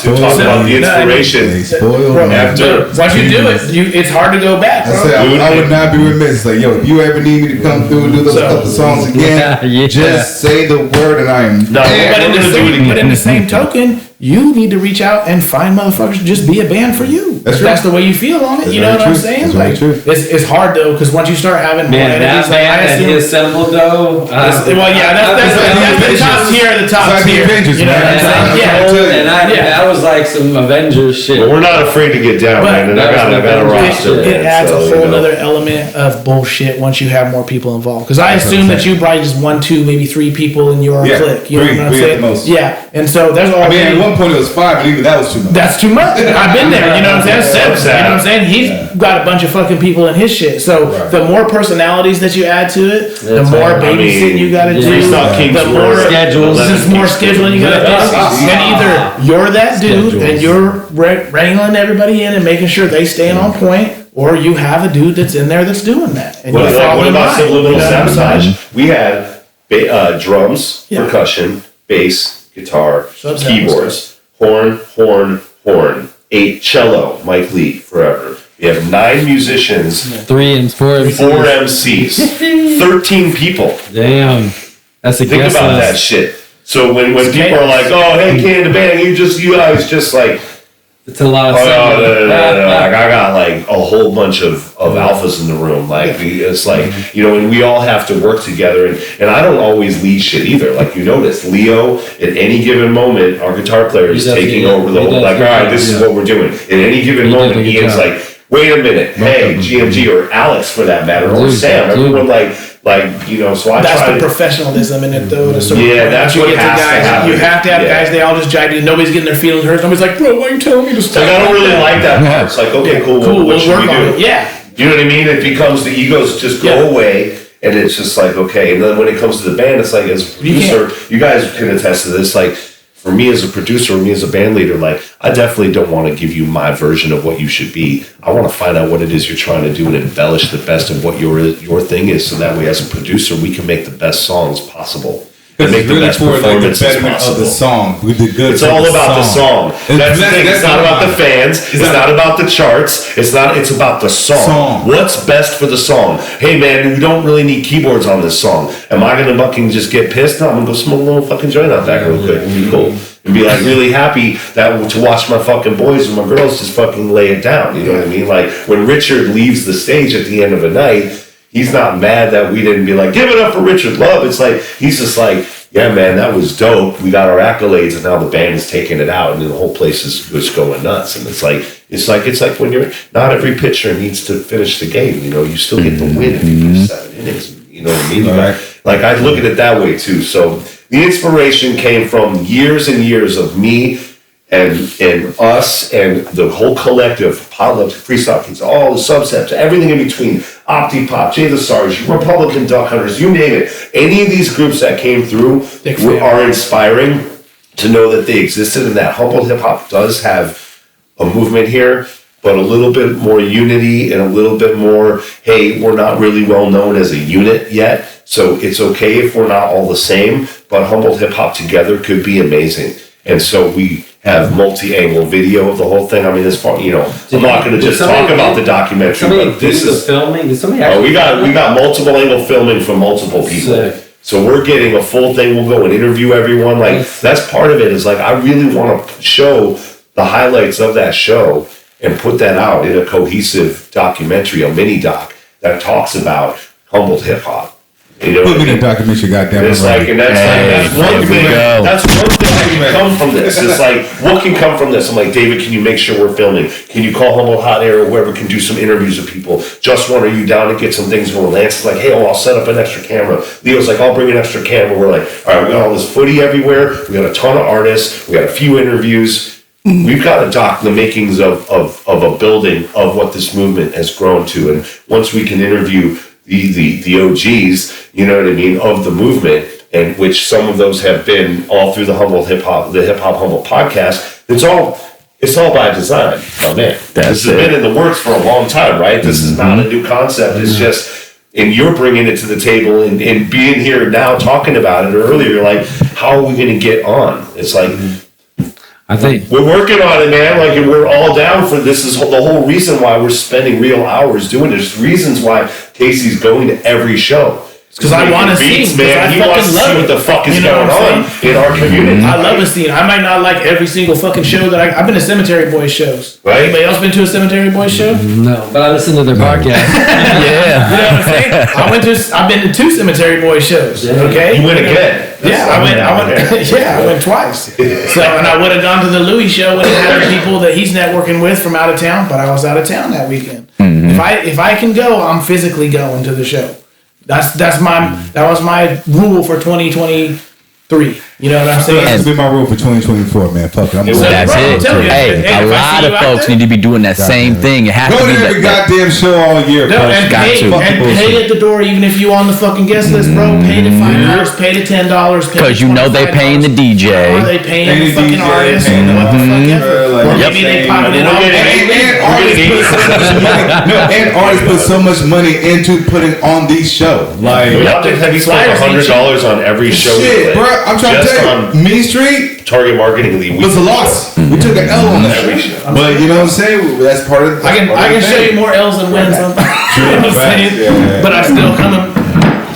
to talk about the inspiration. After once you do it, it's hard to go back. I would not be remiss. Like, if you ever need me to come through and do those couple songs again, just say the word and I am. But in the same token, you need to reach out and find motherfuckers to just be a band for you. That's the way you feel on it. That's you know what I'm saying? That's like, it's hard though, because once you start having Man, that band that he assembled though. Well, yeah, that's the top tier of the top tier. You know what I'm saying? That was like some Avengers shit. But we're not afraid to get down, man. And I got a roster. It adds a whole you know. other element of bullshit once you have more people involved. Because I assume that you probably just 1, 2, maybe 3 people in your clique. You know what I'm saying? Most. Yeah, and so there's all. I mean, at one point it was 5, but even that was too much. That's too much. I've been there. You know what I'm saying? You know what I'm saying? He's got a bunch of fucking people in his shit. So the more personalities that you add to it, the more babysitting you got to do. The more schedules. There's more scheduling you got to do. And either you're that dude and you're wrangling everybody in and making sure they staying on point, or you have a dude that's in there that's doing that. And what about subliminal sabotage? We had drums, percussion, bass, guitar, keyboards, horn, 8 cello, Mike Lee, forever. We have 9 musicians, 3 and 4 MCs. 4 MCs, 13 people. Damn, that's a think about that shit. So when people are like, "Oh, hey, Canada Band, you guys just like." It's a lot of stuff. Like I got like a whole bunch of alphas in the room. Like it's like, you know, and we all have to work together. And I don't always lead shit either. Like you notice, Leo, at any given moment, our guitar player is taking over the whole. Like, all right, this is what we're doing. At any given moment, Ian's like, wait a minute, hey, GMG or Alex for that matter, or Sam. Everyone like you know. So that's the professionalism in it, though. That's what has to happen. You have to have guys. They all just jive you. Nobody's getting their feelings hurt. Nobody's like, bro, why are you telling me to stop? Like, I don't really like that part. It's like, okay, cool. What should we do? Yeah. You know what I mean? It becomes the egos just go away, and it's just like, okay. And then when it comes to the band, it's like, as a producer, you guys can attest to this. Like, for me as a producer, or me as a band leader, like, I definitely don't want to give you my version of what you should be. I want to find out what it is you're trying to do and embellish the best of what your thing is, so that way, as a producer, we can make the best songs possible. And make the best performances possible. Of the song. We did good. It's all about the song. That's the thing. It's not about the fans. It's not about the charts. It's about the song. What's best for the song? Hey man, we don't really need keyboards on this song. Am I gonna fucking just get pissed? No, I'm gonna go smoke a little fucking joint out back real quick and be cool. And be like really happy that to watch my fucking boys and my girls just fucking lay it down. You know what I mean? Like when Richard leaves the stage at the end of a night, he's not mad that we didn't be like, give it up for Richard Love. It's like, he's just like, yeah, man, that was dope. We got our accolades, and now the band is taking it out, and then the whole place is going nuts. And it's like when you're, not every pitcher needs to finish the game. You know, you still get the win if you pitch 7 innings. You know what I mean? Like I look at it that way too. So the inspiration came from years and years of me and us and the whole collective, Potluck, Freestyle Kids, all the subsets, everything in between, Opti-Pop, Jay the Stars, Republican Duck Hunters, you name it. Any of these groups that came through are inspiring to know that they existed, and that Humboldt Hip Hop does have a movement here, but a little bit more unity and a little bit more, hey, we're not really well known as a unit yet, so it's okay if we're not all the same, but Humboldt Hip Hop together could be amazing. And so we have multi-angle video of the whole thing. I mean, as far, you know, I'm not going to just talk about the documentary, but this is filming. Did somebody we got multiple angle filming from multiple people. Sick. So we're getting a full thing. We'll go and interview everyone. Like that's part of it. Is like I really want to show the highlights of that show and put that out in a cohesive documentary, a mini doc that talks about Humboldt hip hop. You know, put me in a documentary, goddamn. It's like, and that's one thing. That's one thing that can come from this. It's like, what can come from this? I'm like, David, can you make sure we're filming? Can you call Humboldt Hot Air or whoever can do some interviews of people? Just one, are you down to get some things going? Lance is like, hey, I'll set up an extra camera. Leo's like, I'll bring an extra camera. We're like, all right, we got all this footy everywhere. We got a ton of artists. We got a few interviews. We've got a doc, the makings of a building of what this movement has grown to. And once we can interview the OGs, you know what I mean, of the movement, and which some of those have been all through the Humboldt Hip Hop Humboldt podcast. It's all by design. Oh man, this has been in the works for a long time, right? This is not a new concept. It's just, and you're bringing it to the table and being here now talking about it. Earlier, you're like, how are we going to get on? It's like, I think we're working on it, man. Like, and we're all down for this. Is the whole reason why we're spending real hours doing it. There's reasons why Casey's going to every show. Because I want to see, man. He wants to see what the fuck is going on in our community. I love a scene. I might not like every single fucking show that I've been to Cemetery Boys shows. Right? Anybody else been to a Cemetery Boys show? No, but I listen to their podcast. Yeah. You know what I'm saying? I've been to 2 Cemetery Boys shows. Okay, You went again. I went twice. So, and I would have gone to the Louis show with the people that he's networking with from out of town, but I was out of town that weekend. If I can go, I'm physically going to the show. That was my rule for 2023. You know what I'm saying? That's been my rule for 2024, man. Fuck it. That's it. Hey, a lot of folks need to be doing that same thing. It has Go to be to every that. goddamn show all year, bro. And pay at the door, even if you on the fucking guest list, bro. Pay the $5, pay the $10. Because you know they paying the DJ. Or they paying the fucking artist. What the fuck ever. Or maybe they popping it on. And artists put so much money into putting on these shows. Like, have you spent $100 on every show? Shit, bro. I'm trying to tell you, Main Street Target Marketing League was a loss. We took an L on that. But you know what I'm saying? That's part of. I can show you more L's than wins. You know what I'm saying? But I still come and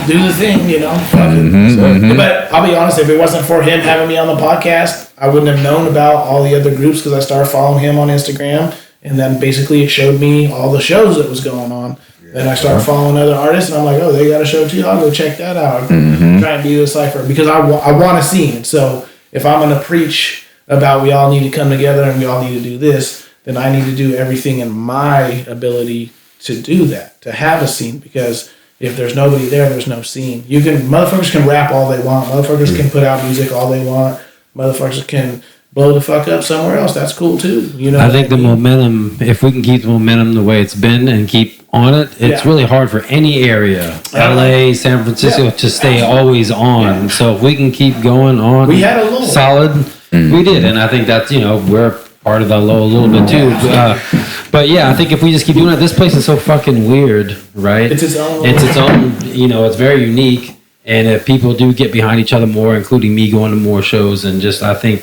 do the thing, you know. Fuck it. But I'll be honest, if it wasn't for him having me on the podcast, I wouldn't have known about all the other groups because I started following him on Instagram, and then basically it showed me all the shows that was going on. Then I started following other artists, and I'm like, oh, they got a show too. I'll go check that out. Try and do the cipher because I want to see it. So if I'm going to preach about we all need to come together and we all need to do this, then I need to do everything in my ability to do that, to have a scene. Because if there's nobody there, there's no scene. Motherfuckers can rap all they want. Motherfuckers can put out music all they want. Motherfuckers can blow the fuck up somewhere else. That's cool too. You know. I think the momentum, if we can keep the momentum the way it's been and keep on it, it's really hard for any area, LA, San Francisco, to stay always on. So if we can keep going on, we had a lull. Solid. We did, and I think that's we're part of the lull a little bit too. But yeah, I think if we just keep doing it, this place is so fucking weird, right? It's its own. It's its own. It's very unique. And if people do get behind each other more, including me going to more shows, and just I think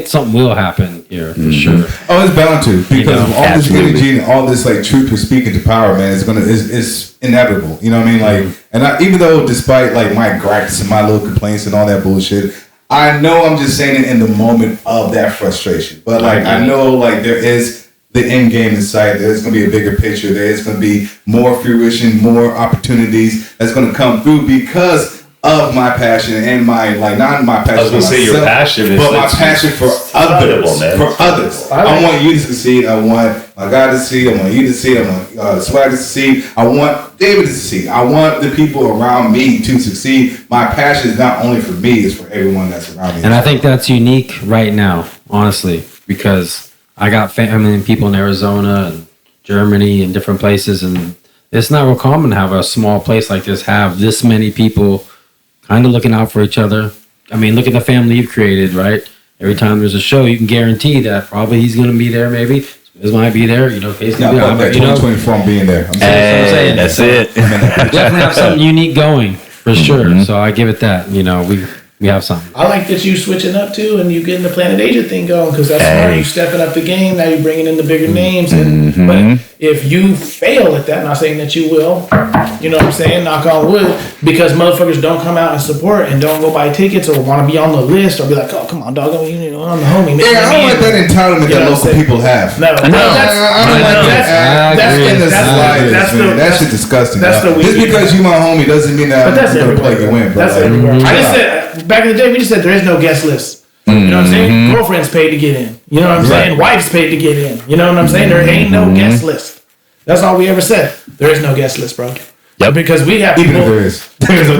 something will happen here for sure. Oh, it's bound to because of all this energy and all this like truth for speaking to power, man. It's inevitable. You know what I mean? Like, and even though despite like my gripes and my little complaints and all that bullshit, I know I'm just saying it in the moment of that frustration. But like I know like there is the end game in sight. There's going to be a bigger picture. There's going to be more fruition, more opportunities that's going to come through because of my passion and my not my passion. I was going to say your passion is, but my passion for others. Man. For others, I want you to succeed. I want my God to succeed. I want you to succeed. I want Swag to succeed. I want David to succeed. I want the people around me to succeed. My passion is not only for me; it's for everyone that's around me. And I think that's unique right now, honestly, because I got people in Arizona and Germany and different places, and it's not real common to have a small place like this have this many people kind of looking out for each other. I mean, look at the family you've created, right? Every time there's a show, you can guarantee that probably he's going to be there. Maybe Swiz might be there. Case yeah, going to be there. 2024, I'm being there. Hey, that's it. Definitely have something unique going for sure. So I give it that. We have something. I like that you switching up too, and you getting the Planet Asia thing going because that's smart. You stepping up the game. Now you're bringing in the bigger names. But if you fail at that, not saying that you will, you know what I'm saying? Knock on wood, because motherfuckers don't come out and support and don't go buy tickets or want to be on the list or be like, oh come on, dog, I'm the homie. Yeah, I don't like that entitlement that local people have. No, that's shit disgusting. Just because you my homie doesn't mean that I'm gonna play you win. That's everywhere. I just said. Back in the day, we just said there is no guest list. You know what I'm saying? Girlfriend's paid to get in. You know what I'm saying? Wife's paid to get in. You know what I'm saying? There ain't no guest list. That's all we ever said. There is no guest list, bro. Yep. Because we have people. Even if there is. There is no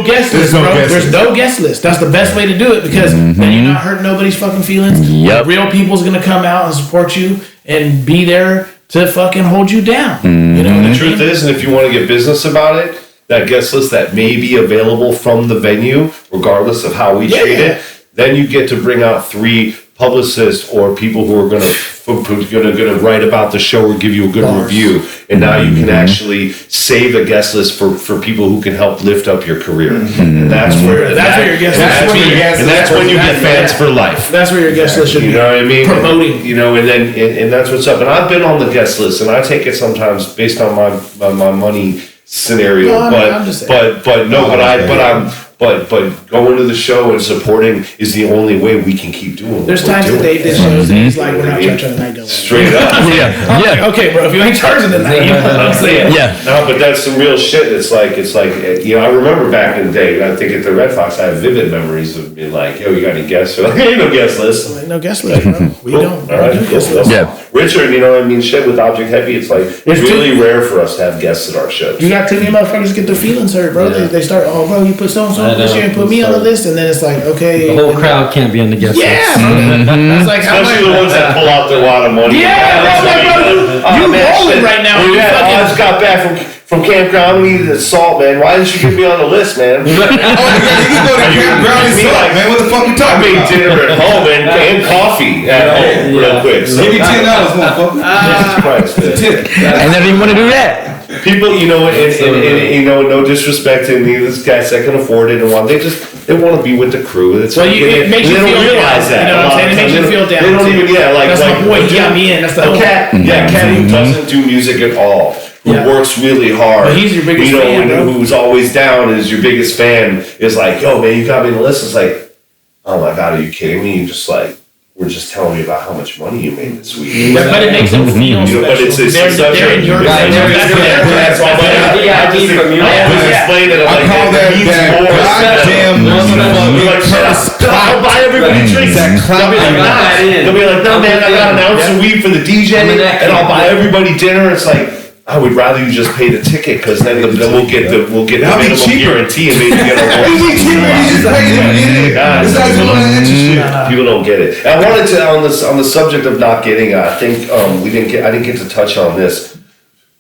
guest list, bro. There's no guest list. That's the best way to do it because then you're not hurting nobody's fucking feelings. Yep. Real people's gonna come out and support you and be there to fucking hold you down. You know, the truth is, and if you want to get business about it, that guest list that may be available from the venue, regardless of how we treat it, then you get to bring out 3 publicists or people who are going to write about the show or give you a good review, and now you can actually save a guest list for people who can help lift up your career. And that's where your guest list should be. And that's when you get fans for life. That's where your guest list should be. You know what I mean? Promoting. And that's what's up. And I've been on the guest list, and I take it sometimes based on my money scenario. But going to the show and supporting is the only way we can keep doing it. There's times that Dave did shows and he's like, we're not charging tonight, don't worry. Straight up. Yeah. Okay, bro, if you ain't charging tonight, you know what I'm saying? Yeah. No, but that's some real shit. It's like, I remember back in the day, I think at the Red Fox, I have vivid memories of being like, yo, you got any guests? Like, ain't no guest list. Like, no guest list, bro. We don't. All right, guest list. Yeah. Richard, you know what I mean? Shit with Object Heavy, it's like, it's really rare for us to have guests at our shows. You got too many motherfuckers get their feelings hurt, bro. Yeah. They start, oh, bro, you put so-and-so on this year and put me on the list, and then it's like, okay. The whole crowd can't be on the guest list. It's like, especially the ones that pull out their lot of money. Yeah, you rolling right now. I just got back from campground. We needed salt, man. Why didn't you get me on the list, man? You can go to campground and salt, man. What the fuck you talking about? I made dinner at home and coffee at home real quick. So. Give me $10, motherfucker. I never even want to do that. People, and no disrespect to any of these guys that can afford it and want, they want to be with the crew. It's it makes you feel realize that. You know what I'm saying? It makes you feel down. They don't even, that's my boy, he got me in. That's the cat who doesn't do music at all, who works really hard. But he's your biggest fan, bro. Who's always down and is your biggest fan, is like, yo, man, you got me on the list. It's like, oh my God, are you kidding me? You just like, we're just telling me about how much money you made this week. But it makes them feel special. But it's such they're in your that's all. I just explained it. I'm like, that means more. Goddamn I'll buy everybody drinks. They'll be like, no man, I got an ounce of weed for the DJ, and I'll buy everybody dinner. It's like, I would rather you just pay the ticket, because then we'll get the minimum guarantee and maybe get a people don't get it. And I wanted to on the subject of not getting. I think I didn't get to touch on this.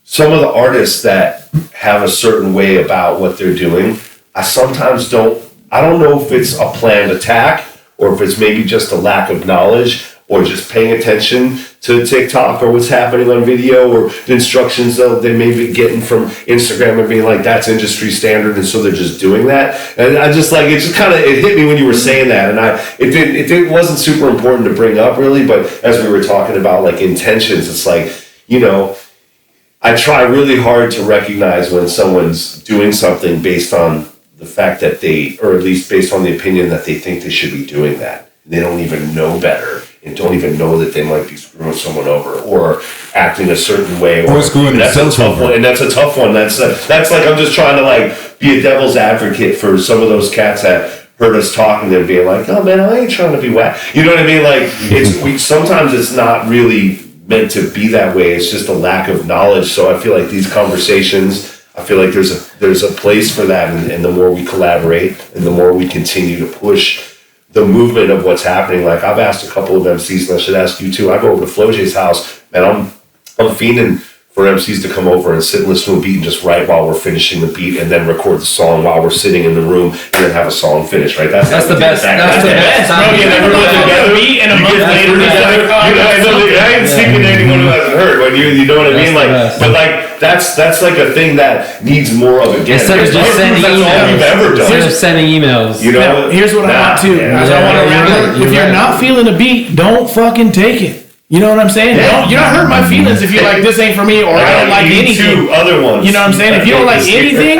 Some of the artists that have a certain way about what they're doing, I sometimes don't. I don't know if it's a planned attack or if it's maybe just a lack of knowledge, or just paying attention to TikTok or what's happening on video, or the instructions that they may be getting from Instagram and being like, that's industry standard, and so they're just doing that. And I just like, it hit me when you were saying that, and it wasn't super important to bring up really, but as we were talking about like intentions, it's like, I try really hard to recognize when someone's doing something based on the fact that or at least based on the opinion that they think they should be doing that. They don't even know better, and don't even know that they might be screwing someone over or acting a certain way, or screwing themselves over. And that's a tough one. That's like, I'm just trying to like be a devil's advocate for some of those cats that heard us talking and being like, oh man, I ain't trying to be whack. You know what I mean? Like sometimes it's not really meant to be that way. It's just a lack of knowledge. So I feel like these conversations, I feel like there's a place for that, and the more we collaborate and the more we continue to push the movement of what's happening. Like, I've asked a couple of MCs, and I should ask you too. I go over to FloJ's house, and I'm fiending for MCs to come over and sit and listen to a beat and just write while we're finishing the beat, and then record the song while we're sitting in the room, and then have a song finished, right? That's the best. That's the best, bro. You never put together a beat, and a month later, I ain't speaking to anyone who hasn't heard. When you know what I mean? Like, but like, that's like a thing that needs more of a get. Instead of just sending emails. You know, now, here's what I want to. If you're not feeling a beat, don't fucking take it. You know what I'm saying? You're not hurting my feelings if you're like, this ain't for me, or I don't like anything. Other ones. You know what I'm saying? If you don't like anything,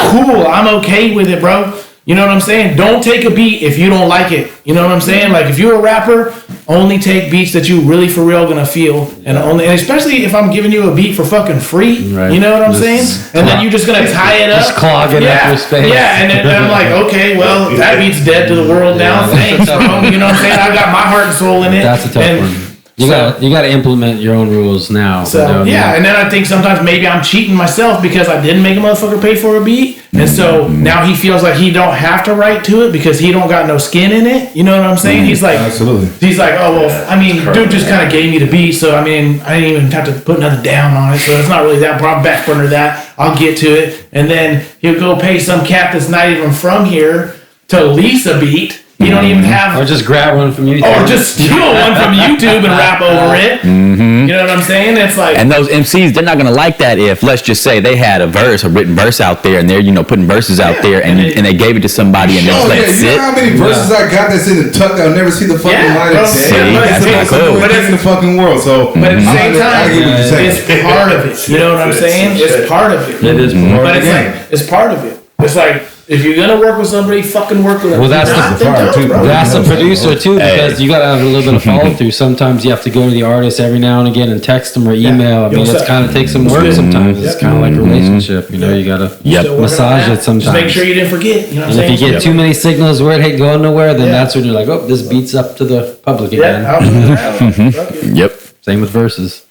cool. I'm okay with it, bro. You know what I'm saying? Don't take a beat if you don't like it. You know what I'm saying? Like, if you're a rapper, only take beats that you really for real gonna feel, and especially if I'm giving you a beat for fucking free. Right. You know what I'm saying? And then you're just gonna tie it up, just clogging up your space. Yeah, and then I'm like, okay, well, that beat's dead to the world now. Thanks, bro. You know what I'm saying? I got my heart and soul in it. That's a tough one. You got to implement your own rules now. So and then I think sometimes maybe I'm cheating myself because I didn't make a motherfucker pay for a beat, and so now he feels like he don't have to write to it because he don't got no skin in it. You know what I'm saying? He's like, absolutely. He's like, oh well, I mean, dude just kind of gave me the beat, so I mean, I didn't even have to put nothing down on it, so it's not really that. But I'm back burner that. I'll get to it, and then he'll go pay some cat that's not even from here to lease a beat. You don't even have, Or just grab one from YouTube. or just steal one from YouTube and rap over it. You know what I'm saying? It's like, And those MCs, they're not gonna like that if, let's just say, they had a written verse out there, and they're putting verses out there, and they gave it to somebody and they just let it You sit. know how many verses I got that's in the tuck? I'll never see the fucking light of See, day. that's It's not the cool. best thing in the fucking world. So, but at the same I get what you're time, saying. it's part of it. You know what I'm saying? It's part of it. It is part But of it's the like, it's part of it. It's like, if you're gonna work with somebody, fucking work with them. Well, that's Not the them fire, dope, too, bro. bro. That's the producer too, because Hey. you gotta have a little bit of follow through. Sometimes you have to go to the artist every now and again and text them or email. I mean, Yo, it's sir. kind of takes some work sometimes. It's kind of like a relationship, you know. You gotta Yep. Still working massage on it that. sometimes. Just make sure you didn't forget. You know what I'm And saying? if you get too many signals where it ain't going nowhere, then Yeah. that's when you're like, oh, this beats up to the public again. Yeah. Fuck it. Yep. Same with verses,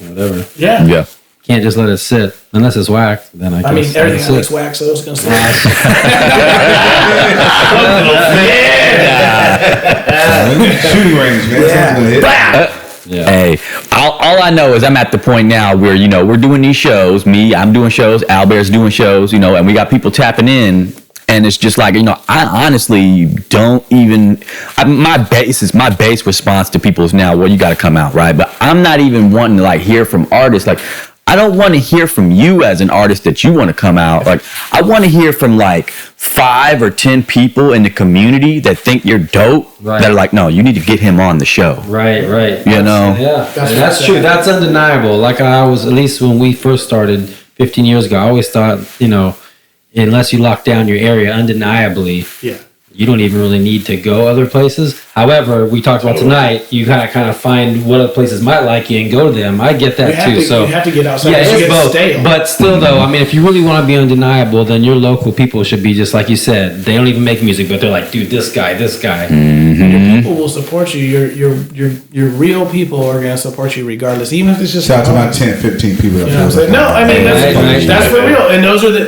whatever. Yeah. Yeah. Can't just let it sit unless it's whacked. Then I guess I mean, let it everything sit. likes wax, so it's gonna say. Shooting range, man. Someone's gonna hit. Yeah. Hey, all I know is I'm at the point now where, we're doing these shows. I'm doing shows, Albert's doing shows, and we got people tapping in. And it's just like, I honestly don't even, my base response to people is now, well, you got to come out, right? But I'm not even wanting to hear from artists. Like, I don't want to hear from you as an artist that you want to come out. Like, I want to hear from 5 or 10 people in the community that think you're dope. Right. That are like, no, you need to get him on the show. Right. Yeah. That's true. That's undeniable. Like I was, at least when we first started 15 years ago, I always thought, unless you lock down your area, undeniably, you don't even really need to go other places. However, we talked about tonight, you gotta kind of find what other places might like you and go to them. I get that too. So you have to get outside. yeah, You it's get both. stale. But still, though, I mean, if you really want to be undeniable, then your local people should be just like you said. They don't even make music, but they're like, dude, this guy. People will support you. Your real people are gonna support you regardless, even if it's just. Shout out to my 10, 15 people. You know what I'm saying? No, I mean that's for real, and those are the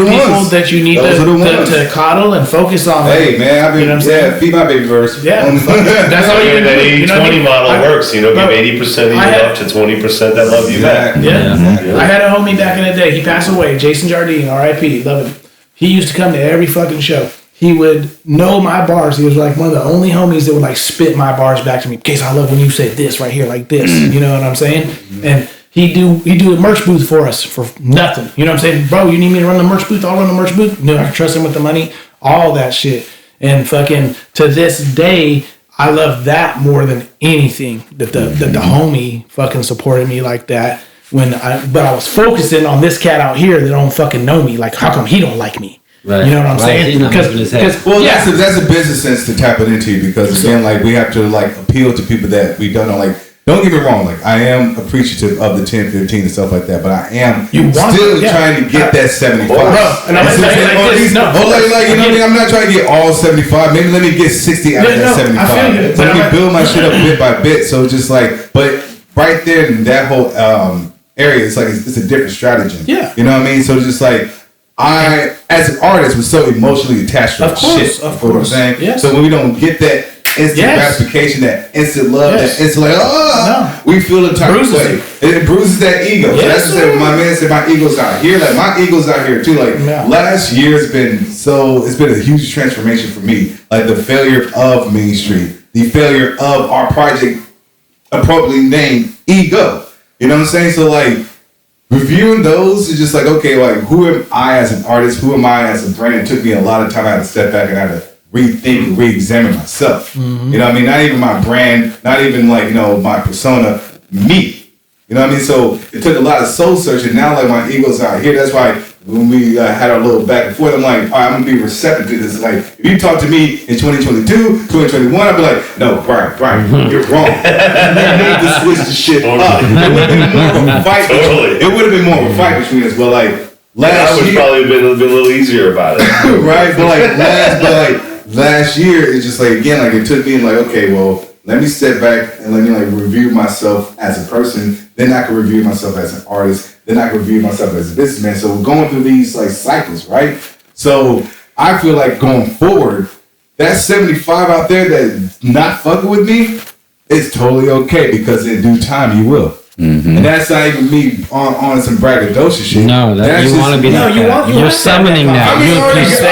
people ones. that you need Those are the ones. to coddle and focus on. Hey, man, I've been, You know what I'm saying? feed my baby verse. Yeah, that's all you can That do. You know what I 80-20 mean? model works, give Bro, 80% of your I had- love to 20% that love you back. Yeah. I had a homie back in the day. He passed away. Jason Jardine, R.I.P. Love him. He used to come to every fucking show. He would know my bars. He was like one of the only homies that would spit my bars back to me. Case I love when you say this right here, like this. You know what I'm saying? And he do a merch booth for us for nothing. You know what I'm saying? Bro, you need me to run the merch booth? I'll run the merch booth. No, I trust him with the money. All that shit. And fucking to this day, I love that more than anything. That the homie fucking supported me like that. But I was focusing on this cat out here that don't fucking know me. Like, how come he don't like me? Right. You know what I'm saying? He's not moving his head. Well, that's a business sense to tap it into, because again, we have to appeal to people that we don't know. Don't get me wrong, I am appreciative of the 10, 15 and stuff like that, but I am still trying to get that 75. Bro, and I'm gonna tell you this, I'm not trying to get all 75. Maybe let me get 60 out of that 75. I feel you. So let me build my shit up bit by bit. So just but right there in that whole area, it's it's a different strategy. Yeah. You know what I mean? So just I, as an artist, was so emotionally attached to Of course, shit. of You know what I'm course. saying? Yes. So when we don't get that instant gratification, that instant love, that instant we feel the type of way. It bruises that ego. So that's what my man said. My ego's out here. My ego's out here too. Last year has been it's been a huge transformation for me. The failure of Main Street, the failure of our project, appropriately named Ego. You know what I'm saying? So reviewing those is just okay, who am I as an artist? Who am I as a brand? It took me a lot of time. I had to step back and I had to rethink and re-examine myself. Mm-hmm. You know what I mean? Not even my brand, not even my persona, me. You know what I mean? So it took a lot of soul searching. Now my ego's out here. That's why when we had our little back and forth, I'm like, all right, I'm gonna be receptive to this. If you talk to me in 2022, 2021, I'll be like, no, Brian, you're wrong. You need to switch the shit up. It would have been more of a fight. It would have been more of a fight between us. But last year, probably been a little easier about it. right? But last year, it's just again, it took me okay, well, let me step back and let me review myself as a person. Then I can review myself as an artist. Then I can review myself as a businessman. So we're going through these cycles, right? So I feel going forward, that 75 out there that's not fucking with me, it's totally okay, because in due time you will. And that's not even me on some braggadocious shit. No, you want to be like that. You're summoning that.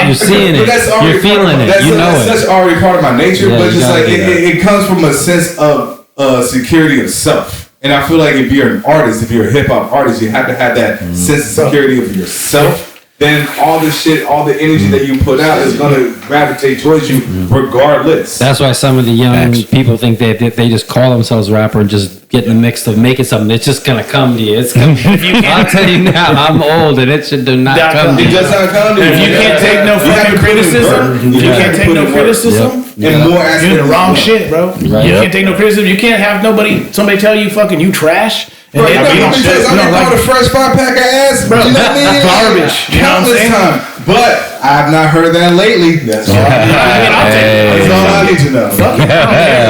You're seeing it. You're feeling it. You know it. That's already part of my nature, but just like it comes from a sense of security of self. And I feel like if you're an artist, if you're a hip hop artist, you have to have that sense of security of yourself. Then all the shit, all the energy that you put out is gonna gravitate towards you, regardless. That's why some of the young people think that they just call themselves rapper and just get in the mix of making something. It's just gonna come to you. It's coming. I'll tell you now, I'm old and it should do not come to you. It does not come to you. If you can't take no fucking criticism, you can't take no criticism. And more you're the wrong shit, bro. You can't take no criticism. You can't have somebody tell you fucking you trash. Bro, you know how many times I bought a fresh 5-pack of ass? Bro, you know what I mean? Garbage. You know what I'm saying? Time. But I have not heard that lately. That's all That's all I need to know.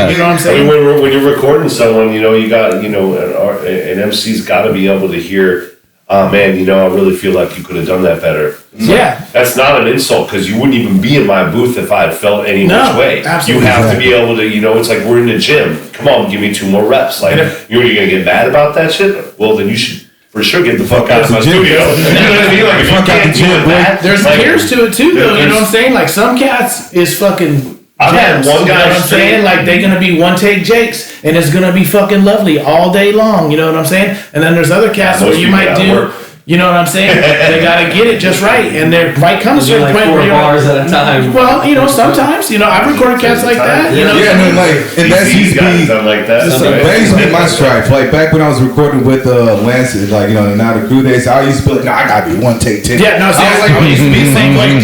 You know what I'm saying? I mean, when you're recording someone, you got, an MC's got to be able to hear, oh man, I really feel like you could have done that better. That's not an insult, because you wouldn't even be in my booth if I had felt any which way. Absolutely. You have to be able to, it's like we're in the gym. Come on, give me 2 more reps. Like, you're going to get mad about that shit? Well, then you should for sure get the fuck out of my studio. You know what I mean? Like, if you can't do that, there's tiers to it too, though. You know what I'm saying? Like, some cats is fucking. I've had one guy, you know what I'm saying? Like, they're gonna be one take Jakes, and it's gonna be fucking lovely all day long. You know what I'm saying? And then there's other cats where you might do. You know what I'm saying? They gotta get it just right, and there might come a certain point where you're bars at a time. Well, sometimes, I've recorded cats like that. And that's used to be like that. That used to be my strife. Like back when I was recording with Lance, like now the crew days, I used to be like, I gotta be one take 10. Yeah, no, see, I used to be the same way.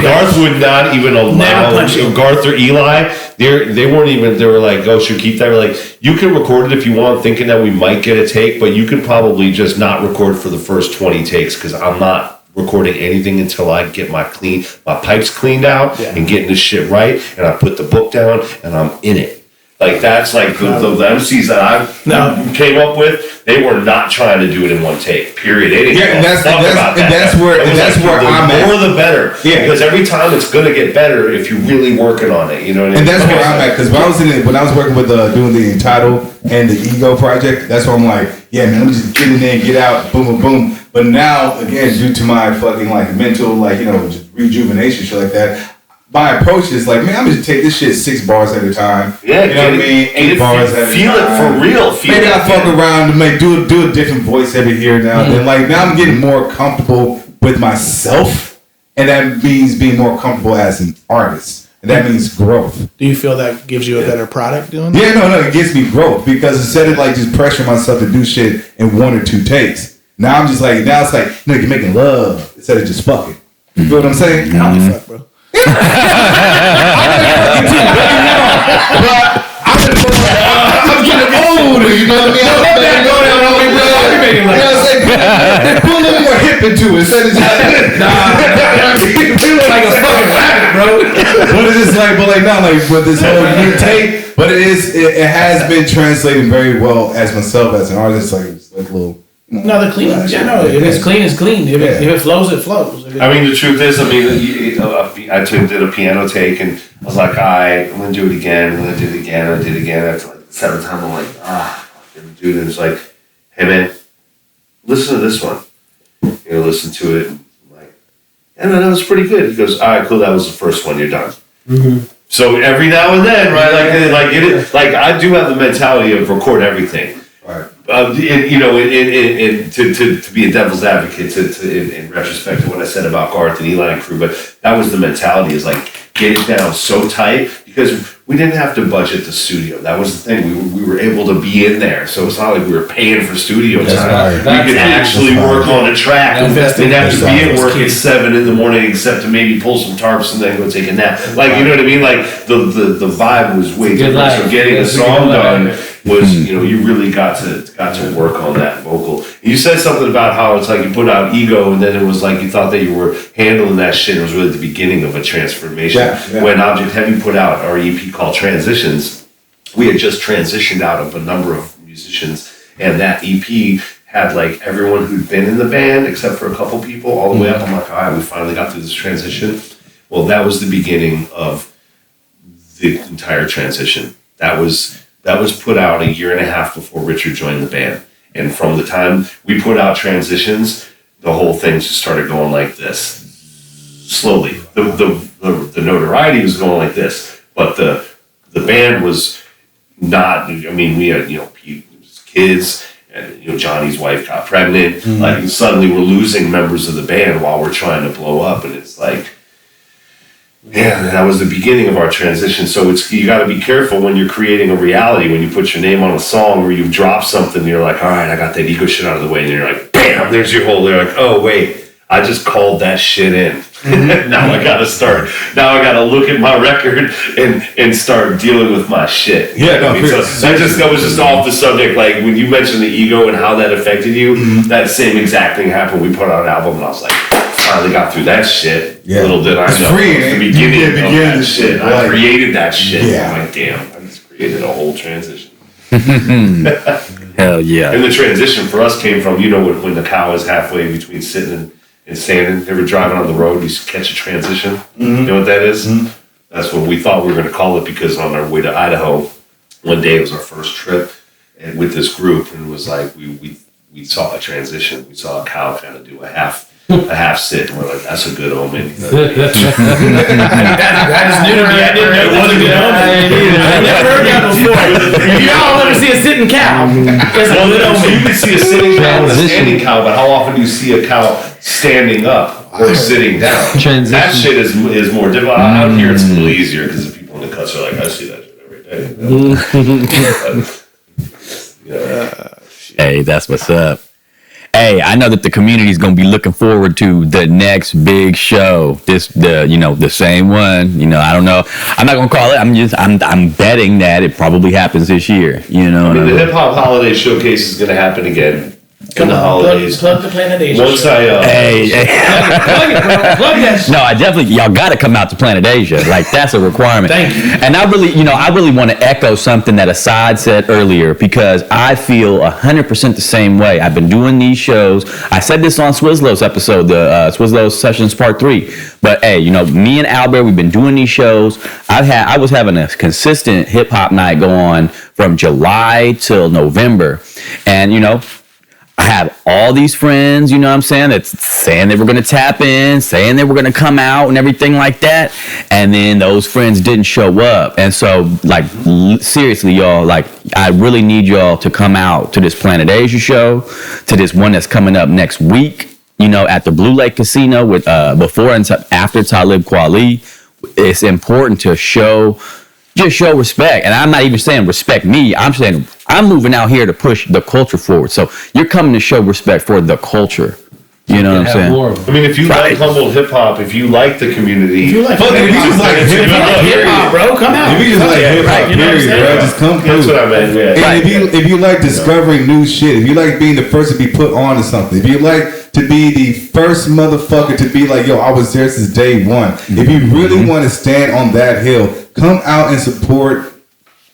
Garth would not even allow Garth or Eli. They weren't even. They were like, "Oh, should keep that." We're like, you can record it if you want, thinking that we might get a take, but you can probably just not record for the first 20 takes, because I'm not recording anything until I get my pipes cleaned out and getting this shit right, and I put the book down and I'm in it. Like, that's like the MCs that I came up with. They were not trying to do it in one take. Period. They didn't that's where I'm at. The more the better. Yeah. Because every time it's gonna get better if you're really working on it. You know what I mean? And that's where I'm at. Because when I was working with doing the Entitled and the Ego Project, that's where I'm like, yeah, man, let me just get in there and get out, boom, boom, boom. But now, again, due to my fucking mental, just rejuvenation, shit like that. My approach is like, man, I'm gonna take this shit 6 bars at a time. Yeah, you know what I mean? 8 bars at a time. Feel it for real. Maybe I fuck around and do a different voice every here and now. Then now I'm getting more comfortable with myself, and that means being more comfortable as an artist, and that means growth. Do you feel that gives you a better product doing that? Yeah, no, it gives me growth, because instead of just pressuring myself to do shit in 1 or 2 takes, now I'm just like, you're making love instead of just fucking. You feel what I'm saying? I don't fuck, bro. But I'm getting older, you know what I mean? Put a little more hip into it instead of just like a fucking rabbit, bro. But it's just with this whole new take. But it has been translated very well as myself as an artist. It's like a little. No, the clean. Yeah, no. If it's clean, it's clean. If it flows, it flows. I mean, the truth is, I did a piano take, and I was like, all right, I'm gonna do it again. I'm gonna do it again. I did it again. After the 7th time, I'm like, dude. And it's like, hey man, listen to this one. Listen to it. I'm like, yeah, man, that was pretty good. He goes, all right, cool. That was the first one. You're done. Mm-hmm. So every now and then, right? I do have the mentality of record everything. Right. To be a devil's advocate in retrospect to what I said about Garth and Eli and crew, but that was the mentality, is get it down so tight, because we didn't have to budget the studio. That was the thing. We were able to be in there, so it's not like we were paying for studio time. We could actually work on a track. We didn't have to be at work at 7 a.m, except to maybe pull some tarps and then go take a nap. You know what I mean? The vibe was way different. So getting a song done was, you really got to work on that vocal. You said something about how it's like you put out Ego, and then it was like you thought that you were handling that shit. It was really the beginning of a transformation. Yeah. When Object Heavy put out our EP called Transitions, we had just transitioned out of a number of musicians, and that EP had everyone who'd been in the band except for a couple people all the way up. I'm like, all right, we finally got through this transition. Well, that was the beginning of the entire transition. That was That was put out a year and a half before Richard joined the band. And from the time we put out Transitions, the whole thing just started going like this. Slowly. The notoriety was going like this. But the band was not, I mean, we had, kids, and, Johnny's wife got pregnant. Like, suddenly we're losing members of the band while we're trying to blow up. And it's like, yeah, that was the beginning of our transition. So you got to be careful when you're creating a reality, when you put your name on a song or you drop something, you're like, all right, I got that ego shit out of the way. And you're like, bam, there's your whole, they're like, oh, wait, I just called that shit in. Now I got to start. Now I got to look at my record and start dealing with my shit. Yeah, no, so that was just off the subject. Like when you mentioned the ego and how that affected you, that same exact thing happened. We put out an album and I was like, finally got through that shit. Yeah. Little did I know. Free, the beginning of that shit. I created that shit. Yeah. I'm like, damn, I just created a whole transition. Hell yeah. And the transition for us came from, when the cow is halfway between sitting and standing. Ever driving on the road, you catch a transition. You know what that is? That's what we thought we were going to call it, because on our way to Idaho, one day it was our first trip and with this group, and it was like we saw a transition. We saw a cow kind of do a half sit, and we're like, that's a good omen. That is new to me. I didn't know it was a good omen. I never heard that before. Y'all never see a sitting cow. It's a good omen. You can see a sitting cow and a standing cow, but how often do you see a cow standing up or sitting down? Transition. That shit is more difficult. Out here it's a little easier because the people in the cuts are like, I see that shit every day. Hey, that's what's up. Hey, I know that the community is going to be looking forward to the next big show. The same one. I don't know. I'm not going to call it. I'm betting that it probably happens this year. The Hip Hop Holiday Showcase is going to happen again. Come on, holidays. Plug the Planet Asia. Once plug it, bro. Plug that shit. No, I definitely, y'all got to come out to Planet Asia. Like, that's a requirement. Thank you. And I really want to echo something that Asaad said earlier, because I feel 100% the same way. I've been doing these shows. I said this on Swizlow's episode, the Swizlow's Sessions Part 3. But hey, me and Albert, we've been doing these shows. I was having a consistent hip hop night go on from July till November. And, I have all these friends, that's saying they were going to tap in, saying they were going to come out and everything like that. And then those friends didn't show up. And so, seriously, y'all, I really need y'all to come out to this Planet Asia show, to this one that's coming up next week, at the Blue Lake Casino with before and after Talib Kweli. It's important to show respect. And I'm not even saying respect me. I'm saying I'm moving out here to push the culture forward. So you're coming to show respect for the culture. You know what I'm saying? I mean, if you like Humboldt hip hop, if you like the community, if you like hip hop, bro, come out. If you just like hip hop, period, bro, just come through. That's what I meant. Yeah. And if you like discovering new shit, if you like being the first to be put on to something, if you like to be the first motherfucker to be like, yo, I was there since day one. If you really want to stand on that hill, come out and support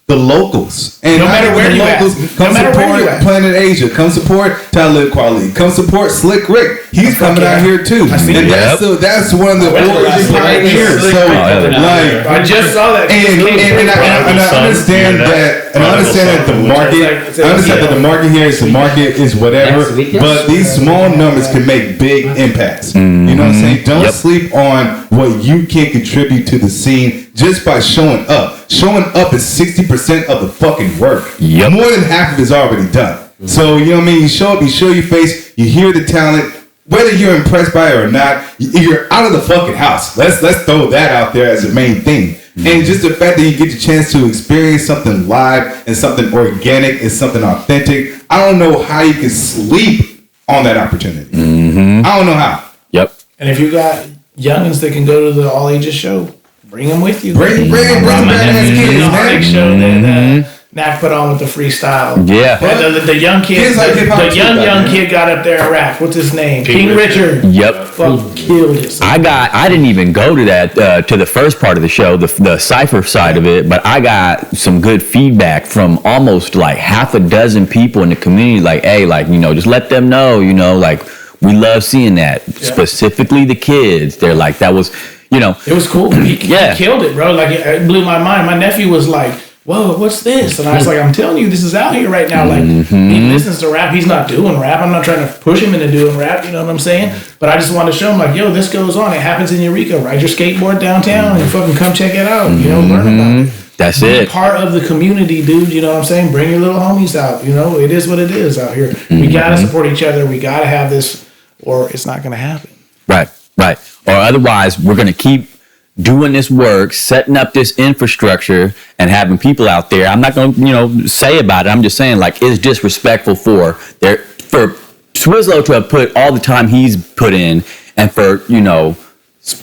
the locals. And no matter where you at. Come support Planet Asia. Come support Talib Kweli. Come support Slick Rick. He's coming out here too. And that's one of the origin pioneers. So I just saw that. And I understand that. And I understand that the market. I understand that the market here is whatever. But these small numbers can make big impacts. You know what I'm saying? Don't sleep on what you can contribute to the scene just by showing up. Showing up is 60% of the fucking work. More than half of it is already done. So, you know what I mean? You show up, you show your face, you hear the talent. Whether you're impressed by it or not, you're out of the fucking house. Let's throw that out there as the main thing. And just the fact that you get the chance to experience something live and something organic and something authentic, I don't know how you can sleep on that opportunity. I don't know how. And if you got youngins that can go to the all ages show, bring them with you. Bring badass kids, man. Show that Knack put on with the freestyle. Yeah. The young kid, the young kid got up there and rapped. What's his name? King Richard. Fucking killed it. I didn't even go to that, to the first part of the show, the cypher side of it, but I got some good feedback from almost like half a dozen people in the community. Like, hey, just let them know, we love seeing that. Specifically the kids. They're like, that was, It was cool. He killed it, bro. Like, it blew my mind. My nephew was like, whoa, what's this? And I was like, I'm telling you, this is out here right now. Like, he listens to rap. He's not doing rap. I'm not trying to push him into doing rap. You know what I'm saying? But I just want to show him, like, yo, this goes on. It happens in Eureka. Ride your skateboard downtown and fucking come check it out. You know, learn about it. That's Be it. part of the community, dude. You know what I'm saying? Bring your little homies out. You know, it is what it is out here. We got to support each other. We got to have this, or it's not going to happen. Right. Or otherwise, we're going to keep doing this work, setting up this infrastructure, and having people out there. I'm not going to, say about it. I'm just saying, like, it's disrespectful for Swizlo to have put all the time he's put in, and for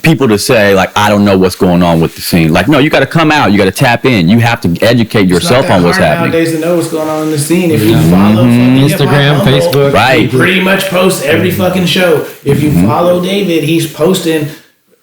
people to say, like, I don't know what's going on with the scene. Like, no, you got to come out. You got to tap in. You have to educate yourself on what's happening. Nowadays to know what's going on in the scene. If you follow Instagram, Facebook, right? He pretty much posts every fucking show. If you follow David, he's posting.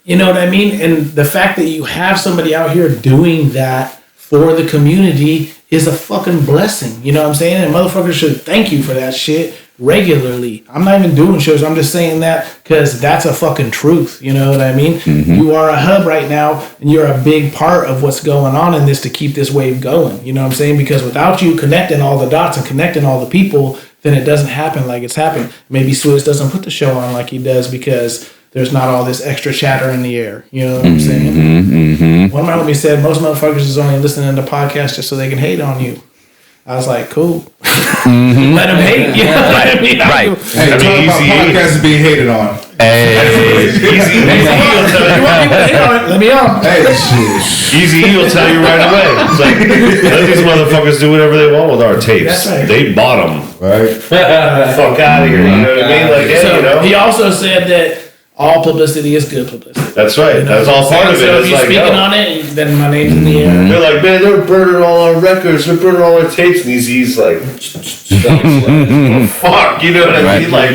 You know what I mean? And the fact that you have somebody out here doing that for the community is a fucking blessing. You know what I'm saying? And motherfuckers should thank you for that shit regularly. I'm not even doing shows. I'm just saying that because that's a fucking truth. You know what I mean? You are a hub right now, and you're a big part of what's going on in this to keep this wave going. You know what I'm saying? Because without you connecting all the dots and connecting all the people, then it doesnn't happen like it's happened. Maybe Swiz doesn't put the show on like he does because there's not all this extra chatter in the air. You know what I'm saying? One of my homies said most motherfuckers is only listening to podcasts just so they can hate on you. I was like, cool. Let them hate. You know what I mean? Right. Hey, talk about podcasts being hated on. Easy Let me on. Hey, shit. Easy E will tell you right away. It's like, let these motherfuckers do whatever they want with our tapes. That's right. They bought them. Right. Fuck out of here. You know what I mean? Like, hey, So he also said that all publicity is good publicity. That's right. You know That's all part of it. So if It's you're like, speaking on it, then my name's in the air. they're like, man, they're burning all our records. They're burning all our tapes. And he's like, fuck. You know what I mean? Like,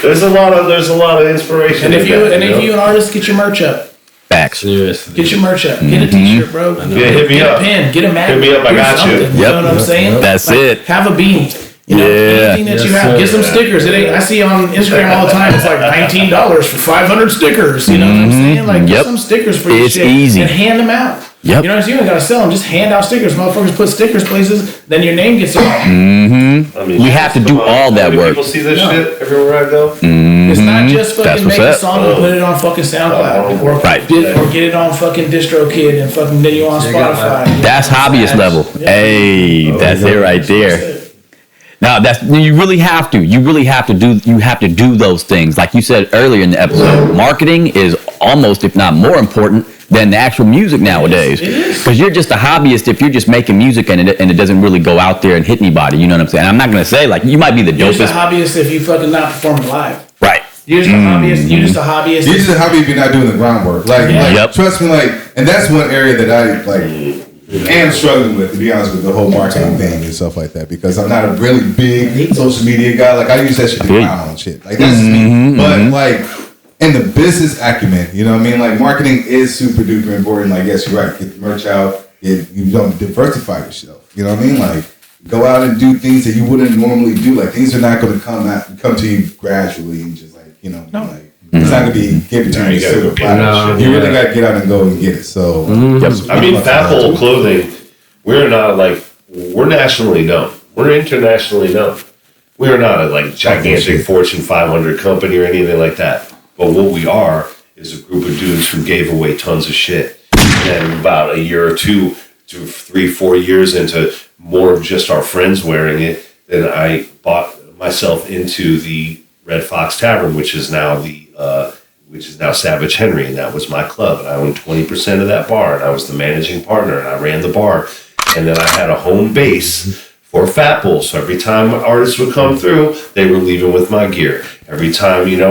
there's a lot of inspiration. And if in that, you an artist, get your merch up. Facts. Seriously. Get your merch up. Get a t-shirt, bro. hit me Get up. a pen. Get a magnet. Hit me up, I Do got you. something, You know what I'm saying? That's it. Have a beanie. You know, Yeah. anything that you Yes, have, sir. get some stickers. It ain't. I see on Instagram all the time. It's like $19 for 500 stickers. You know what I'm saying? Like, get Yep. some stickers for your It's shit easy. and hand them out. Yep. You know what I'm saying? You ain't gotta sell them. Just hand out stickers. Motherfuckers put stickers places. Then your name gets on. I mean, We have to do come on, all that how many work. People see this No. shit everywhere I go. It's not just That's fucking what's make a up. song and put it on fucking SoundCloud or Right. or get it on fucking DistroKid and fucking then you on Spotify. That's hobbyist level. Hey, that's it right there. Now you really have to. You have to do those things. Like you said earlier in the episode, marketing is almost, if not more important than the actual music nowadays. Because you're just a hobbyist if you're just making music and it doesn't really go out there and hit anybody. You know what I'm saying? I'm not gonna say like you might be the You're just a dopest. hobbyist if you fucking not performing live. Right. You're just a hobbyist. You're just a hobbyist. You're just a hobby if you're not doing the groundwork. Like, Yep. trust me, and that's one area that I am struggling with, to be honest, with the whole marketing thing and stuff like that, because I'm not a really big social media guy. Like, I use that shit to clown on shit. Like, that's just me. But in the business acumen, you know what I mean? Like, marketing is super duper important. Like, yes, you're right. Get the merch out. You don't diversify yourself. You know what I mean? Like, go out and do things that you wouldn't normally do. Like, things are not going to come to you gradually and just it's not going to be given to you. Silver platter. You really got to get out and go and get it. So, I mean, Fat Hole Clothing, we're nationally known. We're internationally known. We are not a gigantic Fortune 500 company or anything like that. But what we are is a group of dudes who gave away tons of shit. And about a year or 2 to 3, 4 years into more of just our friends wearing it, then I bought myself into the Red Fox Tavern, which is now Savage Henry, and that was my club, and I owned 20% of that bar, and I was the managing partner, and I ran the bar, and then I had a home base for Fat Bull, so every time artists would come through, they were leaving with my gear. Every time, and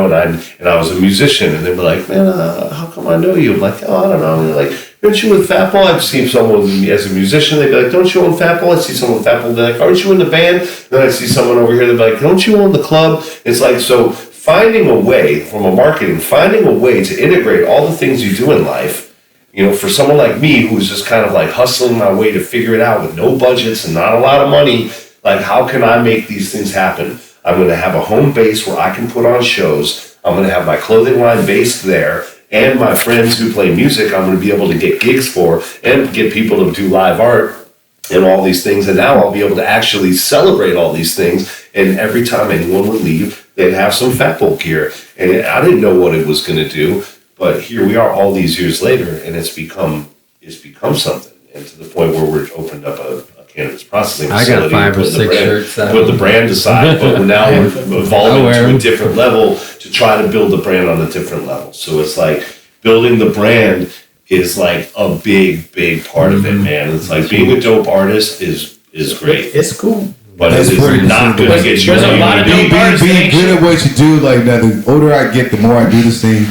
I was a musician, and they'd be like, man, how come I know you? I'm like, oh, I don't know. And they're like, aren't you with Fat Bull? I've seen someone as a musician. They'd be like, don't you own Fat Bull? I'd see someone with Fat Bull. They'd be like, aren't you in the band? And then I'd see someone over here. They'd be like, don't you own the club? It's like, so finding a way to integrate all the things you do in life, for someone like me who's just kind of like hustling my way to figure it out with no budgets and not a lot of money, like how can I make these things happen? I'm going to have a home base where I can put on shows. I'm going to have my clothing line based there. And my friends who play music, I'm going to be able to get gigs for and get people to do live art. and all these things. And now I'll be able to actually celebrate all these things. And every time anyone would leave, they'd have some Fat Bowl gear. And I didn't know what it was going to do, but here we are all these years later, and it's become something. And to the point where we're opened up a cannabis processing facility. I got 5 or 6 shirts. Put the brand aside, but now we're evolving to a different level to try to build the brand on a different level. So it's like building the brand is like a big part of it, man. It's like being a dope artist is great. It's cool. But it's not going to get you. There's a lot of dope artists. Being good at what you do, like now, the older I get, the more I do this thing.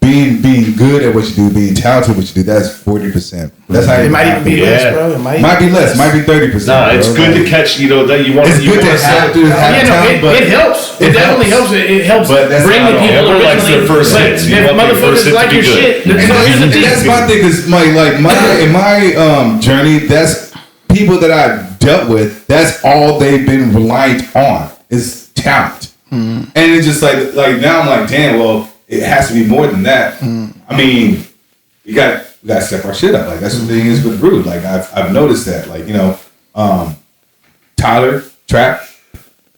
Being good at what you do, being talented at what you do, that's 40%. That's how it might even be less, bro. It might be less, might be 30%. Nah, it's good to catch. You know that you want. It's good to have talent, but it helps. It definitely helps. It helps bring the people likes their first hits. If motherfuckers like your shit, and that's my thing. Is in my journey, that's people that I've dealt with. That's all they've been reliant on is talent, and it's just like now I'm like, damn, well. It has to be more than that. I mean, we got to step our shit up. Like that's the thing is with Rude. Like I've noticed that. Like Tyler Trap,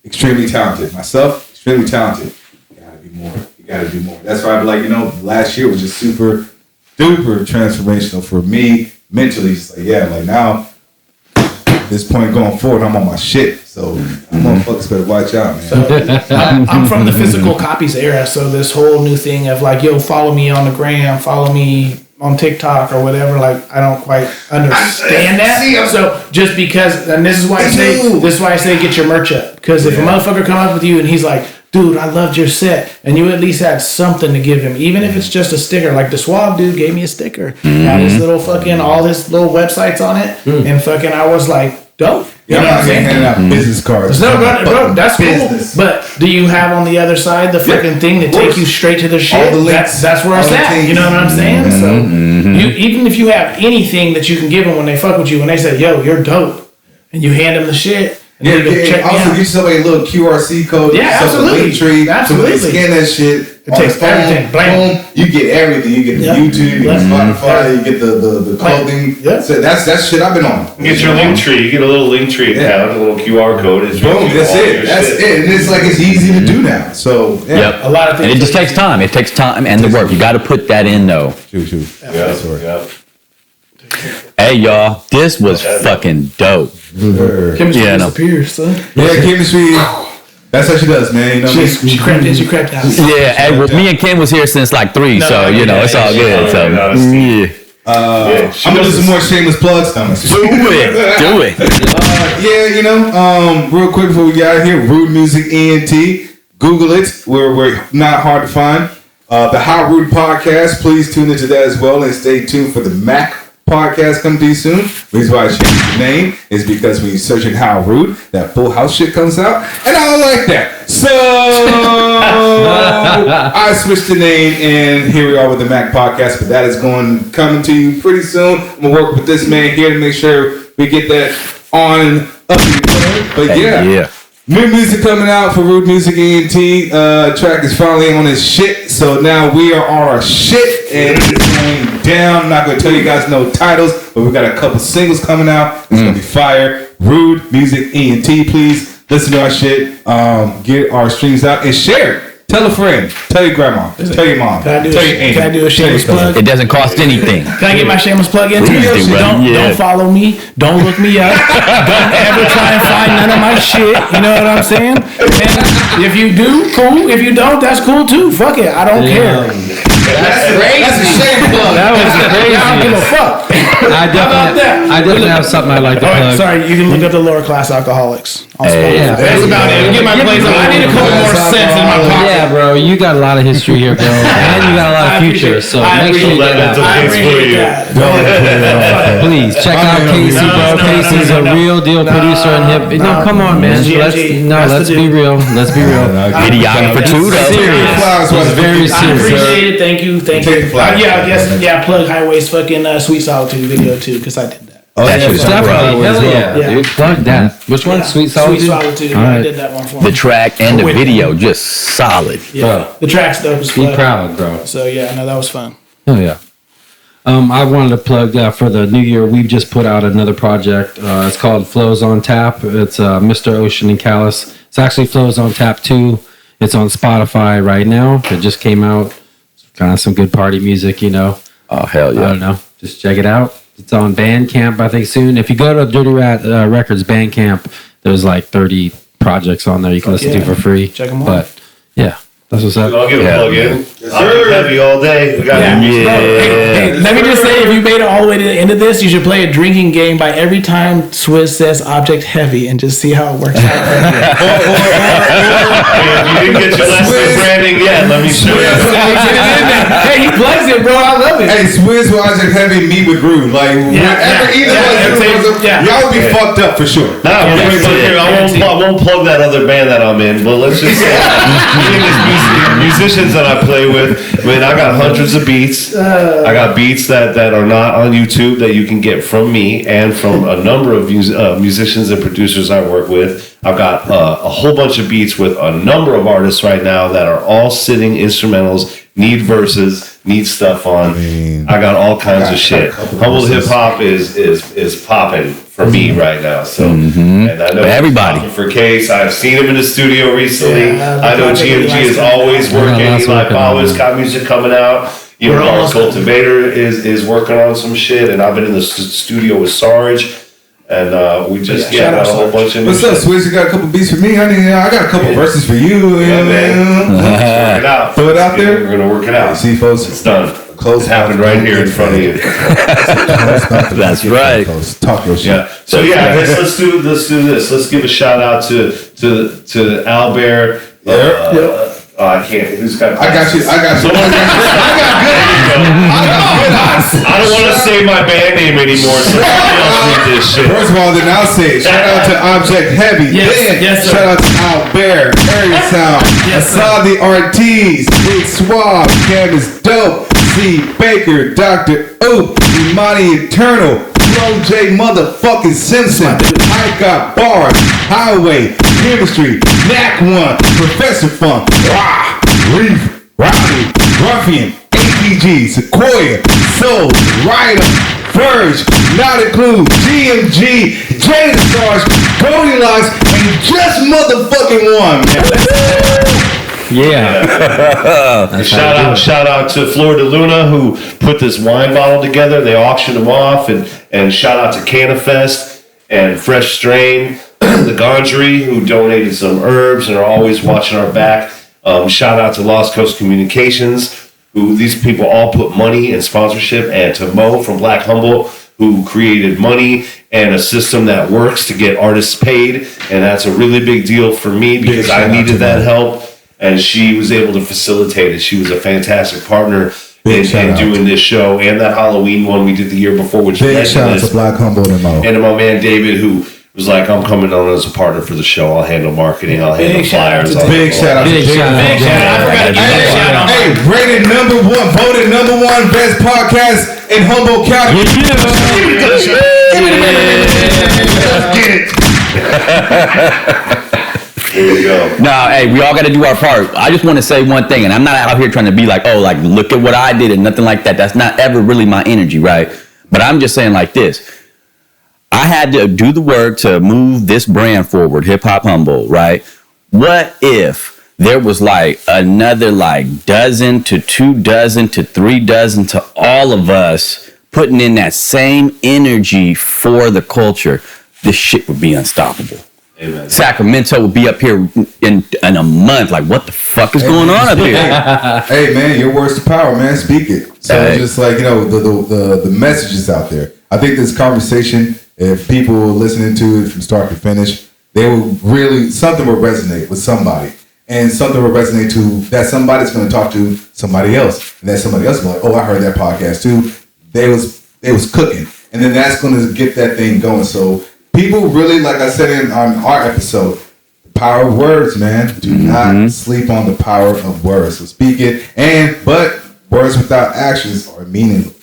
extremely talented. Myself, extremely talented. You gotta be more. You gotta do more. That's why I'm like last year was just super duper transformational for me mentally. Just like now. This point going forward, I'm on my shit. So motherfuckers better watch out, man. So, I'm from the physical copies era, so this whole new thing of like, yo, follow me on the gram, follow me on TikTok or whatever, like I don't quite understand that. So just because, and this is why I say get your merch up. Because if a motherfucker come up with you and he's like, dude, I loved your set, and you at least had something to give him, even if it's just a sticker. Like the Suave dude gave me a sticker, had his little fucking all his little websites on it, and fucking I was like, dope. You know what I'm saying? Handing out business cards. No, bro, that's business. Cool. But do you have on the other side the fucking thing that take you straight to the shit? All the links, that's where it's at. You know what I'm saying? So you, even if you have anything that you can give them when they fuck with you, when they say, yo, you're dope, and you hand them the shit. Also give somebody a little QRC code. Yeah, absolutely. Absolutely. Scan that shit. It takes everything. Boom. You get everything. You get the YouTube, you get Spotify, you get the clothing. So that's shit I've been on. You get your link tree. You get a little link tree account, a little QR code. Boom. That's it. That's it. And it's like it's easy to do now. So a lot of things. And it just takes time. It takes time and the work. You got to put that in though. True. Yeah. Hey y'all, this was fucking dope. Kemistree disappears, son. Yeah, Kemistree. That's how she does, man. You know she crept in, she crept out. Yeah, hey, me and Kim was here since like 3, so it's all good. So I'm gonna do some more shameless plugs. Do it. Real quick before we get out of here, Rude Music ENT. Google it. We're not hard to find. The How Rude podcast. Please tune into that as well, and stay tuned for the Mac podcast coming to you soon. The reason why I changed the name is because when you're searching How Rude, that Full House shit comes out, and I don't like that. So I switched the name, and here we are with the Mac podcast. But that is coming to you pretty soon. I'm gonna work with this man here to make sure we get that on up. But yeah. New music coming out for Rude Music ENT. Track is finally on his shit, so now we are on our shit, and it's going down. I'm not going to tell you guys no titles, but we got a couple singles coming out. It's going to be fire. Rude Music ENT, please listen to our shit. Get our streams out and share it. Tell a friend. Tell your grandma. Tell your mom. Can I do a shameless plug? It doesn't cost anything. Can I get my shameless plug in? Don't follow me. Don't look me up. Don't ever try and find none of my shit. You know what I'm saying? And if you do, cool. If you don't, that's cool too. Fuck it. I don't care. That's crazy. That's a shame plug. That was crazy. I don't give a fuck. I definitely have something I'd like to plug. Sorry, you can look up the lower class alcoholics. That's about it. Get my place up. I need a couple more cents in my pocket. Yeah, bro, you got a lot of history here, bro, and you got a lot of future. So make sure you get out. Please check out Casey, bro. Casey's a real deal producer and hip. No, come on, man. Let's be real. Let's be real. Videographer too. Serious. Was very I serious. appreciate it. Thank you. Plug Highway's fucking Sweet Solitude video too, because I did that. Definitely. Hell yeah. Dude, plug that. Which one? Sweet Solitude? Sweet Solitude. I did that one for The track and the video just solid. Yeah. The track's dope as fuck. Be proud, bro. So yeah, no, that was fun. Hell yeah. I wanted to plug for the new year. We've just put out another project. It's called Flows on Tap. It's Mr. Ocean and Callus. It's actually Flows on Tap 2. It's on Spotify right now. It just came out. It's kind of some good party music, you know. Oh, hell yeah. I don't know. Just check it out. It's on Bandcamp, I think, soon. If you go to Dirty Rat Records Bandcamp, there's like 30 projects on there you can listen to for free. Check them out. But, yeah. That's what's up. I'll give it a plug in. I'm heavy all day. We got Hey, let me just say, if you made it all the way to the end of this, you should play a drinking game by every time Swiz says object heavy and just see how it works out. If you didn't get your lesson branding yet, let me show you. Hey, he plugs it, bro. I love it. Hey, Swiz will Object Heavy, meet with Groove. Like, whenever either one of them, y'all would be fucked up for sure. Nah, I won't plug that other band that I'm in, but let's just say musicians that I play with, man, I got hundreds of beats. I got beats that are not on YouTube that you can get from me and from a number of musicians and producers I work with. I've got a whole bunch of beats with a number of artists right now that are all sitting instrumentals, need verses, need stuff on. I got all kinds of shit. Humboldt Hip Hop is popping for me right now. So, and I know everybody for Case. I've seen him in the studio recently. I know GMG is always working. He's like always got music coming out. You know, Garth Cultivader is working on some shit, and I've been in the studio with Sarge. And we just got a whole bunch of new What's up, Swiz? You got a couple beats for me? I mean, I got a couple verses for you. Yeah, man. Work it out. Throw it out there. We're gonna work it out. See, folks, It's done. Close It happened right here in front of you. That's right. Talk your shit. Yeah. So yeah, let's do this. Let's give a shout out to Albert. I can't. Who's got? I got you. I got you. I don't want to say my band name anymore. So somebody else read this shit. First of all, then I'll say it. Shout out to Object Heavy. Yes, sir. Shout out to Albert, Area Sound, Asaad the Ortiz, Big Swab, Cam is dope, C Baker, Dr. Oop, Imani Eternal, Flo J motherfucking Simpson, I got bars, Highway, Kemistree, Knack One, Professor Funk, Rah, Reef, Rowdy, Ruffian, APG, Sequoia, Soul, Ryder, Verge, Not Include, GMG, Jada Stars, Goldilocks, and just motherfucking one, man. Yeah. Shout out to Florida Luna who put this wine bottle together. They auctioned them off, and shout out to Canifest and Fresh Strain, the Gondry who donated some herbs and are always watching our back. Shout out to Lost Coast Communications, who these people all put money and sponsorship, and to Mo from Black Humboldt, who created money and a system that works to get artists paid. And that's a really big deal for me because I needed that help. And she was able to facilitate it. She was a fantastic partner in doing this show and that Halloween one we did the year before, which big shout out to Black Humboldt and Mo. And to my man David, who was like, I'm coming on as a partner for the show. I'll handle marketing. I'll handle flyers. Big shout out to David. Hey, rated #1, voted #1 best podcast in Humboldt County. There you go. No, hey, we all got to do our part. I just want to say one thing, and I'm not out here trying to be like, oh, like, look at what I did and nothing like that. That's not ever really my energy, right? But I'm just saying like this. I had to do the work to move this brand forward, Hip Hop Humboldt, right? What if there was like another like dozen to 2 dozen to 3 dozen to all of us putting in that same energy for the culture? This shit would be unstoppable. Amen. Sacramento would be up here in a month. Like, what the fuck is going on up here? Hey, man, your words to power, man. Speak it. So it's just like, you know, the messages out there. I think this conversation, if people were listening to it from start to finish, they will really, something will resonate with somebody. And something will resonate to that somebody's going to talk to somebody else. And that somebody else will be like, oh, I heard that podcast too. They was cooking. And then that's going to get that thing going. So people really, like I said on our episode, the power of words, man. Do not sleep on the power of words. So speak it. But words without actions are meaningless.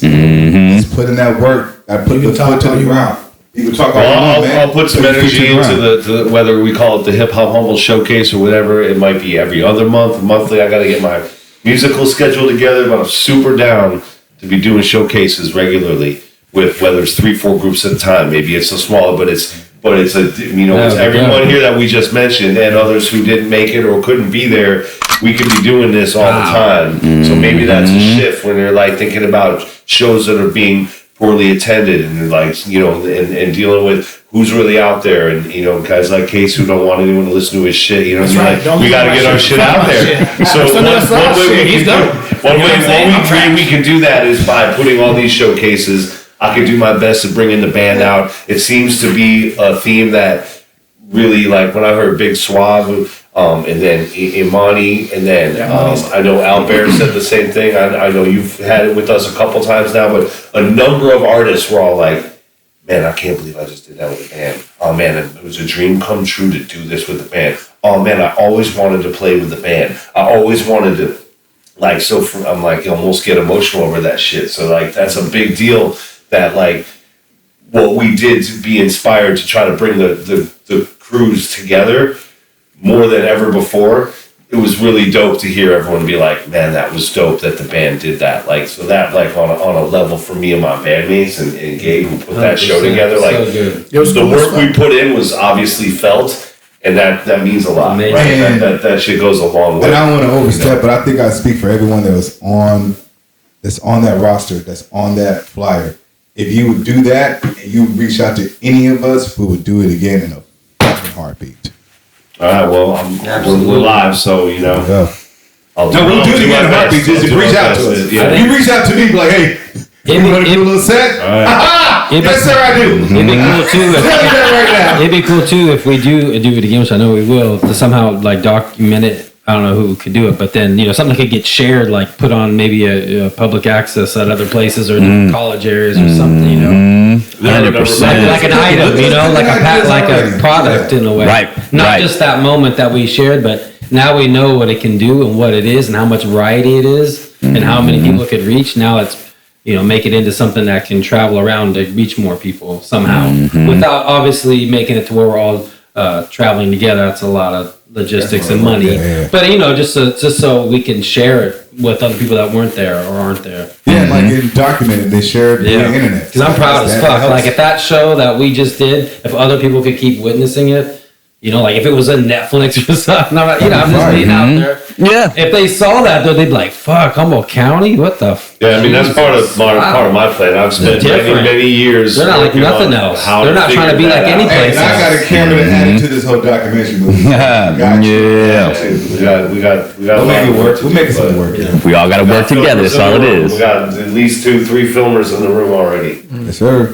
Just put in that work. I put the foot to the ground. You can talk all I'll put some energy into the whether we call it the Hip Hop Humboldt Showcase or whatever. It might be every other month, monthly. I got to get my musical schedule together, but I'm super down to be doing showcases regularly with whether it's 3-4 groups at a time. Maybe it's a smaller, but it's it's everyone here that we just mentioned and others who didn't make it or couldn't be there. We could be doing this all the time. So maybe that's a shift when they're like thinking about shows that are being poorly attended and like, and dealing with who's really out there, and guys like Case who don't want anyone to listen to his shit. We got to get our shit out there. So one way we can do that is by putting all these showcases. I could do my best to bring in the band out. It seems to be a theme that really, like when I heard Big Suave, and then Imani, and then I know Albert said the same thing. I know you've had it with us a couple times now, but a number of artists were all like, man, I can't believe I just did that with the band. Oh man, it was a dream come true to do this with the band. Oh man, I always wanted to play with the band. I always wanted to, I'm like, you almost get emotional over that shit. So like, that's a big deal that like, what we did to be inspired to try to bring the crews together more than ever before. It was really dope to hear everyone be like, man, that was dope that the band did that. Like, so that like on a level for me and my bandmates and Gabe who put that show together, like the work we put in was obviously felt, and that means a lot. Right? That shit goes a long way. And I don't want to overstep, but I think I speak for everyone that's on that roster, that's on that flyer. If you would do that and you reach out to any of us, we would do it again in a fucking heartbeat. All right, well, we're live, so we'll do it my again in a best. heartbeat. Just reach out to us. Yeah. You reach out to me, be like, hey, you want to do a little set? Yes, sir, I do. It'd be cool too. It'd be cool too if we do it again, which I know we will, to somehow like document it. I don't know who could do it, but then something could get shared, like put on maybe a public access at other places or college areas or something. 100%. Like an item, like a product in a way. Right. Not just that moment that we shared, but now we know what it can do and what it is and how much variety it is and how many people it could reach. Now it's make it into something that can travel around to reach more people somehow without obviously making it to where we're all traveling together. That's a lot of logistics and money, but just so we can share it with other people that weren't there or aren't there. Yeah, like it documented, they shared the internet. Because I'm proud as fuck. Like if that show that we just did, if other people could keep witnessing it, like if it was a Netflix or something, I'm just being out there. Yeah. If they saw that though, they'd be like, "Fuck, Humboldt County, what the?" Yeah, I mean that's part of my plan. I've spent many years. They're not like nothing else. They're not trying to be like any place. And I got a camera to add to this whole documentary movie. We got. We'll make it work. We'll make it something work. We all got to work together. That's all it is. We got at least 2-3 filmers in the room already. Yes, sir.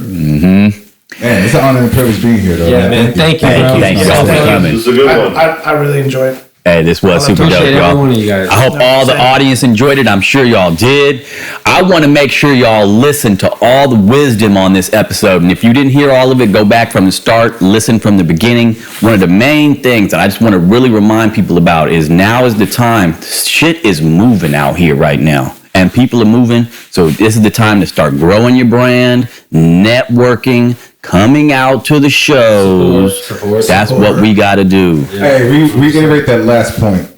Man, it's an honor and privilege being here, though. Yeah, man. Thank you. Thank you all for coming. This is a good one. I really enjoyed it. Hey, this was super dope, Every y'all. one of you guys. I hope all the audience enjoyed it. I'm sure y'all did. I want to make sure y'all listen to all the wisdom on this episode. And if you didn't hear all of it, go back from the start, listen from the beginning. One of the main things that I just want to really remind people about is now is the time. Shit is moving out here right now. And people are moving. So this is the time to start growing your brand, networking, coming out to the shows. That's what we got to do. Hey, reiterate that last point.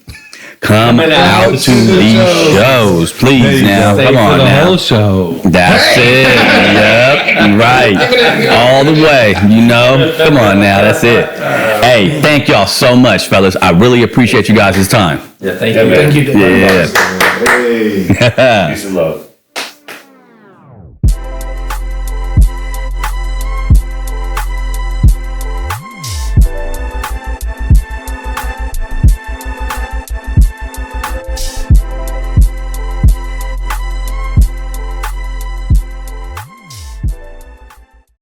Come out to these shows, please. Now, come on the now. whole show. That's it. Yep, right. All the way. Come on now. That's it. Hey, thank y'all so much, fellas. I really appreciate you guys' time. Yeah, thank you. Man. Thank you, Dave. Yeah. Hey. Peace and love.